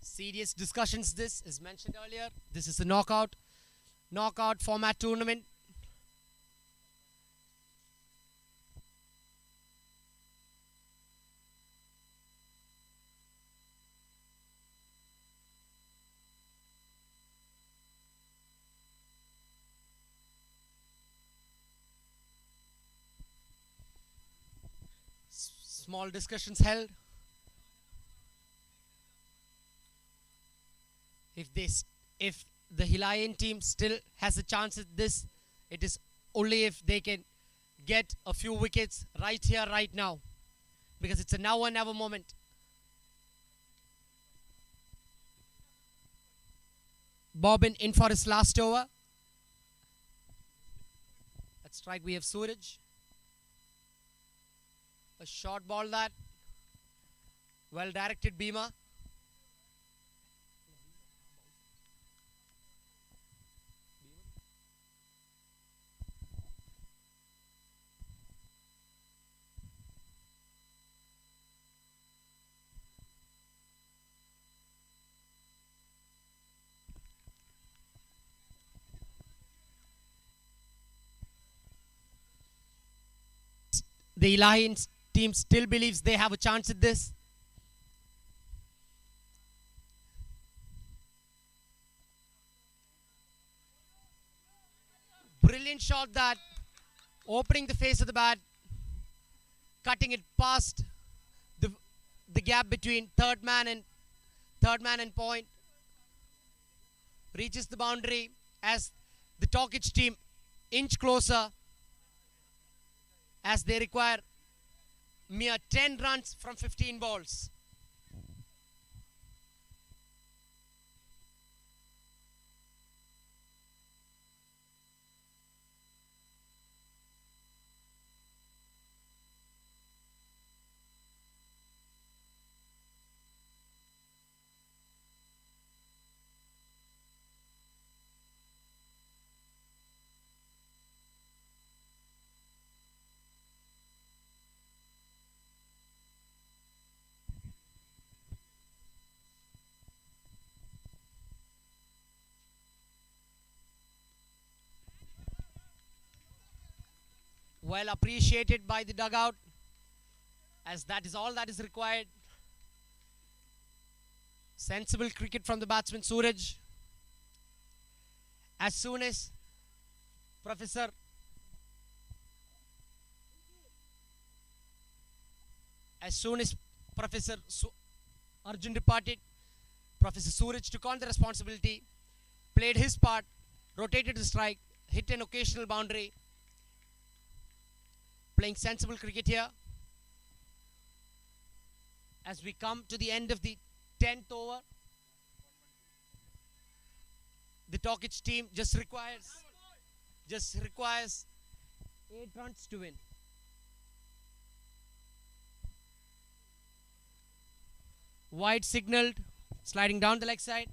Serious discussions. This is mentioned earlier. This is a knockout format tournament. Small discussions held. If the Himalayan team still has a chance at this, it is only if they can get a few wickets right here, right now, because it's a now or never moment. Bobbin in for his last over. At strike we have Suraj. A short ball that. Well directed Bhima. The Alliance team still believes they have a chance at this. Brilliant shot that, opening the face of the bat, cutting it past the gap between third man and point. Reaches the boundary as the Tokic team inch closer, as they require mere 10 runs from 15 balls. Well appreciated by the dugout, as that is all that is required. Sensible cricket from the batsman Suraj. As soon as Professor Arjun departed, Professor Suraj took on the responsibility, played his part, rotated the strike, hit an occasional boundary. Playing sensible cricket here. As we come to the end of the 10th over, the Tokic team just requires 8 runs to win. Wide signaled, sliding down the leg side.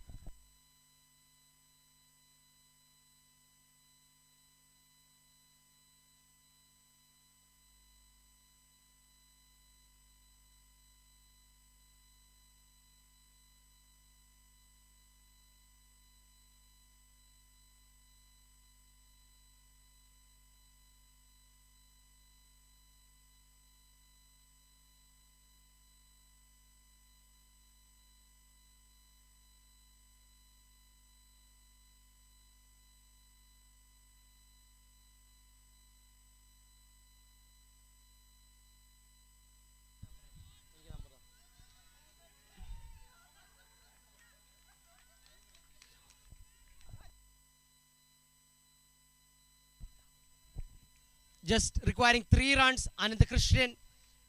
just requiring 3 runs. Ananda Christian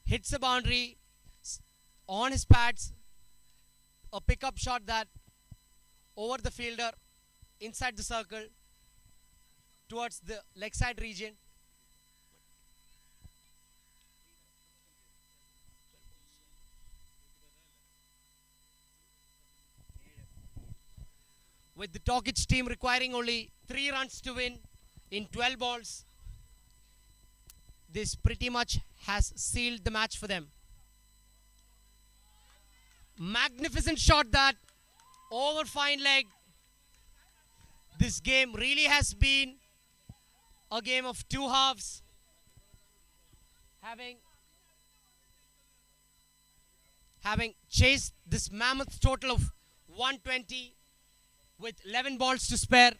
hits the boundary on his pads. A pickup shot that over the fielder inside the circle towards the leg side region. With the Tokic team requiring only 3 runs to win in 12 balls, this pretty much has sealed the match for them. Magnificent shot that over fine leg. This game really has been a game of 2 halves. Having chased this mammoth total of 120 with 11 balls to spare.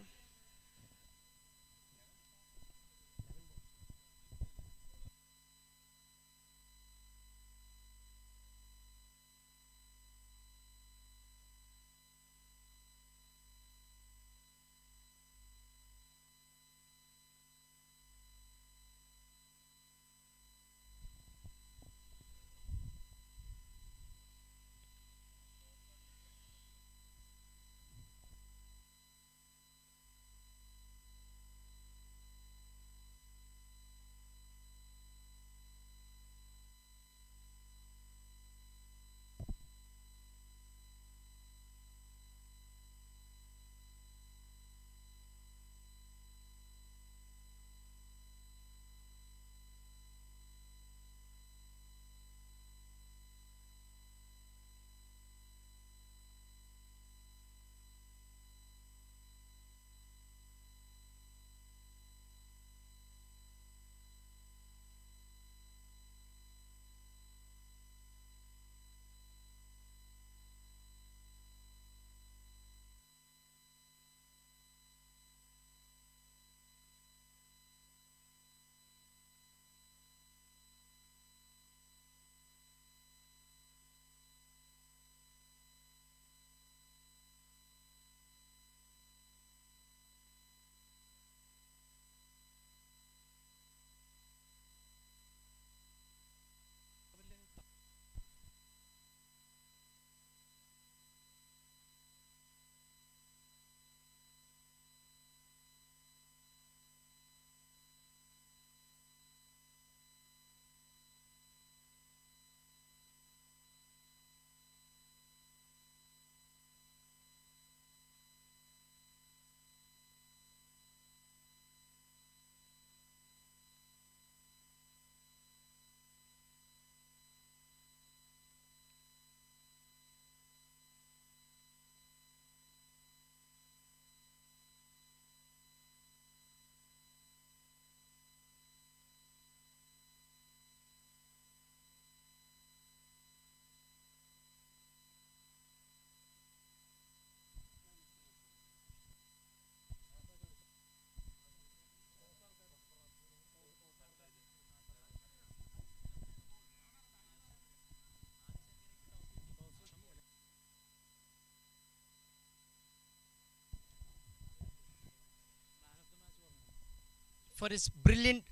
For his brilliant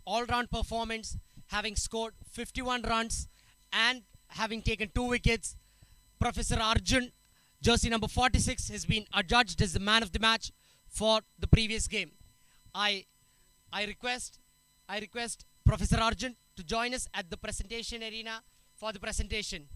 all-round performance, having scored 51 runs and having taken 2 wickets. Professor Arjun, jersey number 46, has been adjudged as the man of the match for the previous game. I request Professor Arjun to join us at the presentation arena for the presentation.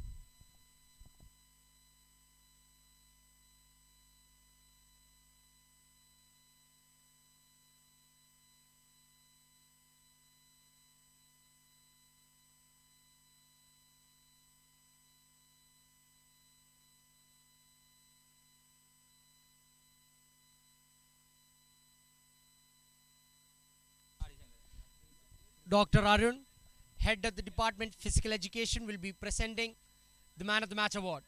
Dr. Arun, head of the Department Physical Education, will be presenting the Man of the Match award.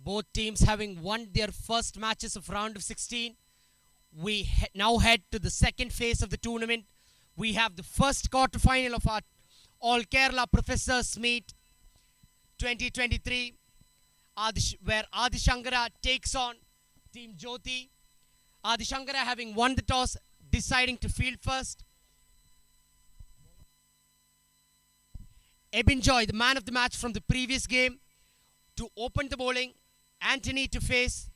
Both teams having won their first matches of round of 16. We now head to the second phase of the tournament. We have the first quarter final of our All Kerala Professors Meet 2023, where Adi Shankara takes on Team Jyoti. Adi Shankara having won the toss, deciding to field first. Ebin Joy, the man of the match from the previous game, to open the bowling. Anthony to face.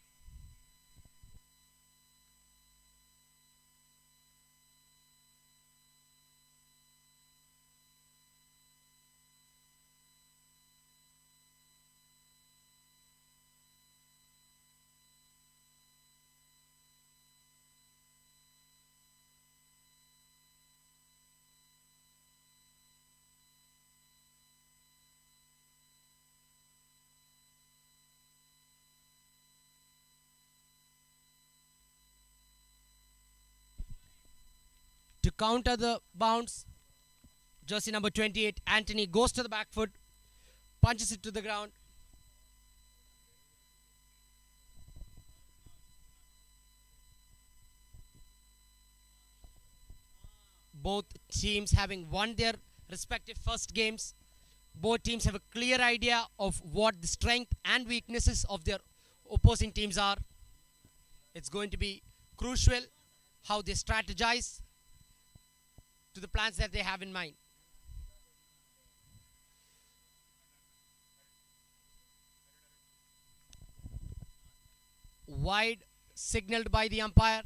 To counter the bounce, jersey number 28, Anthony goes to the back foot, punches it to the ground. Both teams having won their respective first games. Both teams have a clear idea of what the strength and weaknesses of their opposing teams are. It's going to be crucial how they strategize to the plans that they have in mind. Wide signaled by the umpire.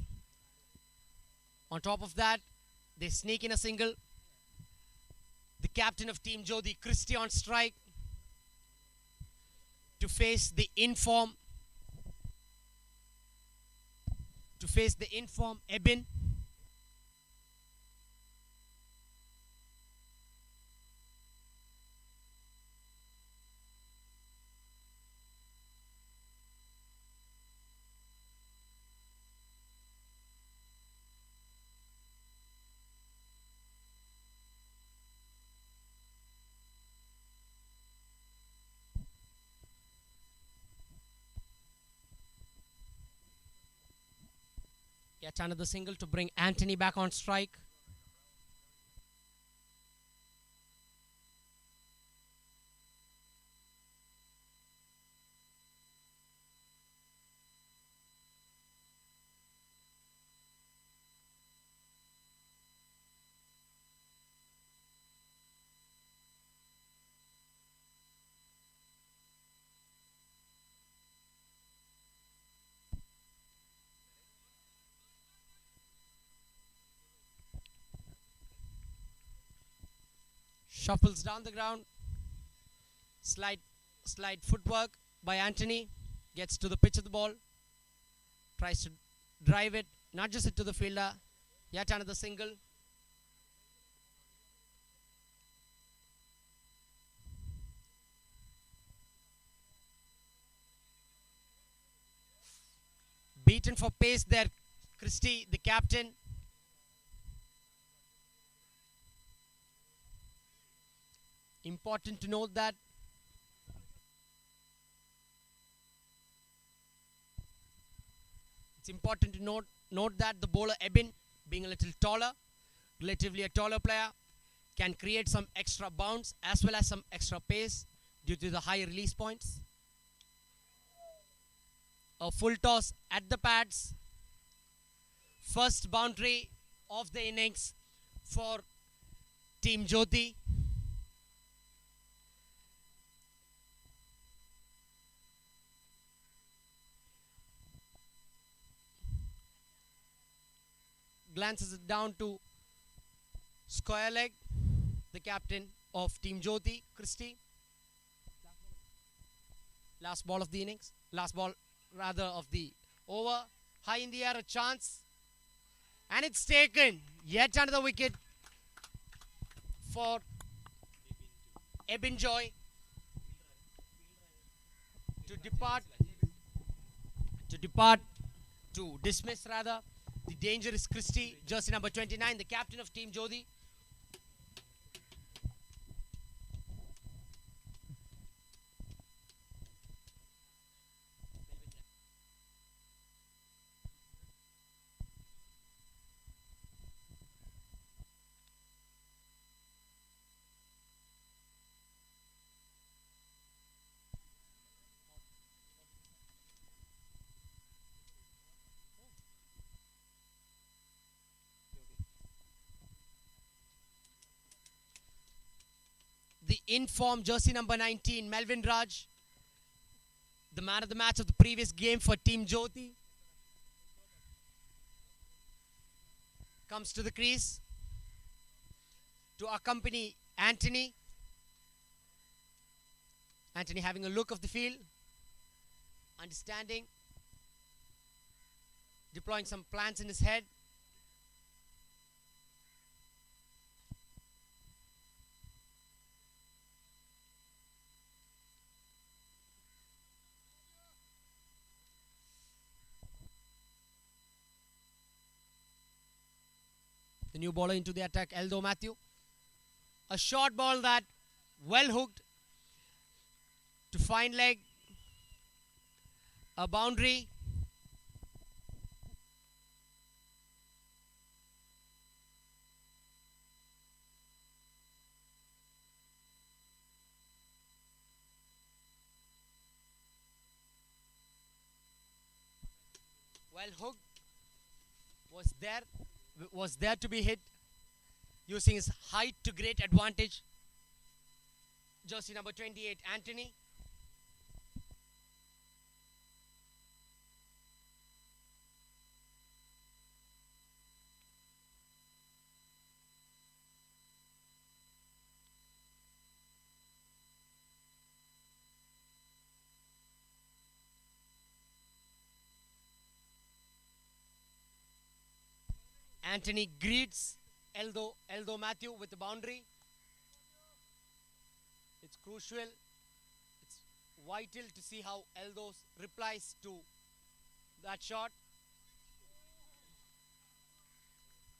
On top of that, they sneak in a single. The captain of Team Jyoti, Christy, on strike to face the inform Ebin. Yet another single to bring Anthony back on strike. Shuffles down the ground. Slide footwork by Anthony. Gets to the pitch of the ball. Tries to drive it. Not just it to the fielder. Yet another single. Beaten for pace there. Christie, the captain. Important to note that the bowler Ebin, being a little taller, relatively a taller player, can create some extra bounce as well as some extra pace due to the high release points. A full toss at the pads. First boundary of the innings for Team Jyoti. Glances it down to square leg, the captain of Team Jyoti, Christie. Last ball of the innings. Last ball, rather, of the over. High in the air, a chance. And it's taken. Yet another wicket for Ebin Joy to dismiss rather. The danger is Christie, jersey number 29, the captain of Team Jyoti. the in-form jersey number 19, Melvin Raj, the man of the match of the previous game for Team Jyoti, comes to the crease to accompany Anthony. Anthony having a look of the field, understanding, deploying some plans in his head. The new bowler into the attack, Eldo Matthew. A short ball that well hooked to fine leg. A boundary. Well hooked. Was there to be hit, using his height to great advantage. Jersey number 28, Anthony. Anthony greets Eldo Matthew with the boundary. It's crucial. It's vital to see how Eldo replies to that shot.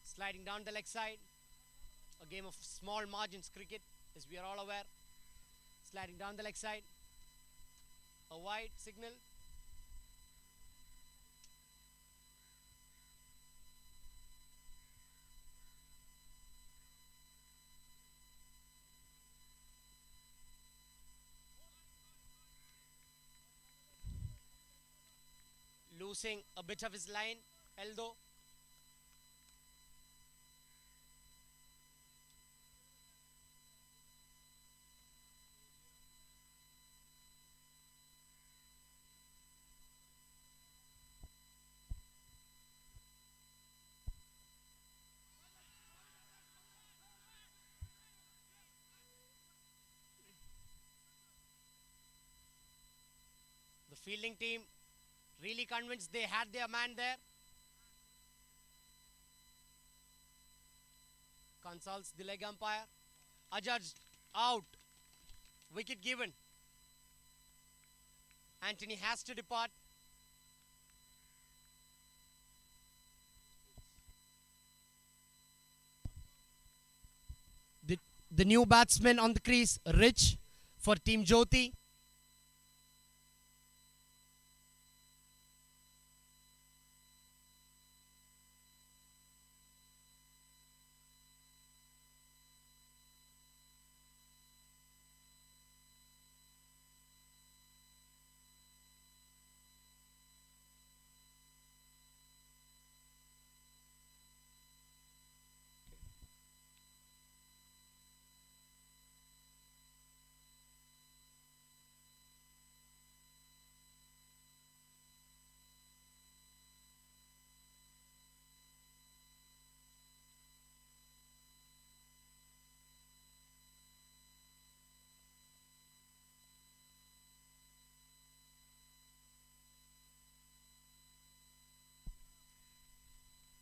Sliding down the leg side. A game of small margins cricket, as we are all aware. Sliding down the leg side. A wide signal. Losing a bit of his line, Eldo. The fielding team really convinced they had their man there. Consults the leg umpire. Adjudged out. Wicket given. Anthony has to depart. The new batsman on the crease, Rich, for Team Jyoti.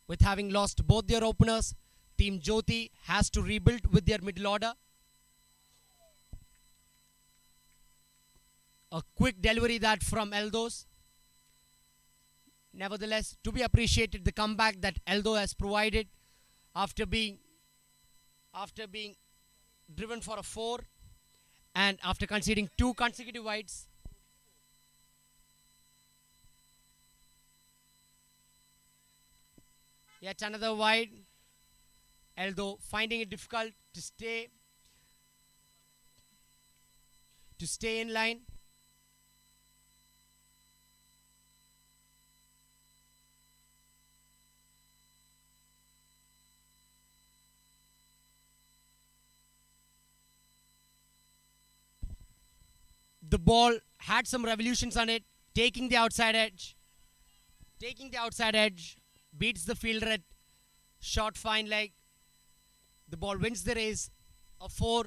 With having lost both their openers, Team Jyoti has to rebuild with their middle order. A quick delivery that from Eldo's. Nevertheless, to be appreciated, the comeback that Eldo has provided after being driven for a 4 and after conceding 2 consecutive wides. Yet another wide. Eldo finding it difficult to stay in line. The ball had some revolutions on it, taking the outside edge. Beats the fielder at short fine leg. The ball wins the race. A 4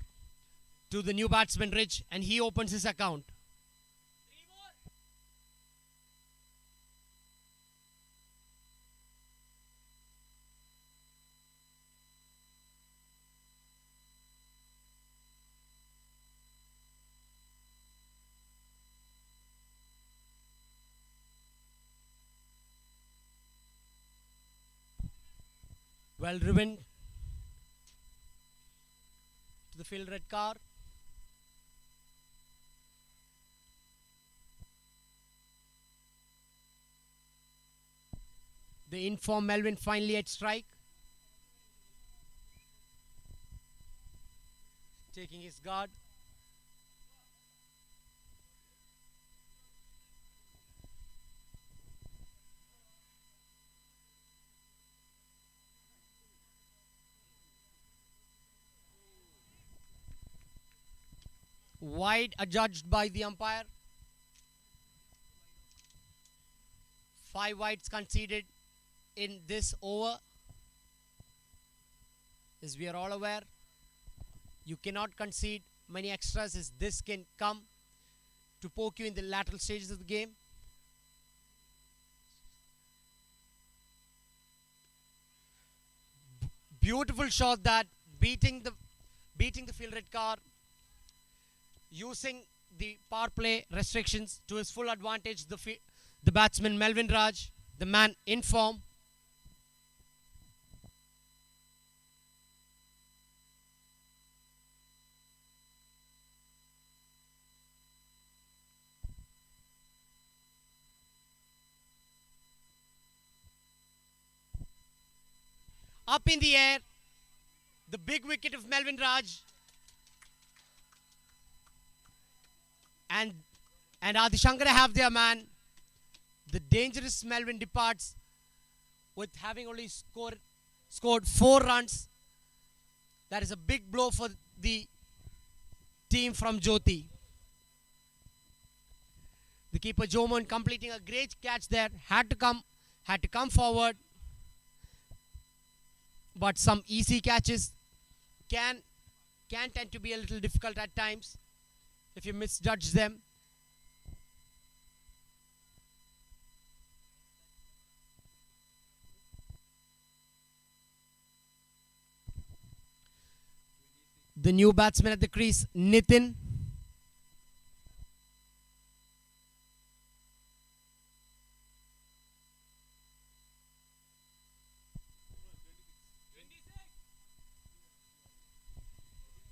to the new batsman Rich, and he opens his account. Well driven to the field red car. The informed Melvin finally at strike. Taking his guard. Wide adjudged by the umpire. 5 wides conceded in this over. As we are all aware, you cannot concede many extras, as this can come to poke you in the lateral stages of the game. Beautiful shot, that beating the field red car, using the power play restrictions to his full advantage. The batsman Melvin Raj, the man in form. Up in the air, the big wicket of Melvin Raj. And Adi Shankara have their man. The dangerous Melvin departs with having only scored 4 runs. That is a big blow for the team from Jyoti. The keeper Jomon completing a great catch there. Had to come forward. But some easy catches can tend to be a little difficult at times if you misjudge them. The new batsman at the crease, Nitin.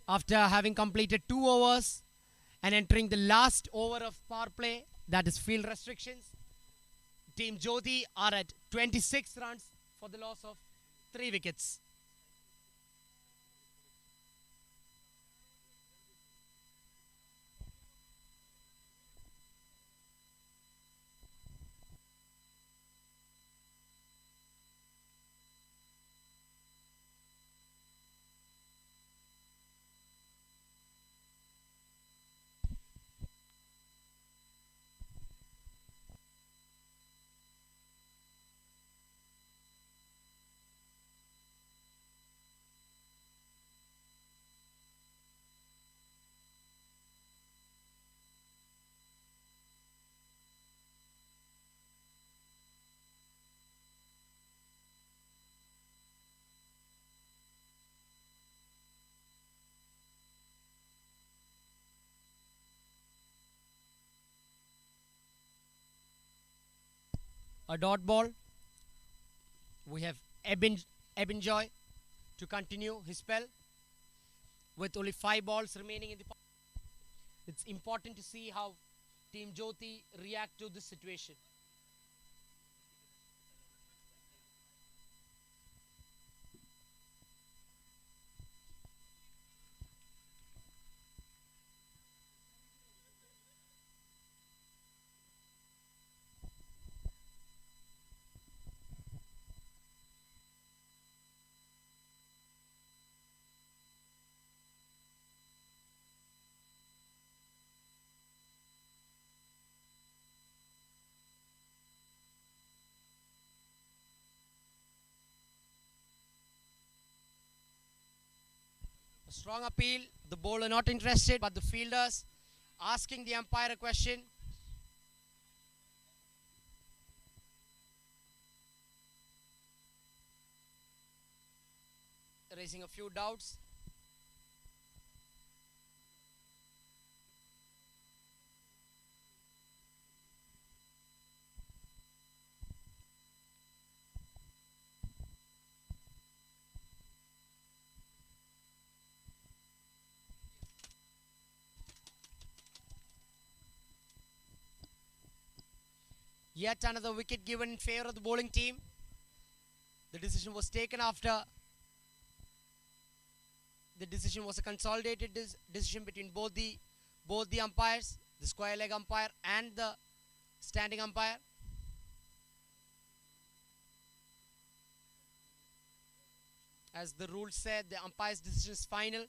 After having completed 2 overs and entering the last over of power play, that is field restrictions, Team Jyoti are at 26 runs for the loss of 3 wickets. A dot ball. We have Ebinjoy to continue his spell with only 5 balls remaining in the. It's important to see how Team Jyoti react to this situation. strong appeal. The bowler not interested, but the fielders asking the umpire a question. Raising a few doubts. Yet another wicket given in favor of the bowling team. The decision was taken after the decision was a consolidated decision between both the umpires, the square leg umpire and the standing umpire. As the rule said, the umpire's decision is final.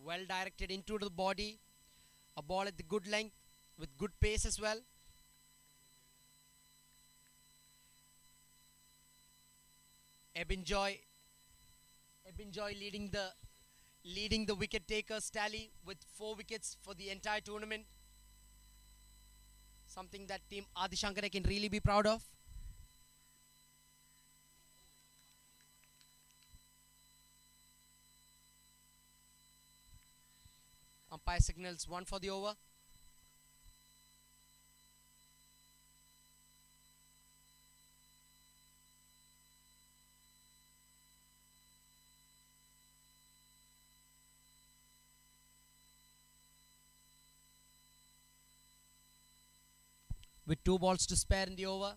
Well directed into the body. A ball at the good length with good pace as well. Ebinjoy leading the wicket takers tally with 4 wickets for the entire tournament. Something that team Adi Shankara can really be proud of. Umpire signals 1 for the over. With 2 balls to spare in the over.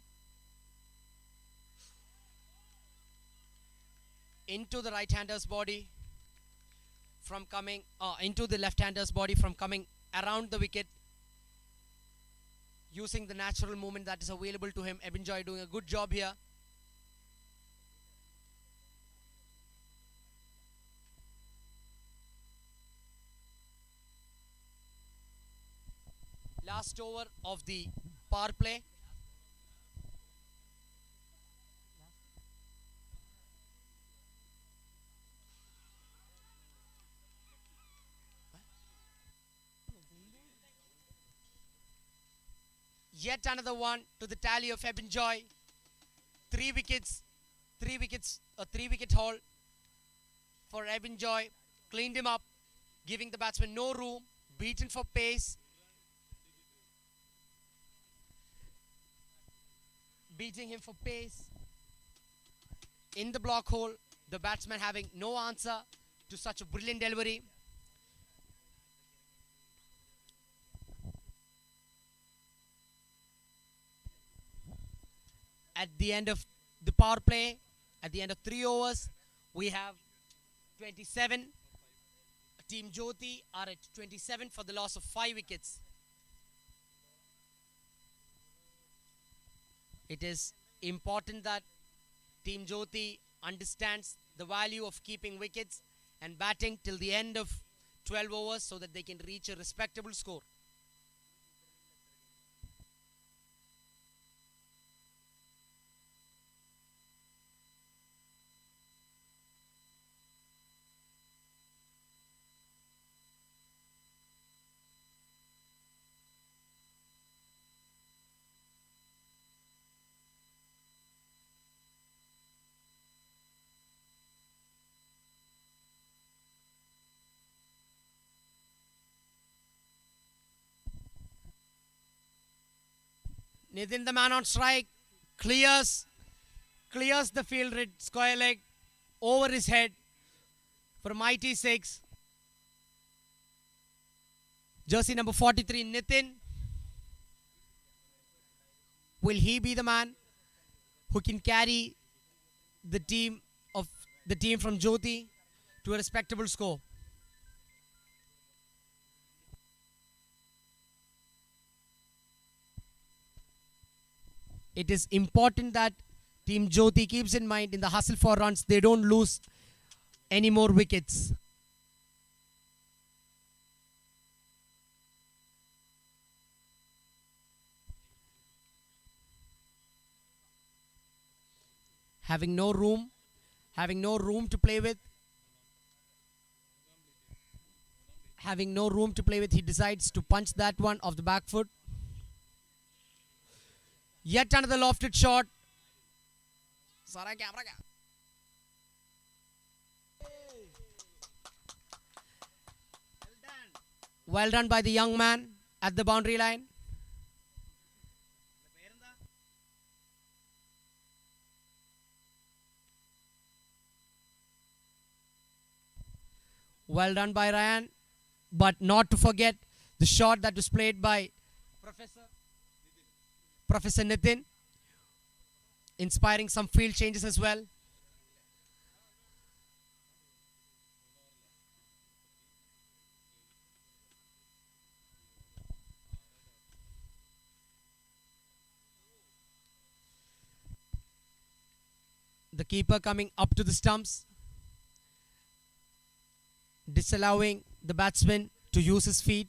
Into the right-hander's body from coming into the left-hander's body from coming around the wicket, using the natural movement that is available to him. Ebinjoy doing a good job here. Last over of the power play. Yet another one to the tally of Ebinjoy. 3 wickets, a 3-wicket haul for Ebinjoy. Cleaned him up, giving the batsman no room, beaten for pace. Beating him for pace. In the block hole, the batsman having no answer to such a brilliant delivery. At the end of the power play, at the end of 3 overs, we have 27. Team Jyoti are at 27 for the loss of 5 wickets. It is important that Team Jyoti understands the value of keeping wickets and batting till the end of 12 overs so that they can reach a respectable score. Nitin, the man on strike, clears the field square leg over his head for a mighty 6. Jersey number 43, Nitin. Will he be the man who can carry the team from Jyoti to a respectable score? It is important that Team Jyoti keeps in mind in the hustle for runs, they don't lose any more wickets. Having no room to play with, he decides to punch that one off the back foot. Yet another lofted shot. Well done by the young man at the boundary line. Well done by Ryan. But not to forget the shot that was played by Professor Nitin, inspiring some field changes as well. The keeper coming up to the stumps, disallowing the batsman to use his feet.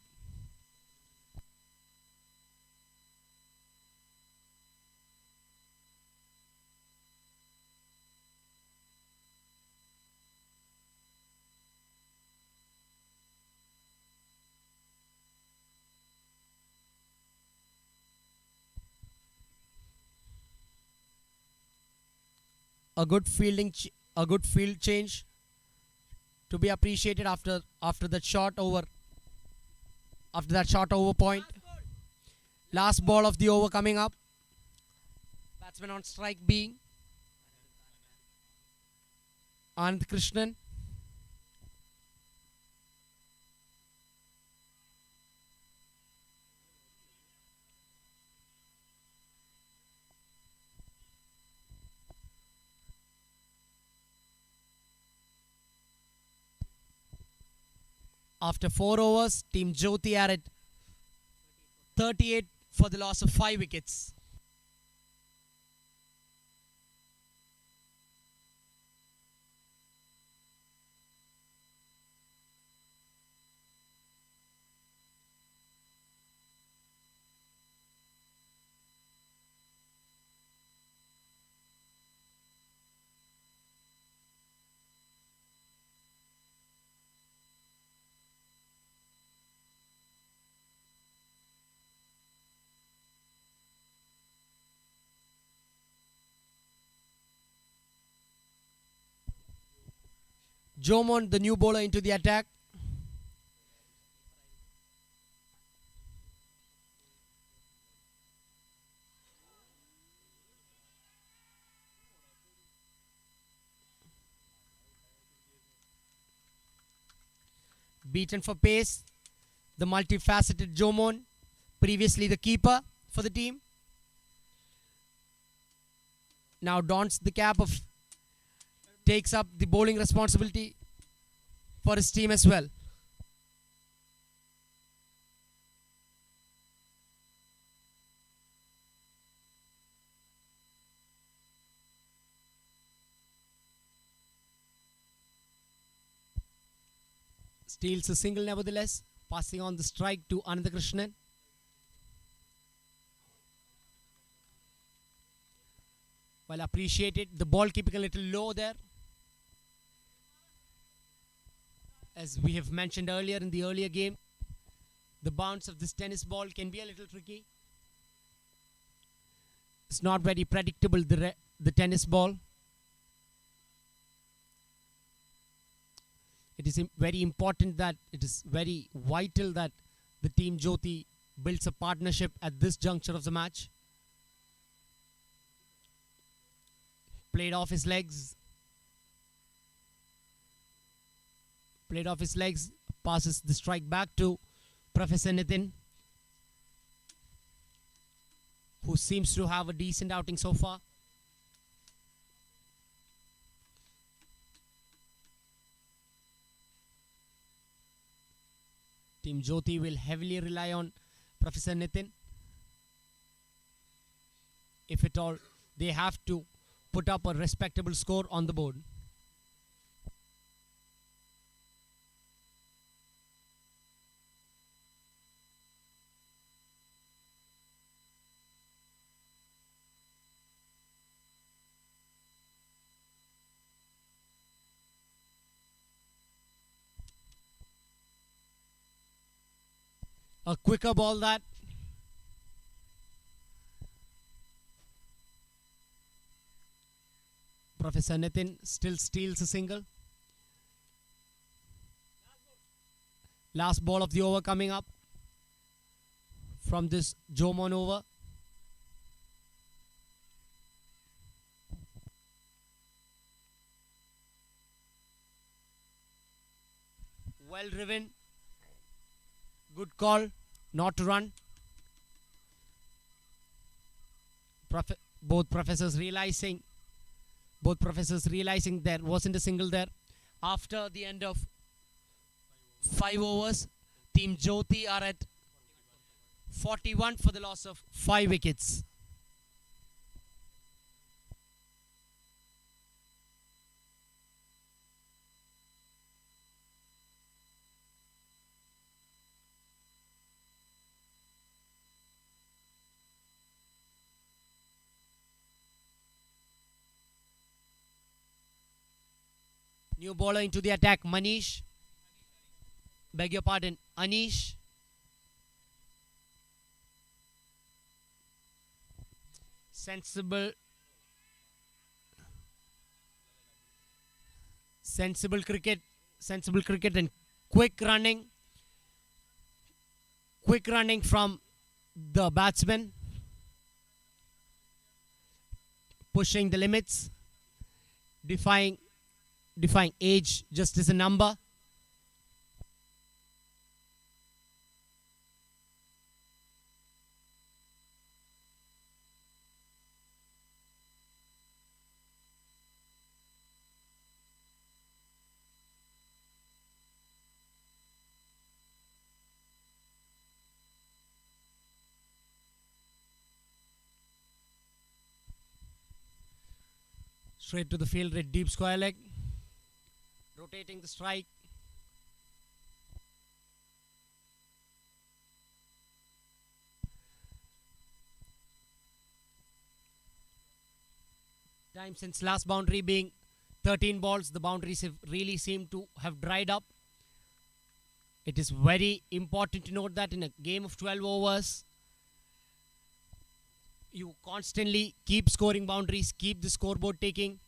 A good field change to be appreciated after that short over point. Last ball of the over coming up. Batsman on strike being Anand Krishnan. After 4 overs, Team Jyoti are at 38 for the loss of 5 wickets. Jomon, the new bowler, into the attack. Beaten for pace, the multifaceted Jomon, previously the keeper for the team, now takes up the bowling responsibility for his team as well. Steals a single nevertheless, passing on the strike to Anand Krishnan. Well appreciated. The ball keeping a little low there. As we have mentioned earlier in the earlier game, the bounce of this tennis ball can be a little tricky. It's not very predictable, the tennis ball. It is very important that it is very vital that the Team Jyoti builds a partnership at this juncture of the match. Played off his legs. Played off his legs. Passes the strike back to Professor Nitin, who seems to have a decent outing so far. Team Jyoti will heavily rely on Professor Nitin. If at all, they have to put up a respectable score on the board. A quicker ball that. Professor Nitin still steals a single. Last ball of the over coming up from this Jomon over. Well driven. Good call not to run. Both professors realizing there wasn't a single there. After the end of 5 overs, Team Jyoti are at 41 for the loss of 5 wickets. New bowler into the attack, Manish. Beg your pardon, Anish. Sensible cricket and quick running from the batsman, pushing the limits, defying age just as a number. Straight to the field at deep square leg. Rotating the strike. Time since last boundary being 13 balls, the boundaries have really seemed to have dried up. It is very important to note that in a game of 12 overs, you constantly keep scoring boundaries, keep the scoreboard taking.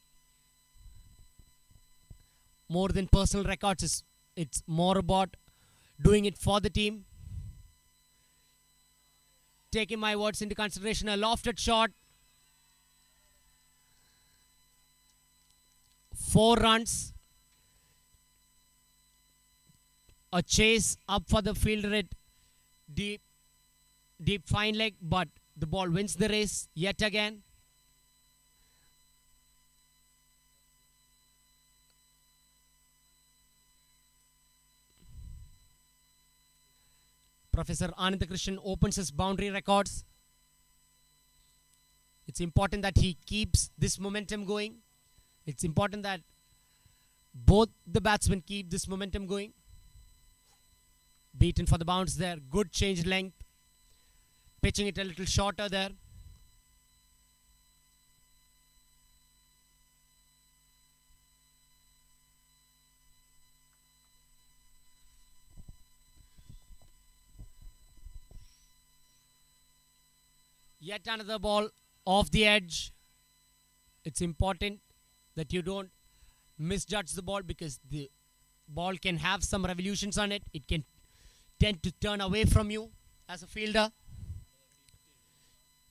More than personal records, it's more about doing it for the team. Taking my words into consideration, a lofted shot. 4 runs. A chase up for the fielder at deep fine leg, but the ball wins the race yet again. Professor Anandakrishnan opens his boundary records. It's important that he keeps this momentum going. It's important that both the batsmen keep this momentum going. Beaten for the bounce there. Good change length. Pitching it a little shorter there. Yet another ball off the edge. It's important that you don't misjudge the ball, because the ball can have some revolutions on it. It can tend to turn away from you as a fielder.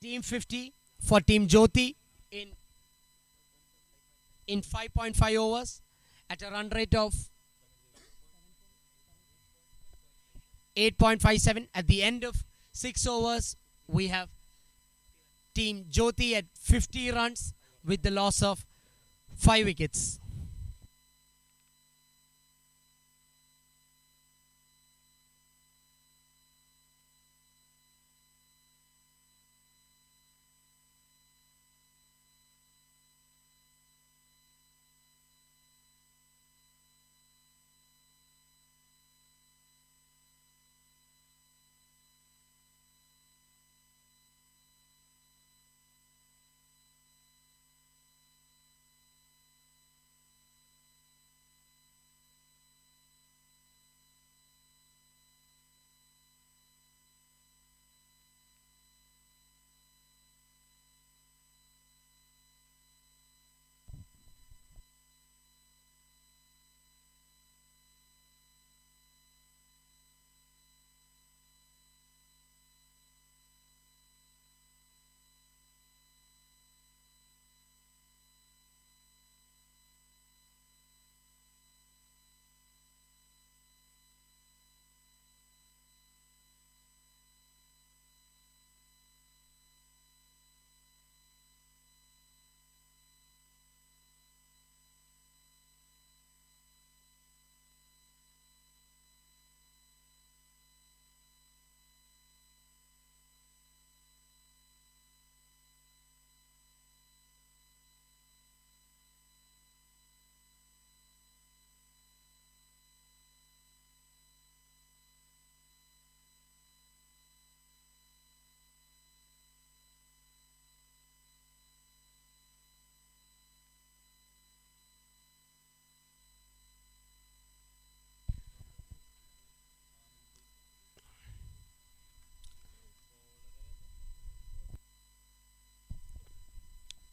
Team 50 for Team Jyoti in in 5.5 overs at a run rate of 8.57. At the end of 6 overs, we have Team Jyoti at 50 runs with the loss of 5 wickets.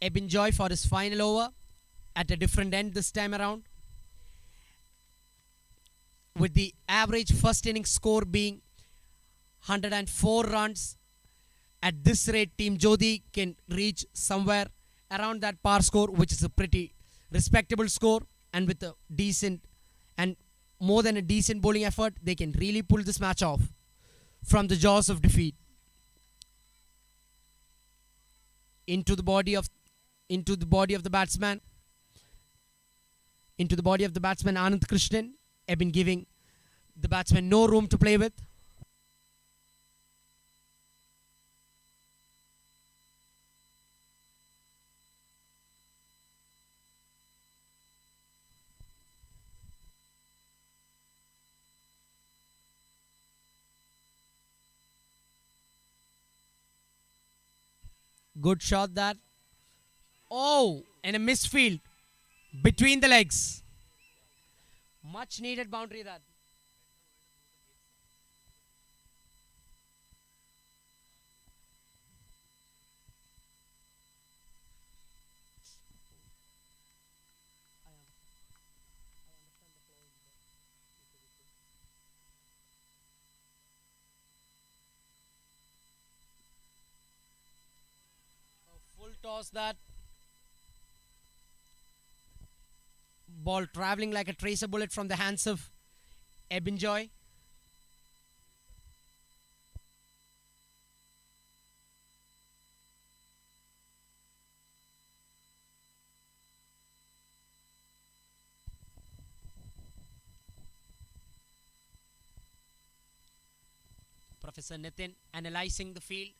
Ebin Joy for his final over at a different end this time around, with the average first inning score being 104 runs. At this rate, Team Jyoti can reach somewhere around that par score, which is a pretty respectable score, and with a decent and more than a decent bowling effort, they can really pull this match off from the jaws of defeat. Into the body of the batsman Anand Krishnan. Have been giving the batsman no room to play with. Good shot that. Oh, and a misfield between the legs. Much needed boundary that. A full toss that. Ball traveling like a tracer bullet from the hands of Ebin Joy. Professor Nitin analyzing the field,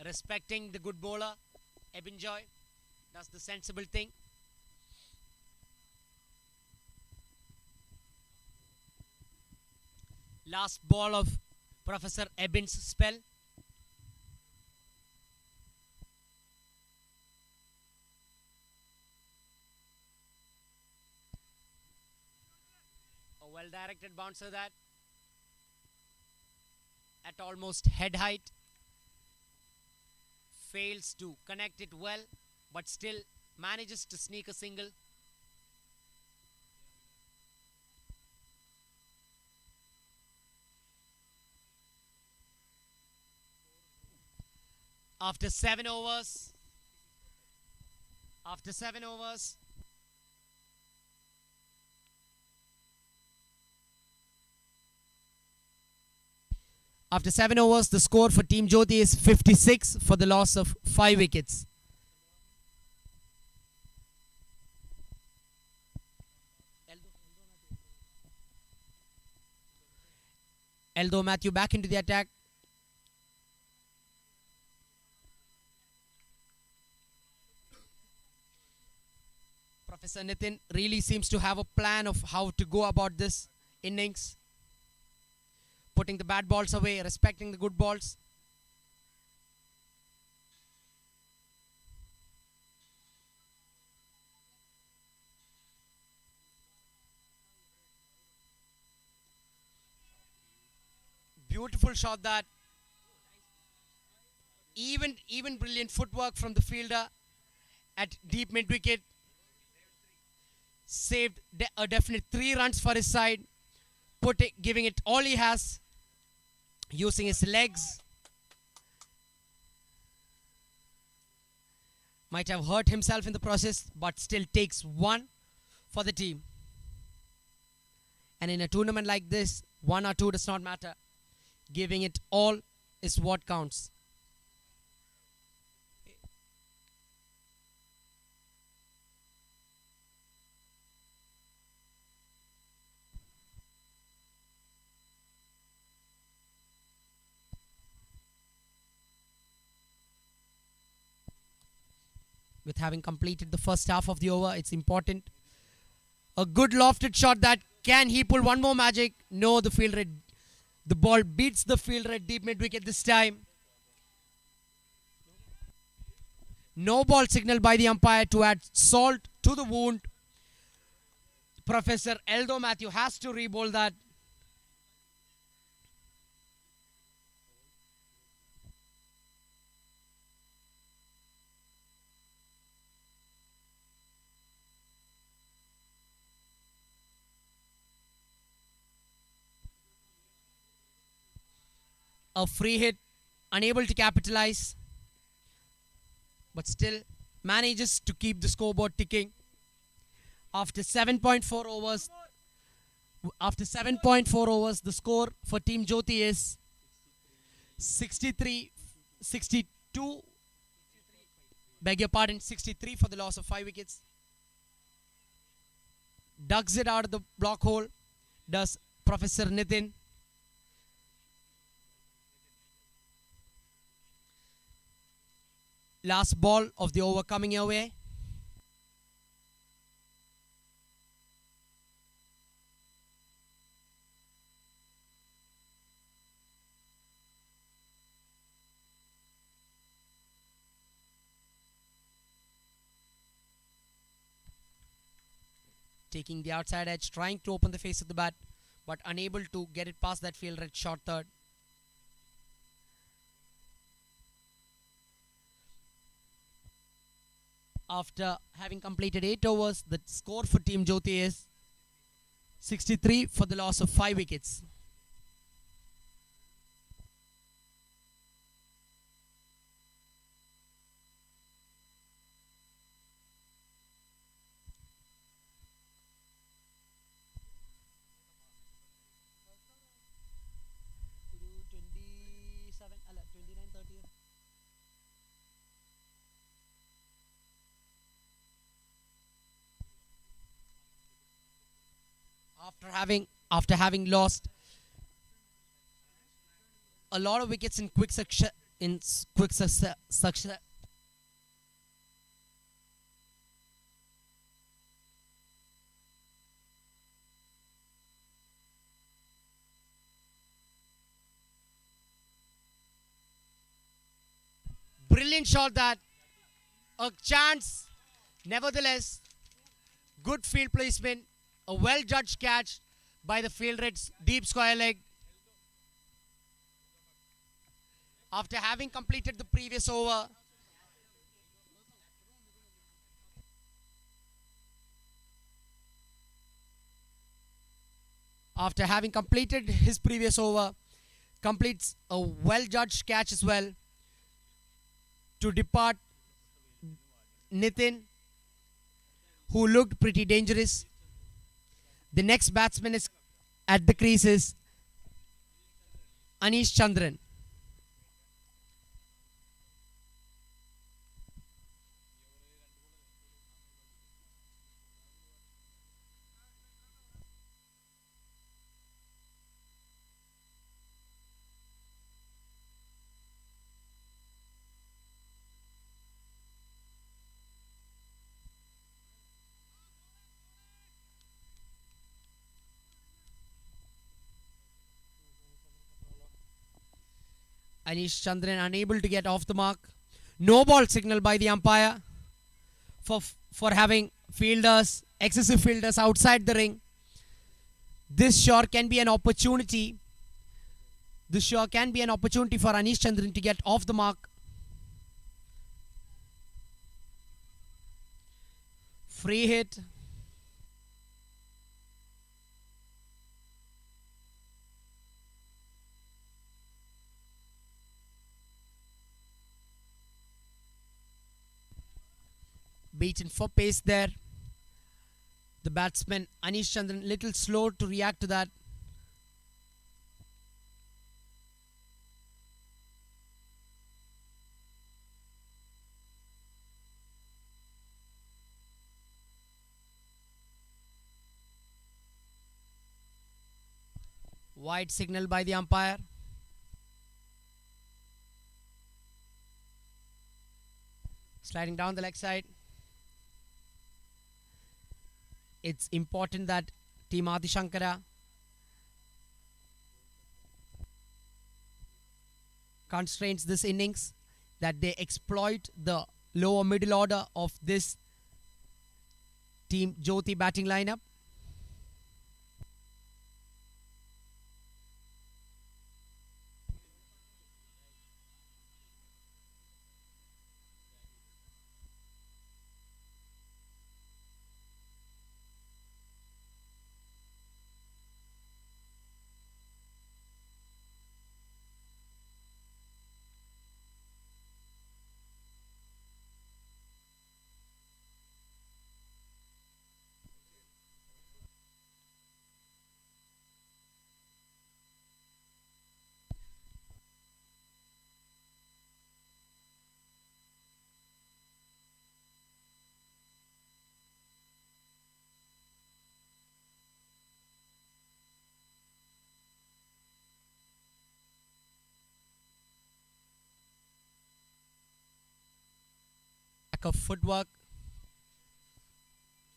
respecting the good bowler. Ebin Joy does the sensible thing. Last ball of Professor Ebin's spell. A well-directed bouncer that at almost head height. Fails to connect it well, but still manages to sneak a single. After 7 overs, After 7 overs, the score for Team Jyoti is 56 for the loss of 5 wickets. Eldo Matthew back into the attack. Professor Nitin really seems to have a plan of how to go about this innings. Putting the bad balls away, respecting the good balls. Beautiful shot that. Even brilliant footwork from the fielder at deep mid wicket. Saved a definite 3 runs for his side. Giving it all he has. Using his legs. Might have hurt himself in the process, but still takes 1 for the team. And in a tournament like this, 1 or 2 does not matter. Giving it all is what counts. With having completed the first half of the over, it's important. A good lofted shot that can he pull one more magic? No, the ball beats the fielder at deep mid wicket this time. No ball signal by the umpire to add salt to the wound. Professor Eldo Matthew has to re-bowl that. A free hit, unable to capitalize, but still manages to keep the scoreboard ticking. After 7.4 overs, the score for Team Jyoti is 62. Beg your pardon, 63 for the loss of 5 wickets. Ducks it out of the block hole, does Professor Nitin. Last ball of the over coming your way. Taking the outside edge, trying to open the face of the bat, but unable to get it past that fielder at short third. After having completed 8 overs, the score for Team Jyoti is 63 for the loss of 5 wickets. After having lost a lot of wickets in quick succession, brilliant shot that, a chance, nevertheless, good field placement, a well-judged catch by the fielder at deep square leg. After having completed the previous over, completes a well-judged catch as well to depart Nitin who looked pretty dangerous. The next batsman is at the crease is Anish Chandran. Anish Chandran unable to get off the mark. No ball signal by the umpire for having excessive fielders outside the ring. This sure can be an opportunity. This sure can be an opportunity for Anish Chandran to get off the mark. Free hit. Beaten for pace there. The batsman Anish Chandran little slow to react to that. Wide signal by the umpire. Sliding down the leg side. It's important that Team Adi Shankara constrains this innings, that they exploit the lower middle order of this Team Jyoti batting lineup.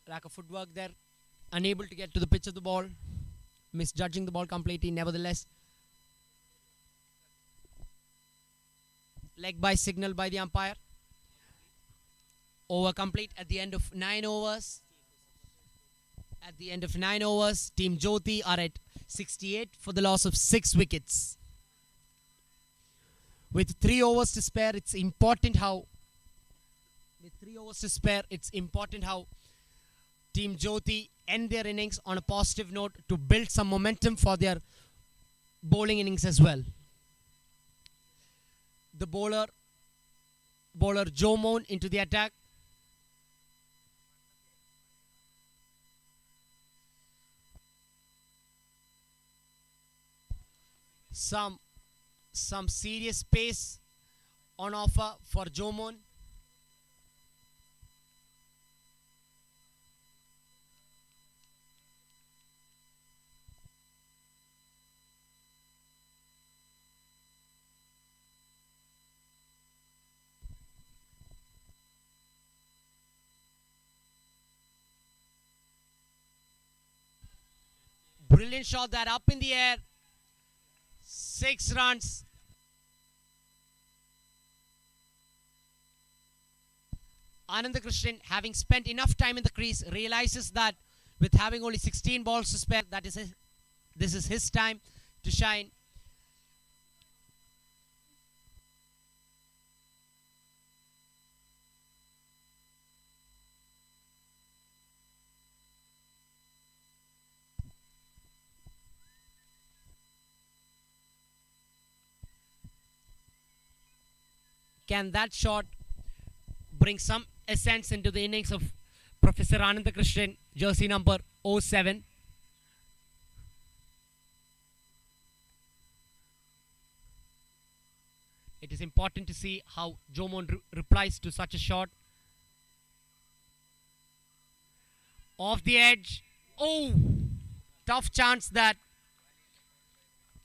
Lack of footwork there, unable to get to the pitch of the ball, misjudging the ball completely. Nevertheless, leg by signal by the umpire. Over complete at the end of 9 overs. At the end of 9 overs, Team Jyoti are at 68 for the loss of 6 wickets. With 3 overs to spare, it's important how Team Jyoti end their innings on a positive note to build some momentum for their bowling innings as well. The bowler Joe Moan into the attack. Some serious pace on offer for Joe Moan. Brilliant shot that up in the air. 6 runs. Anandakrishnan, having spent enough time in the crease, realizes that with having only 16 balls to spare, this is his time to shine. Can that shot bring some essence into the innings of Professor Ananda Krishnan, jersey number 07. It is important to see how Jomon replies to such a shot. Off the edge. Oh! Tough chance that.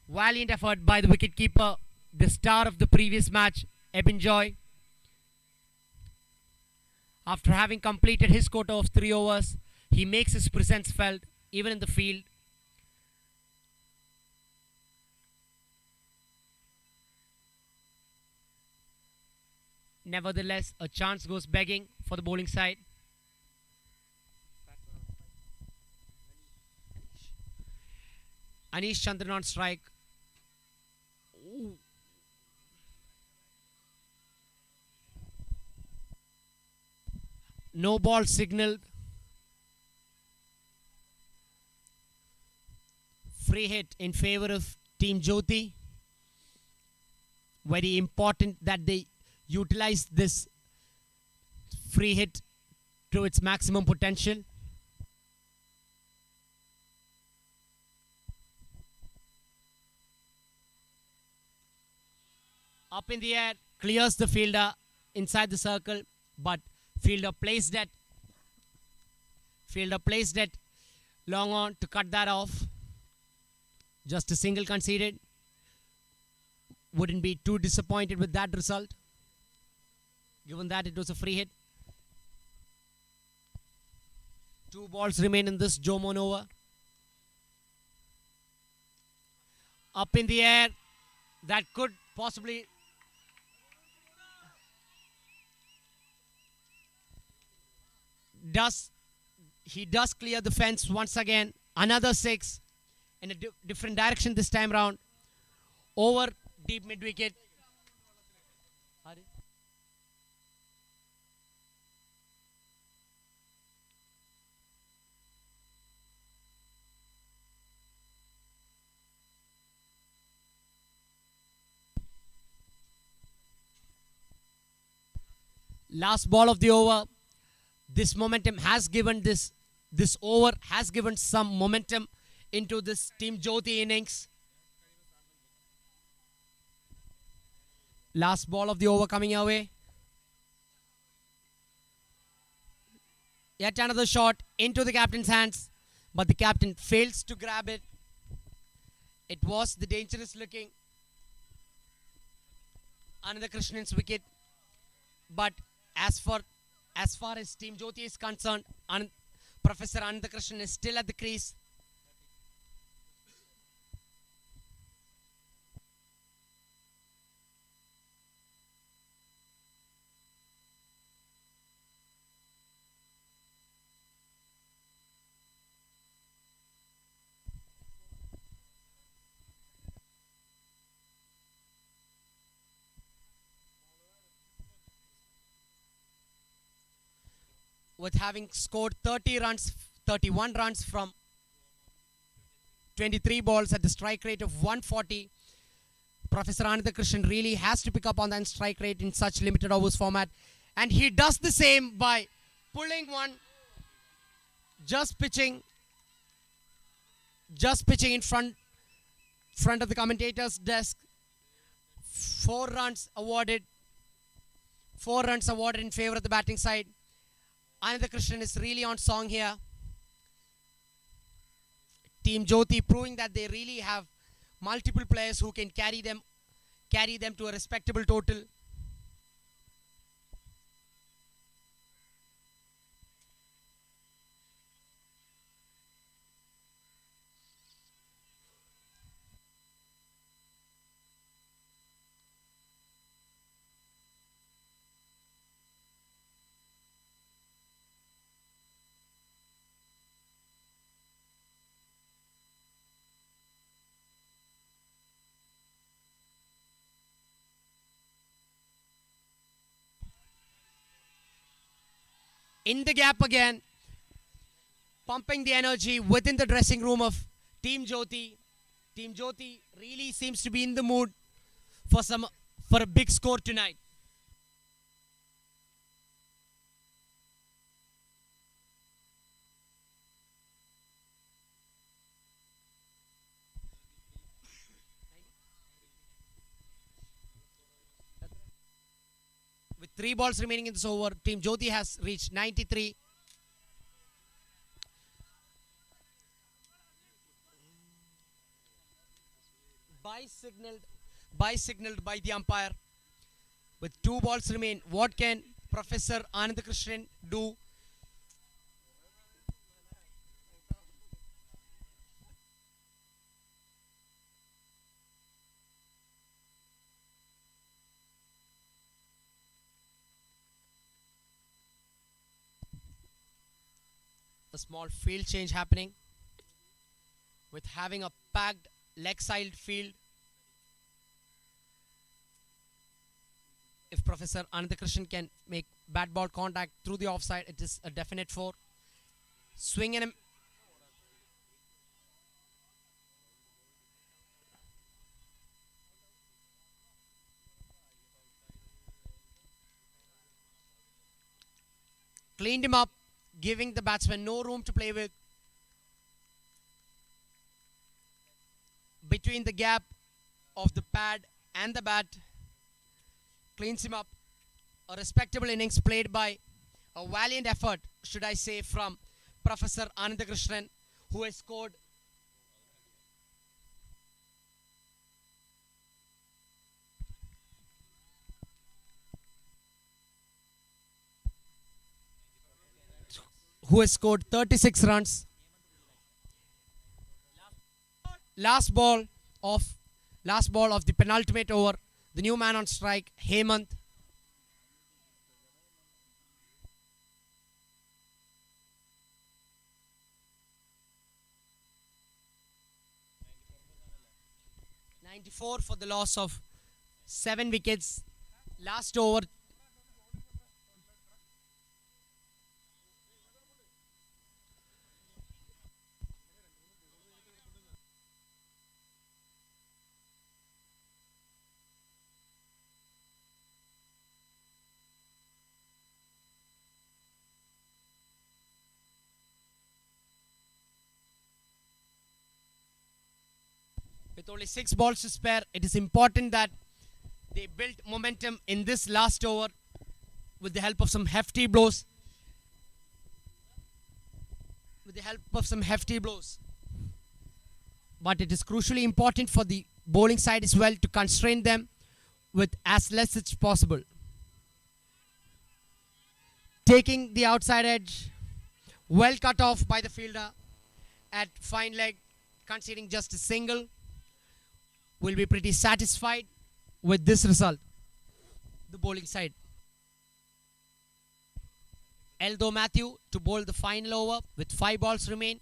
Valiant effort by the wicketkeeper, the star of the previous match, Eben Joy. After having completed his quota of 3 overs, he makes his presence felt even in the field. Nevertheless, a chance goes begging for the bowling side. Anish Chandran on strike. Ooh. No ball signaled. Free hit in favor of Team Jyoti. Very important that they utilize this free hit to its maximum potential. Up in the air, clears the fielder inside the circle, but fielder placed it long on to cut that off. Just a single conceded. Wouldn't be too disappointed with that result, given that it was a free hit. 2 balls remain in this Jomon over. Up in the air, that could possibly he does clear the fence once again. Another 6 in a different direction this time round. Over deep mid wicket. Last ball of the over. This momentum has given this over has given some momentum into this Team Jyoti innings. Last ball of the over coming away. Yet another shot into the captain's hands, but the captain fails to grab it. It was the dangerous looking Ananda Krishnan's wicket, but as far as Team Jyoti is concerned, Professor Ananda Krishnan is still at the crease. With having scored 31 runs from 23 balls at the strike rate of 140, Professor Ananda Krishnan really has to pick up on that strike rate in such limited overs format. And he does the same by pulling one, just pitching in front of the commentator's desk. 4 runs awarded in favor of the batting side. Ananda Krishnan is really on song here. Team Jyoti proving that they really have multiple players who can carry them to a respectable total. In the gap again, pumping the energy within the dressing room of Team Jyoti. Team Jyoti really seems to be in the mood for a big score tonight. 3 balls remaining in this over. Team Jyoti has reached 93. By signaled by the umpire. With 2 balls remain, what can Professor Anandakrishnan do? A small field change happening with having a packed leg side field. If Professor Anandakrishnan can make bat ball contact through the offside, it is a definite 4. Swing and cleaned him up, giving the batsman no room to play with. Between the gap of the pad and the bat, cleans him up. A respectable innings played by a valiant effort, should I say, from Professor Anandakrishnan, who has scored who has scored 36 runs. Last ball of the penultimate over. The new man on strike, Hemant. (94) for the loss of 7 wickets. Last over. With only 6 balls to spare, it is important that they build momentum in this last over with the help of some hefty blows. But it is crucially important for the bowling side as well to constrain them with as less as possible. Taking the outside edge, well cut off by the fielder at fine leg, conceding just a single. Will be pretty satisfied with this result. The bowling side. Eldo Matthew to bowl the final over with 5 balls remain.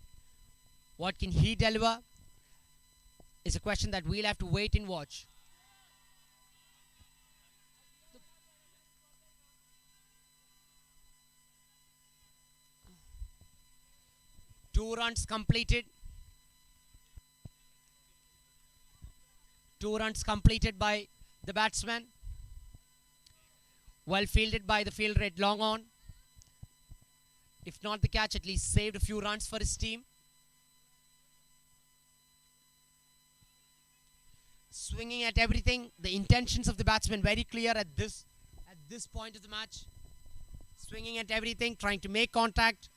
What can he deliver is a question that we'll have to wait and watch. Two runs completed. 2 runs completed by the batsman. Well fielded by the fielder at long on. If not the catch, at least saved a few runs for his team. Swinging at everything. The intentions of the batsman very clear at this point of the match. Swinging at everything, trying to make contact,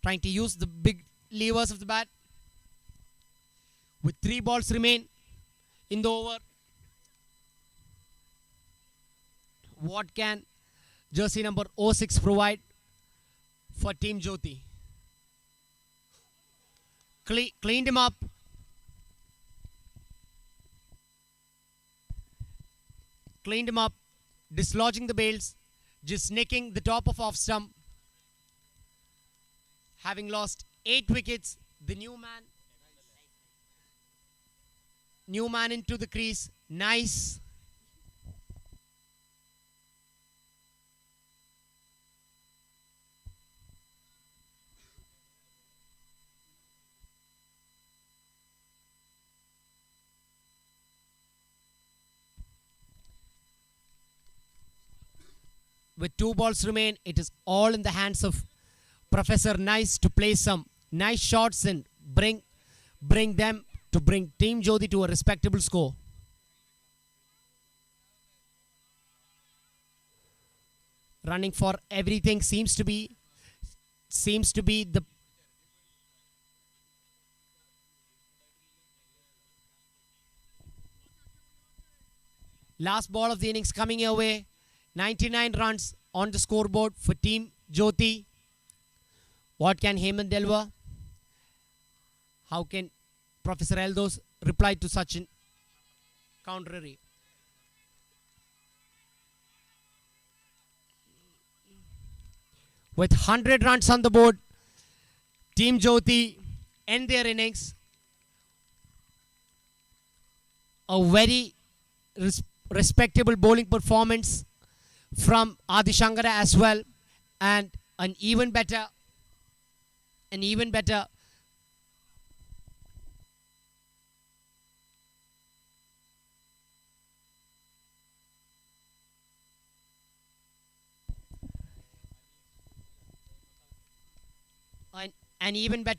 trying to use the big levers of the bat. With 3 balls remain in the over, what can jersey number 06 provide for Team Jyoti? Cleaned him up. Dislodging the bails, just nicking the top of off stump. Having lost 8 wickets, the new man into the crease. Nice. With 2 balls remain, it is all in the hands of Professor Nice to play some nice shots and bring Team Jyoti to a respectable score. running for everything. Seems to be the last ball of the innings coming your way. 99 runs on the scoreboard for Team Jyoti. What can Hemant deliver? How can Professor Eldos reply to such an contrary? With 100 runs on the board, Team Jyoti end their innings. A very respectable bowling performance from Adi Shankara as well, and an even better an even better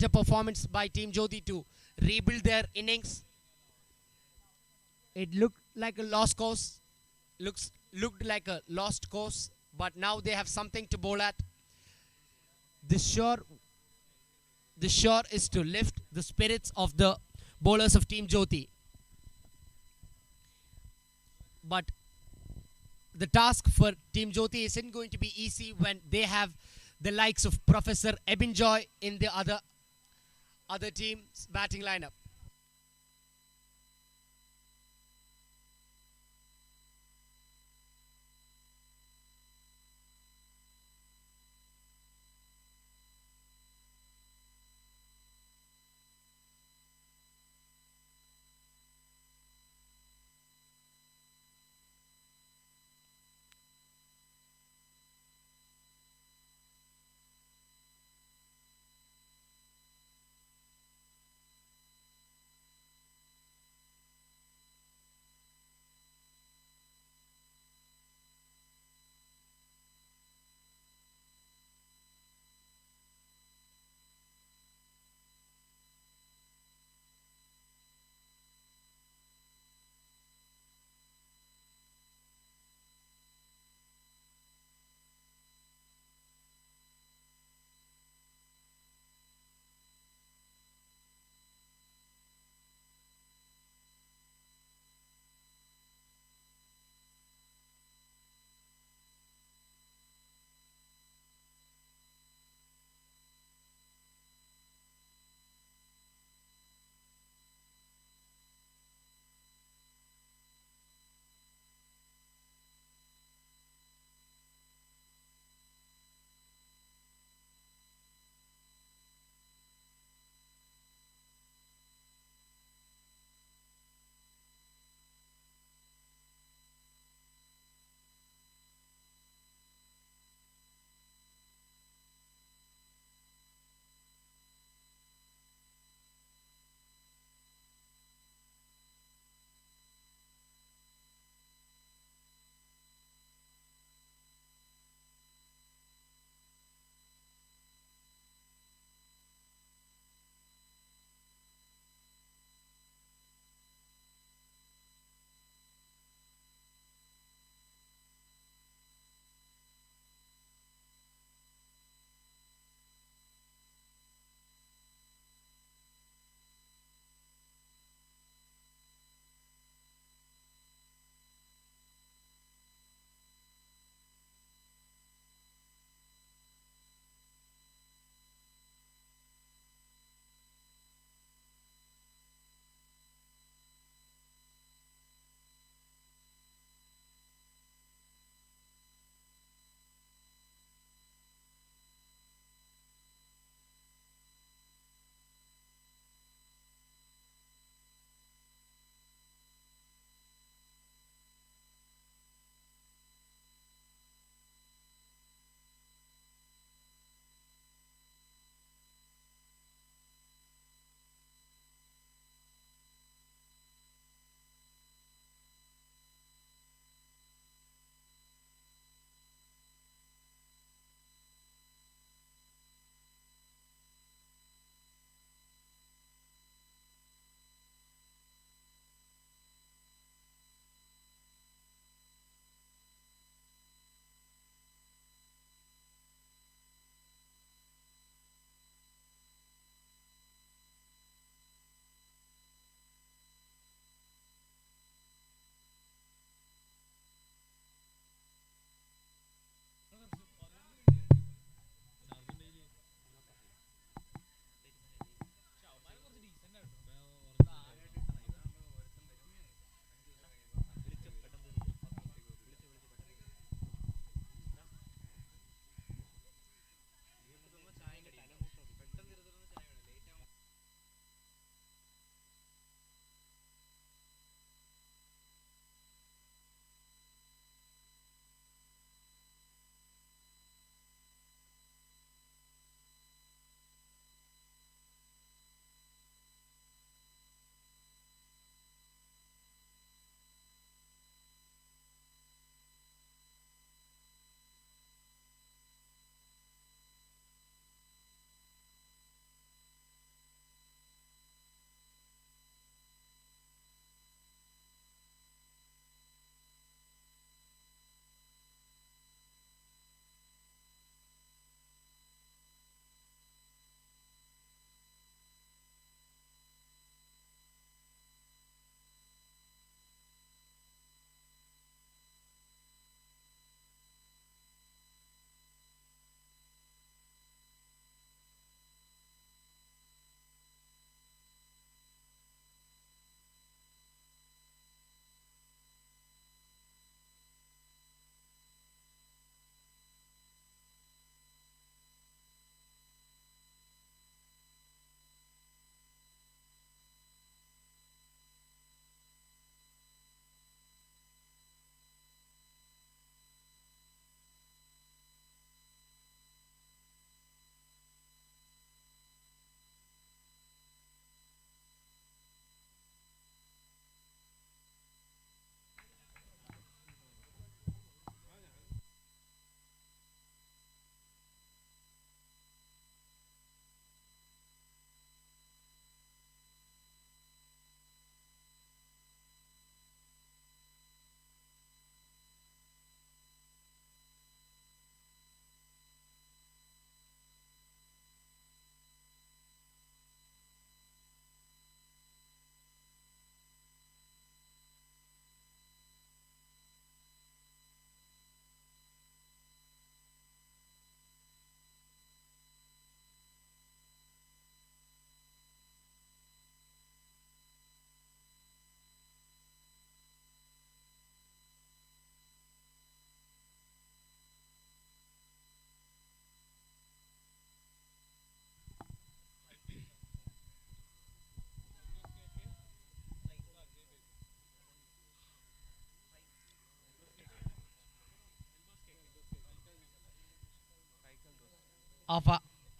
performance by Team Jyoti to rebuild their innings. It looked like a lost cause. Looked like a lost cause, but now they have something to bowl at. This sure is to lift the spirits of the bowlers of Team Jyoti. But the task for Team Jyoti isn't going to be easy when they have the likes of Professor Ebin Joy in the other team's batting lineup.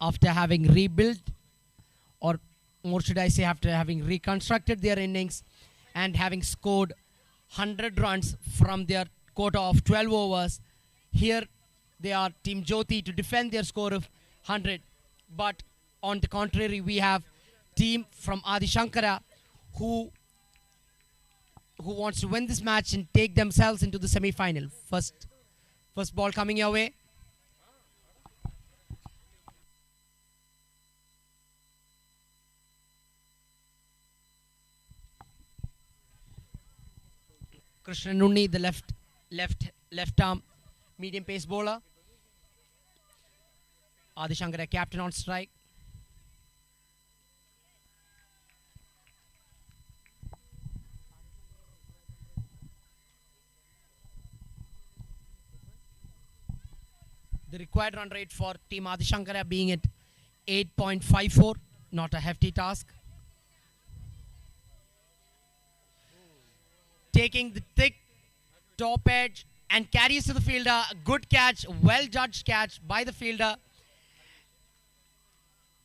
after having rebuilt, or more should I say, after having reconstructed their innings and having scored 100 runs from their quota of 12 overs. Here they are, Team Jyoti, to defend their score of 100. But on the contrary, we have team from Adi Shankara who wants to win this match and take themselves into the semi-final. First ball coming your way. Krishna Nunni, the left arm medium pace bowler. Adi Shankara, captain, on strike. The required run rate for Team Adi Shankara being at 8.54, not a hefty task. Taking the thick top edge and carries to the fielder. Good catch, well judged catch by the fielder.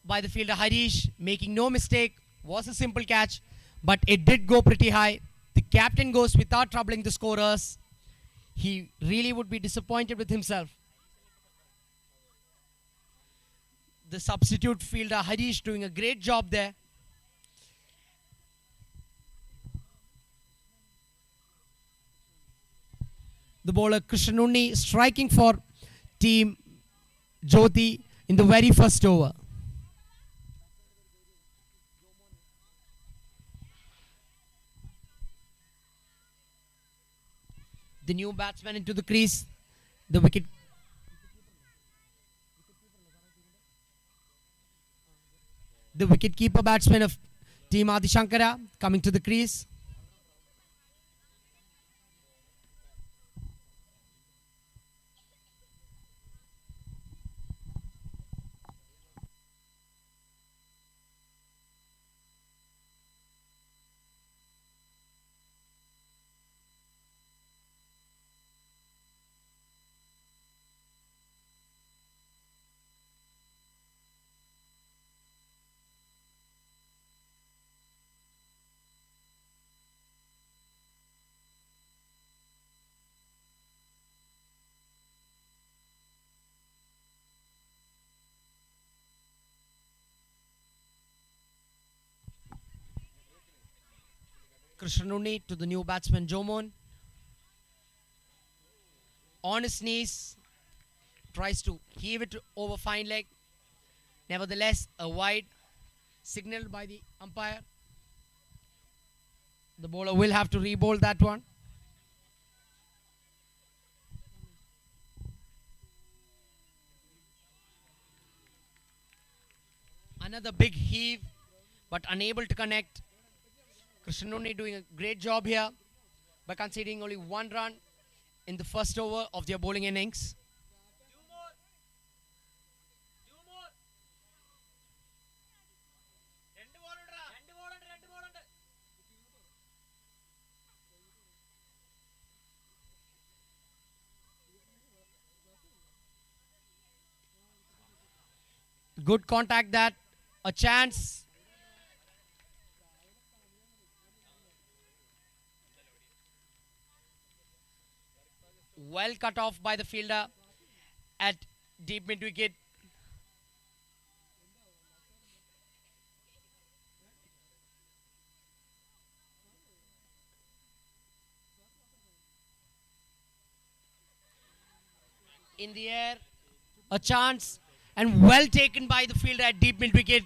Harish, making no mistake, was a simple catch, but it did go pretty high. The captain goes without troubling the scorers. He really would be disappointed with himself. The substitute fielder Harish doing a great job there. The bowler Krishnunni striking for Team Jyoti in the very first over. The new batsman into the crease. The wicket-keeper batsman of Team Adi Shankara coming to the crease. Krishnunni to the new batsman Jomon. On his knees, tries to heave it over fine leg. Nevertheless, a wide signaled by the umpire. The bowler will have to re-bowl that one. Another big heave, but unable to connect. Krishnunni doing a great job here by conceding only one run in the first over of their bowling innings. Good contact, that a chance. Well cut off by the fielder at deep mid wicket. In the air, a chance, and well taken by the fielder at deep mid wicket,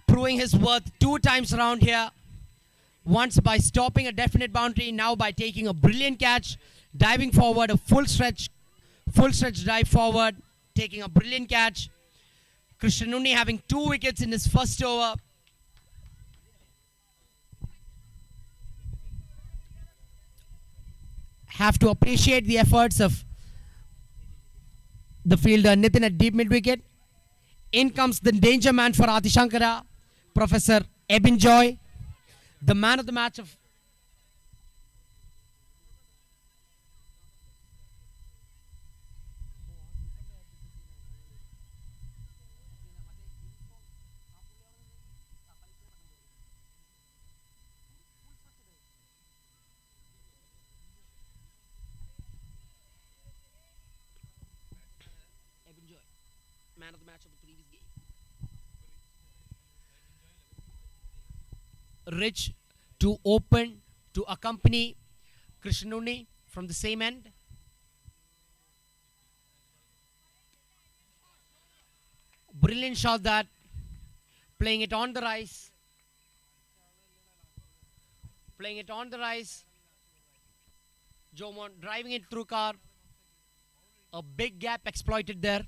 proving his worth two times around here. Once by stopping a definite boundary, now by taking a brilliant catch, diving forward, a full stretch dive forward, taking a brilliant catch. Krishnunni having 2 wickets in his first over. Have to appreciate the efforts of the fielder Nitin at deep mid wicket. In comes the danger man for Adi Shankara, Professor Ebin Joy, the man of the match of man of the match of the previous game. Rich to open to accompany Krishnuni from the same end. Brilliant shot that. Playing it on the rise. Playing it on the rise. Jomon driving it through car. A big gap exploited there.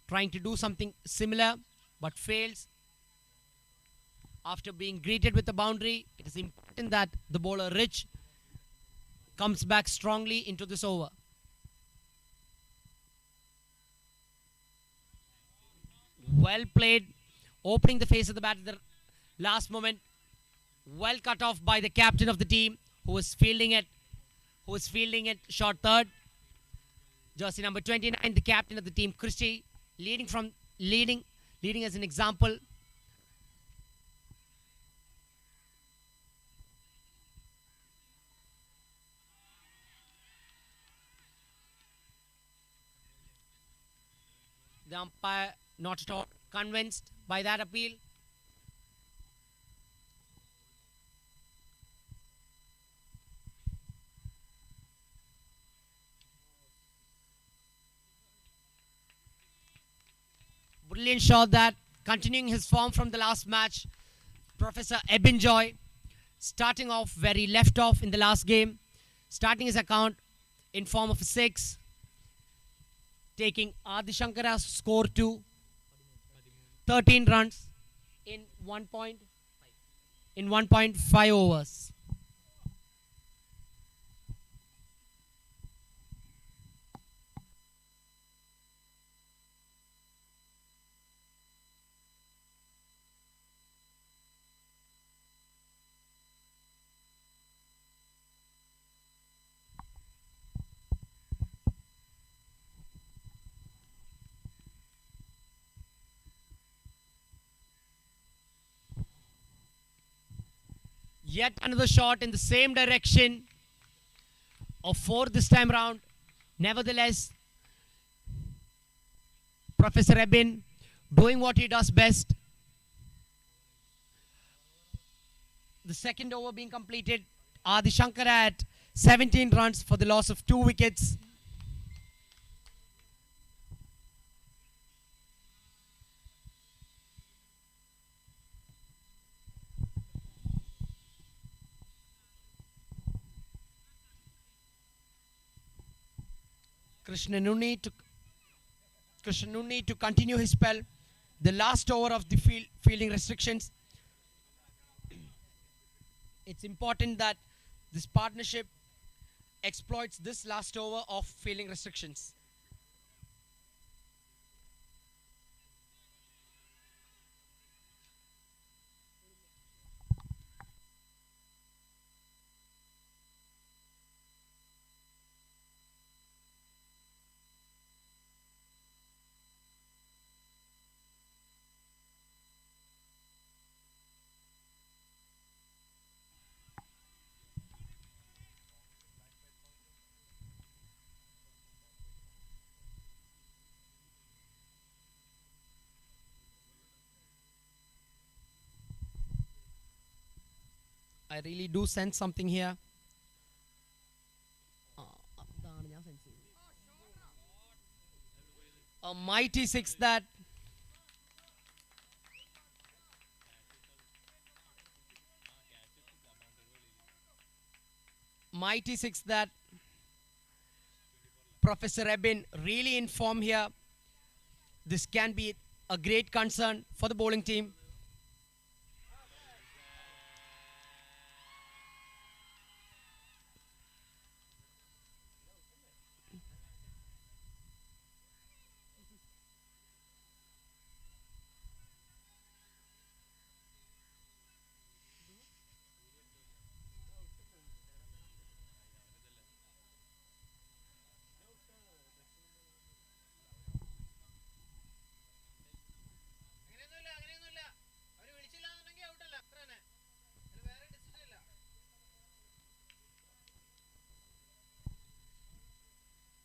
Trying to do something similar but fails. After being greeted with the boundary, it is important that the bowler Rich comes back strongly into this over. Well played, opening the face of the bat at the last moment. Well cut off by the captain of the team, who was fielding it short third. Jersey number 29, the captain of the team, Christie, leading as an example. The umpire not at all convinced by that appeal. Brilliant shot that, continuing his form from the last match. Professor Ebinjoy starting off where he left off in the last game, starting his account in form of a 6, taking Adi Shankara's score to 13 runs in 1.5 overs. Yet another shot in the same direction of 4 this time round. Nevertheless, Professor Ebin doing what he does best. The second over being completed. Adi Shankara at 17 runs for the loss of 2 wickets. Krishnanuni to continue his spell. The last over of the fielding restrictions. It's important that this partnership exploits this last over of fielding restrictions. I really do sense something here. A mighty 6 that. Mighty 6 that. Professor Ebin really in form here. This can be a great concern for the bowling team.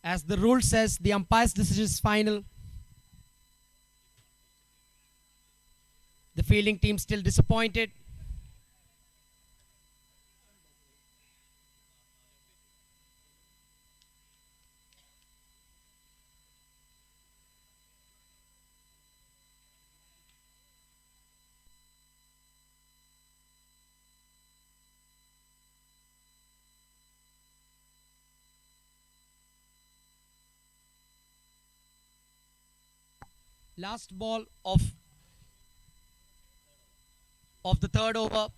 As the rule says, the umpire's decision is final. The fielding team still disappointed. Last ball of the third over.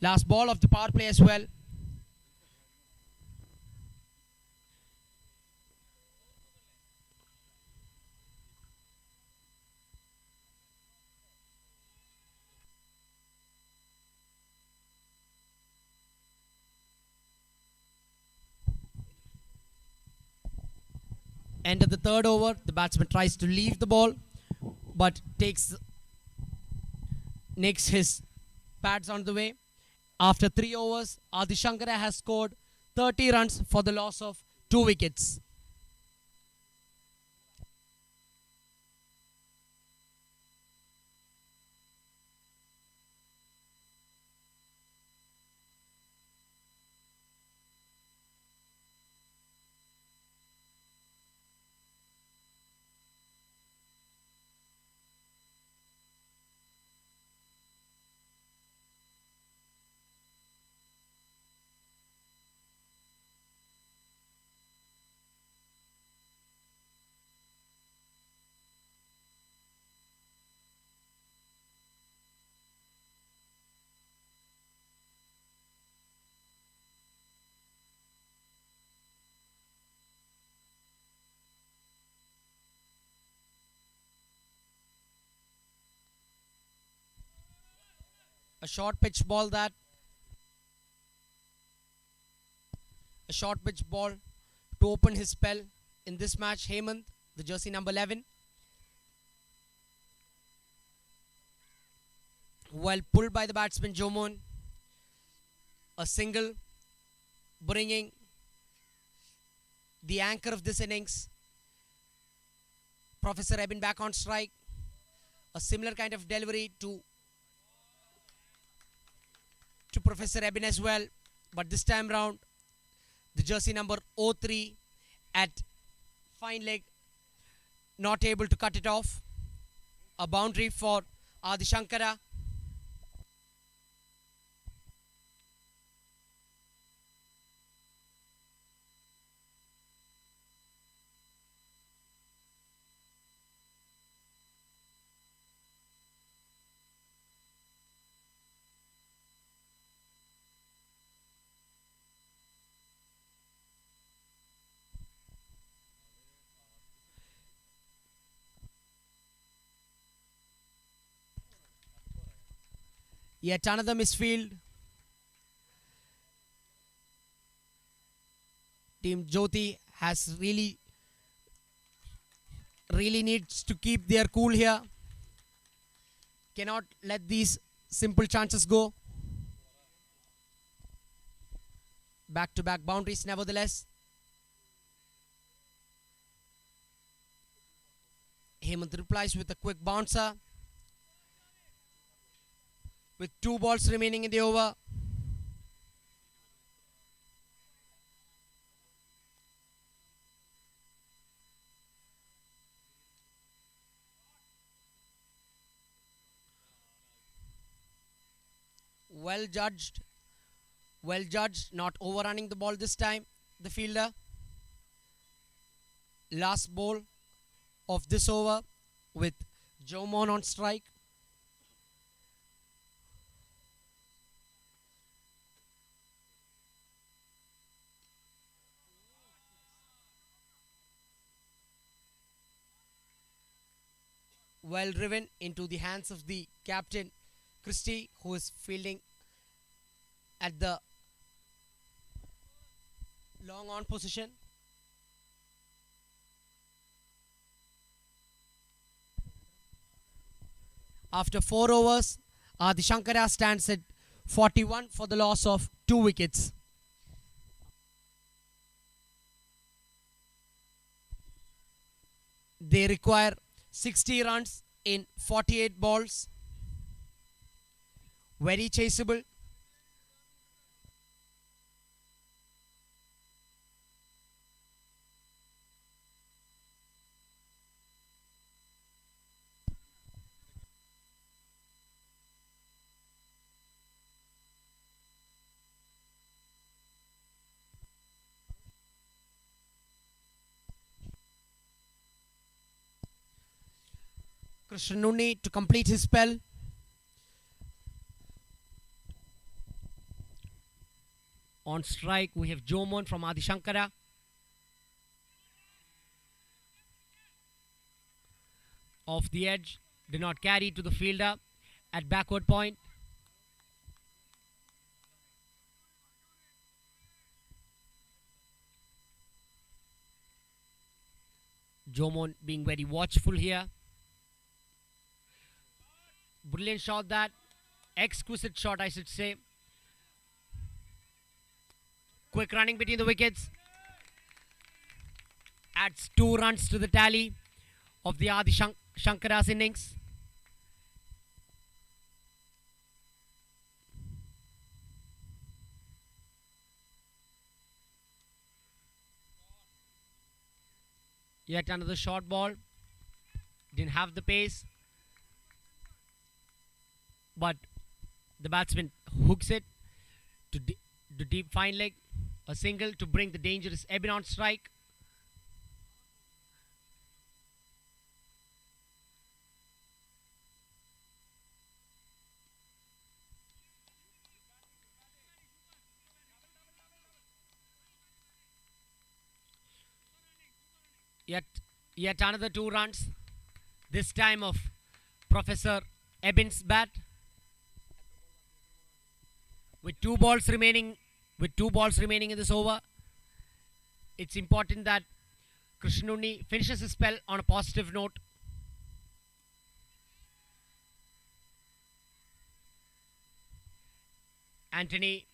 Last ball of the power play as well. End of the third over. The batsman tries to leave the ball, but nicks his pads on the way. After 3 overs, Adi Shankara has scored 30 runs for the loss of 2 wickets. A short pitch ball to open his spell in this match. Hemant, the jersey number 11. Well pulled by the batsman Jomon. A single bringing the anchor of this innings, Professor Eben, back on strike. A similar kind of delivery to Professor Eben as well, but this time round the jersey number 03 at fine leg not able to cut it off. A boundary for Adi Shankara. Yet another misfield. Team Jyoti has really needs to keep their cool here. Cannot let these simple chances go. Back-to-back boundaries nevertheless. Hemant replies with a quick bouncer. With 2 balls remaining in the over. Well judged, not overrunning the ball this time, the fielder. Last ball of this over with Jomon on strike. Well driven into the hands of the captain Christie, who is fielding at the long on position. After 4 overs, Adi Shankara stands at 41 for the loss of 2 wickets. They require 60 runs in 48 balls. Very chaseable. Krishnunni to complete his spell. On strike, we have Jomon from Adi Shankara. Off the edge, did not carry to the fielder at backward point. Jomon being very watchful here. Brilliant shot that. Exquisite shot, I should say. Quick running between the wickets. Adds 2 runs to the tally of the Adi Shankara's innings. Yet another short ball. Didn't have the pace. But the batsman hooks it to deep fine leg. A single to bring the dangerous Eben on strike. Yet another 2 runs. This time of Professor Eben's bat. With two balls remaining in this over, it's important that Krishnunni finishes his spell on a positive note. Anthony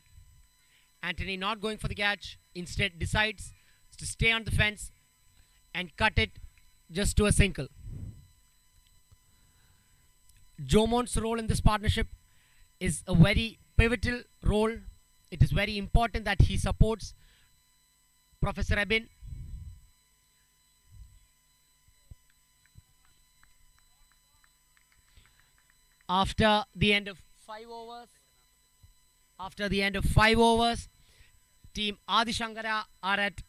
not going for the catch, instead decides to stay on the fence and cut it just to a single. Jomon's role in this partnership is a very pivotal role. It is very important that he supports Professor Eben. After the end of 5 overs, Team Adi Shankara are at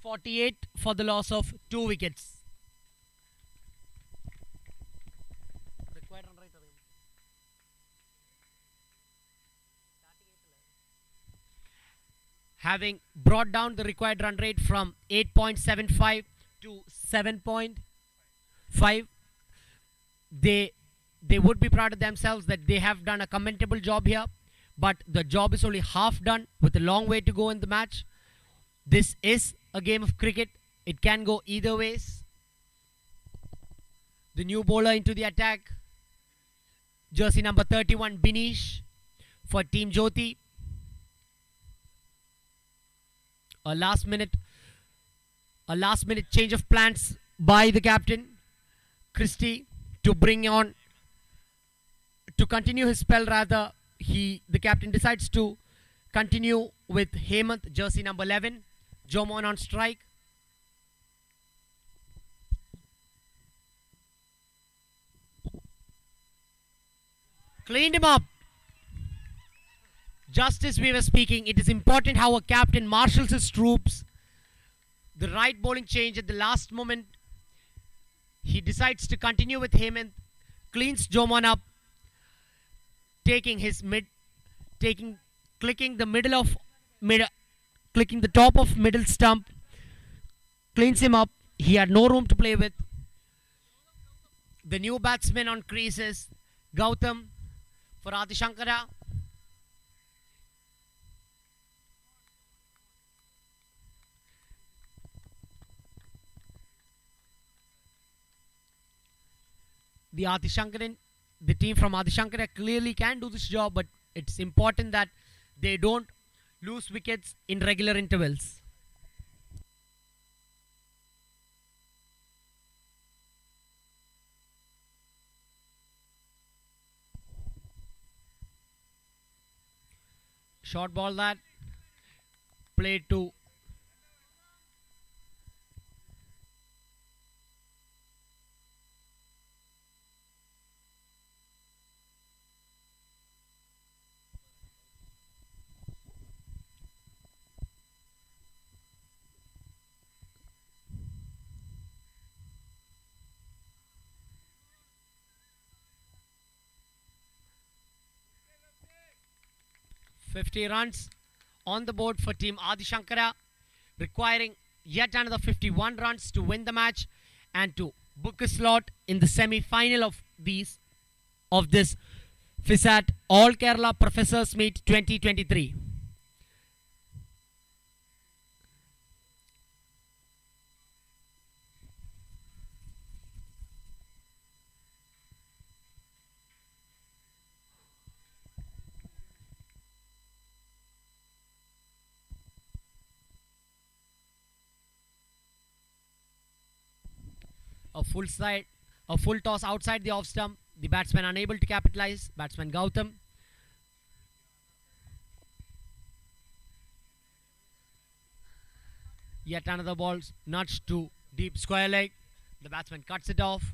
48 for the loss of 2 wickets. Having brought down the required run rate from 8.75 to 7.5, they would be proud of themselves that they have done a commendable job here, but the job is only half done with a long way to go in the match. This is a game of cricket. It can go either ways. The new bowler into the attack, jersey number 31, Binish for Team Jyoti. A last minute change of plans by the captain Christie to continue his spell. Rather, the captain decides to continue with Hemant, jersey number 11, Jomon on strike. Cleaned him up. Just as we were speaking, it is important how a captain marshals his troops. The right bowling change at the last moment. He decides to continue with Hemant, cleans Jomon up, clicking the top of middle stump, cleans him up. He had no room to play with. The new batsman on creases, Gautam for Adi Shankara. The team from Adi Shankara clearly can do this job, but it's important that they don't lose wickets in regular intervals. Short ball that played to $50 runs on the board for team Adi Shankara, requiring yet another 51 runs to win the match and to book a slot in the semi-final of this FISAT All Kerala Professors Meet 2023. A full toss outside the off stump. The batsman unable to capitalize. Batsman Gautam. Yet another ball nudged to deep square leg. The batsman cuts it off.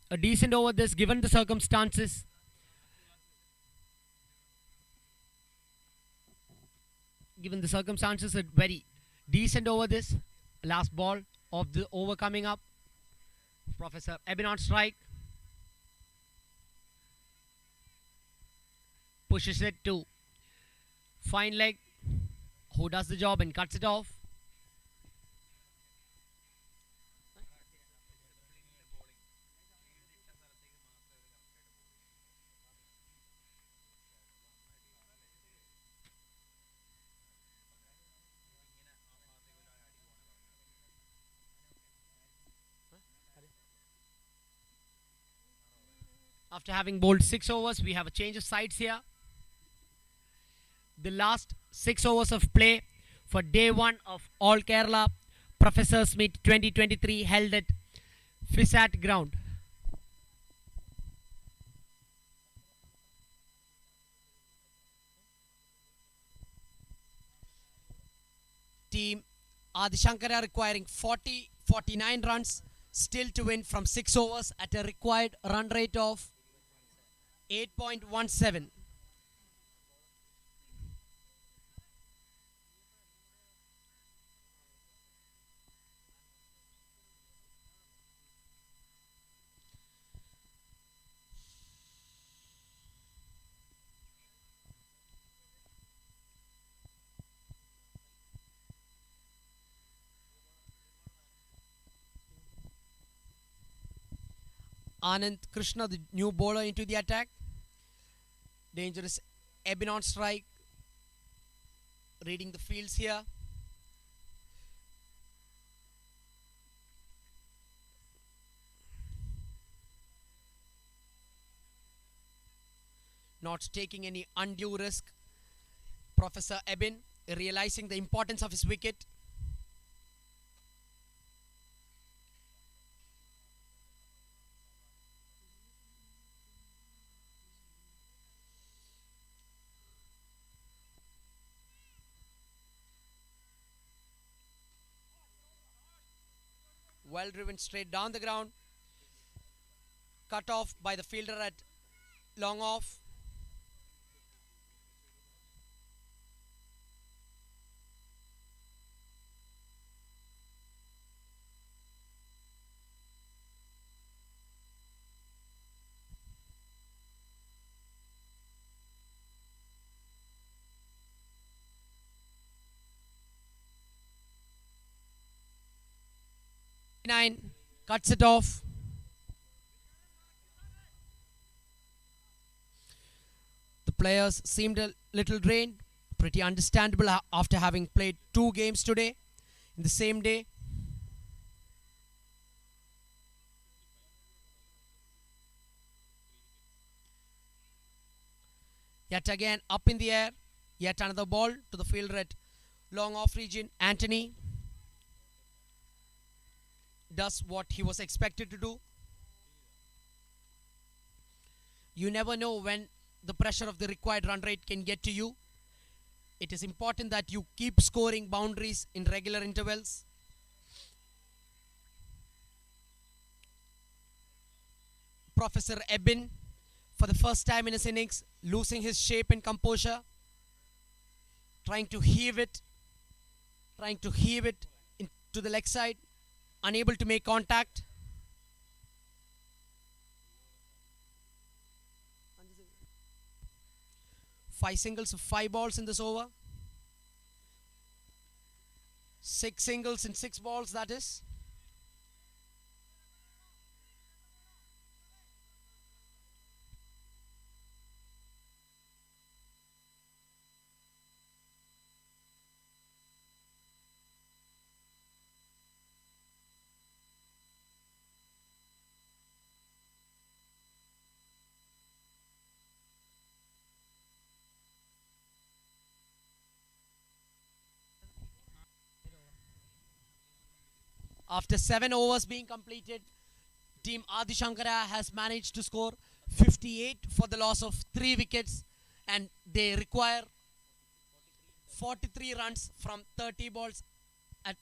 A decent over this given the circumstances. Given the circumstances, a very decent over this. Last ball of the over coming up. Professor Eben on strike. Pushes it to fine leg, who does the job and cuts it off. After having bowled 6 overs, we have a change of sides here. The last 6 overs of play for day 1 of All Kerala Professors Meet 2023 held at FISAT ground. Team Adi Shankara requiring 49 runs still to win from 6 overs at a required run rate of 8.17. Anand Krishna, the new bowler, into the attack. Dangerous Eben on strike. Reading the fields here. Not taking any undue risk. Professor Eben realizing the importance of his wicket. Well driven straight down the ground. Cut off by the fielder at long off. Cuts it off. The players seemed a little drained. Pretty understandable after having played 2 games today in the same day. Yet again up in the air. Yet another ball to the fielder at long off region. Anthony does what he was expected to do. You never know when the pressure of the required run rate can get to you. It is important that you keep scoring boundaries in regular intervals. Professor Eben, for the first time in his innings, losing his shape and composure, trying to heave it into the leg side, unable to make contact. Five singles of 5 balls in this over. 6 singles in 6 balls, that is. After 7 overs being completed, Team Adi Shankara has managed to score 58 for the loss of 3 wickets, and they require 43 runs from 30 balls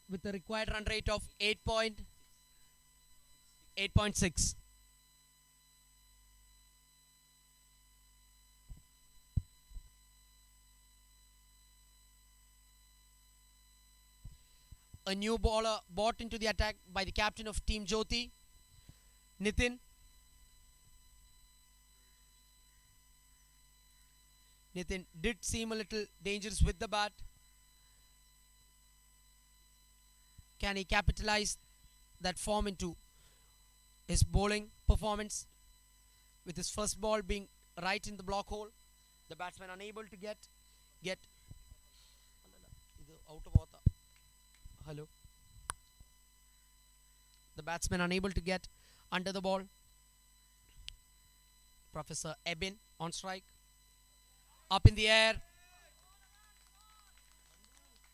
with a required run rate of 8.6. A new bowler brought into the attack by the captain of Team Jyoti, Nitin. Nitin did seem a little dangerous with the bat. Can he capitalize that form into his bowling performance? With his first ball being right in the block hole, the batsman unable to get out of water. Hello. The batsman unable to get under the ball. Professor Eben on strike. Up in the air.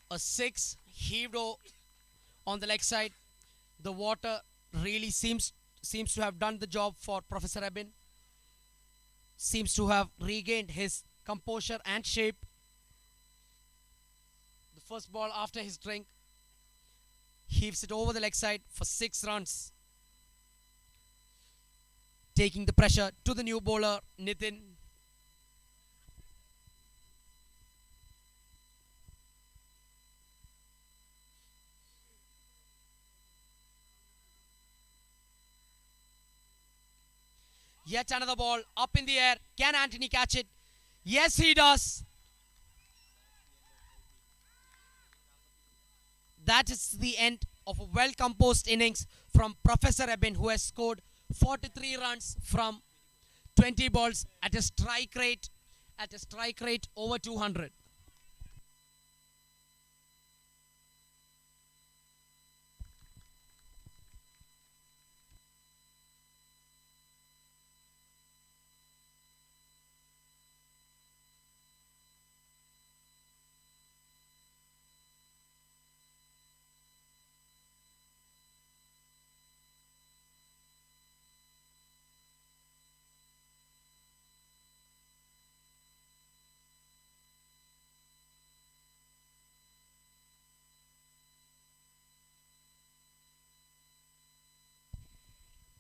A 6 heaved on the leg side. The water really seems to have done the job for Professor Eben. Seems to have regained his composure and shape. The first ball after his drink. Heaves it over the leg side for 6 runs. Taking the pressure to the new bowler, Nitin. Yet another ball up in the air. Can Anthony catch it? Yes, he does. That is the end of a well-composed innings from Professor Eben, who has scored 43 runs from 20 balls at a strike rate over 200.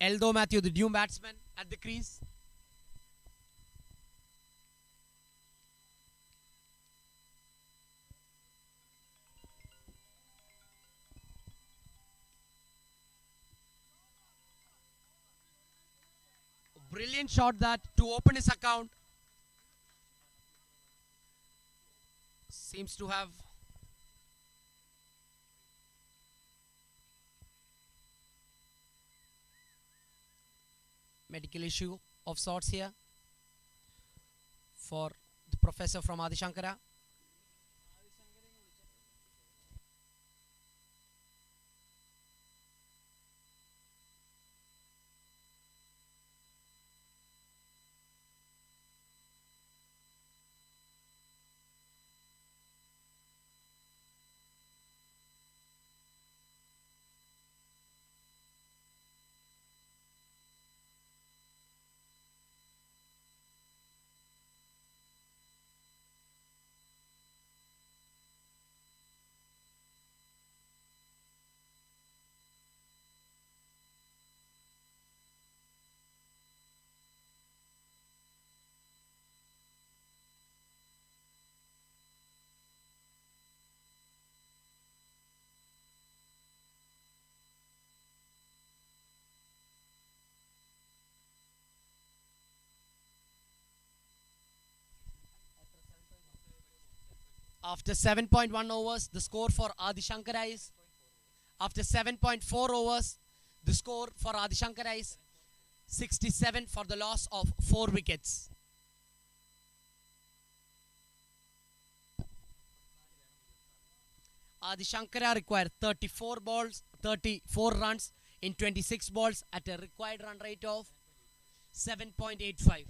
Eldo Matthew, the new batsman at the crease. Brilliant shot that to open his account. Seems to have medical issue of sorts here for the professor from Adi Shankara. After 7.1 overs, the score for Adi Shankara is. After 7.4 overs, the score for Adi Shankara is 67 for the loss of 4 wickets. Adi Shankara required 34 runs in 26 balls at a required run rate of 7.85.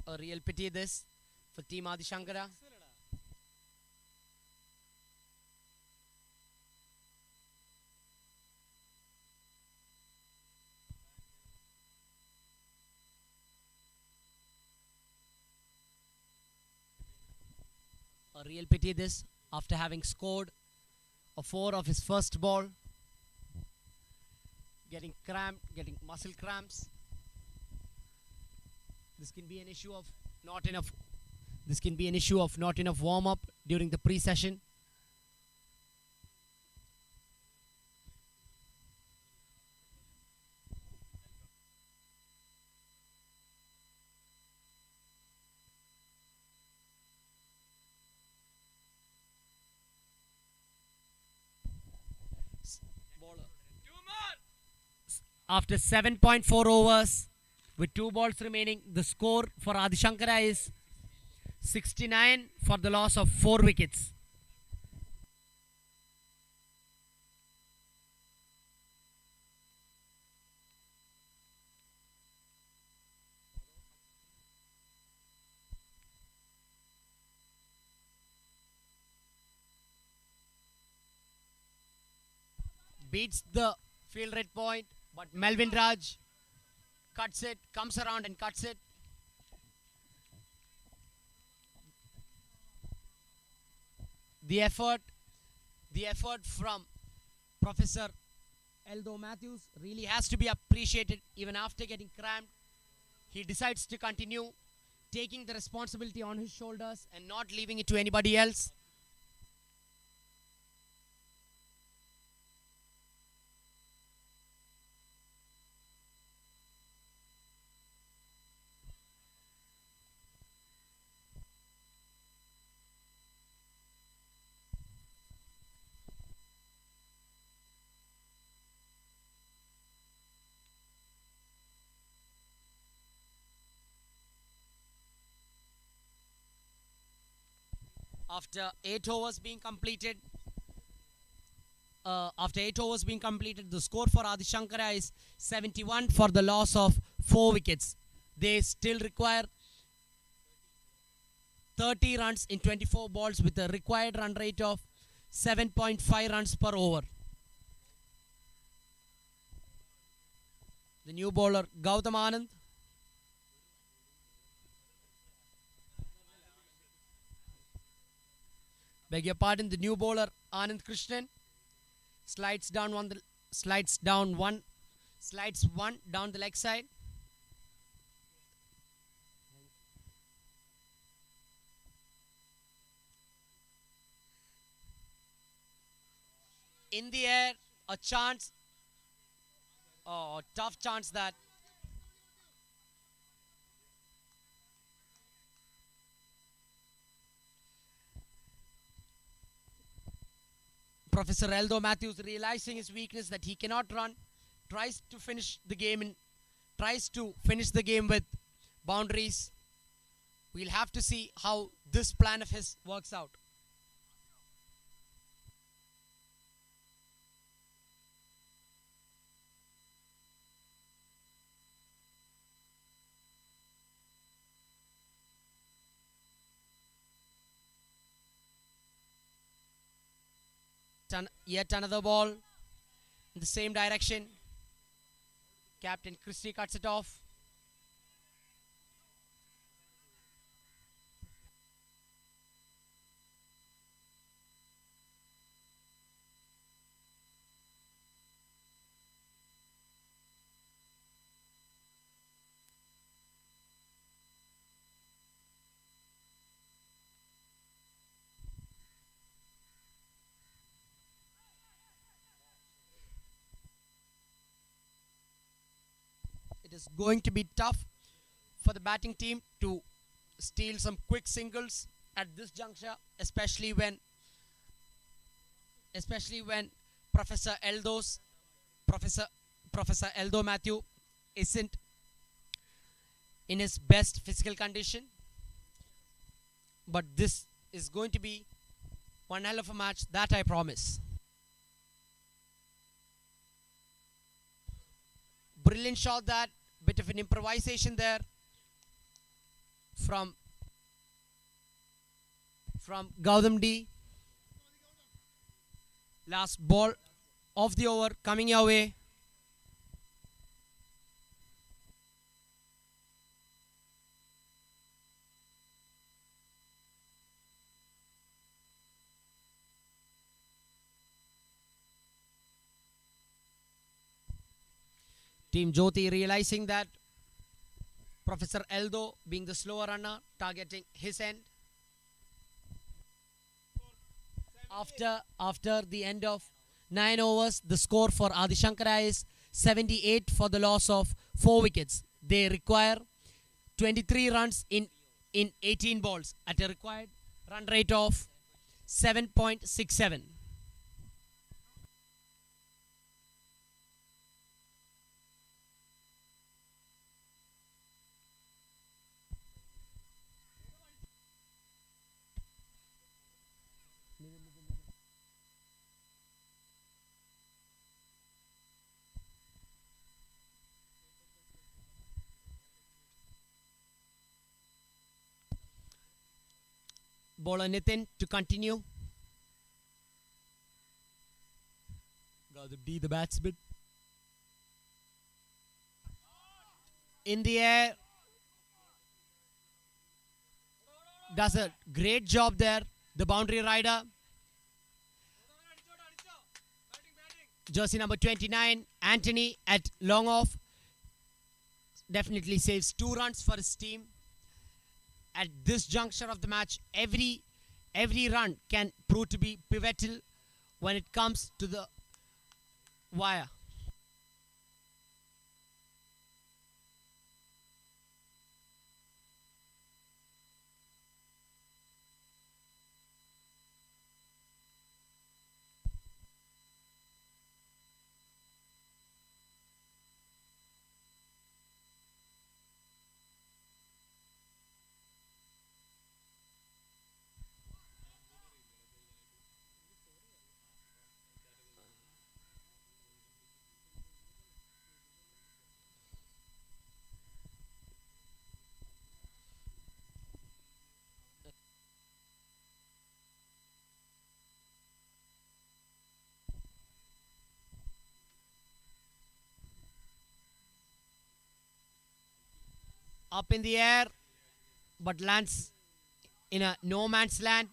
A real pity this for Team Adi Shankara. A real pity this after having scored a 4 of his first ball. Getting cramped, getting muscle cramps. This can be an issue of not enough. This can be an issue of not enough warm-up during the pre-session. After 7.4 overs, with 2 balls remaining, the score for Adi Shankara is 69 for the loss of 4 wickets. Beats the field rate point, but Melvin Raj cuts it, comes around and cuts it. The effort from Professor Eldo Matthews really has to be appreciated. Even after getting cramped, he decides to continue, taking the responsibility on his shoulders and not leaving it to anybody else. After 8 overs being completed, the score for Adi Shankara is 71 for the loss of 4 wickets. They still require 30 runs in 24 balls with a required run rate of 7.5 runs per over. The new bowler Gautam Anand. Beg your pardon, the new bowler Anand Krishnan slides one down the leg side. In the air, a chance, tough chance that Professor Eldo Matthews, realizing his weakness that he cannot run, tries to finish the game with boundaries. We'll have to see how this plan of his works out. Yet another ball in the same direction. Captain Christie cuts it off. It is going to be tough for the batting team to steal some quick singles at this juncture, especially when Professor Eldo Matthew isn't in his best physical condition. But this is going to be one hell of a match, that I promise. Brilliant shot, that bit of an improvisation there from Gautam D. Last ball of the over coming your way. Team Jyoti realizing that Professor Eldo being the slower runner, targeting his end. After the end of 9 overs, the score for Adi Shankara is 78 for the loss of 4 wickets. They require 23 runs in 18 balls at a required run rate of 7.67. Bowler Nitin to continue. Gautam D, the batsman. In the air. Does a great job there, the boundary rider. Jersey number 29, Anthony at long off. Definitely saves 2 runs for his team. At this juncture of the match, every run can prove to be pivotal when it comes to the wire. Up in the air, but lands in a no man's land.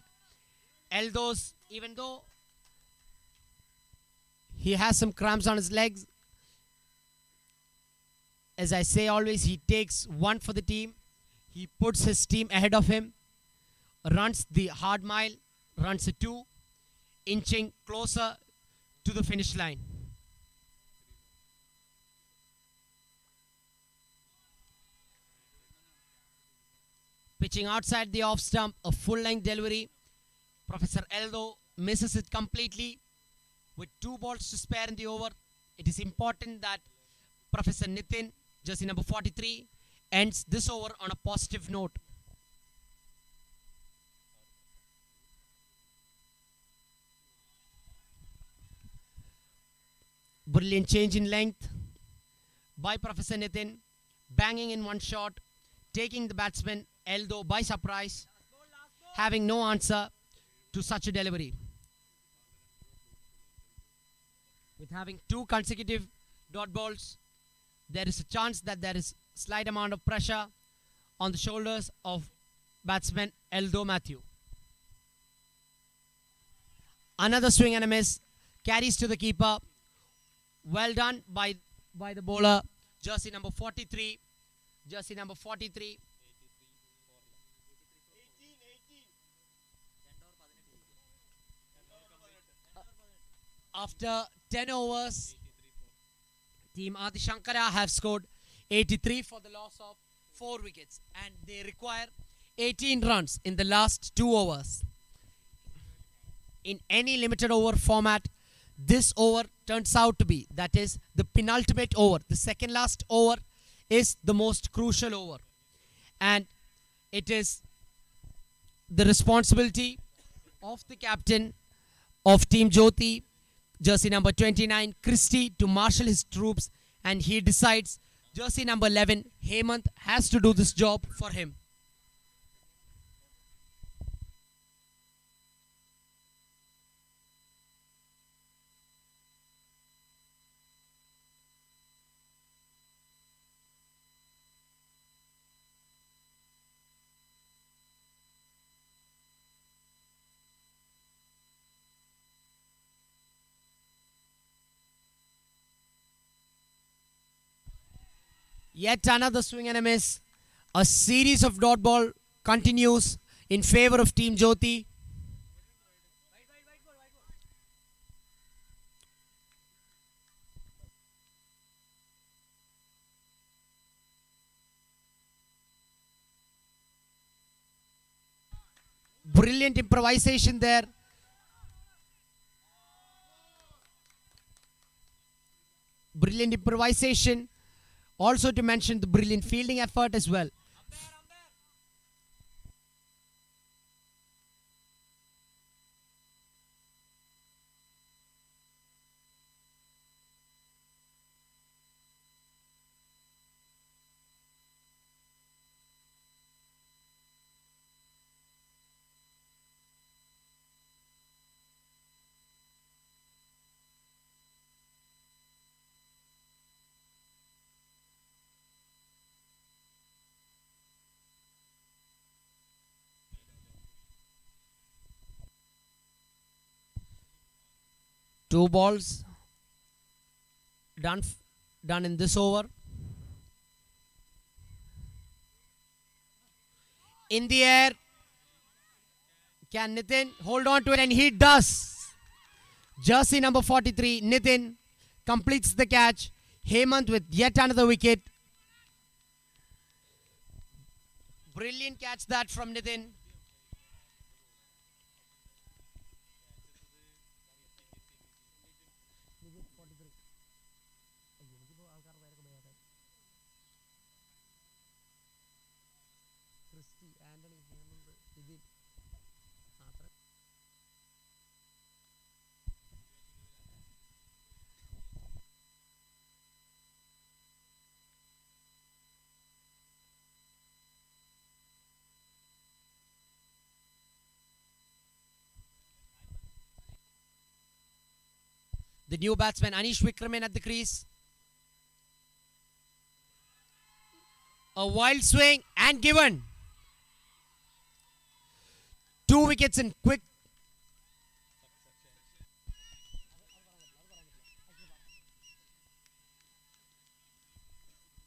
Eldos, even though he has some cramps on his legs, as I say always, he takes one for the team. He puts his team ahead of him, runs the hard mile, runs a 2, inching closer to the finish line. Pitching outside the off stump, a full length delivery. Professor Eldo misses it completely. With 2 balls to spare in the over, it is important that Professor Nitin, jersey number 43, ends this over on a positive note. Brilliant change in length by Professor Nitin, banging in one shot, taking the batsman Eldo by surprise, having no answer to such a delivery. With having 2 consecutive dot balls, there is a chance that there is slight amount of pressure on the shoulders of batsman Eldo Matthew. Another swing and a miss, carries to the keeper. Well done by the bowler, jersey number 43. Jersey number 43. After 10 overs, Team Adi Shankara have scored 83 for the loss of 4 wickets, and they require 18 runs in the last 2 overs. In any limited over format, this over turns out to be, that is the penultimate over, the second last over is the most crucial over, and it is the responsibility of the captain of Team Jyoti, jersey number 29, Christie, to marshal his troops, and he decides jersey number 11, Hemant, has to do this job for him. Yet another swing and a miss. A series of dot ball continues in favor of Team Jyoti. Brilliant improvisation there. Brilliant improvisation. Also to mention the brilliant fielding effort as well. Two balls done in this over. In the air. Can Nitin hold on to it? And he does. Jersey number 43, Nitin, completes the catch. Hemant with yet another wicket. Brilliant catch that from Nitin. The new batsman Anish Vikraman at the crease. A wild swing and given. 2 wickets in quick.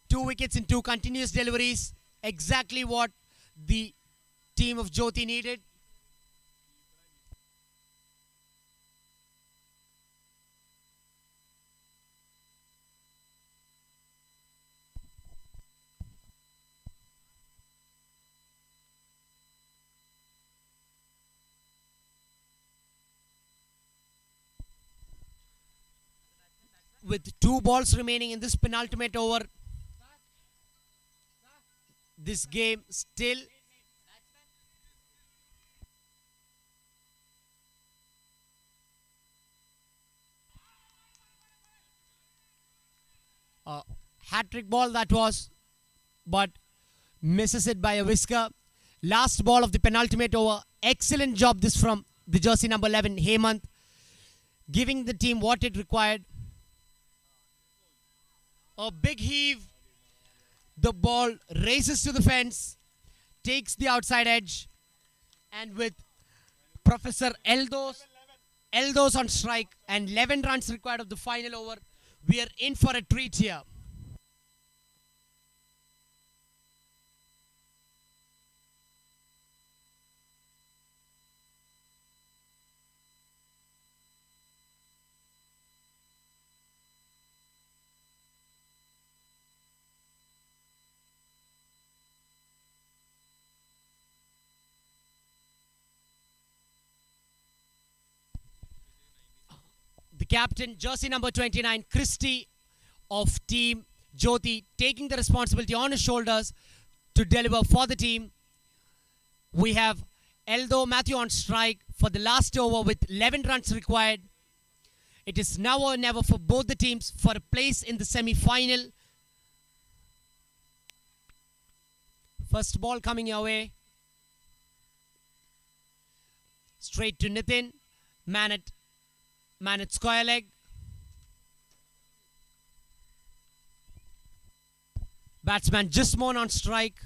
Two wickets in 2 continuous deliveries. Exactly what the team of Jyoti needed. with 2 balls remaining in this penultimate over. This game still a hat-trick ball that was, but misses it by a whisker. Last ball of the penultimate over. Excellent job this from the jersey number 11, Hemant, giving the team what it required. A big heave. The ball races to the fence, takes the outside edge, and with Professor Eldos on strike and 11 runs required of the final over, we are in for a treat here. The captain, jersey number 29, Christie of Team Jyoti, taking the responsibility on his shoulders to deliver for the team. We have Eldo Matthew on strike for the last over with 11 runs required. It is now or never for both the teams for a place in the semi-final. First ball coming your way. Straight to Nitin. Man at square leg. Batsman Jismon on strike.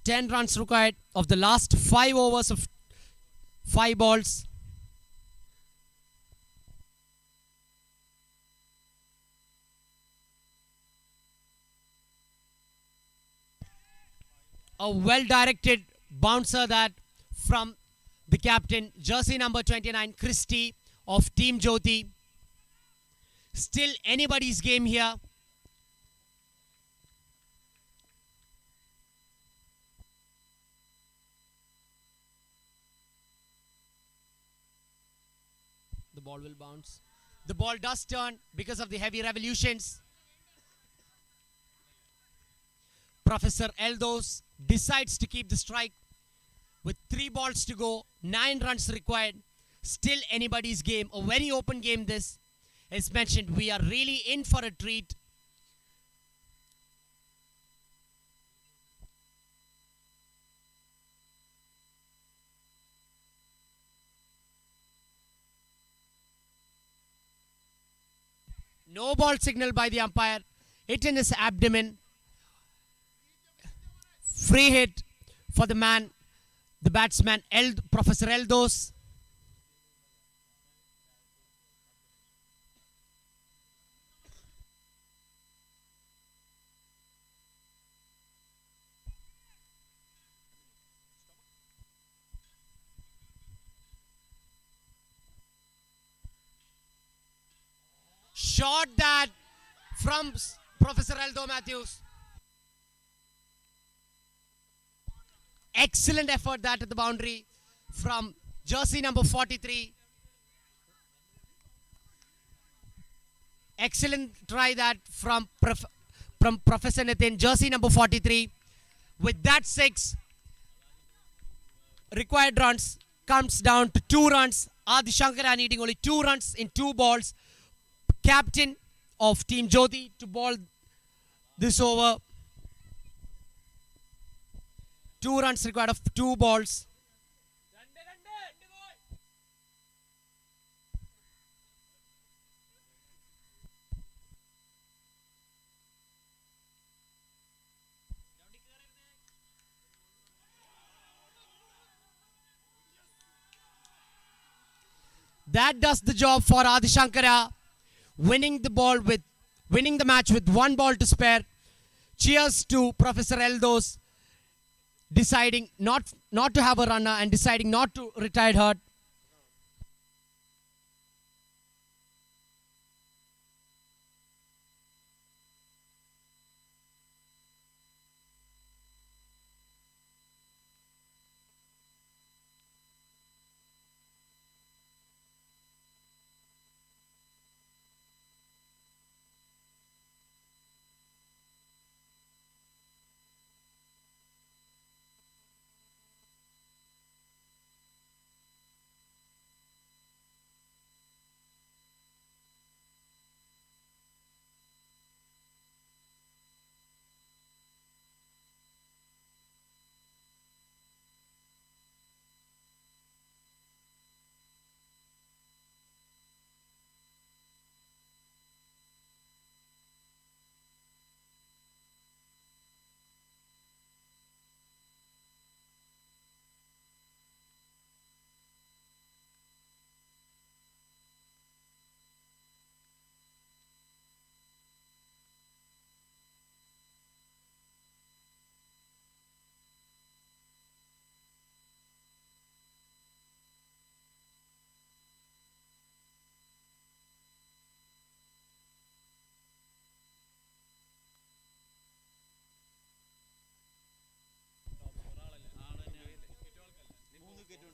10 runs required of the last 5 overs of 5 balls. A well-directed bouncer that from the captain, jersey number 29, Christie of Team Jyoti. Still anybody's game here. The ball will bounce. The ball does turn because of the heavy revolutions. Professor Eldos decides to keep the strike with 3 balls to go, 9 runs required. Still anybody's game, a very open game this. As mentioned, we are really in for a treat. No ball signal by the umpire. Hit in his abdomen. Free hit for the man, the batsman, Professor Eldos. Shot that from Professor Eldo Matthews. Excellent effort that at the boundary from jersey number 43. Excellent try that from Professor Nitin, jersey number 43. With that 6 required runs comes down to 2 runs. Adi Shankara needing only 2 runs in 2 balls. Captain of Team Jyoti to ball this over. 2 runs required of 2 balls. That does the job for Adi Shankara, winning the match with 1 ball to spare. Cheers to Professor Eldos, deciding not to have a runner and deciding not to retire hurt.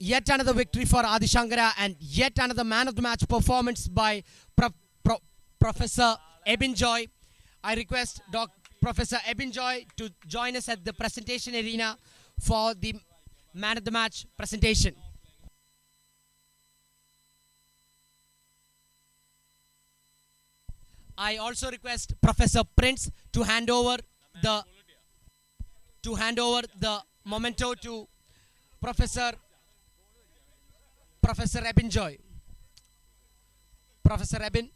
yet another victory for Adi Shankara and yet another man of the match performance by Professor Ebin Joy. I request Professor Ebin Joy to join us at the presentation arena for the man of the match presentation. I also request Professor Prince to hand over the memento to Professor Ebin Joy. Professor Ebin.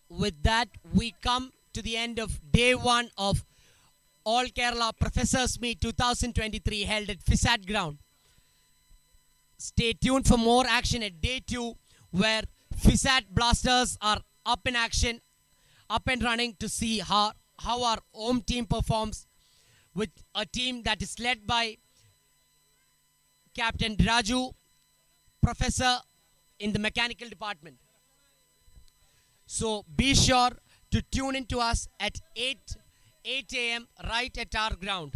With that, we come to the end of day one of All Kerala Professors Meet 2023 held at FISAT ground. Stay tuned for more action at day two, where FISAT Blasters are up in action, up and running to see how our home team performs with a team that is led by Captain Raju, Professor in the mechanical department. So be sure to tune in to us at 8 a.m. right at our ground.